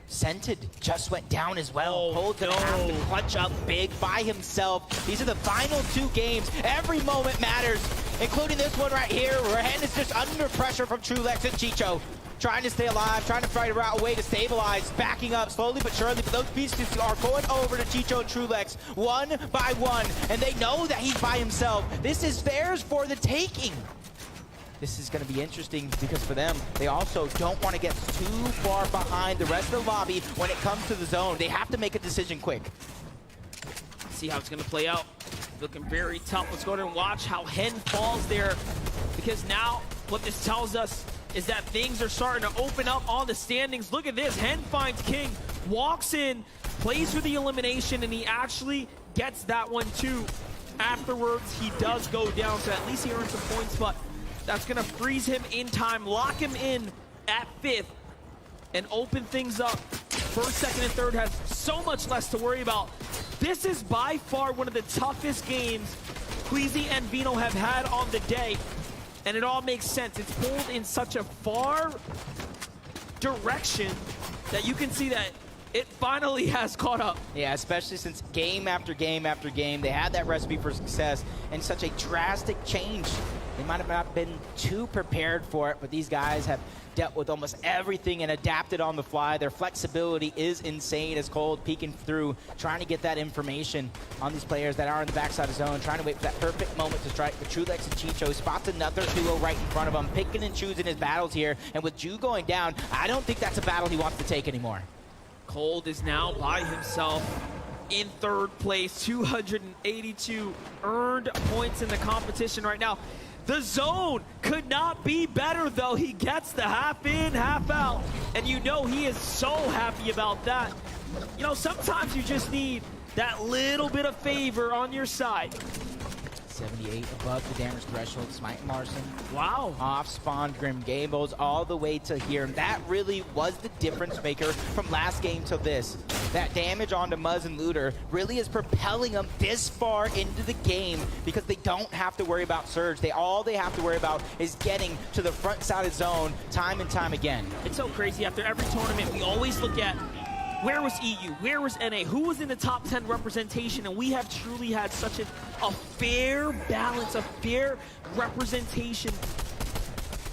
Scented just went down as well. Cold gonna have to clutch up big by himself. These are the final 2 games. Every moment matters, including this one right here, where Hen is just under pressure from Churrex and Chicho. trying to stay alive, trying to find a way to stabilize, backing up slowly but surely, but those pieces are going over to Chicho and Churrex one by one, and they know that he's by himself. This is theirs for the taking. This is going to be interesting because for them, they also don't want to get too far behind the rest of the lobby when it comes to the zone. They have to make a decision quick. See how it's going to play out. Looking very tough. Let's go ahead and watch how Hen falls there, because now what this tells us is that things are starting to open up on the standings. Look at this. Hen finds King, walks in, plays for the elimination, and he actually gets that one too. Afterwards, he does go down, so at least he earns some points, but that's going to freeze him in time, lock him in at 5th, and open things up. First, second, and third has so much less to worry about. This is by far one of the toughest games Queasy and VIENDO have had on the day, and it all makes sense. It's pulled in such a far direction that you can see that it finally has caught up. Yeah, especially since game after game after game, they had that recipe for success, and such a drastic change. They might have not been too prepared for it, but these guys have dealt with almost everything and adapted on the fly. Their flexibility is insane as Cold peeking through, trying to get that information on these players that are in the backside of zone, trying to wait for that perfect moment to strike. But Churrex and Chicho spots another duo right in front of him, picking and choosing his battles here. And with Ju going down, I don't think that's a battle he wants to take anymore. Cold is now by himself in 3rd place, 282 earned points in the competition right now. The zone could not be better, though. He gets the half in, half out, and you know he is so happy about that. You know, sometimes you just need that little bit of favor on your side. 78 above the damage threshold. Smite and Larson. Wow. Off spawn Grim Gables all the way to here. And that really was the difference maker from last game to this. That damage onto Muzz and Looter really is propelling them this far into the game because they don't have to worry about Surge. All they have to worry about is getting to the front side of zone time and time again. It's so crazy. After every tournament, we always look at where was EU? Where was NA? Who was in the top 10 representation? And we have truly had such a fair balance, a fair representation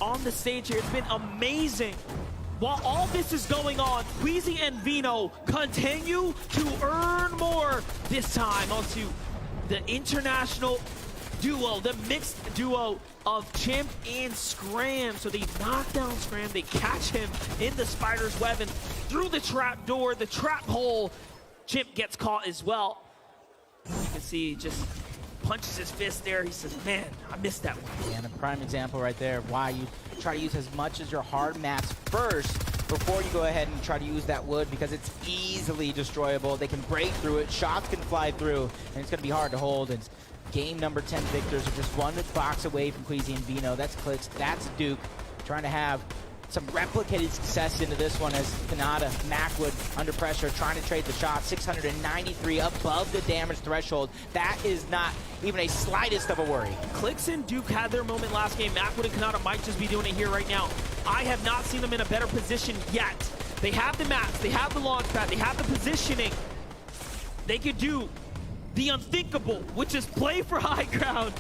on the stage here. It's been amazing. While all this is going on, Queasy and VIENDO continue to earn more, this time onto the international duo, the mixed duo of Chimp and Scram. So they knock down Scram, they catch him in the spider's web, and through the trap door, the trap hole, Chimp gets caught as well. You can see he just punches his fist there. He says, man, I missed that one. Yeah, and a prime example right there of why you try to use as much as your hard mats first before you go ahead and try to use that wood, because it's easily destroyable. They can break through it, shots can fly through, and it's gonna be hard to hold. And game number 10 victors are just one box away from Queasy and VIENDO. That's Clix, that's Duke, trying to have some replicated success into this one as Kanata, Macwood under pressure, trying to trade the shot. 693 above the damage threshold. That is not even a slightest of a worry. Clix and Duke had their moment last game. Macwood and Kanata might just be doing it here right now. I have not seen them in a better position yet. They have the mats, they have the launch pad, they have the positioning. They could do the unthinkable, which is play for high ground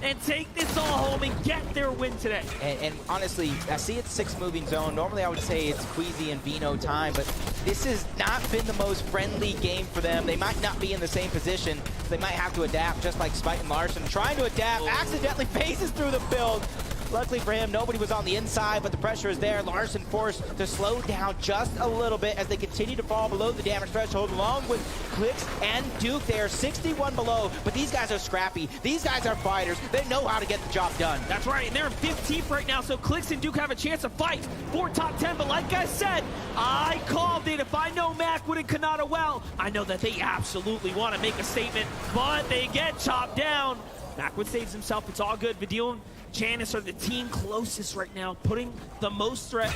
and take this all home and get their win today. And honestly, I see it's 6 moving zone. Normally I would say it's Queasy and VIENDO time, but this has not been the most friendly game for them. They might not be in the same position. So they might have to adapt, just like Smite and Larson. Trying to adapt, accidentally phases through the build. Luckily for him, nobody was on the inside, but the pressure is there. Larson forced to slow down just a little bit as they continue to fall below the damage threshold, along with Clix and Duke. They are 61 below, but these guys are scrappy. These guys are fighters. They know how to get the job done. That's right, and they're in 15th right now, so Clix and Duke have a chance to fight for top 10. But like I said, I called it. If I know Macwood and Kanata well, I know that they absolutely want to make a statement, but they get chopped down. Macwood saves himself. It's all good. Vidil and Janice are the team closest right now, putting the most threat.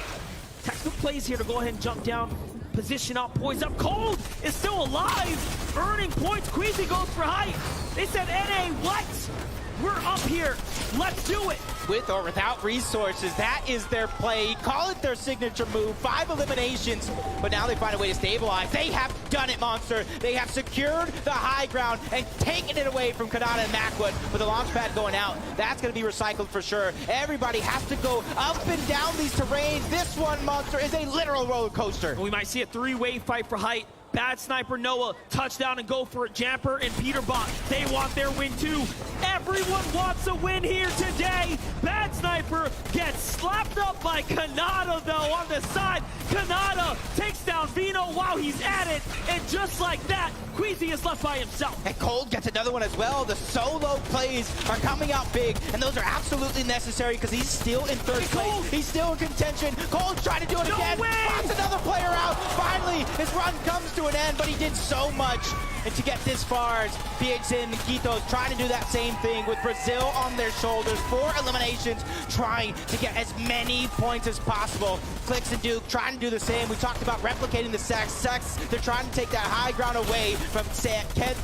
Textbook plays here to go ahead and jump down, position up, poise up. Cold is still alive, earning points. Queasy goes for height. They said, NA, what? We're up here. Let's do it. with or without resources. That is their play. Call it their signature move. 5 eliminations, but now they find a way to stabilize. They have done it, Monster. They have secured the high ground and taken it away from Kanata and Macwood. With the launch pad going out, that's going to be recycled for sure. Everybody has to go up and down these terrains. This one, Monster, is a literal roller coaster. We might see a 3-way fight for height. Bad Sniper Noah, touchdown and go for it. Jamper and Peterbot, they want their win too. Everyone wants a win here today. Bad Sniper gets slapped up by Kanata though on the side. Kanata takes down VIENDO while he's at it, and just like that, Queasy is left by himself. And Cold gets another one as well. The solo plays are coming out big, and those are absolutely necessary because he's still in third place. He's still in contention. Cold's trying to do it again. Spots another player out. Finally, his run comes to an end, but he did so much. And to get this far, PHN and Quitos trying to do that same thing with Brazil on their shoulders. 4 eliminations, trying to get as many points as possible. Clix and Duke trying to do the same. We talked about replicating the Sex. They're trying to take that high ground away from Ken.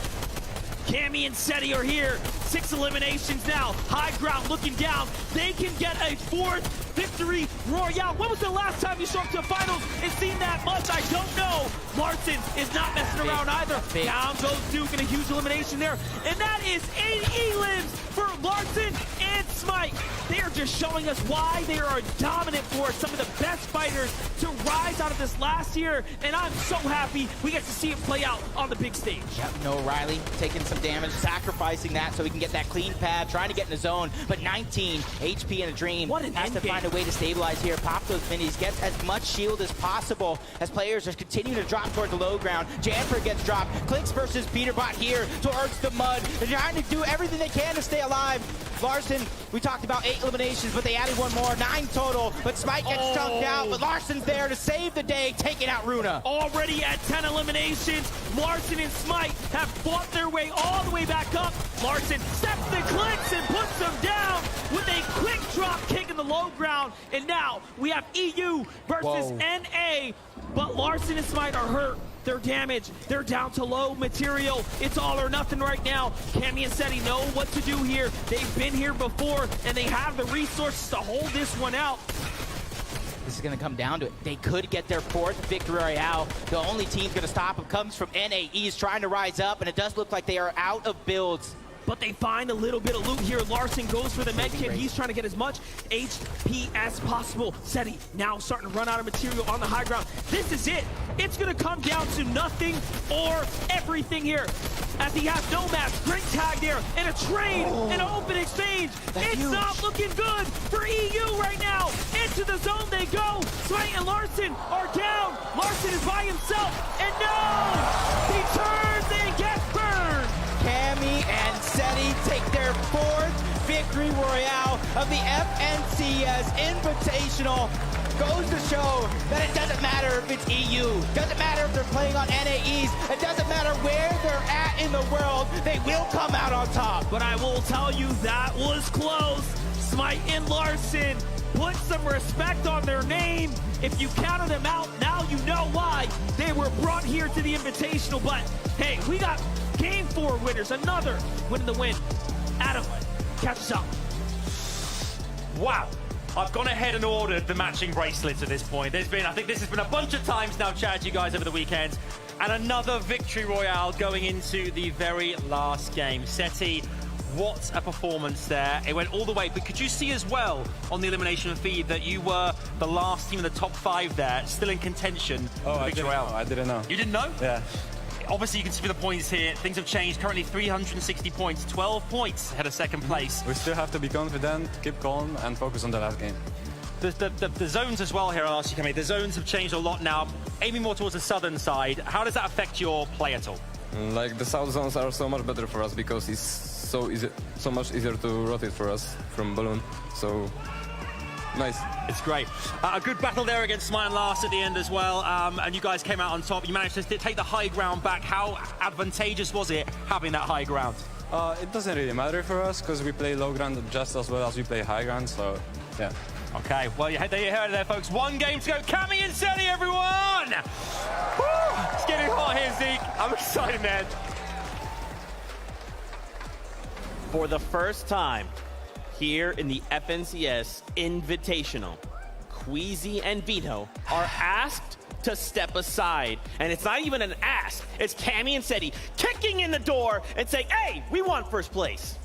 Cammy and Seti are here. 6 eliminations now. High ground looking down. They can get a 4th victory royale. When was the last time you showed up to the finals and seen that much? I don't know. Larson is not messing around either. Down goes Duke in a huge elimination there. And that is 8 elims for Larson and Smite. They are just showing us why they are a dominant force. Some of the best fighters to rise out of this last year. And I'm so happy we get to see it play out on the big stage. Yep, no Riley taking some damage, sacrificing that so he can get that clean pad, trying to get in the zone, but 19 HP in a dream. What an has to find a way to stabilize here, pop those minis, get as much shield as possible as players are continuing to drop towards the low ground. Janfer gets dropped. Clicks versus Peterbot here towards the mud. They're trying to do everything they can to stay alive. Larson, we talked about 8 eliminations, but they added 1 more, 9 total, but Smite gets chunked out, but Larson's there to save the day, taking out Runa. Already at 10 eliminations, Larson and Smite have fought their way all the way back up. Larson steps the Clicks and puts them down with a quick drop kick in the low ground, and now we have EU versus NA, but Larson and Smite are hurt. They're damaged. They're down to low material. It's all or nothing right now. Cammy and Seti know what to do here. They've been here before, and they have the resources to hold this one out. This is going to come down to it. They could get their 4th victory royale. The only team's going to stop them comes from NA East trying to rise up, and it does look like they are out of builds. But they find a little bit of loot here. Larson goes for the med kit. He's trying to get as much HP as possible. Seti now starting to run out of material on the high ground. This is it. It's going to come down to nothing or everything here. As he has no mask, great tag there, and a trade, and an open exchange. It's not looking good for EU right now. Into the zone they go. Smite and Larson are down. Larson is by himself, and no! He turns and gets burned. Cammy and Seti take their 4th victory royale of the FNCS Invitational. Goes to show that it doesn't matter if it's EU, doesn't matter if they're playing on NA East, it doesn't matter where they're at in the world, they will come out on top. But I will tell you, that was close. Smite and Larson put some respect on their name. If you counted them out, now you know why they were brought here to the Invitational. But hey, we got Game 4 winners, another win in the win. Adam, catch us up. Wow. I've gone ahead and ordered the matching bracelets at this point. I think this has been a bunch of times now chatted to you guys over the weekend. And another victory royale going into the very last game. Seti, what a performance there. It went all the way, but could you see as well on the elimination feed that you were the last team in the top 5 there, still in contention for the victory royale? I didn't know. You didn't know? Yeah. Obviously, you can see the points here. Things have changed. Currently 360 points, 12 points ahead of second place. We still have to be confident, keep calm, and focus on the last game. The zones as well here, I'll ask you, Cammy. The zones have changed a lot now, aiming more towards the southern side. How does that affect your play at all? Like, the south zones are so much better for us because it's so easy, so much easier to rotate for us from balloon. So nice. It's great. A good battle there against Smite and Lars at the end as well. And you guys came out on top. You managed to take the high ground back. How advantageous was it having that high ground? It doesn't really matter for us because we play low ground just as well as we play high ground. So yeah. Okay, well, you heard it there, folks. 1 game to go. Cammy and Seti, everyone! Woo! It's getting hot here, Zeke. I'm excited, man. For the first time here in the FNCS Invitational, Queasy and Vito are asked to step aside. And it's not even an ask. It's Cammy and Seti kicking in the door and saying, hey, we want first place.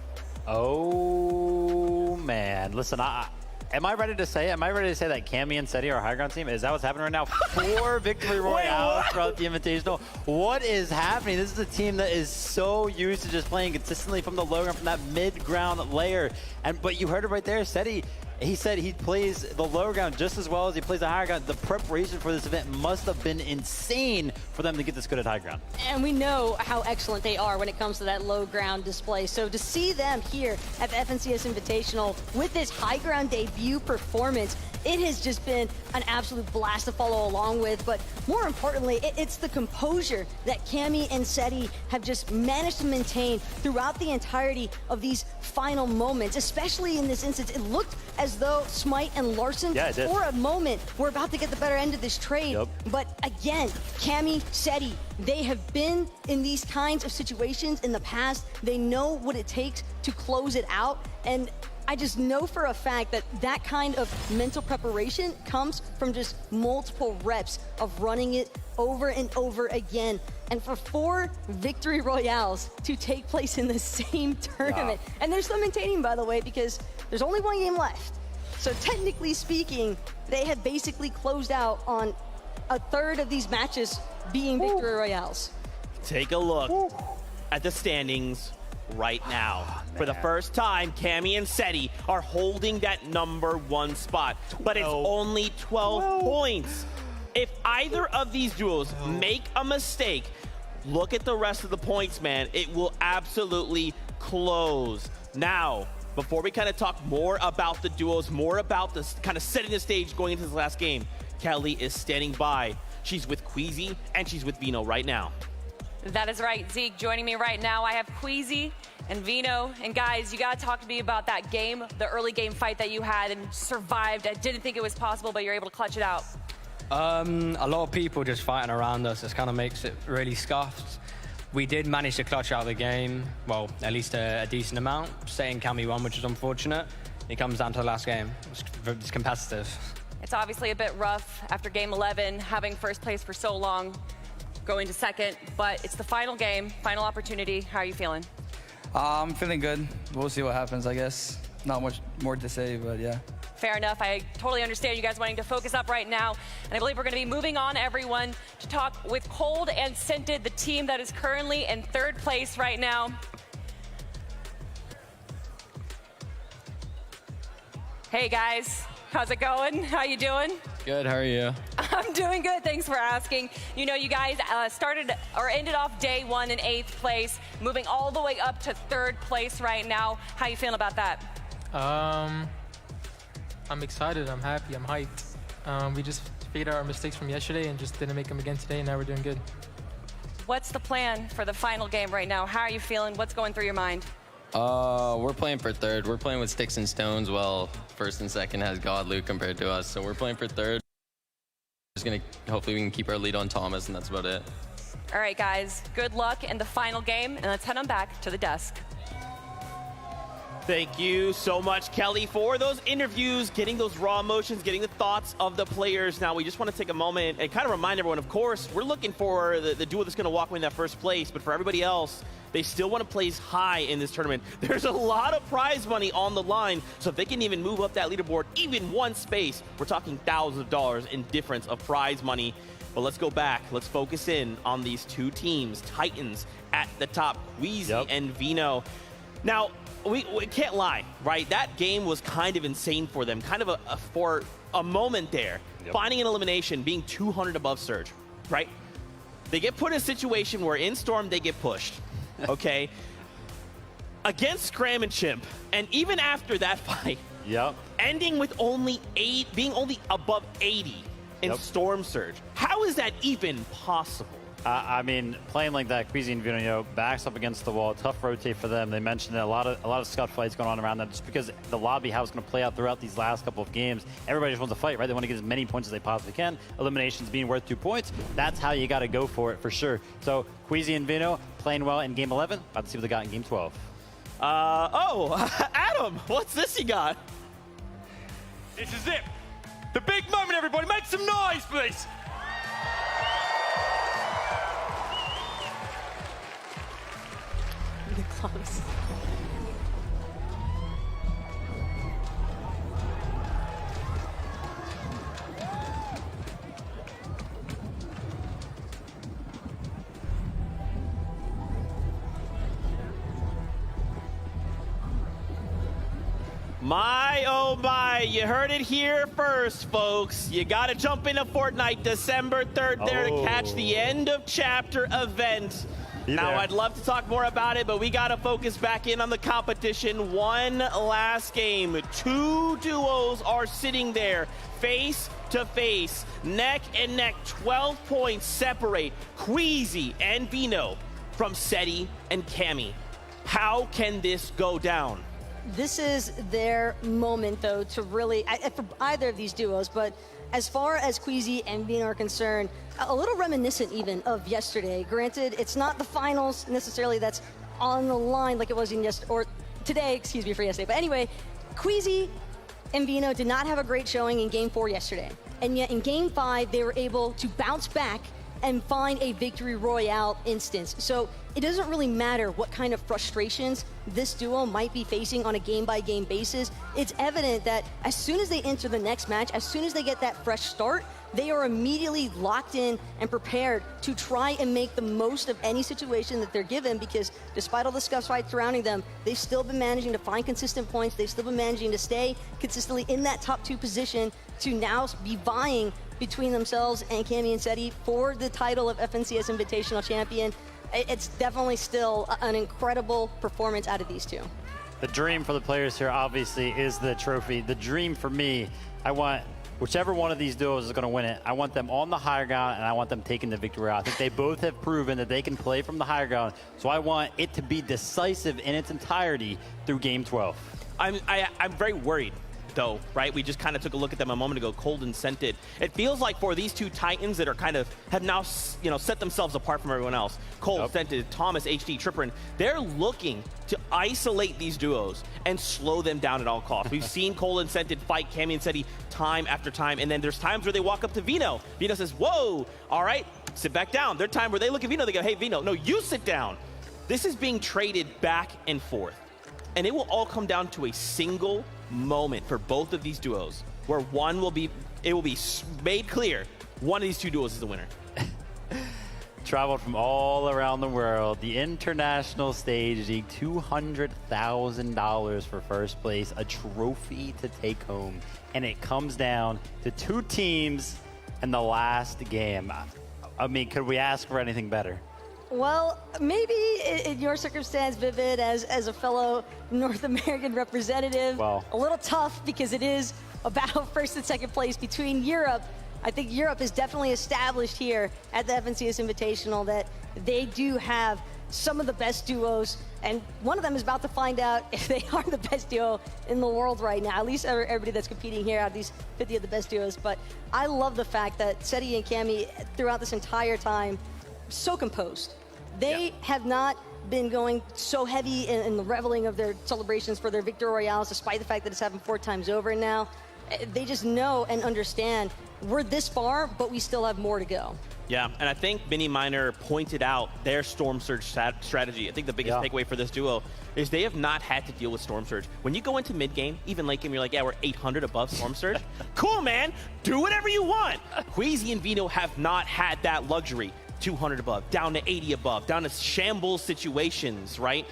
Oh, man. Listen, am I ready to say that Cammy and Seti are a high ground team? Is that what's happening right now? 4 victory royales throughout the Invitational. What is happening? This is a team that is so used to just playing consistently from the low ground, from that mid-ground layer. But you heard it right there, Seti. He said he plays the low ground just as well as he plays the high ground. The preparation for this event must have been insane for them to get this good at high ground. And we know how excellent they are when it comes to that low ground display. So to see them here at the FNCS Invitational with this high ground debut performance, it has just been an absolute blast to follow along with. But more importantly, it's the composure that Cammy and Seti have just managed to maintain throughout the entirety of these final moments. Especially in this instance, it looked as though Smite and Larson, for a moment, were about to get the better end of this trade. But again, Cammy, Seti, they have been in these kinds of situations in the past. They know what it takes to close it out. And I just know for a fact that that kind of mental preparation comes from just multiple reps of running it over and over again. And for 4 victory royales to take place in the same tournament. And they're still maintaining, by the way, because there's only 1 game left. So technically speaking, they have basically closed out on a third of these matches being victory royales. Take a look at the standings right now. For the first time, Cammy and Seti are holding that #1 spot, but it's only 12 points. If either of these duos make a mistake, look at the rest of the points, man. It will absolutely close. Now, before we kind of talk more about the duos, more about this kind of setting the stage going into this last game, Kelly is standing by. She's with Queasy and she's with Vino right now. That is right, Zeke. Joining me right now, I have Queasy and Vino. And guys, you got to talk to me about that game, the early game fight that you had and survived. I didn't think it was possible, but you're able to clutch it out. A lot of people just fighting around us. This kind of makes it really scuffed. We did manage to clutch out the game, well, at least a decent amount. Setting Cammy won, which is unfortunate. It comes down to the last game. It's competitive. It's obviously a bit rough after game 11, having first place for so long, going to second, but it's the final game, final opportunity. How are you feeling? I'm feeling good. We'll see what happens, I guess. Not much more to say, but yeah. Fair enough. I totally understand you guys wanting to focus up right now. And I believe we're going to be moving on, everyone, to talk with Cold and Scented, the team that is currently in 3rd place right now. Hey, guys. How's it going? How you doing? Good, how are you? I'm doing good, thanks for asking. You know, you guys started or ended off day 1 in 8th place, moving all the way up to 3rd place right now. How you feeling about that? I'm excited, I'm happy, I'm hyped. We just figured out our mistakes from yesterday and just didn't make them again today, and now we're doing good. What's the plan for the final game right now? How are you feeling? What's going through your mind? We're playing for 3rd. We're playing with sticks and stones while 1st and 2nd has God Luke compared to us. So we're playing for 3rd. Hopefully we can keep our lead on Thomas, and that's about it. All right, guys, good luck in the final game, and let's head on back to the desk. Thank you so much, Kelly, for those interviews, getting those raw emotions, getting the thoughts of the players. Now, we just want to take a moment and kind of remind everyone, of course, we're looking for the duo that's going to walk away in that 1st place, but for everybody else, they still want to place high in this tournament. There's a lot of prize money on the line, so if they can even move up that leaderboard even 1 space, we're talking thousands of dollars in difference of prize money. But let's go back. Let's focus in on these 2 teams, Titans at the top, Queasy and Vino. Now, we can't lie, right? That game was kind of insane for them, kind of for a moment there. Finding an elimination, being 200 above Surge, right? They get put in a situation where in Storm, they get pushed, okay? Against Scram and Chimp, and even after that fight, ending with being only above 80 in Storm Surge. How is that even possible? I mean, playing like that, Queasy and Vino, you know, backs up against the wall, tough rotate for them. They mentioned a lot of scuff fights going on around them just because the lobby, how it's going to play out throughout these last couple of games. Everybody just wants to fight, right? They want to get as many points as they possibly can. Eliminations being worth 2 points. That's how you got to go for it, for sure. So Queasy and Vino playing well in game 11. About to see what they got in game 12. Adam, what's this you got? This is it. The big moment, everybody. Make some noise, please. The clubs. My, oh my, you heard it here first, folks. You got to jump into Fortnite December 3rd there to catch the end of chapter event. Now, I'd love to talk more about it, but we got to focus back in on the competition. One last game. Two duos are sitting there face to face, neck and neck. 12 points separate Queasy and VIENDO from SERA and Cammy. How can this go down? This is their moment, though, to really, for either of these duos, but as far as Queasy and VIENDO are concerned, a little reminiscent even of yesterday. Granted, it's not the finals necessarily that's on the line like it was in today, excuse me, for yesterday. But anyway, Queasy and VIENDO did not have a great showing in Game 4 yesterday. And yet in Game 5, they were able to bounce back and find a victory royale instance. So it doesn't really matter what kind of frustrations this duo might be facing on a game-by-game basis. It's evident that as soon as they enter the next match, as soon as they get that fresh start, they are immediately locked in and prepared to try and make the most of any situation that they're given, because despite all the scuff fights surrounding them, they've still been managing to find consistent points. They've still been managing to stay consistently in that top 2 position to now be vying between themselves and Cammy and SERA for the title of FNCS Invitational Champion. It's definitely still an incredible performance out of these two. The dream for the players here, obviously, is the trophy. The dream for me, I want whichever one of these duos is going to win it, I want them on the higher ground, and I want them taking the victory out. I think they both have proven that they can play from the higher ground, so I want it to be decisive in its entirety through Game 12. I'm very worried, though, right? We just kind of took a look at them a moment ago, cold and scented. It feels like for these two Titans that are have now, set themselves apart from everyone else, Cold, Scented, Thomas, HD, Tripper, they're looking to isolate these duos and slow them down at all costs. We've seen Cold and Scented fight Cammy and SERA time after time, and then there's times where they walk up to VIENDO. VIENDO says, whoa, all right, sit back down. There's time where they look at VIENDO, they go, hey, VIENDO, no, you sit down. This is being traded back and forth, and it will all come down to a single moment for both of these duos, where it will be made clear one of these two duos is the winner. Traveled from all around the world, the international stage, the $200,000 for first place, a trophy to take home, and it comes down to two teams in the last game. I mean, could we ask for anything better? Well, maybe in your circumstance, Vivid, as a fellow North American representative, a little tough because it is a battle first and second place between Europe. I think Europe is definitely established here at the FNCS Invitational that they do have some of the best duos, and one of them is about to find out if they are the best duo in the world right now, at least everybody that's competing here out of these 50 of the best duos. But I love the fact that SERA and Cammy, throughout this entire time, so composed. They have not been going so heavy in the reveling of their celebrations for their victory royales, despite the fact that it's happened 4 times over now. They just know and understand we're this far, but we still have more to go. Yeah, and I think Mini Miner pointed out their Storm Surge strategy. I think the biggest takeaway for this duo is they have not had to deal with Storm Surge. When you go into mid-game, even late game, you're like, yeah, we're 800 above Storm Surge. Cool, man. Do whatever you want. Queasy and VIENDO have not had that luxury. 200 above, down to 80 above, down to shambles situations, right?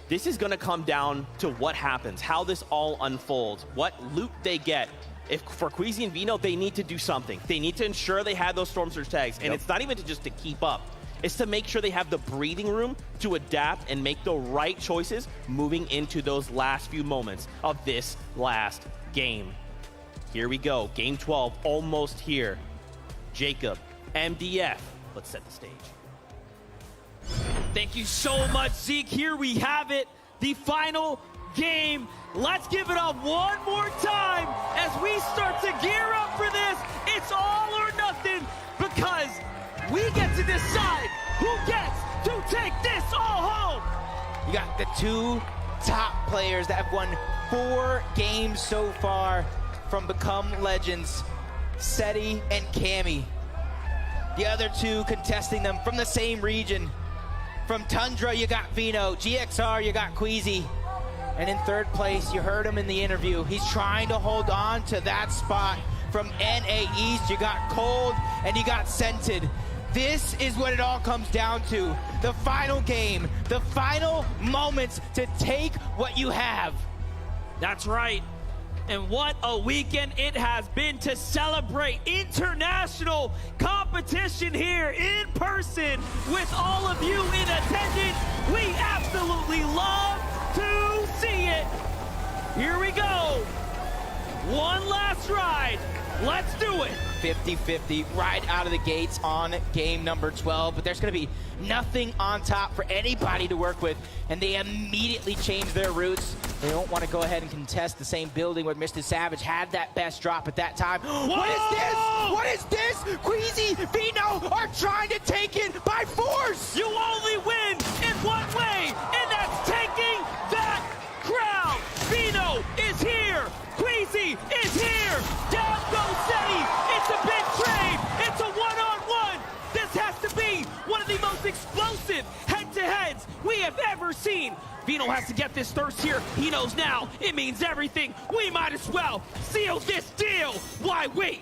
This is going to come down to what happens, how this all unfolds, what loot they get. If for Queasy and VIENDO, they need to do something. They need to ensure they have those Storm Surge tags, and it's not even just to keep up. It's to make sure they have the breathing room to adapt and make the right choices moving into those last few moments of this last game. Here we go, Game 12, almost here. Jacob, MDF, let's set the stage. Thank you so much, Zeke. Here we have it, the final game. Let's give it up one more time as we start to gear up for this. It's all or nothing, because we get to decide who gets to take this all home. You got the two top players that have won 4 games so far from Become Legends, Seti and Cammy. The other 2 contesting them from the same region. From Tundra, you got VIENDO. GXR, you got Queasy. And in 3rd place, you heard him in the interview. He's trying to hold on to that spot. From NA East, you got Cold and you got Scented. This is what it all comes down to. The final game, the final moments to take what you have. That's right. And what a weekend it has been to celebrate international competition here in person with all of you in attendance. We absolutely love to see it. Here we go. One last ride. Let's do it. 50-50 right out of the gates on game number 12, but there's going to be nothing on top for anybody to work with, and they immediately change their routes. They don't want to go ahead and contest the same building where Mr. Savage had that best drop at that time. Whoa! What is this? What is this? Queasy, VIENDO are trying to take it by force. You only win in one way, and that's taking that crown. VIENDO is here. Queasy is here. Down goes Seti. It's a big trade. It's a one-on-one. This has to be one of the most explosive head-to-heads we have ever seen. VIENDO has to get this thirst here. He knows now it means everything. We might as well seal this deal. Why wait?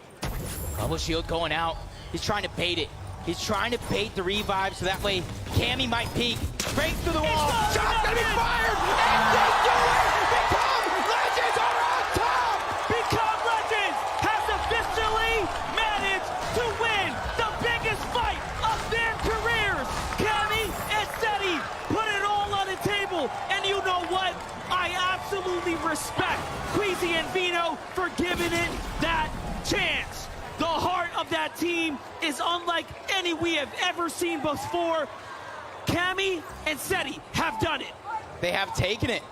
Bubble shield going out. He's trying to bait it. He's trying to bait the revive so that way Cammy might peek. Breaks through the wall. Shot's gonna be fired. And they do it. Become Legends are on top. Become Legends has officially managed to win the biggest fight of their careers. Cammy and Seti put it all on the table. And you know what? I absolutely respect Queasy and VIENDO for giving it that chance. The heart of that team is unlike any we have ever seen before. Cammy and Seti have done it. They have taken it.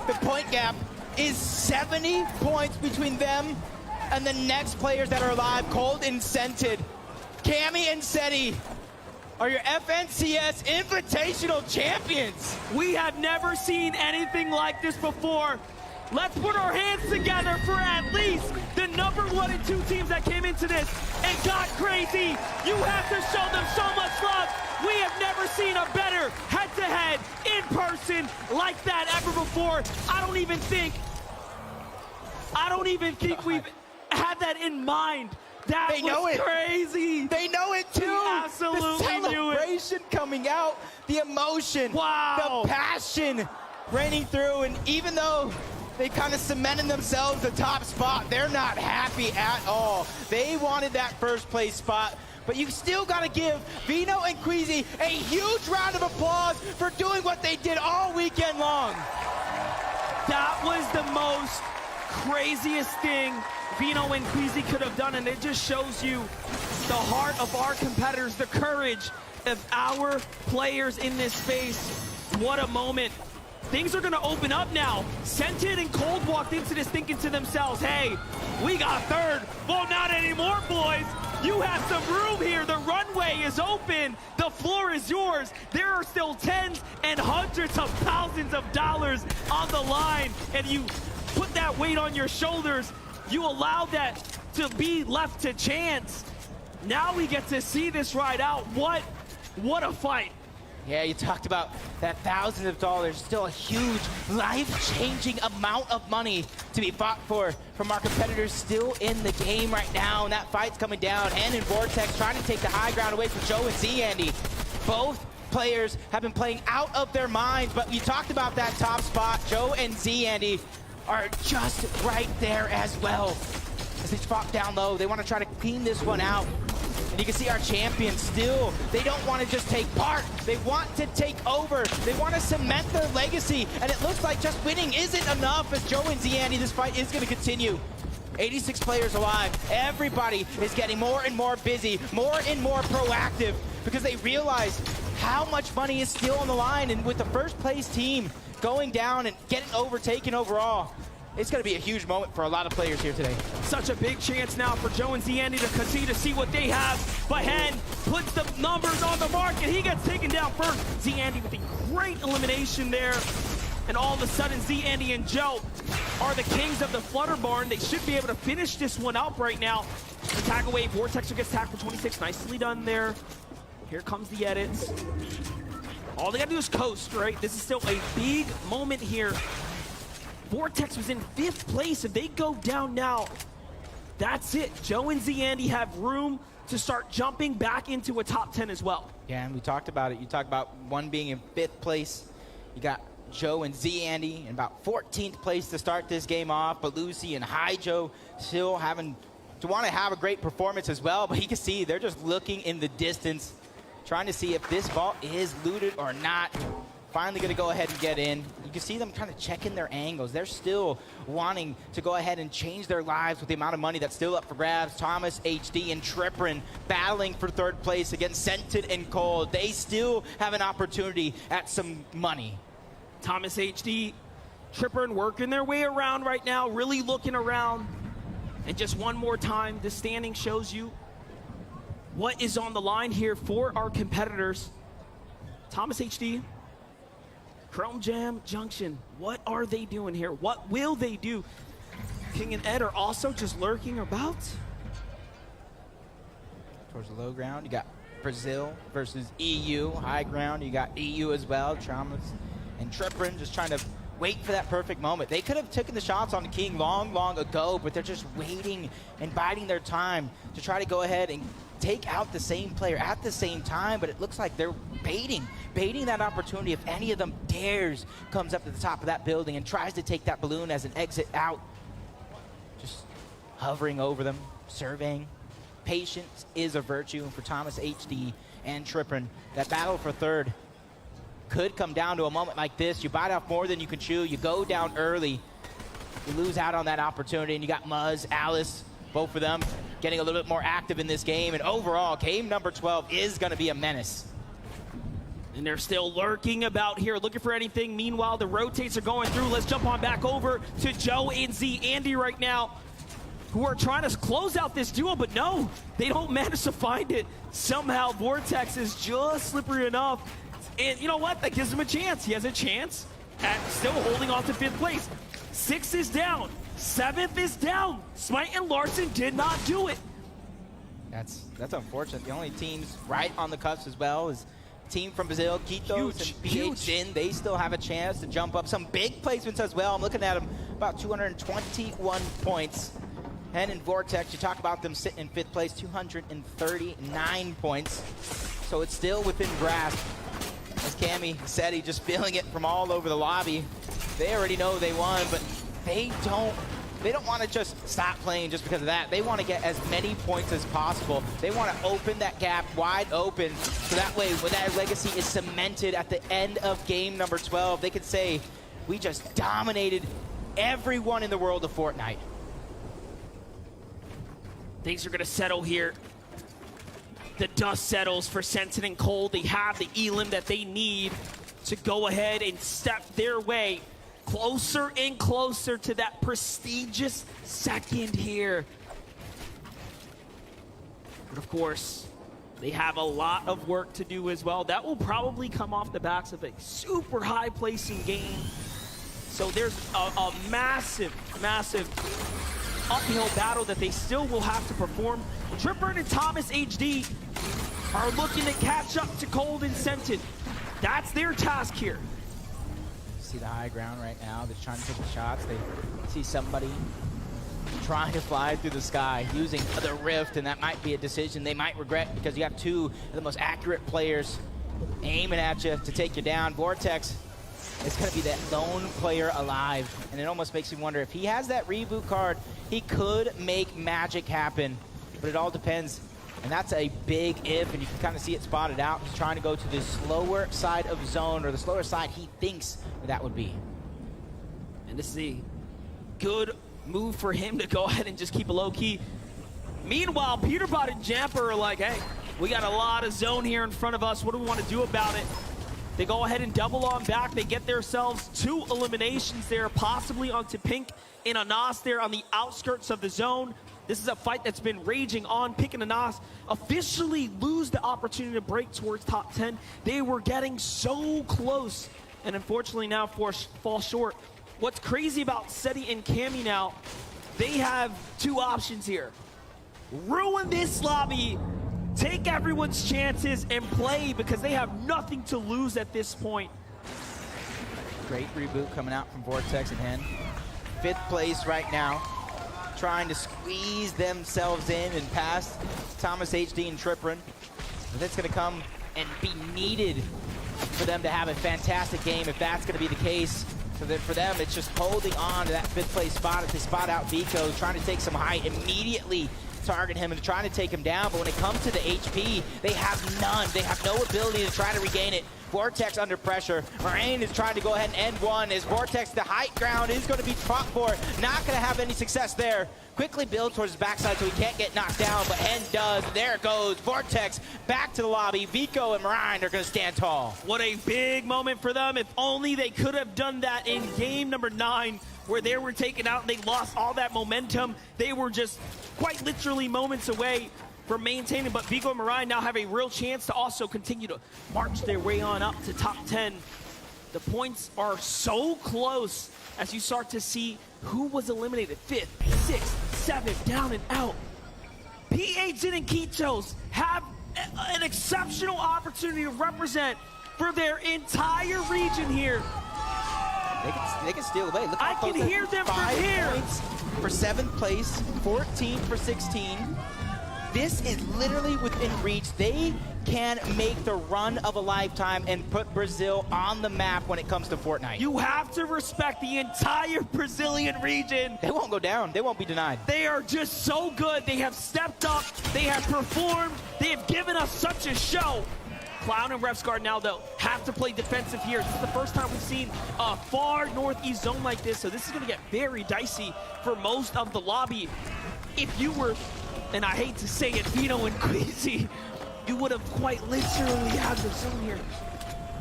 The point gap is 70 points between them and the next players that are alive, Cold and Scented. Cammy and Seti are your FNCS Invitational champions. We have never seen anything like this before. Let's put our hands together for at least the number 1 and 2 teams that came into this and got crazy. You have to show them so much love. We have never seen a better head-to-head in person like that ever before. I don't even think we've had that in mind. That they know was it. Crazy. They know it too. They absolutely the knew it. celebration coming out, the emotion, wow, the passion raining through, and even though they kind of cemented themselves the top spot, they're not happy at all. They wanted that first place spot, but you still got to give VIENDO and Queasy a huge round of applause for doing what they did all weekend long. That was the most craziest thing VIENDO and Queasy could have done, and it just shows you the heart of our competitors, the courage of our players in this space. What a moment. Things are going to open up now. Scented and Cold walked into this thinking to themselves, hey, we got third. Well, not anymore, boys. You have some room here. The runway is open. The floor is yours. There are still tens and hundreds of thousands of dollars on the line, and you put that weight on your shoulders. You allow that to be left to chance. Now we get to see this ride out. What a fight. Yeah, you talked about that thousands of dollars, still a huge life-changing amount of money to be fought for from our competitors still in the game right now, and that fight's coming down. And in Vortex trying to take the high ground away from Joe and ZAndy. Both players have been playing out of their minds, but you talked about that top spot. Joe and ZAndy are just right there as well. As they drop down low, they want to try to clean this one out. And you can see our champions still, they don't want to just take part. They want to take over. They want to cement their legacy. And it looks like just winning isn't enough as Joe and ZAndy, this fight is going to continue. 86 players alive. Everybody is getting more and more busy, more and more proactive because they realize how much money is still on the line. And with the first place team going down and getting overtaken overall, it's going to be a huge moment for a lot of players here today. Such a big chance now for Joe and ZAndy to continue to see what they have. But Hen puts the numbers on the mark, and he gets taken down first. ZAndy with a great elimination there. and all of a sudden Z, Andy, and Joe are the kings of the Flutter Barn. They should be able to finish this one out right now. The tag away, Vortex gets tagged for 26. Nicely done there. Here comes the edits. All they gotta do is coast, right? This is still a big moment here. Vortex was in 5th place. If they go down now, that's it. Joe and Z, Andy have room to start jumping back into a top 10 as well. Yeah, and we talked about it. You talked about one being in 5th place. You got Joe and Z, Andy in about 14th place to start this game off, but Lucy and Hi Joe still having to want to have a great performance as well, but you can see they're just looking in the distance, trying to see if this vault is looted or not. Finally going to go ahead and get in. You can see them kind of checking their angles. They're still wanting to go ahead and change their lives with the amount of money that's still up for grabs. Thomas, HD, and Triprin battling for 3rd place against Scented and Cold. They still have an opportunity at some money. Thomas, HD, Triprin working their way around right now, really looking around. And just one more time, the standing shows you what is on the line here for our competitors. Thomas, HD, Chrome Jam, Junction, what are they doing here? What will they do? King and Ed are also just lurking about. Towards the low ground, you got Brazil versus EU. High ground, you got EU as well. Traumas and Triprin just trying to wait for that perfect moment. They could have taken the shots on the King long, long ago, but they're just waiting and biding their time to try to go ahead and take out the same player at the same time, but it looks like they're baiting that opportunity. If any of them dares comes up to the top of that building and tries to take that balloon as an exit out, just hovering over them, surveying. Patience is a virtue for Thomas, HD, and Triprin. That battle for 3rd could come down to a moment like this. You bite off more than you can chew. You go down early. You lose out on that opportunity, and you got Muzz, Alice, both of them getting a little bit more active in this game. And overall, game number 12 is going to be a menace. And they're still lurking about here, looking for anything. Meanwhile, the rotates are going through. Let's jump on back over to Joe and Z, Andy right now, who are trying to close out this duo, but no, they don't manage to find it. Somehow, Vortex is just slippery enough. And you know what? That gives him a chance. He has a chance at still holding on to 5th place. 6th is down. 7th is down. Smite and Larson did not do it. That's unfortunate. The only teams right on the cusp as well is team from Brazil, Kitos and PHN. They still have a chance to jump up. Some big placements as well. I'm looking at them, about 221 points. And in Vortex, you talk about them sitting in 5th place, 239 points. So it's still within grasp. As Cammy said, he just feeling it from all over the lobby. They already know they won, but they don't want to just stop playing just because of that. They want to get as many points as possible. They want to open that gap wide open, so that way when that legacy is cemented at the end of game number 12, they could say, we just dominated everyone in the world of Fortnite. Things are going to settle here. The dust settles for Sentinel and Cold. They have the elim that they need to go ahead and step their way closer and closer to that prestigious 2nd here. But of course, they have a lot of work to do as well. That will probably come off the backs of a super high placing game. So there's a massive, massive uphill battle that they still will have to perform. Tripper and Thomas HD are looking to catch up to Cold and Scented. That's their task here. See the high ground right now. They're trying to take the shots. They see somebody trying to fly through the sky using the Rift, and that might be a decision they might regret because you have 2 of the most accurate players aiming at you to take you down. Vortex is going to be that lone player alive, and it almost makes me wonder if he has that reboot card, he could make magic happen, but it all depends. And that's a big if, and you can kind of see it spotted out. He's trying to go to the slower side of zone, or the slower side he thinks that would be. And this is a good move for him to go ahead and just keep a low key. Meanwhile, Peterbot and Jamper are like, hey, we got a lot of zone here in front of us. What do we want to do about it? They go ahead and double on back. They get themselves 2 eliminations there, possibly onto Pink and Anas there on the outskirts of the zone. This is a fight that's been raging on. Pink and Anas officially lose the opportunity to break towards top 10. They were getting so close and unfortunately now fall short. What's crazy about SETI and Cammy now, they have two options here. Ruin this lobby, take everyone's chances, and play because they have nothing to lose at this point. Great reboot coming out from Vortex and Hen. 5th place right now, trying to squeeze themselves in and past Thomas HD and Triprin. But that's going to come and be needed for them to have a fantastic game if that's going to be the case. So that for them, it's just holding on to that 5th place spot. If they spot out Vico, trying to take some height, immediately target him and trying to take him down. But when it comes to the HP, they have none. They have no ability to try to regain it. Vortex under pressure. Moraine is trying to go ahead and end one. As Vortex, the high ground is going to be fought for. Not going to have any success there. Quickly build towards his backside so he can't get knocked down, but Hen does. There it goes. Vortex back to the lobby. Vico and Moraine are going to stand tall. What a big moment for them. If only they could have done that in game number 9, where they were taken out and they lost all that momentum. They were just quite literally moments away from maintaining, but Vico and Moraine now have a real chance to also continue to march their way on up to top 10. The points are so close as you start to see who was eliminated. 5th, 6th, 7th, down and out. PHN and Kichos have an exceptional opportunity to represent for their entire region here. They can steal away. Look, I can hear them from here. 5 points for 7th place, 14 for 16. This is literally within reach. They can make the run of a lifetime and put Brazil on the map when it comes to Fortnite. You have to respect the entire Brazilian region. They won't go down. They won't be denied. They are just so good. They have stepped up. They have performed. They have given us such a show. Clown and Refsguard now, though, have to play defensive here. This is the first time we've seen a far northeast zone like this, so this is going to get very dicey for most of the lobby. If you were, and I hate to say it, VIENDO and Queasy, you would have quite literally had the zone here.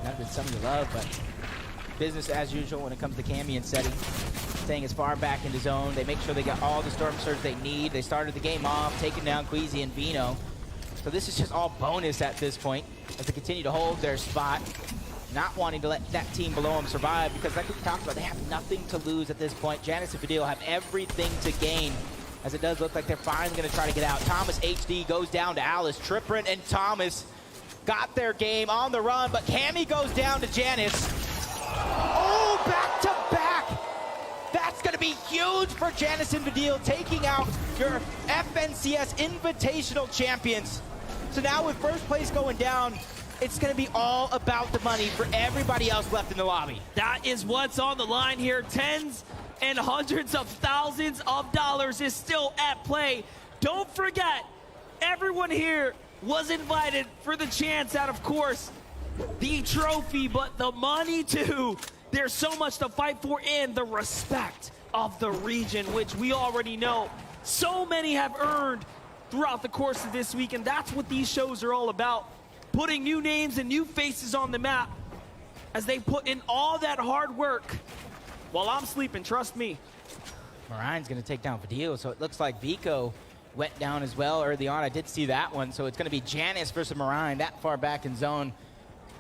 Not been something you love, but business as usual when it comes to Cammy and SETI. Staying as far back into zone. They make sure they got all the Storm Surge they need. They started the game off, taking down Queasy and VIENDO. So this is just all bonus at this point as they continue to hold their spot, not wanting to let that team below them survive because like we talked about, they have nothing to lose at this point. Janice and Fadil have everything to gain as it does look like they're finally going to try to get out. Thomas HD goes down to Alice. Triprin and Thomas got their game on the run, but Cammy goes down to Janice. Oh, back to back. That's going to be huge for Janice and Fadil, taking out your FNCS Invitational champions. So now with first place going down, it's going to be all about the money for everybody else left in the lobby. That is what's on the line here. Tens and hundreds of thousands of dollars is still at play. Don't forget, everyone here was invited for the chance at, of course, the trophy, but the money too. There's so much to fight for, and the respect of the region, which we already know so many have earned throughout the course of this week, and that's what these shows are all about. Putting new names and new faces on the map as they put in all that hard work while I'm sleeping, trust me. Moraine's going to take down Fadil, so it looks like Vico went down as well early on. I did see that one, so it's going to be Janice versus Moraine that far back in zone.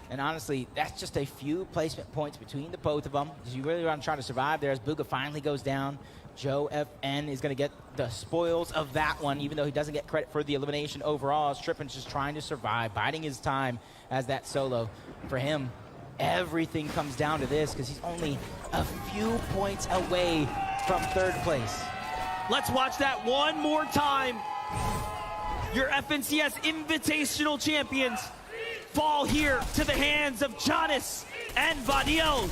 And honestly, that's just a few placement points between the both of them. You really want to try to survive there as Booga finally goes down. Joe FN is going to get the spoils of that one, even though he doesn't get credit for the elimination overall. Strippin's just trying to survive, biding his time as that solo. For him, everything comes down to this because he's only a few points away from 3rd place. Let's watch that one more time. Your FNCS Invitational champions fall here to the hands of Janice and Fadil.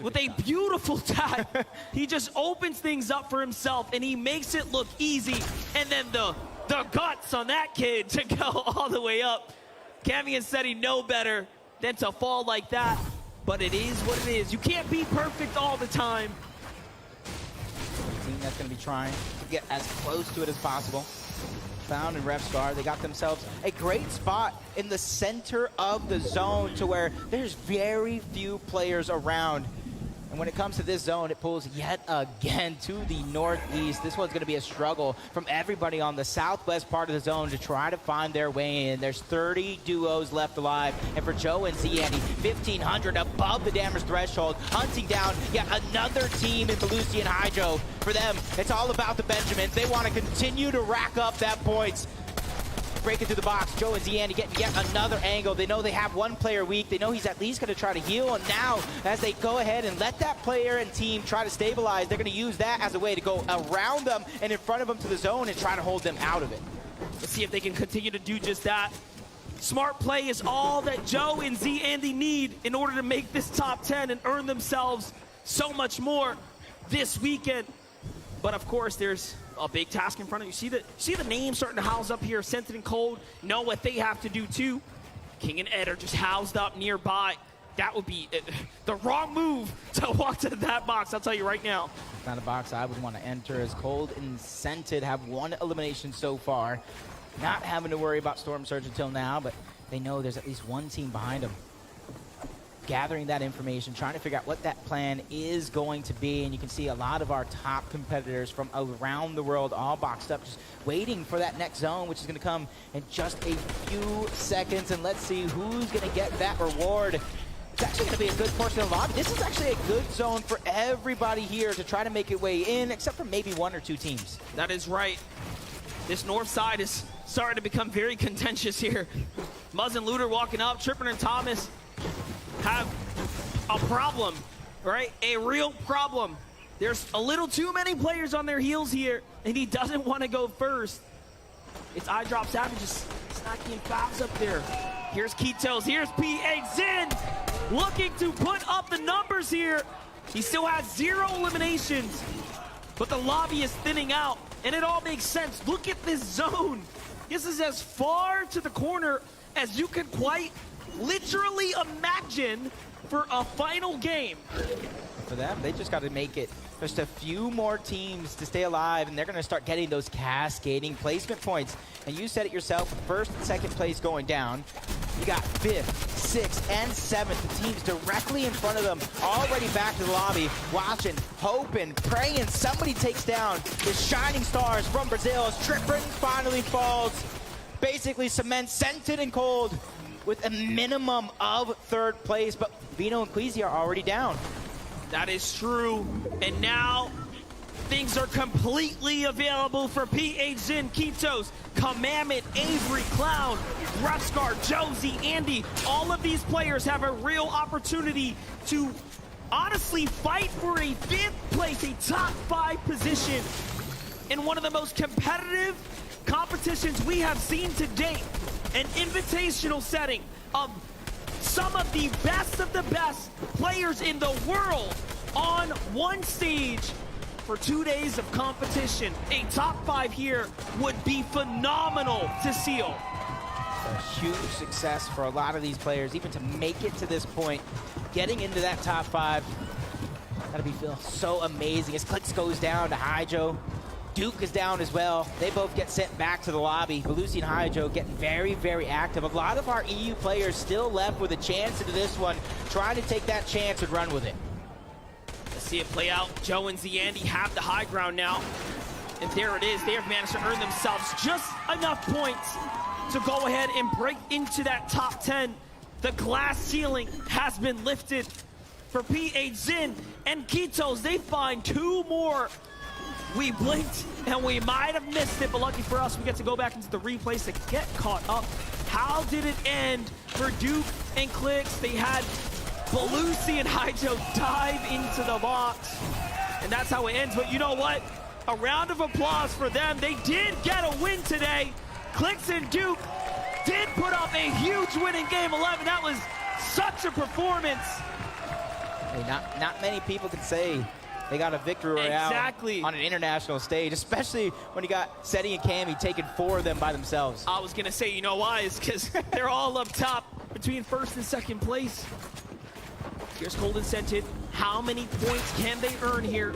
With a beautiful tag. He just opens things up for himself and he makes it look easy. And then the guts on that kid to go all the way up. Cammy and SETI know better than to fall like that. But it is what it is. You can't be perfect all the time. The team that's going to be trying to get as close to it as possible. Found in Refsguard, they got themselves a great spot in the center of the zone to where there's very few players around. And when it comes to this zone, it pulls yet again to the northeast. This one's going to be a struggle from everybody on the southwest part of the zone to try to find their way in. There's 30 duos left alive. And for Joe and Ziandy, 1,500 above the damage threshold, hunting down yet another team in Belusi and Hydro. For them, it's all about the Benjamins. They want to continue to rack up that points. Breaking through the box, Joe and Ziandy getting yet another angle. They know they have one player weak. They know he's at least going to try to heal. And now, as they go ahead and let that player and team try to stabilize, they're going to use that as a way to go around them and in front of them to the zone and try to hold them out of it. Let's see if they can continue to do just that. Smart play is all that Joe and Ziandy need in order to make this top 10 and earn themselves so much more this weekend. But of course, there's a big task in front of you. See the names starting to house up here. Scented and Cold know what they have to do too. King and Ed are just housed up nearby. That would be the wrong move to walk to that box, I'll tell you right now. It's not a box I would want to enter, as Cold and Scented have one elimination so far. Not having to worry about Storm Surge until now, but they know there's at least one team behind them. Gathering that information, trying to figure out what that plan is going to be, and you can see a lot of our top competitors from around the world all boxed up, just waiting for that next zone, which is going to come in just a few seconds. And let's see who's going to get that reward. It's actually going to be a good portion of the lobby. This is actually a good zone for everybody here to try to make it way in, except for maybe one or two teams. That is right. This north side is starting to become very contentious here. Muzz and Looter walking up, Tripper and Thomas have a problem, right? A real problem. There's a little too many players on their heels here, and he doesn't want to go first. It's iDrop Savage just snacking fouls up there. Here's Kitos, here's PHZin, looking to put up the numbers here. He still has 0 eliminations, but the lobby is thinning out, and it all makes sense. Look at this zone. This is as far to the corner as you can quite literally imagine for a final game. For them, they just got to make it just a few more teams to stay alive, and they're going to start getting those cascading placement points. And you said it yourself, first and second place going down. You got 5th, 6th, and 7th. The teams directly in front of them, already back to the lobby, watching, hoping, praying somebody takes down the shining stars from Brazil as Tripper finally falls. Basically cements Scented and Cold with a minimum of 3rd place, but VIENDO and Queasy are already down. That is true, and now things are completely available for PHZin, Kitos, Commandment, Avery, Cloud, Ruffscar, Josie, Andy. All of these players have a real opportunity to honestly fight for a 5th place, a top 5 position in one of the most competitive competitions we have seen to date. An invitational setting of some of the best players in the world on one stage for 2 days of competition. A top 5 here would be phenomenal to seal. A huge success for a lot of these players, even to make it to this point, getting into that top 5. Gotta be feeling so amazing as Clicks goes down to Hydro. Duke is down as well. They both get sent back to the lobby. Belusi and Hydro getting very, very active. A lot of our EU players still left with a chance into this one, trying to take that chance and run with it. Let's see it play out. Joe and Ziandy have the high ground now. And there it is. They have managed to earn themselves just enough points to go ahead and break into that top 10. The glass ceiling has been lifted for PHZin and Kitos. They find 2 more. We blinked and we might have missed it, but lucky for us, we get to go back into the replays to get caught up. How did it end for Duke and Clicks? They had Belusi and Hydro dive into the box, and that's how it ends. But you know what? A round of applause for them. They did get a win today. Clicks and Duke did put up a huge win in Game 11. That was such a performance. Hey, not many people can say they got a victory royale on an international stage, especially when you got Seti and Cammy taking 4 of them by themselves. I was gonna say, you know why? Is because they're all up top between 1st and 2nd place. Here's Cold and Scented. How many points can they earn here?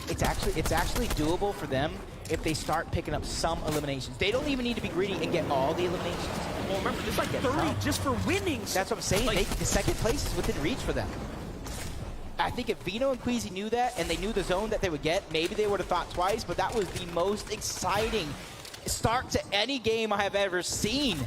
It's actually doable for them if they start picking up some eliminations. They don't even need to be greedy and get all the eliminations. Well, remember, there's like 30 just for winning. That's what I'm saying. The 2nd place is within reach for them. I think if VIENDO and Queasy knew that, and they knew the zone that they would get, maybe they would have thought twice, but that was the most exciting start to any game I have ever seen.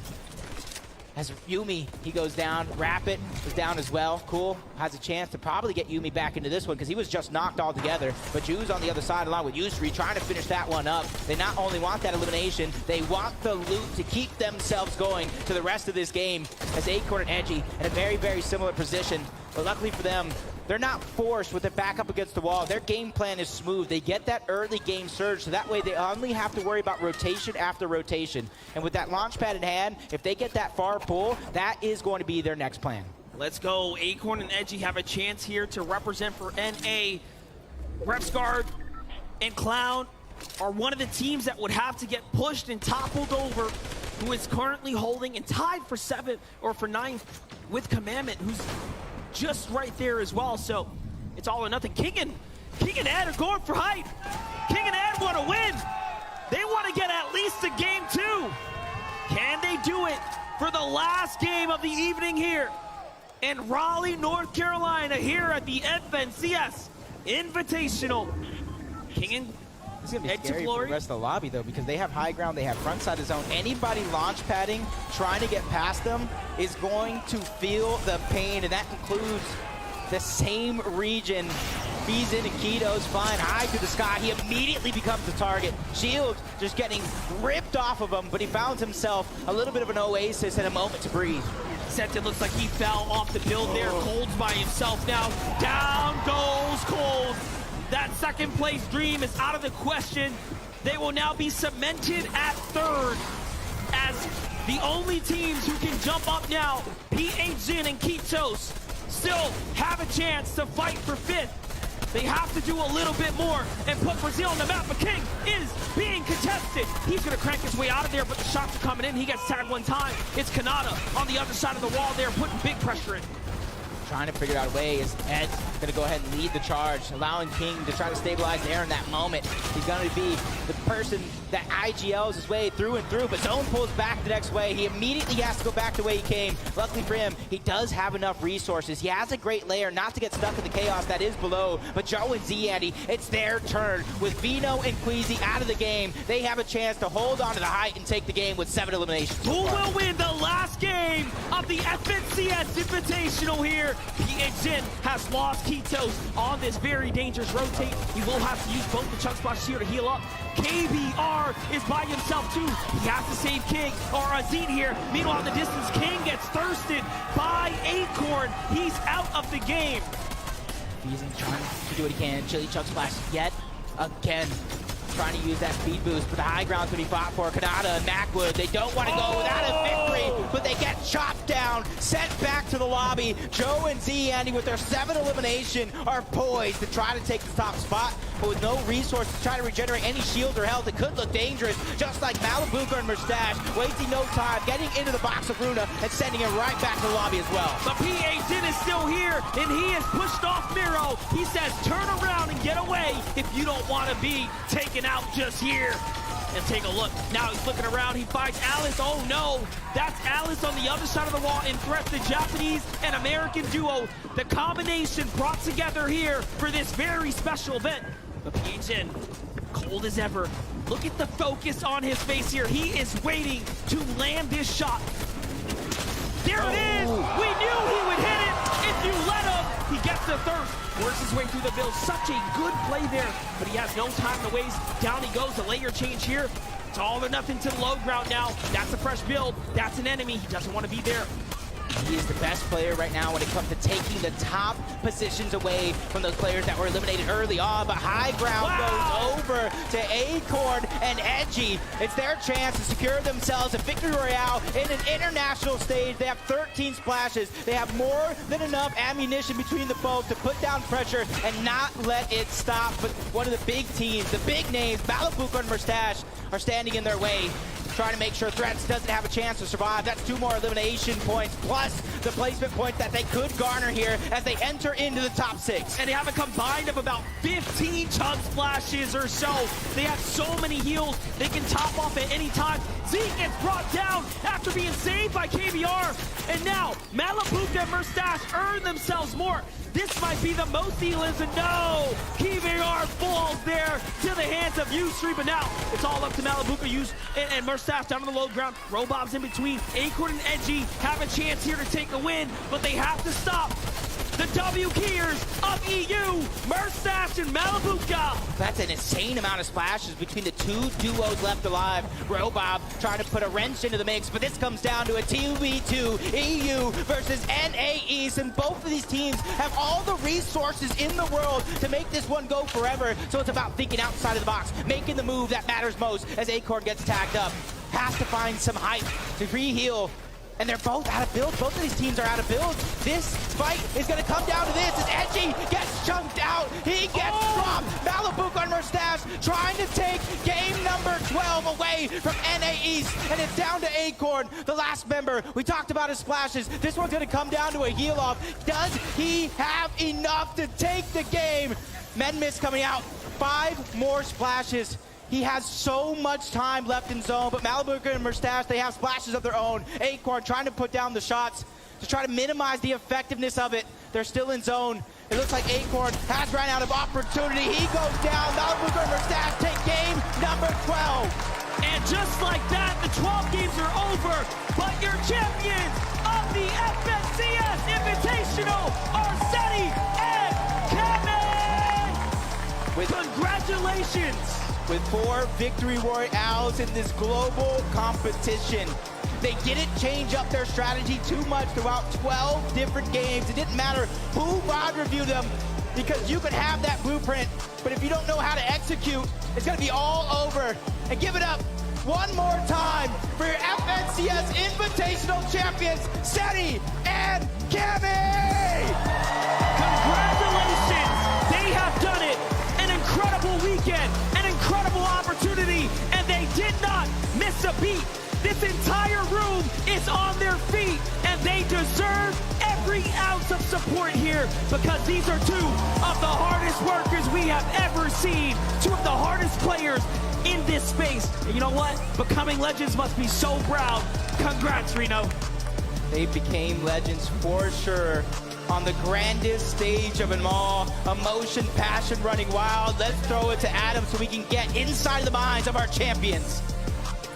As Yuumi, he goes down. Rapid is down as well. Cool has a chance to probably get Yuumi back into this one because he was just knocked altogether. But Ju's on the other side along with Yusri trying to finish that one up. They not only want that elimination, they want the loot to keep themselves going to the rest of this game as Acorn and Edgy in a very, very similar position. But luckily for them, they're not forced with their back up against the wall. Their game plan is smooth. They get that early game surge, so that way they only have to worry about rotation after rotation. And with that launch pad in hand, if they get that far pull, that is going to be their next plan. Let's go. Acorn and Edgy have a chance here to represent for NA. Repsguard and Clown are one of the teams that would have to get pushed and toppled over, who is currently holding and tied for 7 or for 9 with Commandment, who's just right there as well. So it's all or nothing. King and Ed are going for height. King and Ed want to win. They want to get at least a game 2. Can they do it for the last game of the evening here in Raleigh, North Carolina, here at the FNCS Invitational? King and It's going to be Ed to scary for glory. the rest of the lobby, though, because they have high ground, they have front side of zone. Anybody launch padding, trying to get past them, is going to feel the pain, and that includes the same region. Beezin and Keto's flying high through the sky. He immediately becomes the target. Shield just getting ripped off of him, but he found himself a little bit of an oasis and a moment to breathe. It looks like he fell off the build there. Cold's by himself now. Down goes Cold. That second place dream is out of the question. They will now be cemented at 3rd as the only teams who can jump up now, PHN and Ketos, still have a chance to fight for 5th. They have to do a little bit more and put Brazil on the map, but King is being contested. He's gonna crank his way out of there, but the shots are coming in. He gets tagged one time. It's Kanata on the other side of the wall there, putting big pressure in. Trying to figure out a way is Ed's going to go ahead and lead the charge, allowing King to try to stabilize the air in that moment. He's going to be the person that IGLs his way through and through, but Zone pulls back the next way. He immediately has to go back the way he came. Luckily for him, he does have enough resources. He has a great layer not to get stuck in the chaos that is below, but Joe and ZAndy, it's their turn. With VIENDO and Queasy out of the game, they have a chance to hold on to the height and take the game with 7 eliminations. Who will win the last game of the FNCS Invitational here? PHN has lost Ketos on this very dangerous rotate. He will have to use both the chunk splashes here to heal up. KBR is by himself too. He has to save King or Azine here. Meanwhile, in the distance, King gets thirsted by Acorn. He's out of the game. He's trying to do what he can. Chili chunk splash yet again. Trying to use that speed boost, but the high ground's gonna be fought for. Kanata and Macwood, they don't want to go without a victory, but they get chopped down, sent back to the lobby. Joe and ZAndy with their 7 elimination are poised to try to take the top spot, but with no resources to try to regenerate any shield or health, it could look dangerous, just like Malibuka and Mustache, wasting no time, getting into the box of Runa and sending it right back to the lobby as well. But PHN is still here, and he is pushed off Miro. He says, turn around and get away if you don't want to be taken out just here. And take a look. Now he's looking around. He finds Alice. Oh no, that's Alice on the other side of the wall and threats the Japanese and American duo. The combination brought together here for this very special event. But PHN, cold as ever. Look at the focus on his face here. He is waiting to land this shot. There it is. We knew he would hit it. If you let him, he gets the thirst. Works his way through the build. Such a good play there, but he has no time to waste. Down he goes. The layer change here. It's all or nothing to the low ground now. That's a fresh build. That's an enemy. He doesn't want to be there. He is the best player right now when it comes to taking the top positions away from those players that were eliminated early on, but high ground goes over to Acorn and Edgy. It's their chance to secure themselves a victory royale in an international stage. They have 13 splashes. They have more than enough ammunition between the both to put down pressure and not let it stop. But one of the big teams, the big names, Malibuka and Mustache, are standing in their way, trying to make sure Threats doesn't have a chance to survive. That's 2 more elimination points, plus the placement points that they could garner here as they enter into the top 6. And they have a combined of about 15 chunk splashes or so. They have so many heals they can top off at any time. Zeke gets brought down after being saved by KBR. And now, Malabuka and Merstash earn themselves more. This might be the most he lives in. No! KBR falls there to the hands of Yusri, but now it's all up to Malabuka and Merstash down on the low ground. Robob's in between. Acorn and Edgy have a chance here to take a win, but they have to stop the W Keyers of EU, Merstash and Malabuka. That's an insane amount of splashes between the two duos left alive. Robob trying to put a wrench into the mix, but this comes down to a 2v2 EU versus NA East, and both of these teams have all the resources in the world to make this one go forever. So it's about thinking outside of the box, making the move that matters most as Acorn gets tagged up. Has to find some hype to re-heal. And they're both out of builds. Both of these teams are out of builds. This fight is going to come down to this as Edgy gets chunked out. He gets dropped. Malabuka on Merstash trying to take game number 12 away from NA East. And it's down to Acorn, the last member. We talked about his splashes. This one's going to come down to a heal off. Does he have enough to take the game? Menmis coming out. 5 more splashes. He has so much time left in zone, but Malabuka and Merstash, they have splashes of their own. Acorn trying to put down the shots to try to minimize the effectiveness of it. They're still in zone. It looks like Acorn has run out of opportunity. He goes down. Malabuka and Merstash take game number 12. And just like that, the 12 games are over, but your champions of the FNCS Invitational are SERA and CAMPEOJN. Congratulations. With 4 victory royales in this global competition. They didn't change up their strategy too much throughout 12 different games. It didn't matter who VOD reviewed them, because you could have that blueprint, but if you don't know how to execute, it's gonna be all over. And give it up one more time for your FNCS Invitational champions, SERA and CAMPEOJN! Congratulations, they have done it. An incredible weekend, an incredible opportunity, and they did not miss a beat. This entire room is on their feet, and they deserve every ounce of support here, because these are 2 of the hardest workers we have ever seen, 2 of the hardest players in this space. And you know what? Becoming legends must be so proud. Congrats, Reno. They became legends for sure. On the grandest stage of them all, emotion, passion running wild. Let's throw it to Adam so we can get inside the minds of our champions.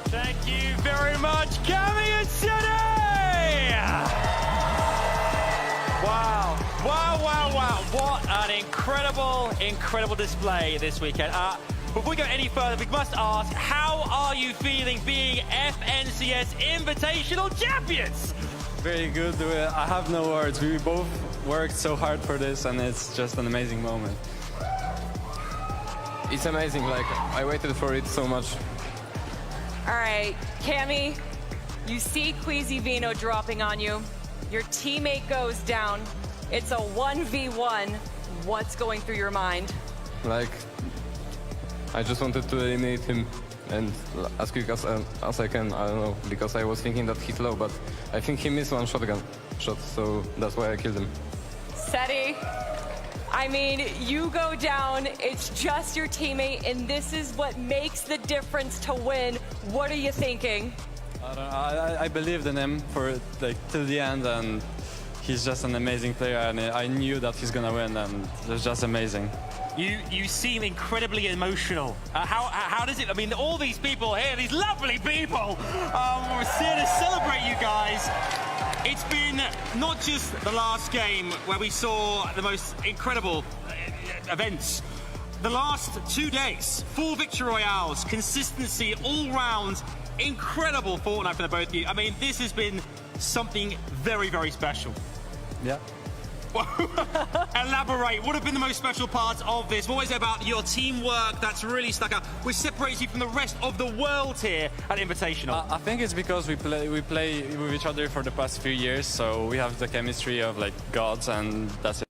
Thank you very much, CAMPEOJN City! Wow, wow, wow, wow. What an incredible display this weekend. Before we go any further, we must ask, how are you feeling being FNCS Invitational champions? Very good. I have no words. We both worked so hard for this, and it's just an amazing moment. It's amazing. Like, I waited for it so much. All right, Cammy, you see Queasy Vino dropping on you. Your teammate goes down. It's a 1v1. What's going through your mind? Like, I just wanted to eliminate him, and as quick as I can. I don't know, because I was thinking that he's low, but I think he missed 1 shotgun shot, so that's why I killed him. SERA, I mean, you go down, it's just your teammate, and this is what makes the difference to win. What are you thinking? I believed in him for till the end, and he's just an amazing player, and I knew that he's gonna win, and it was just amazing. You seem incredibly emotional. How does it? I mean, all these people here, these lovely people, we're here to celebrate you guys. It's been not just the last game where we saw the most incredible events. The last 2 days, 4 victory royales, consistency all round, incredible Fortnite for the both of you. I mean, this has been something very, very special. Yeah. Elaborate. What have been the most special parts of this? What is it about your teamwork that's really stuck out, which separates you from the rest of the world here at Invitational? I think it's because we play with each other for the past few years, so we have the chemistry of like gods, and that's it.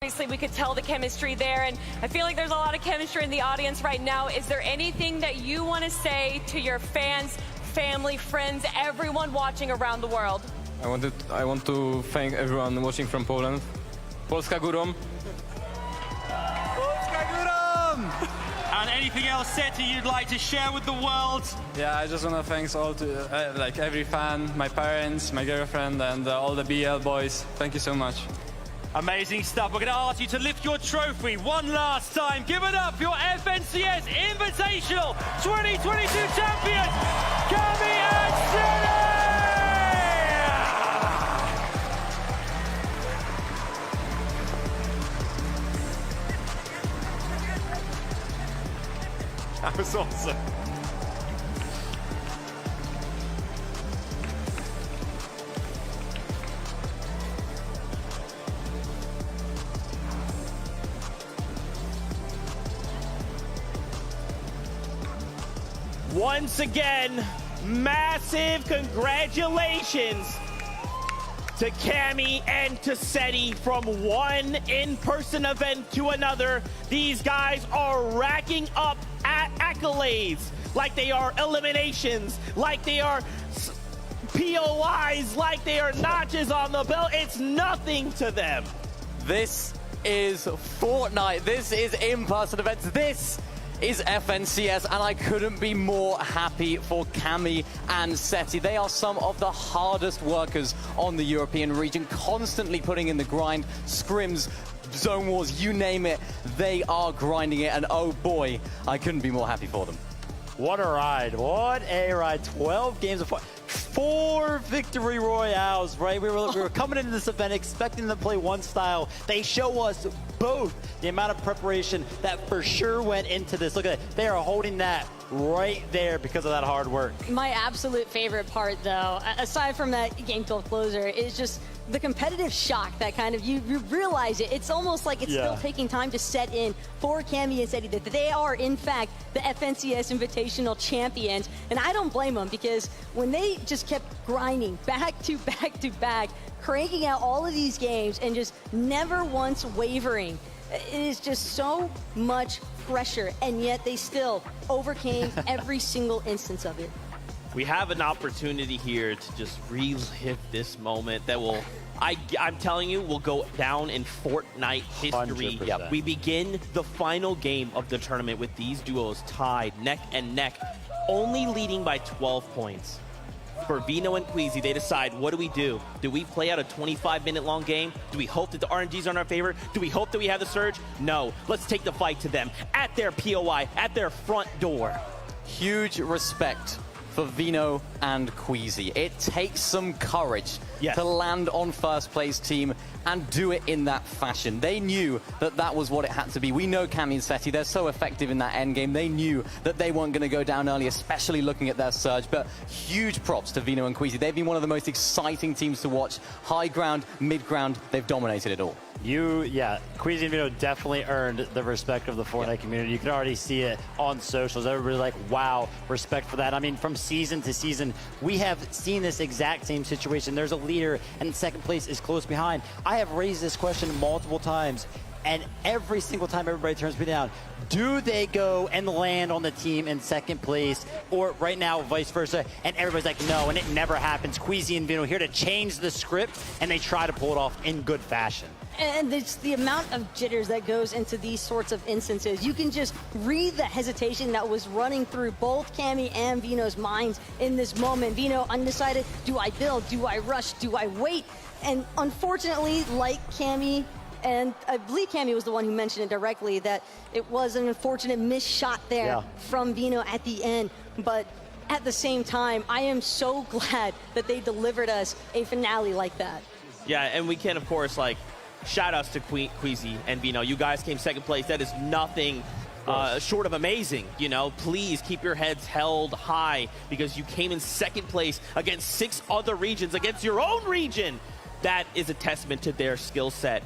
Obviously, we could tell the chemistry there, and I feel like there's a lot of chemistry in the audience right now. Is there anything that you want to say to your fans, family, friends, everyone watching around the world? I want to thank everyone watching from Poland. Polska górą. Polska górą! And anything else, Seti, you'd like to share with the world? Yeah, I just want to thank all to like every fan, my parents, my girlfriend, and all the BL boys. Thank you so much. Amazing stuff. We're going to ask you to lift your trophy one last time. Give it up for your FNCS Invitational 2022 champions, Cami and SERA! That was awesome. Once again, massive congratulations to Cami and to Seti from one in-person event to another. These guys are racking up accolades like they are eliminations, like they are POIs, like they are notches on the belt. It's nothing to them. This is Fortnite. This is in-person events. This is FNCS, and I couldn't be more happy for Cami and Seti. They are some of the hardest workers on the European region, constantly putting in the grind, scrims, zone wars, you name it. They are grinding it, and oh boy, I couldn't be more happy for them. What a ride. What a ride. 12 games of 4 victory royales, right? We were coming into this event expecting them to play one style. They show us both the amount of preparation that for sure went into this. Look at it. They are holding that right there because of that hard work. My absolute favorite part, though, aside from that game 12 closer, is just the competitive shock that kind of you realize it. It's almost like it's still taking time to set in for Cami and Seti that they are, in fact, the FNCS Invitational champions. And I don't blame them, because when they just kept grinding back to back to back, cranking out all of these games and just never once wavering, it is just so much pressure, and yet they still overcame every single instance of it. We have an opportunity here to just relive this moment that will, I'm telling you, will go down in Fortnite history. 100%. We begin the final game of the tournament with these duos tied neck and neck, only leading by 12 points. For VIENDO and Queasy, they decide, what do? Do we play out a 25-minute long game? Do we hope that the RNGs are in our favor? Do we hope that we have the surge? No. Let's take the fight to them at their POI, at their front door. Huge respect for VIENDO and Queasy. It takes some courage to land on first place team and do it in that fashion. They knew that that was what it had to be. We know Cami and Seti, they're so effective in that end game. They knew that they weren't going to go down early, especially looking at their surge. But huge props to VIENDO and Queasy. They've been one of the most exciting teams to watch. High ground, mid ground, they've dominated it all. Queasy and VIENDO definitely earned the respect of the Fortnite community. You can already see it on socials. Everybody's like, wow, respect for that. I mean, from season to season, we have seen this exact same situation. There's a leader, and second place is close behind. I have raised this question multiple times, and every single time everybody turns me down. Do they go and land on the team in second place, or right now, vice versa? And everybody's like, no, and it never happens. Queasy and VIENDO here to change the script, and they try to pull it off in good fashion. And it's the amount of jitters that goes into these sorts of instances. You can just read the hesitation that was running through both Cami and VIENDO's minds in this moment. VIENDO undecided, do I build, do I rush, do I wait? And unfortunately, like Cami, and I believe Cami was the one who mentioned it directly, that it was an unfortunate missed shot there from VIENDO at the end. But at the same time, I am so glad that they delivered us a finale like that. Yeah, and we can, of course, like, shout outs to Queasy and VIENDO. You guys came second place. That is nothing short of amazing. You know, please keep your heads held high, because you came in second place against 6 other regions, against your own region. That is a testament to their skill set.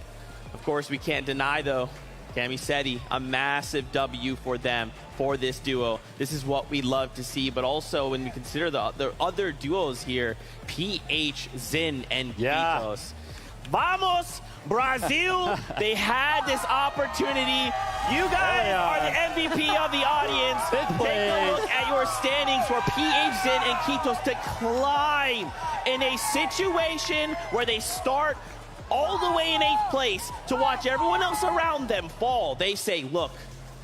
Of course, we can't deny, though, Cami Seti, a massive W for them, for this duo. This is what we love to see, but also when we consider the other duos here, PH, Zin, and Vitos. Vamos, Brazil! They had this opportunity. You guys are the MVP of the audience. Take a look at your standings for PH, Zin, and Kitos to climb in a situation where they start all the way in 8th place to watch everyone else around them fall. They say, look,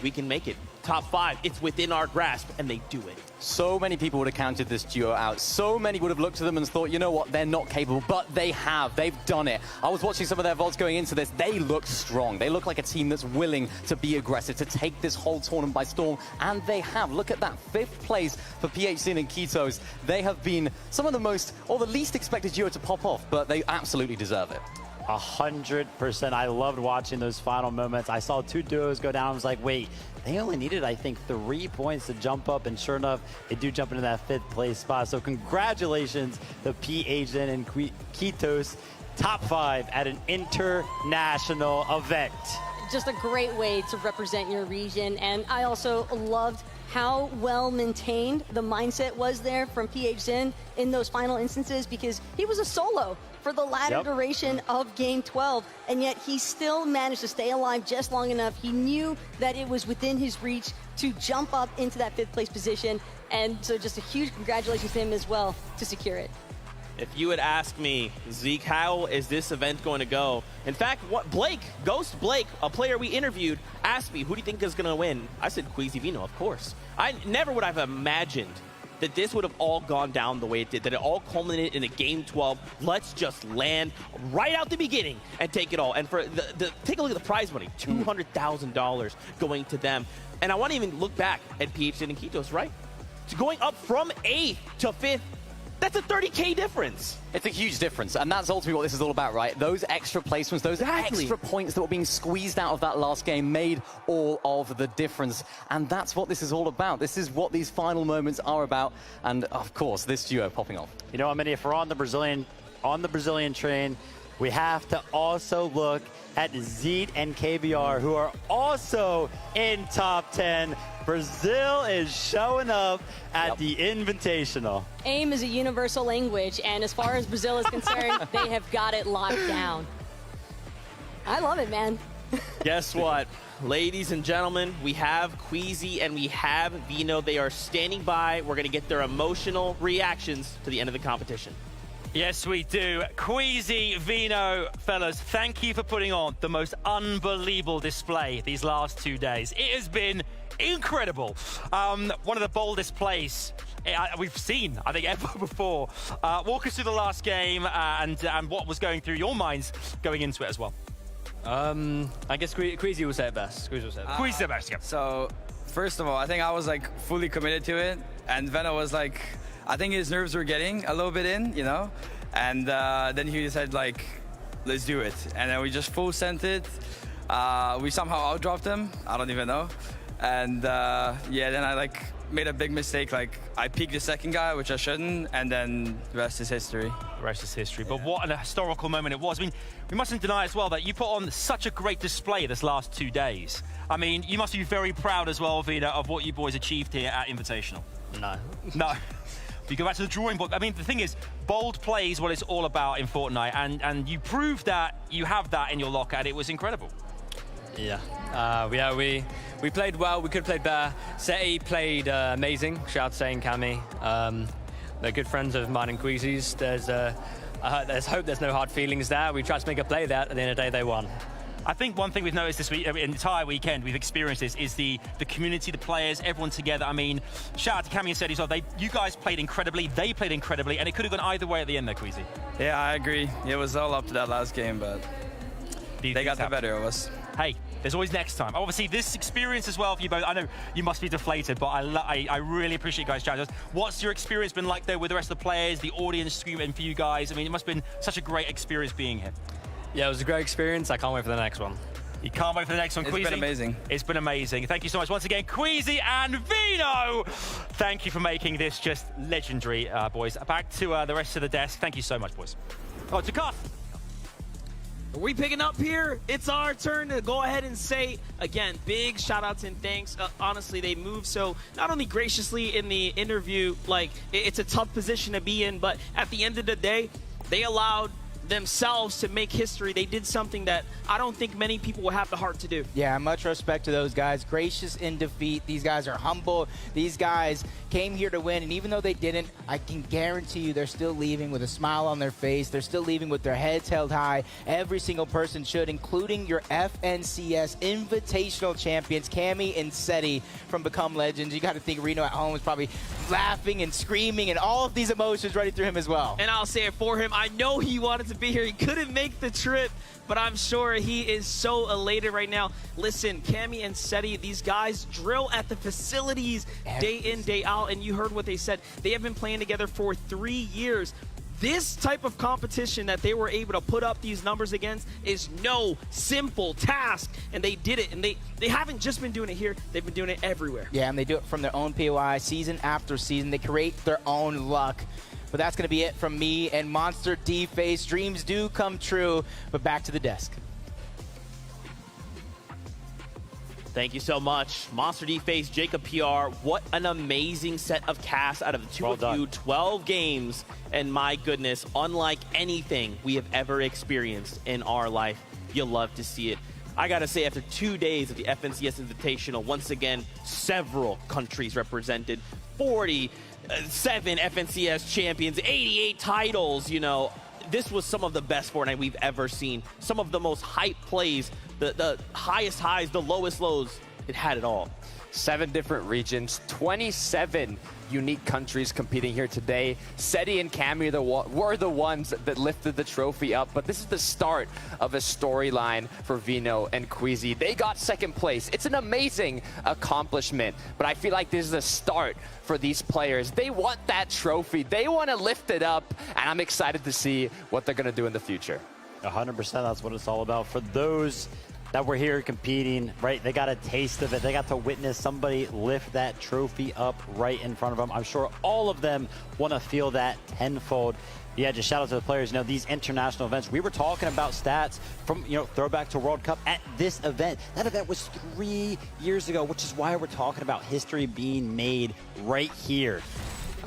we can make it top 5. It's within our grasp, and they do it. So many people would have counted this duo out. So many would have looked at them and thought, you know what, they're not capable, but they have. They've done it. I was watching some of their VODs going into this. They look strong. They look like a team that's willing to be aggressive, to take this whole tournament by storm, and they have. Look at that, 5th place for PHC and Kitos. They have been some of the most, or the least expected duo to pop off, but they absolutely deserve it. 100%. I loved watching those final moments. I saw 2 duos go down. I was like, wait, they only needed, I think, 3 points to jump up, and sure enough, they do jump into that 5th place spot. So congratulations to PHN and Kitos, top 5 at an international event. Just a great way to represent your region, and I also loved how well maintained the mindset was there from PHN in those final instances, because he was a solo for the latter duration of Game 12, and yet he still managed to stay alive just long enough. He knew that it was within his reach to jump up into that 5th place position, and so just a huge congratulations to him as well to secure it. If you had asked me, Zeke, how is this event going to go? In fact, what Ghost Blake, a player we interviewed, asked me, who do you think is going to win? I said Queasy VIENDO, of course. I never would have imagined that this would have all gone down the way it did, that it all culminated in a Game 12. Let's just land right out the beginning and take it all. And for take a look at the prize money, $200,000 going to them. And I want to even look back at PHN and Kitos, right? So going up from 8th to 5th, that's a 30K difference. It's a huge difference, and that's ultimately what this is all about, right? Those extra placements, those extra points that were being squeezed out of that last game made all of the difference, and that's what this is all about. This is what these final moments are about, and of course, this duo popping off. You know, I mean, if we're on the Brazilian train, we have to also look at Zeet and KBR, who are also in top 10. Brazil is showing up at the Invitational. AIM is a universal language, and as far as Brazil is concerned, they have got it locked down. I love it, man. Guess what? Ladies and gentlemen, we have Queasy and we have VIENDO. They are standing by. We're going to get their emotional reactions to the end of the competition. Yes, we do. Queasy, VIENDO, fellas, thank you for putting on the most unbelievable display these last 2 days. It has been incredible. One of the boldest plays we've seen, I think, ever before. Walk us through the last game and what was going through your minds going into it as well. I guess Queasy will say it best. Queasy said it best, yeah. So, first of all, I think I was like fully committed to it, and VIENDO was like, I think his nerves were getting a little bit in, you know, and then he decided like, let's do it, and then we just full sent it. We somehow outdropped him. I don't even know. And yeah, then I like made a big mistake. Like I peeked the second guy, which I shouldn't, and then the rest is history. The rest is history. But what an historical moment it was. I mean, we mustn't deny as well that you put on such a great display this last 2 days. I mean, you must be very proud as well, VIENDO, of what you boys achieved here at Invitational. No. No. You go back to the drawing board. I mean, the thing is, bold play is what it's all about in Fortnite, and you proved that you have that in your locker, and it was incredible. Yeah. Yeah, we played well. We could have played better. SETI played amazing. Shout out to SETI and Cami. They're good friends of mine and Queasy's. There's hope there's no hard feelings there. We tried to make a play there. At the end of the day, they won. I think one thing we've noticed this week, entire weekend, we've experienced this, is the community, the players, everyone together. I mean, shout out to Cami and SETI as well. You guys played incredibly, they played incredibly, and it could have gone either way at the end there, Queasy. Yeah, I agree. It was all up to that last game, but they got the better of us. Hey, there's always next time. Obviously, this experience as well for you both. I know you must be deflated, but I really appreciate you guys chatting us. What's your experience been like, though, with the rest of the players, the audience screaming for you guys? I mean, it must have been such a great experience being here. Yeah, it was a great experience. I can't wait for the next one. You can't wait for the next one, Queasy. It's been amazing. It's been amazing. Thank you so much once again, Queasy and VIENDO. Thank you for making this just legendary, boys. Back to the rest of the desk. Thank you so much, boys. Oh, to Cuff. Are we picking up here? It's our turn to go ahead and say, again, big shout outs and thanks. Honestly, they moved so not only graciously in the interview, like it's a tough position to be in, but at the end of the day, they allowed themselves to make history. They did something that I don't think many people will have the heart to do. Yeah, much respect to those guys. Gracious in defeat. These guys are humble. These guys came here to win, and even though they didn't, I can guarantee you they're still leaving with a smile on their face. They're still leaving with their heads held high. Every single person should, including your FNCS Invitational champions, Cammy and SETI from Become Legends. You got to think Reno at home is probably laughing and screaming and all of these emotions running through him as well. And I'll say it for him. I know he wanted to be here. He couldn't make the trip, but I'm sure he is so elated right now. Listen, Cammy and SETI, these guys drill at the facilities day in, day out, and you heard what they said. They have been playing together for 3 years. This type of competition that they were able to put up these numbers against is no simple task, and they did it. And they haven't just been doing it here, they've been doing it everywhere. Yeah, and they do it from their own POI season after season. They create their own luck. But that's going to be it from me and Monster D-Face. Dreams do come true, but back to the desk. Thank you so much. Monster D-Face, Jacob PR. What an amazing set of casts out of the two of you. 12 games, and my goodness, unlike anything we have ever experienced in our life. You'll love to see it. I gotta say, after 2 days of the FNCS Invitational, once again, several countries represented, 47 FNCS champions, 88 titles, you know. This was some of the best Fortnite we've ever seen. Some of the most hype plays, the highest highs, the lowest lows. It had it all. 7 different regions, 27 unique countries competing here today. SETI and Cammy were the ones that lifted the trophy up, but this is the start of a storyline for VIENDO and Queasy. They got second place. It's an amazing accomplishment, but I feel like this is a start for these players. They want that trophy. They want to lift it up, and I'm excited to see what they're going to do in the future. 100%, that's what it's all about. For those that were here competing, right? They got a taste of it. They got to witness somebody lift that trophy up right in front of them. I'm sure all of them want to feel that tenfold. Yeah, just shout out to the players. You know, these international events, we were talking about stats from, you know, throwback to World Cup at this event. That event was 3 years ago, which is why we're talking about history being made right here.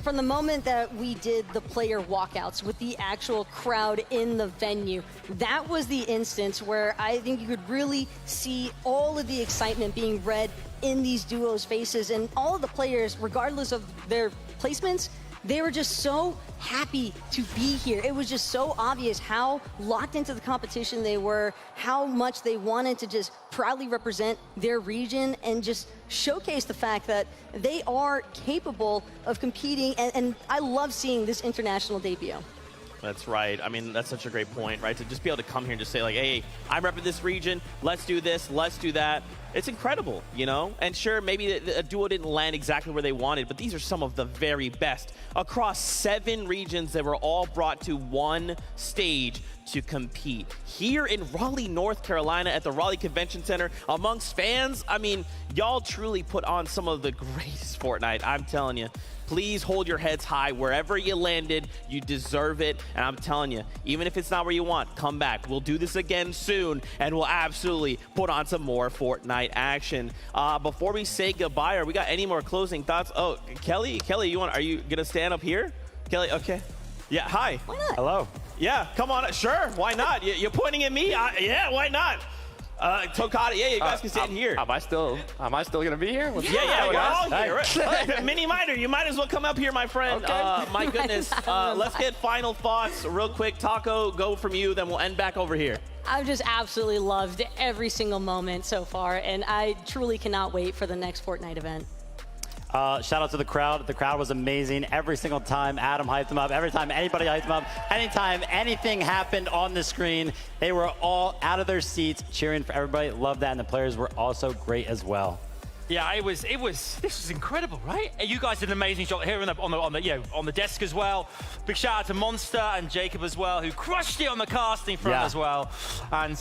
From the moment that we did the player walkouts with the actual crowd in the venue, that was the instance where I think you could really see all of the excitement being read in these duos' faces, and all of the players, regardless of their placements, they were just so happy to be here. It was just so obvious how locked into the competition they were, how much they wanted to just proudly represent their region and just showcase the fact that they are capable of competing. And I love seeing this international debut. That's right. I mean, that's such a great point, right? To just be able to come here and just say, like, hey, I'm repping this region. Let's do this. Let's do that. It's incredible, you know? And sure, maybe a duo didn't land exactly where they wanted, but these are some of the very best across 7 regions that were all brought to one stage to compete. Here in Raleigh, North Carolina at the Raleigh Convention Center amongst fans, I mean, y'all truly put on some of the greatest Fortnite, I'm telling you. Please hold your heads high wherever you landed. You deserve it. And I'm telling you, even if it's not where you want, come back. We'll do this again soon, and we'll absolutely put on some more Fortnite action. Before we say goodbye, are we got any more closing thoughts? Oh, Kelly, are you gonna stand up here? Kelly, okay. Yeah, hi. Why not? Hello. Yeah, come on. Sure, why not? You're pointing at me? Yeah, why not? Tokata, yeah, you guys can stand here. Am I still gonna be here? Yeah, we're all here. Right. Mini Miner, you might as well come up here, my friend. Okay. My goodness. Let's get final thoughts real quick. Taco, go from you, then we'll end back over here. I've just absolutely loved every single moment so far, and I truly cannot wait for the next Fortnite event. Shout out to the crowd. The crowd was amazing. Every single time Adam hyped them up, every time anybody hyped them up, anytime anything happened on the screen, they were all out of their seats cheering for everybody. Loved that, and the players were also great as well. Yeah, this was incredible, right? You guys did an amazing job here on the desk as well. Big shout out to Monster and Jacob as well, who crushed it on the casting front as well. And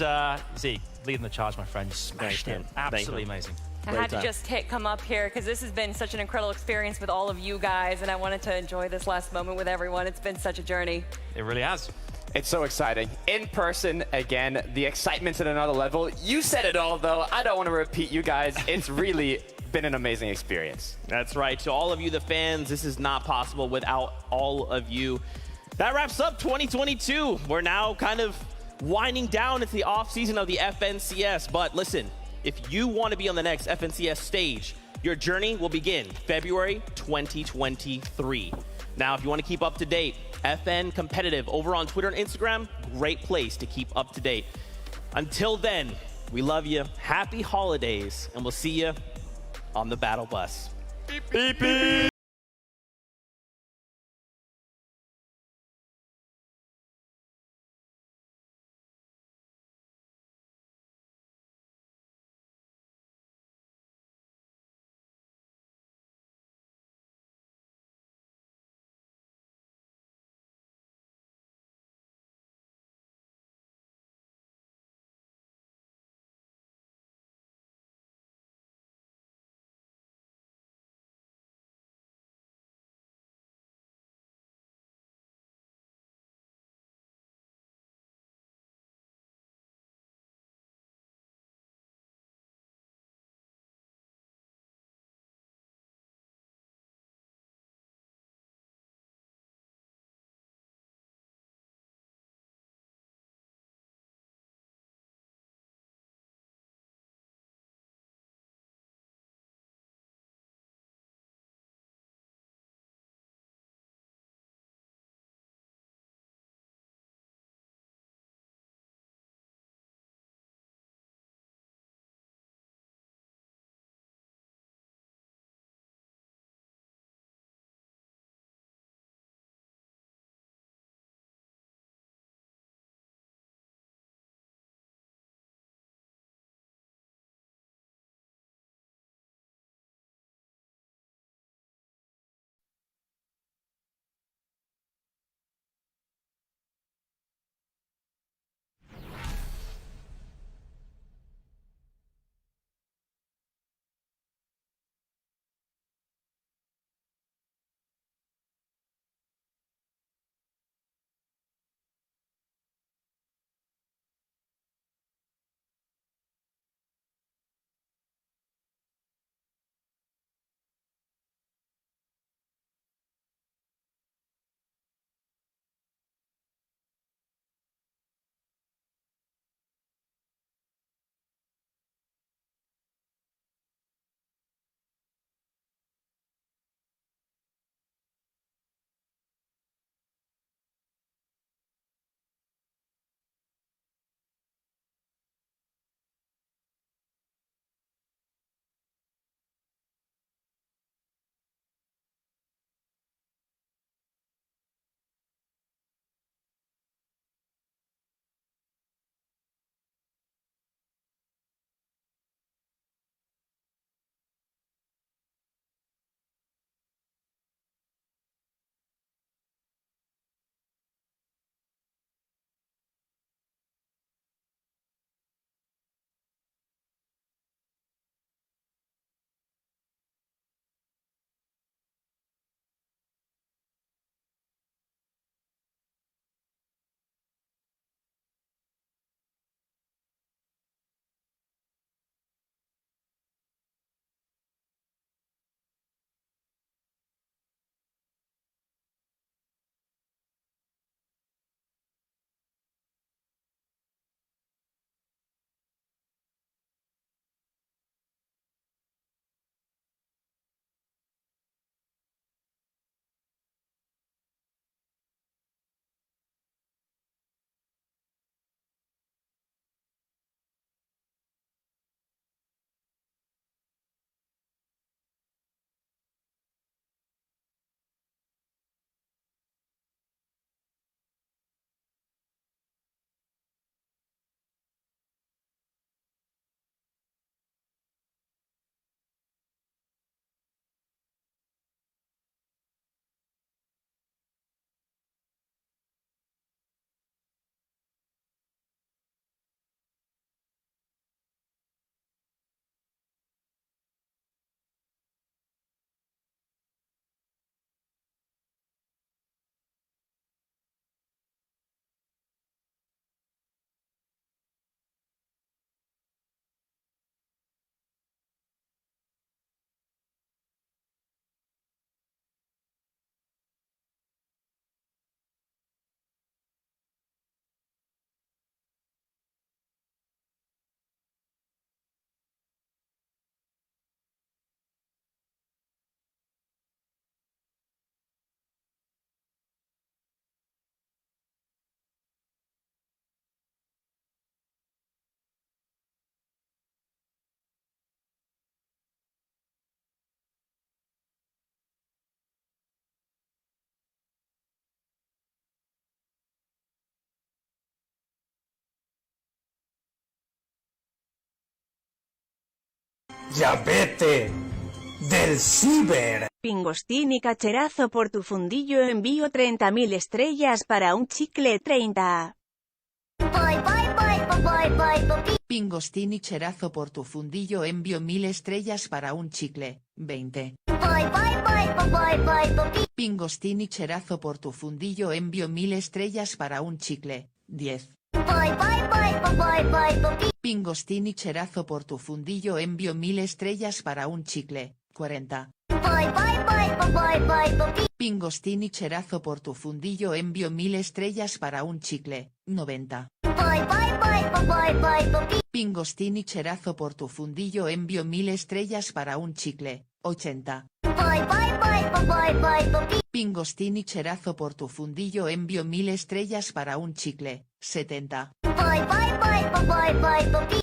Z, leading the charge, my friend, smashed it. Absolutely amazing. I had to just come up here because this has been such an incredible experience with all of you guys, and I wanted to enjoy this last moment with everyone. It's been such a journey. It really has. It's so exciting. In person, again, the excitement's at another level. You said it all, though. I don't want to repeat you guys. It's really been an amazing experience. That's right. To all of you, the fans, this is not possible without all of you. That wraps up 2022. We're now kind of winding down into the off season of the FNCS. But listen, if you want to be on the next FNCS stage, your journey will begin February 2023. Now, if you want to keep up to date, FN Competitive over on Twitter and Instagram, great place to keep up to date. Until then, we love you. Happy holidays, and we'll see you on the battle bus. Beep, beep. Ya vete del ciber. Pingostín y cacherazo por tu fundillo envío 30.000 estrellas para un chicle 30. Pingostín y cherazo por tu fundillo envío 1000 estrellas para un chicle 20. Pingostín y cherazo por tu fundillo envío 1000 estrellas para un chicle 10. Pingostín y cherazo por tu fundillo envío 1000 estrellas para un chicle 40. Pingostín y cherazo por tu fundillo envío 1000 estrellas para un chicle 90. Pingostín y cherazo por tu fundillo envío 1000 estrellas para un chicle 80. Pingostín y cherazo por tu fundillo envío 1000 estrellas para un chicle 70.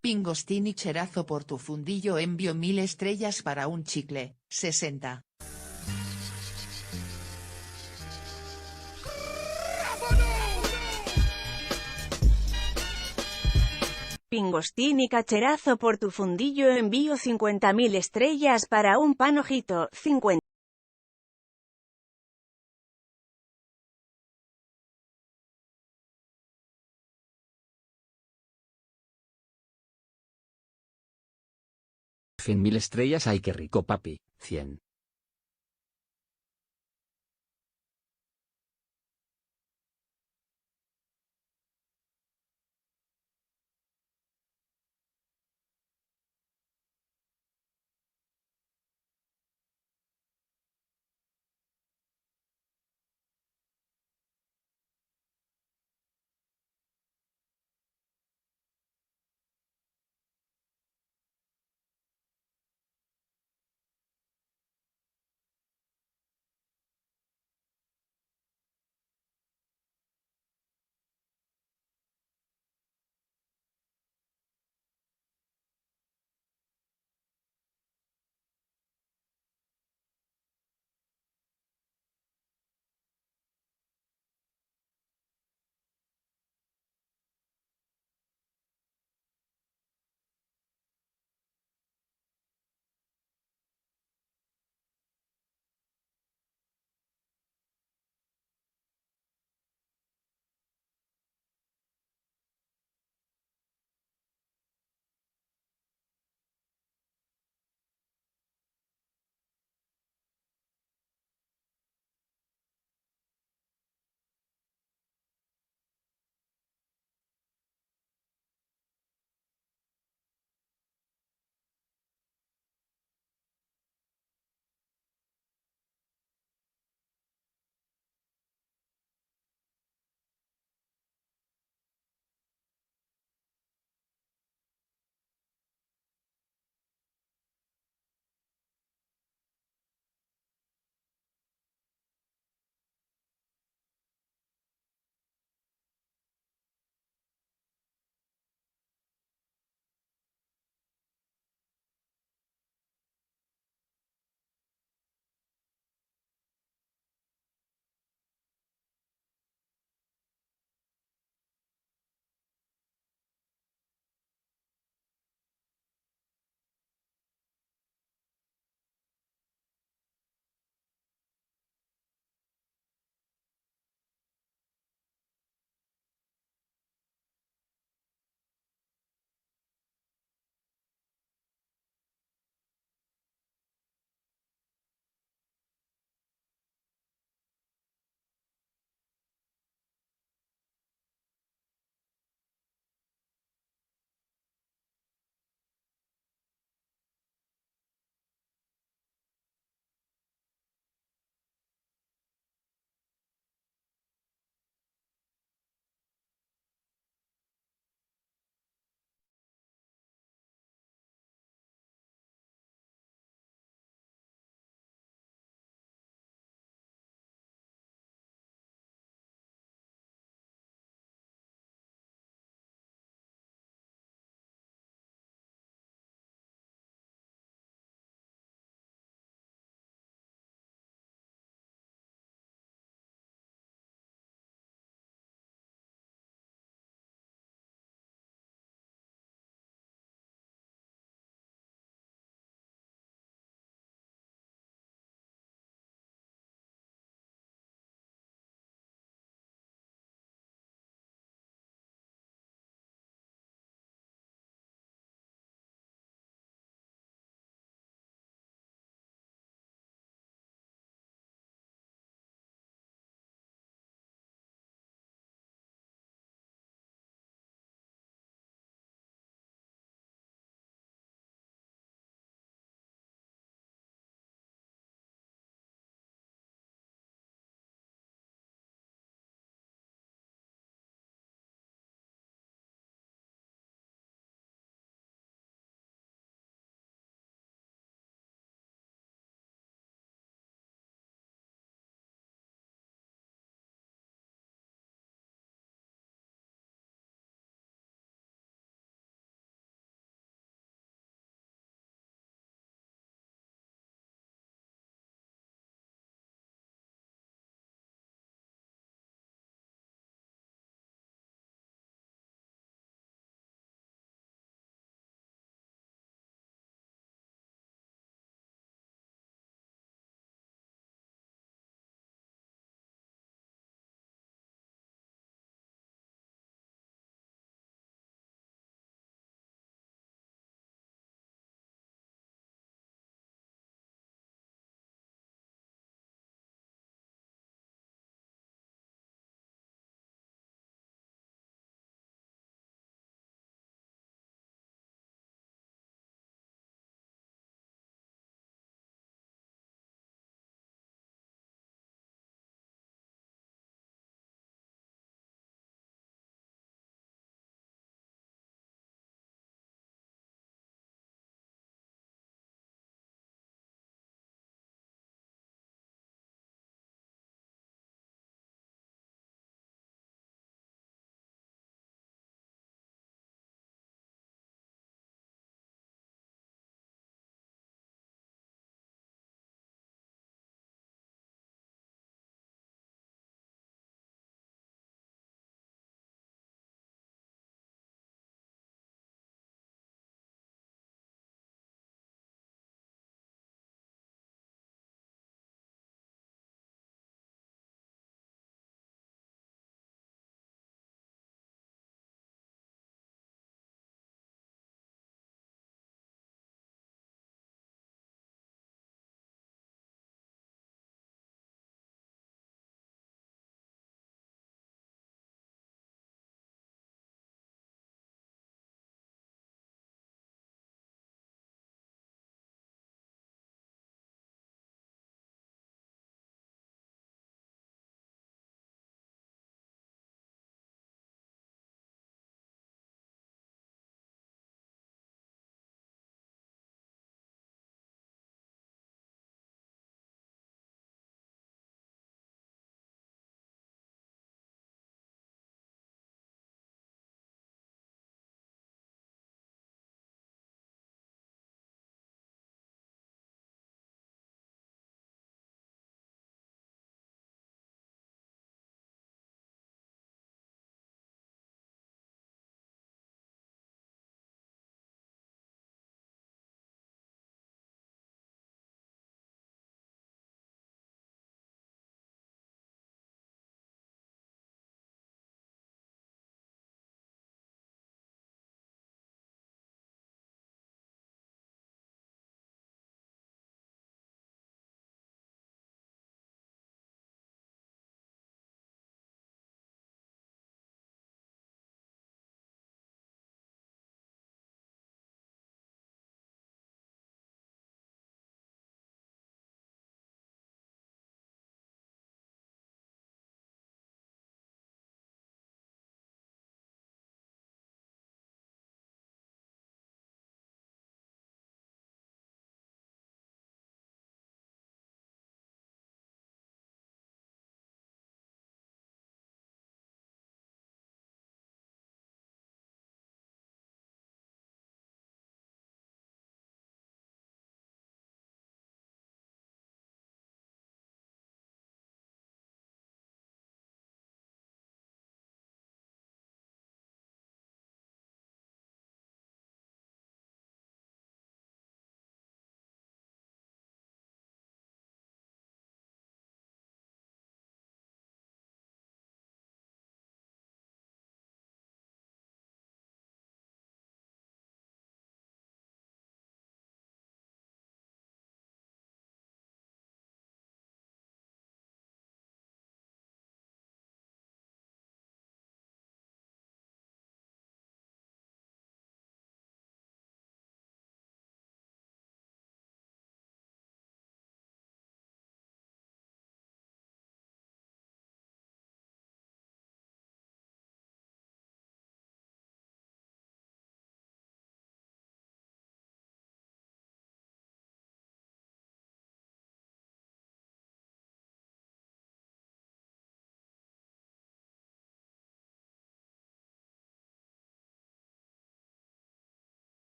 Pingostín y cherazo por tu fundillo envío 1000 estrellas para un chicle 60. Pingostín y cacherazo por tu fundillo envío 50.000 estrellas para un panojito 50. $100.000 estrellas, ay qué rico papi, 100.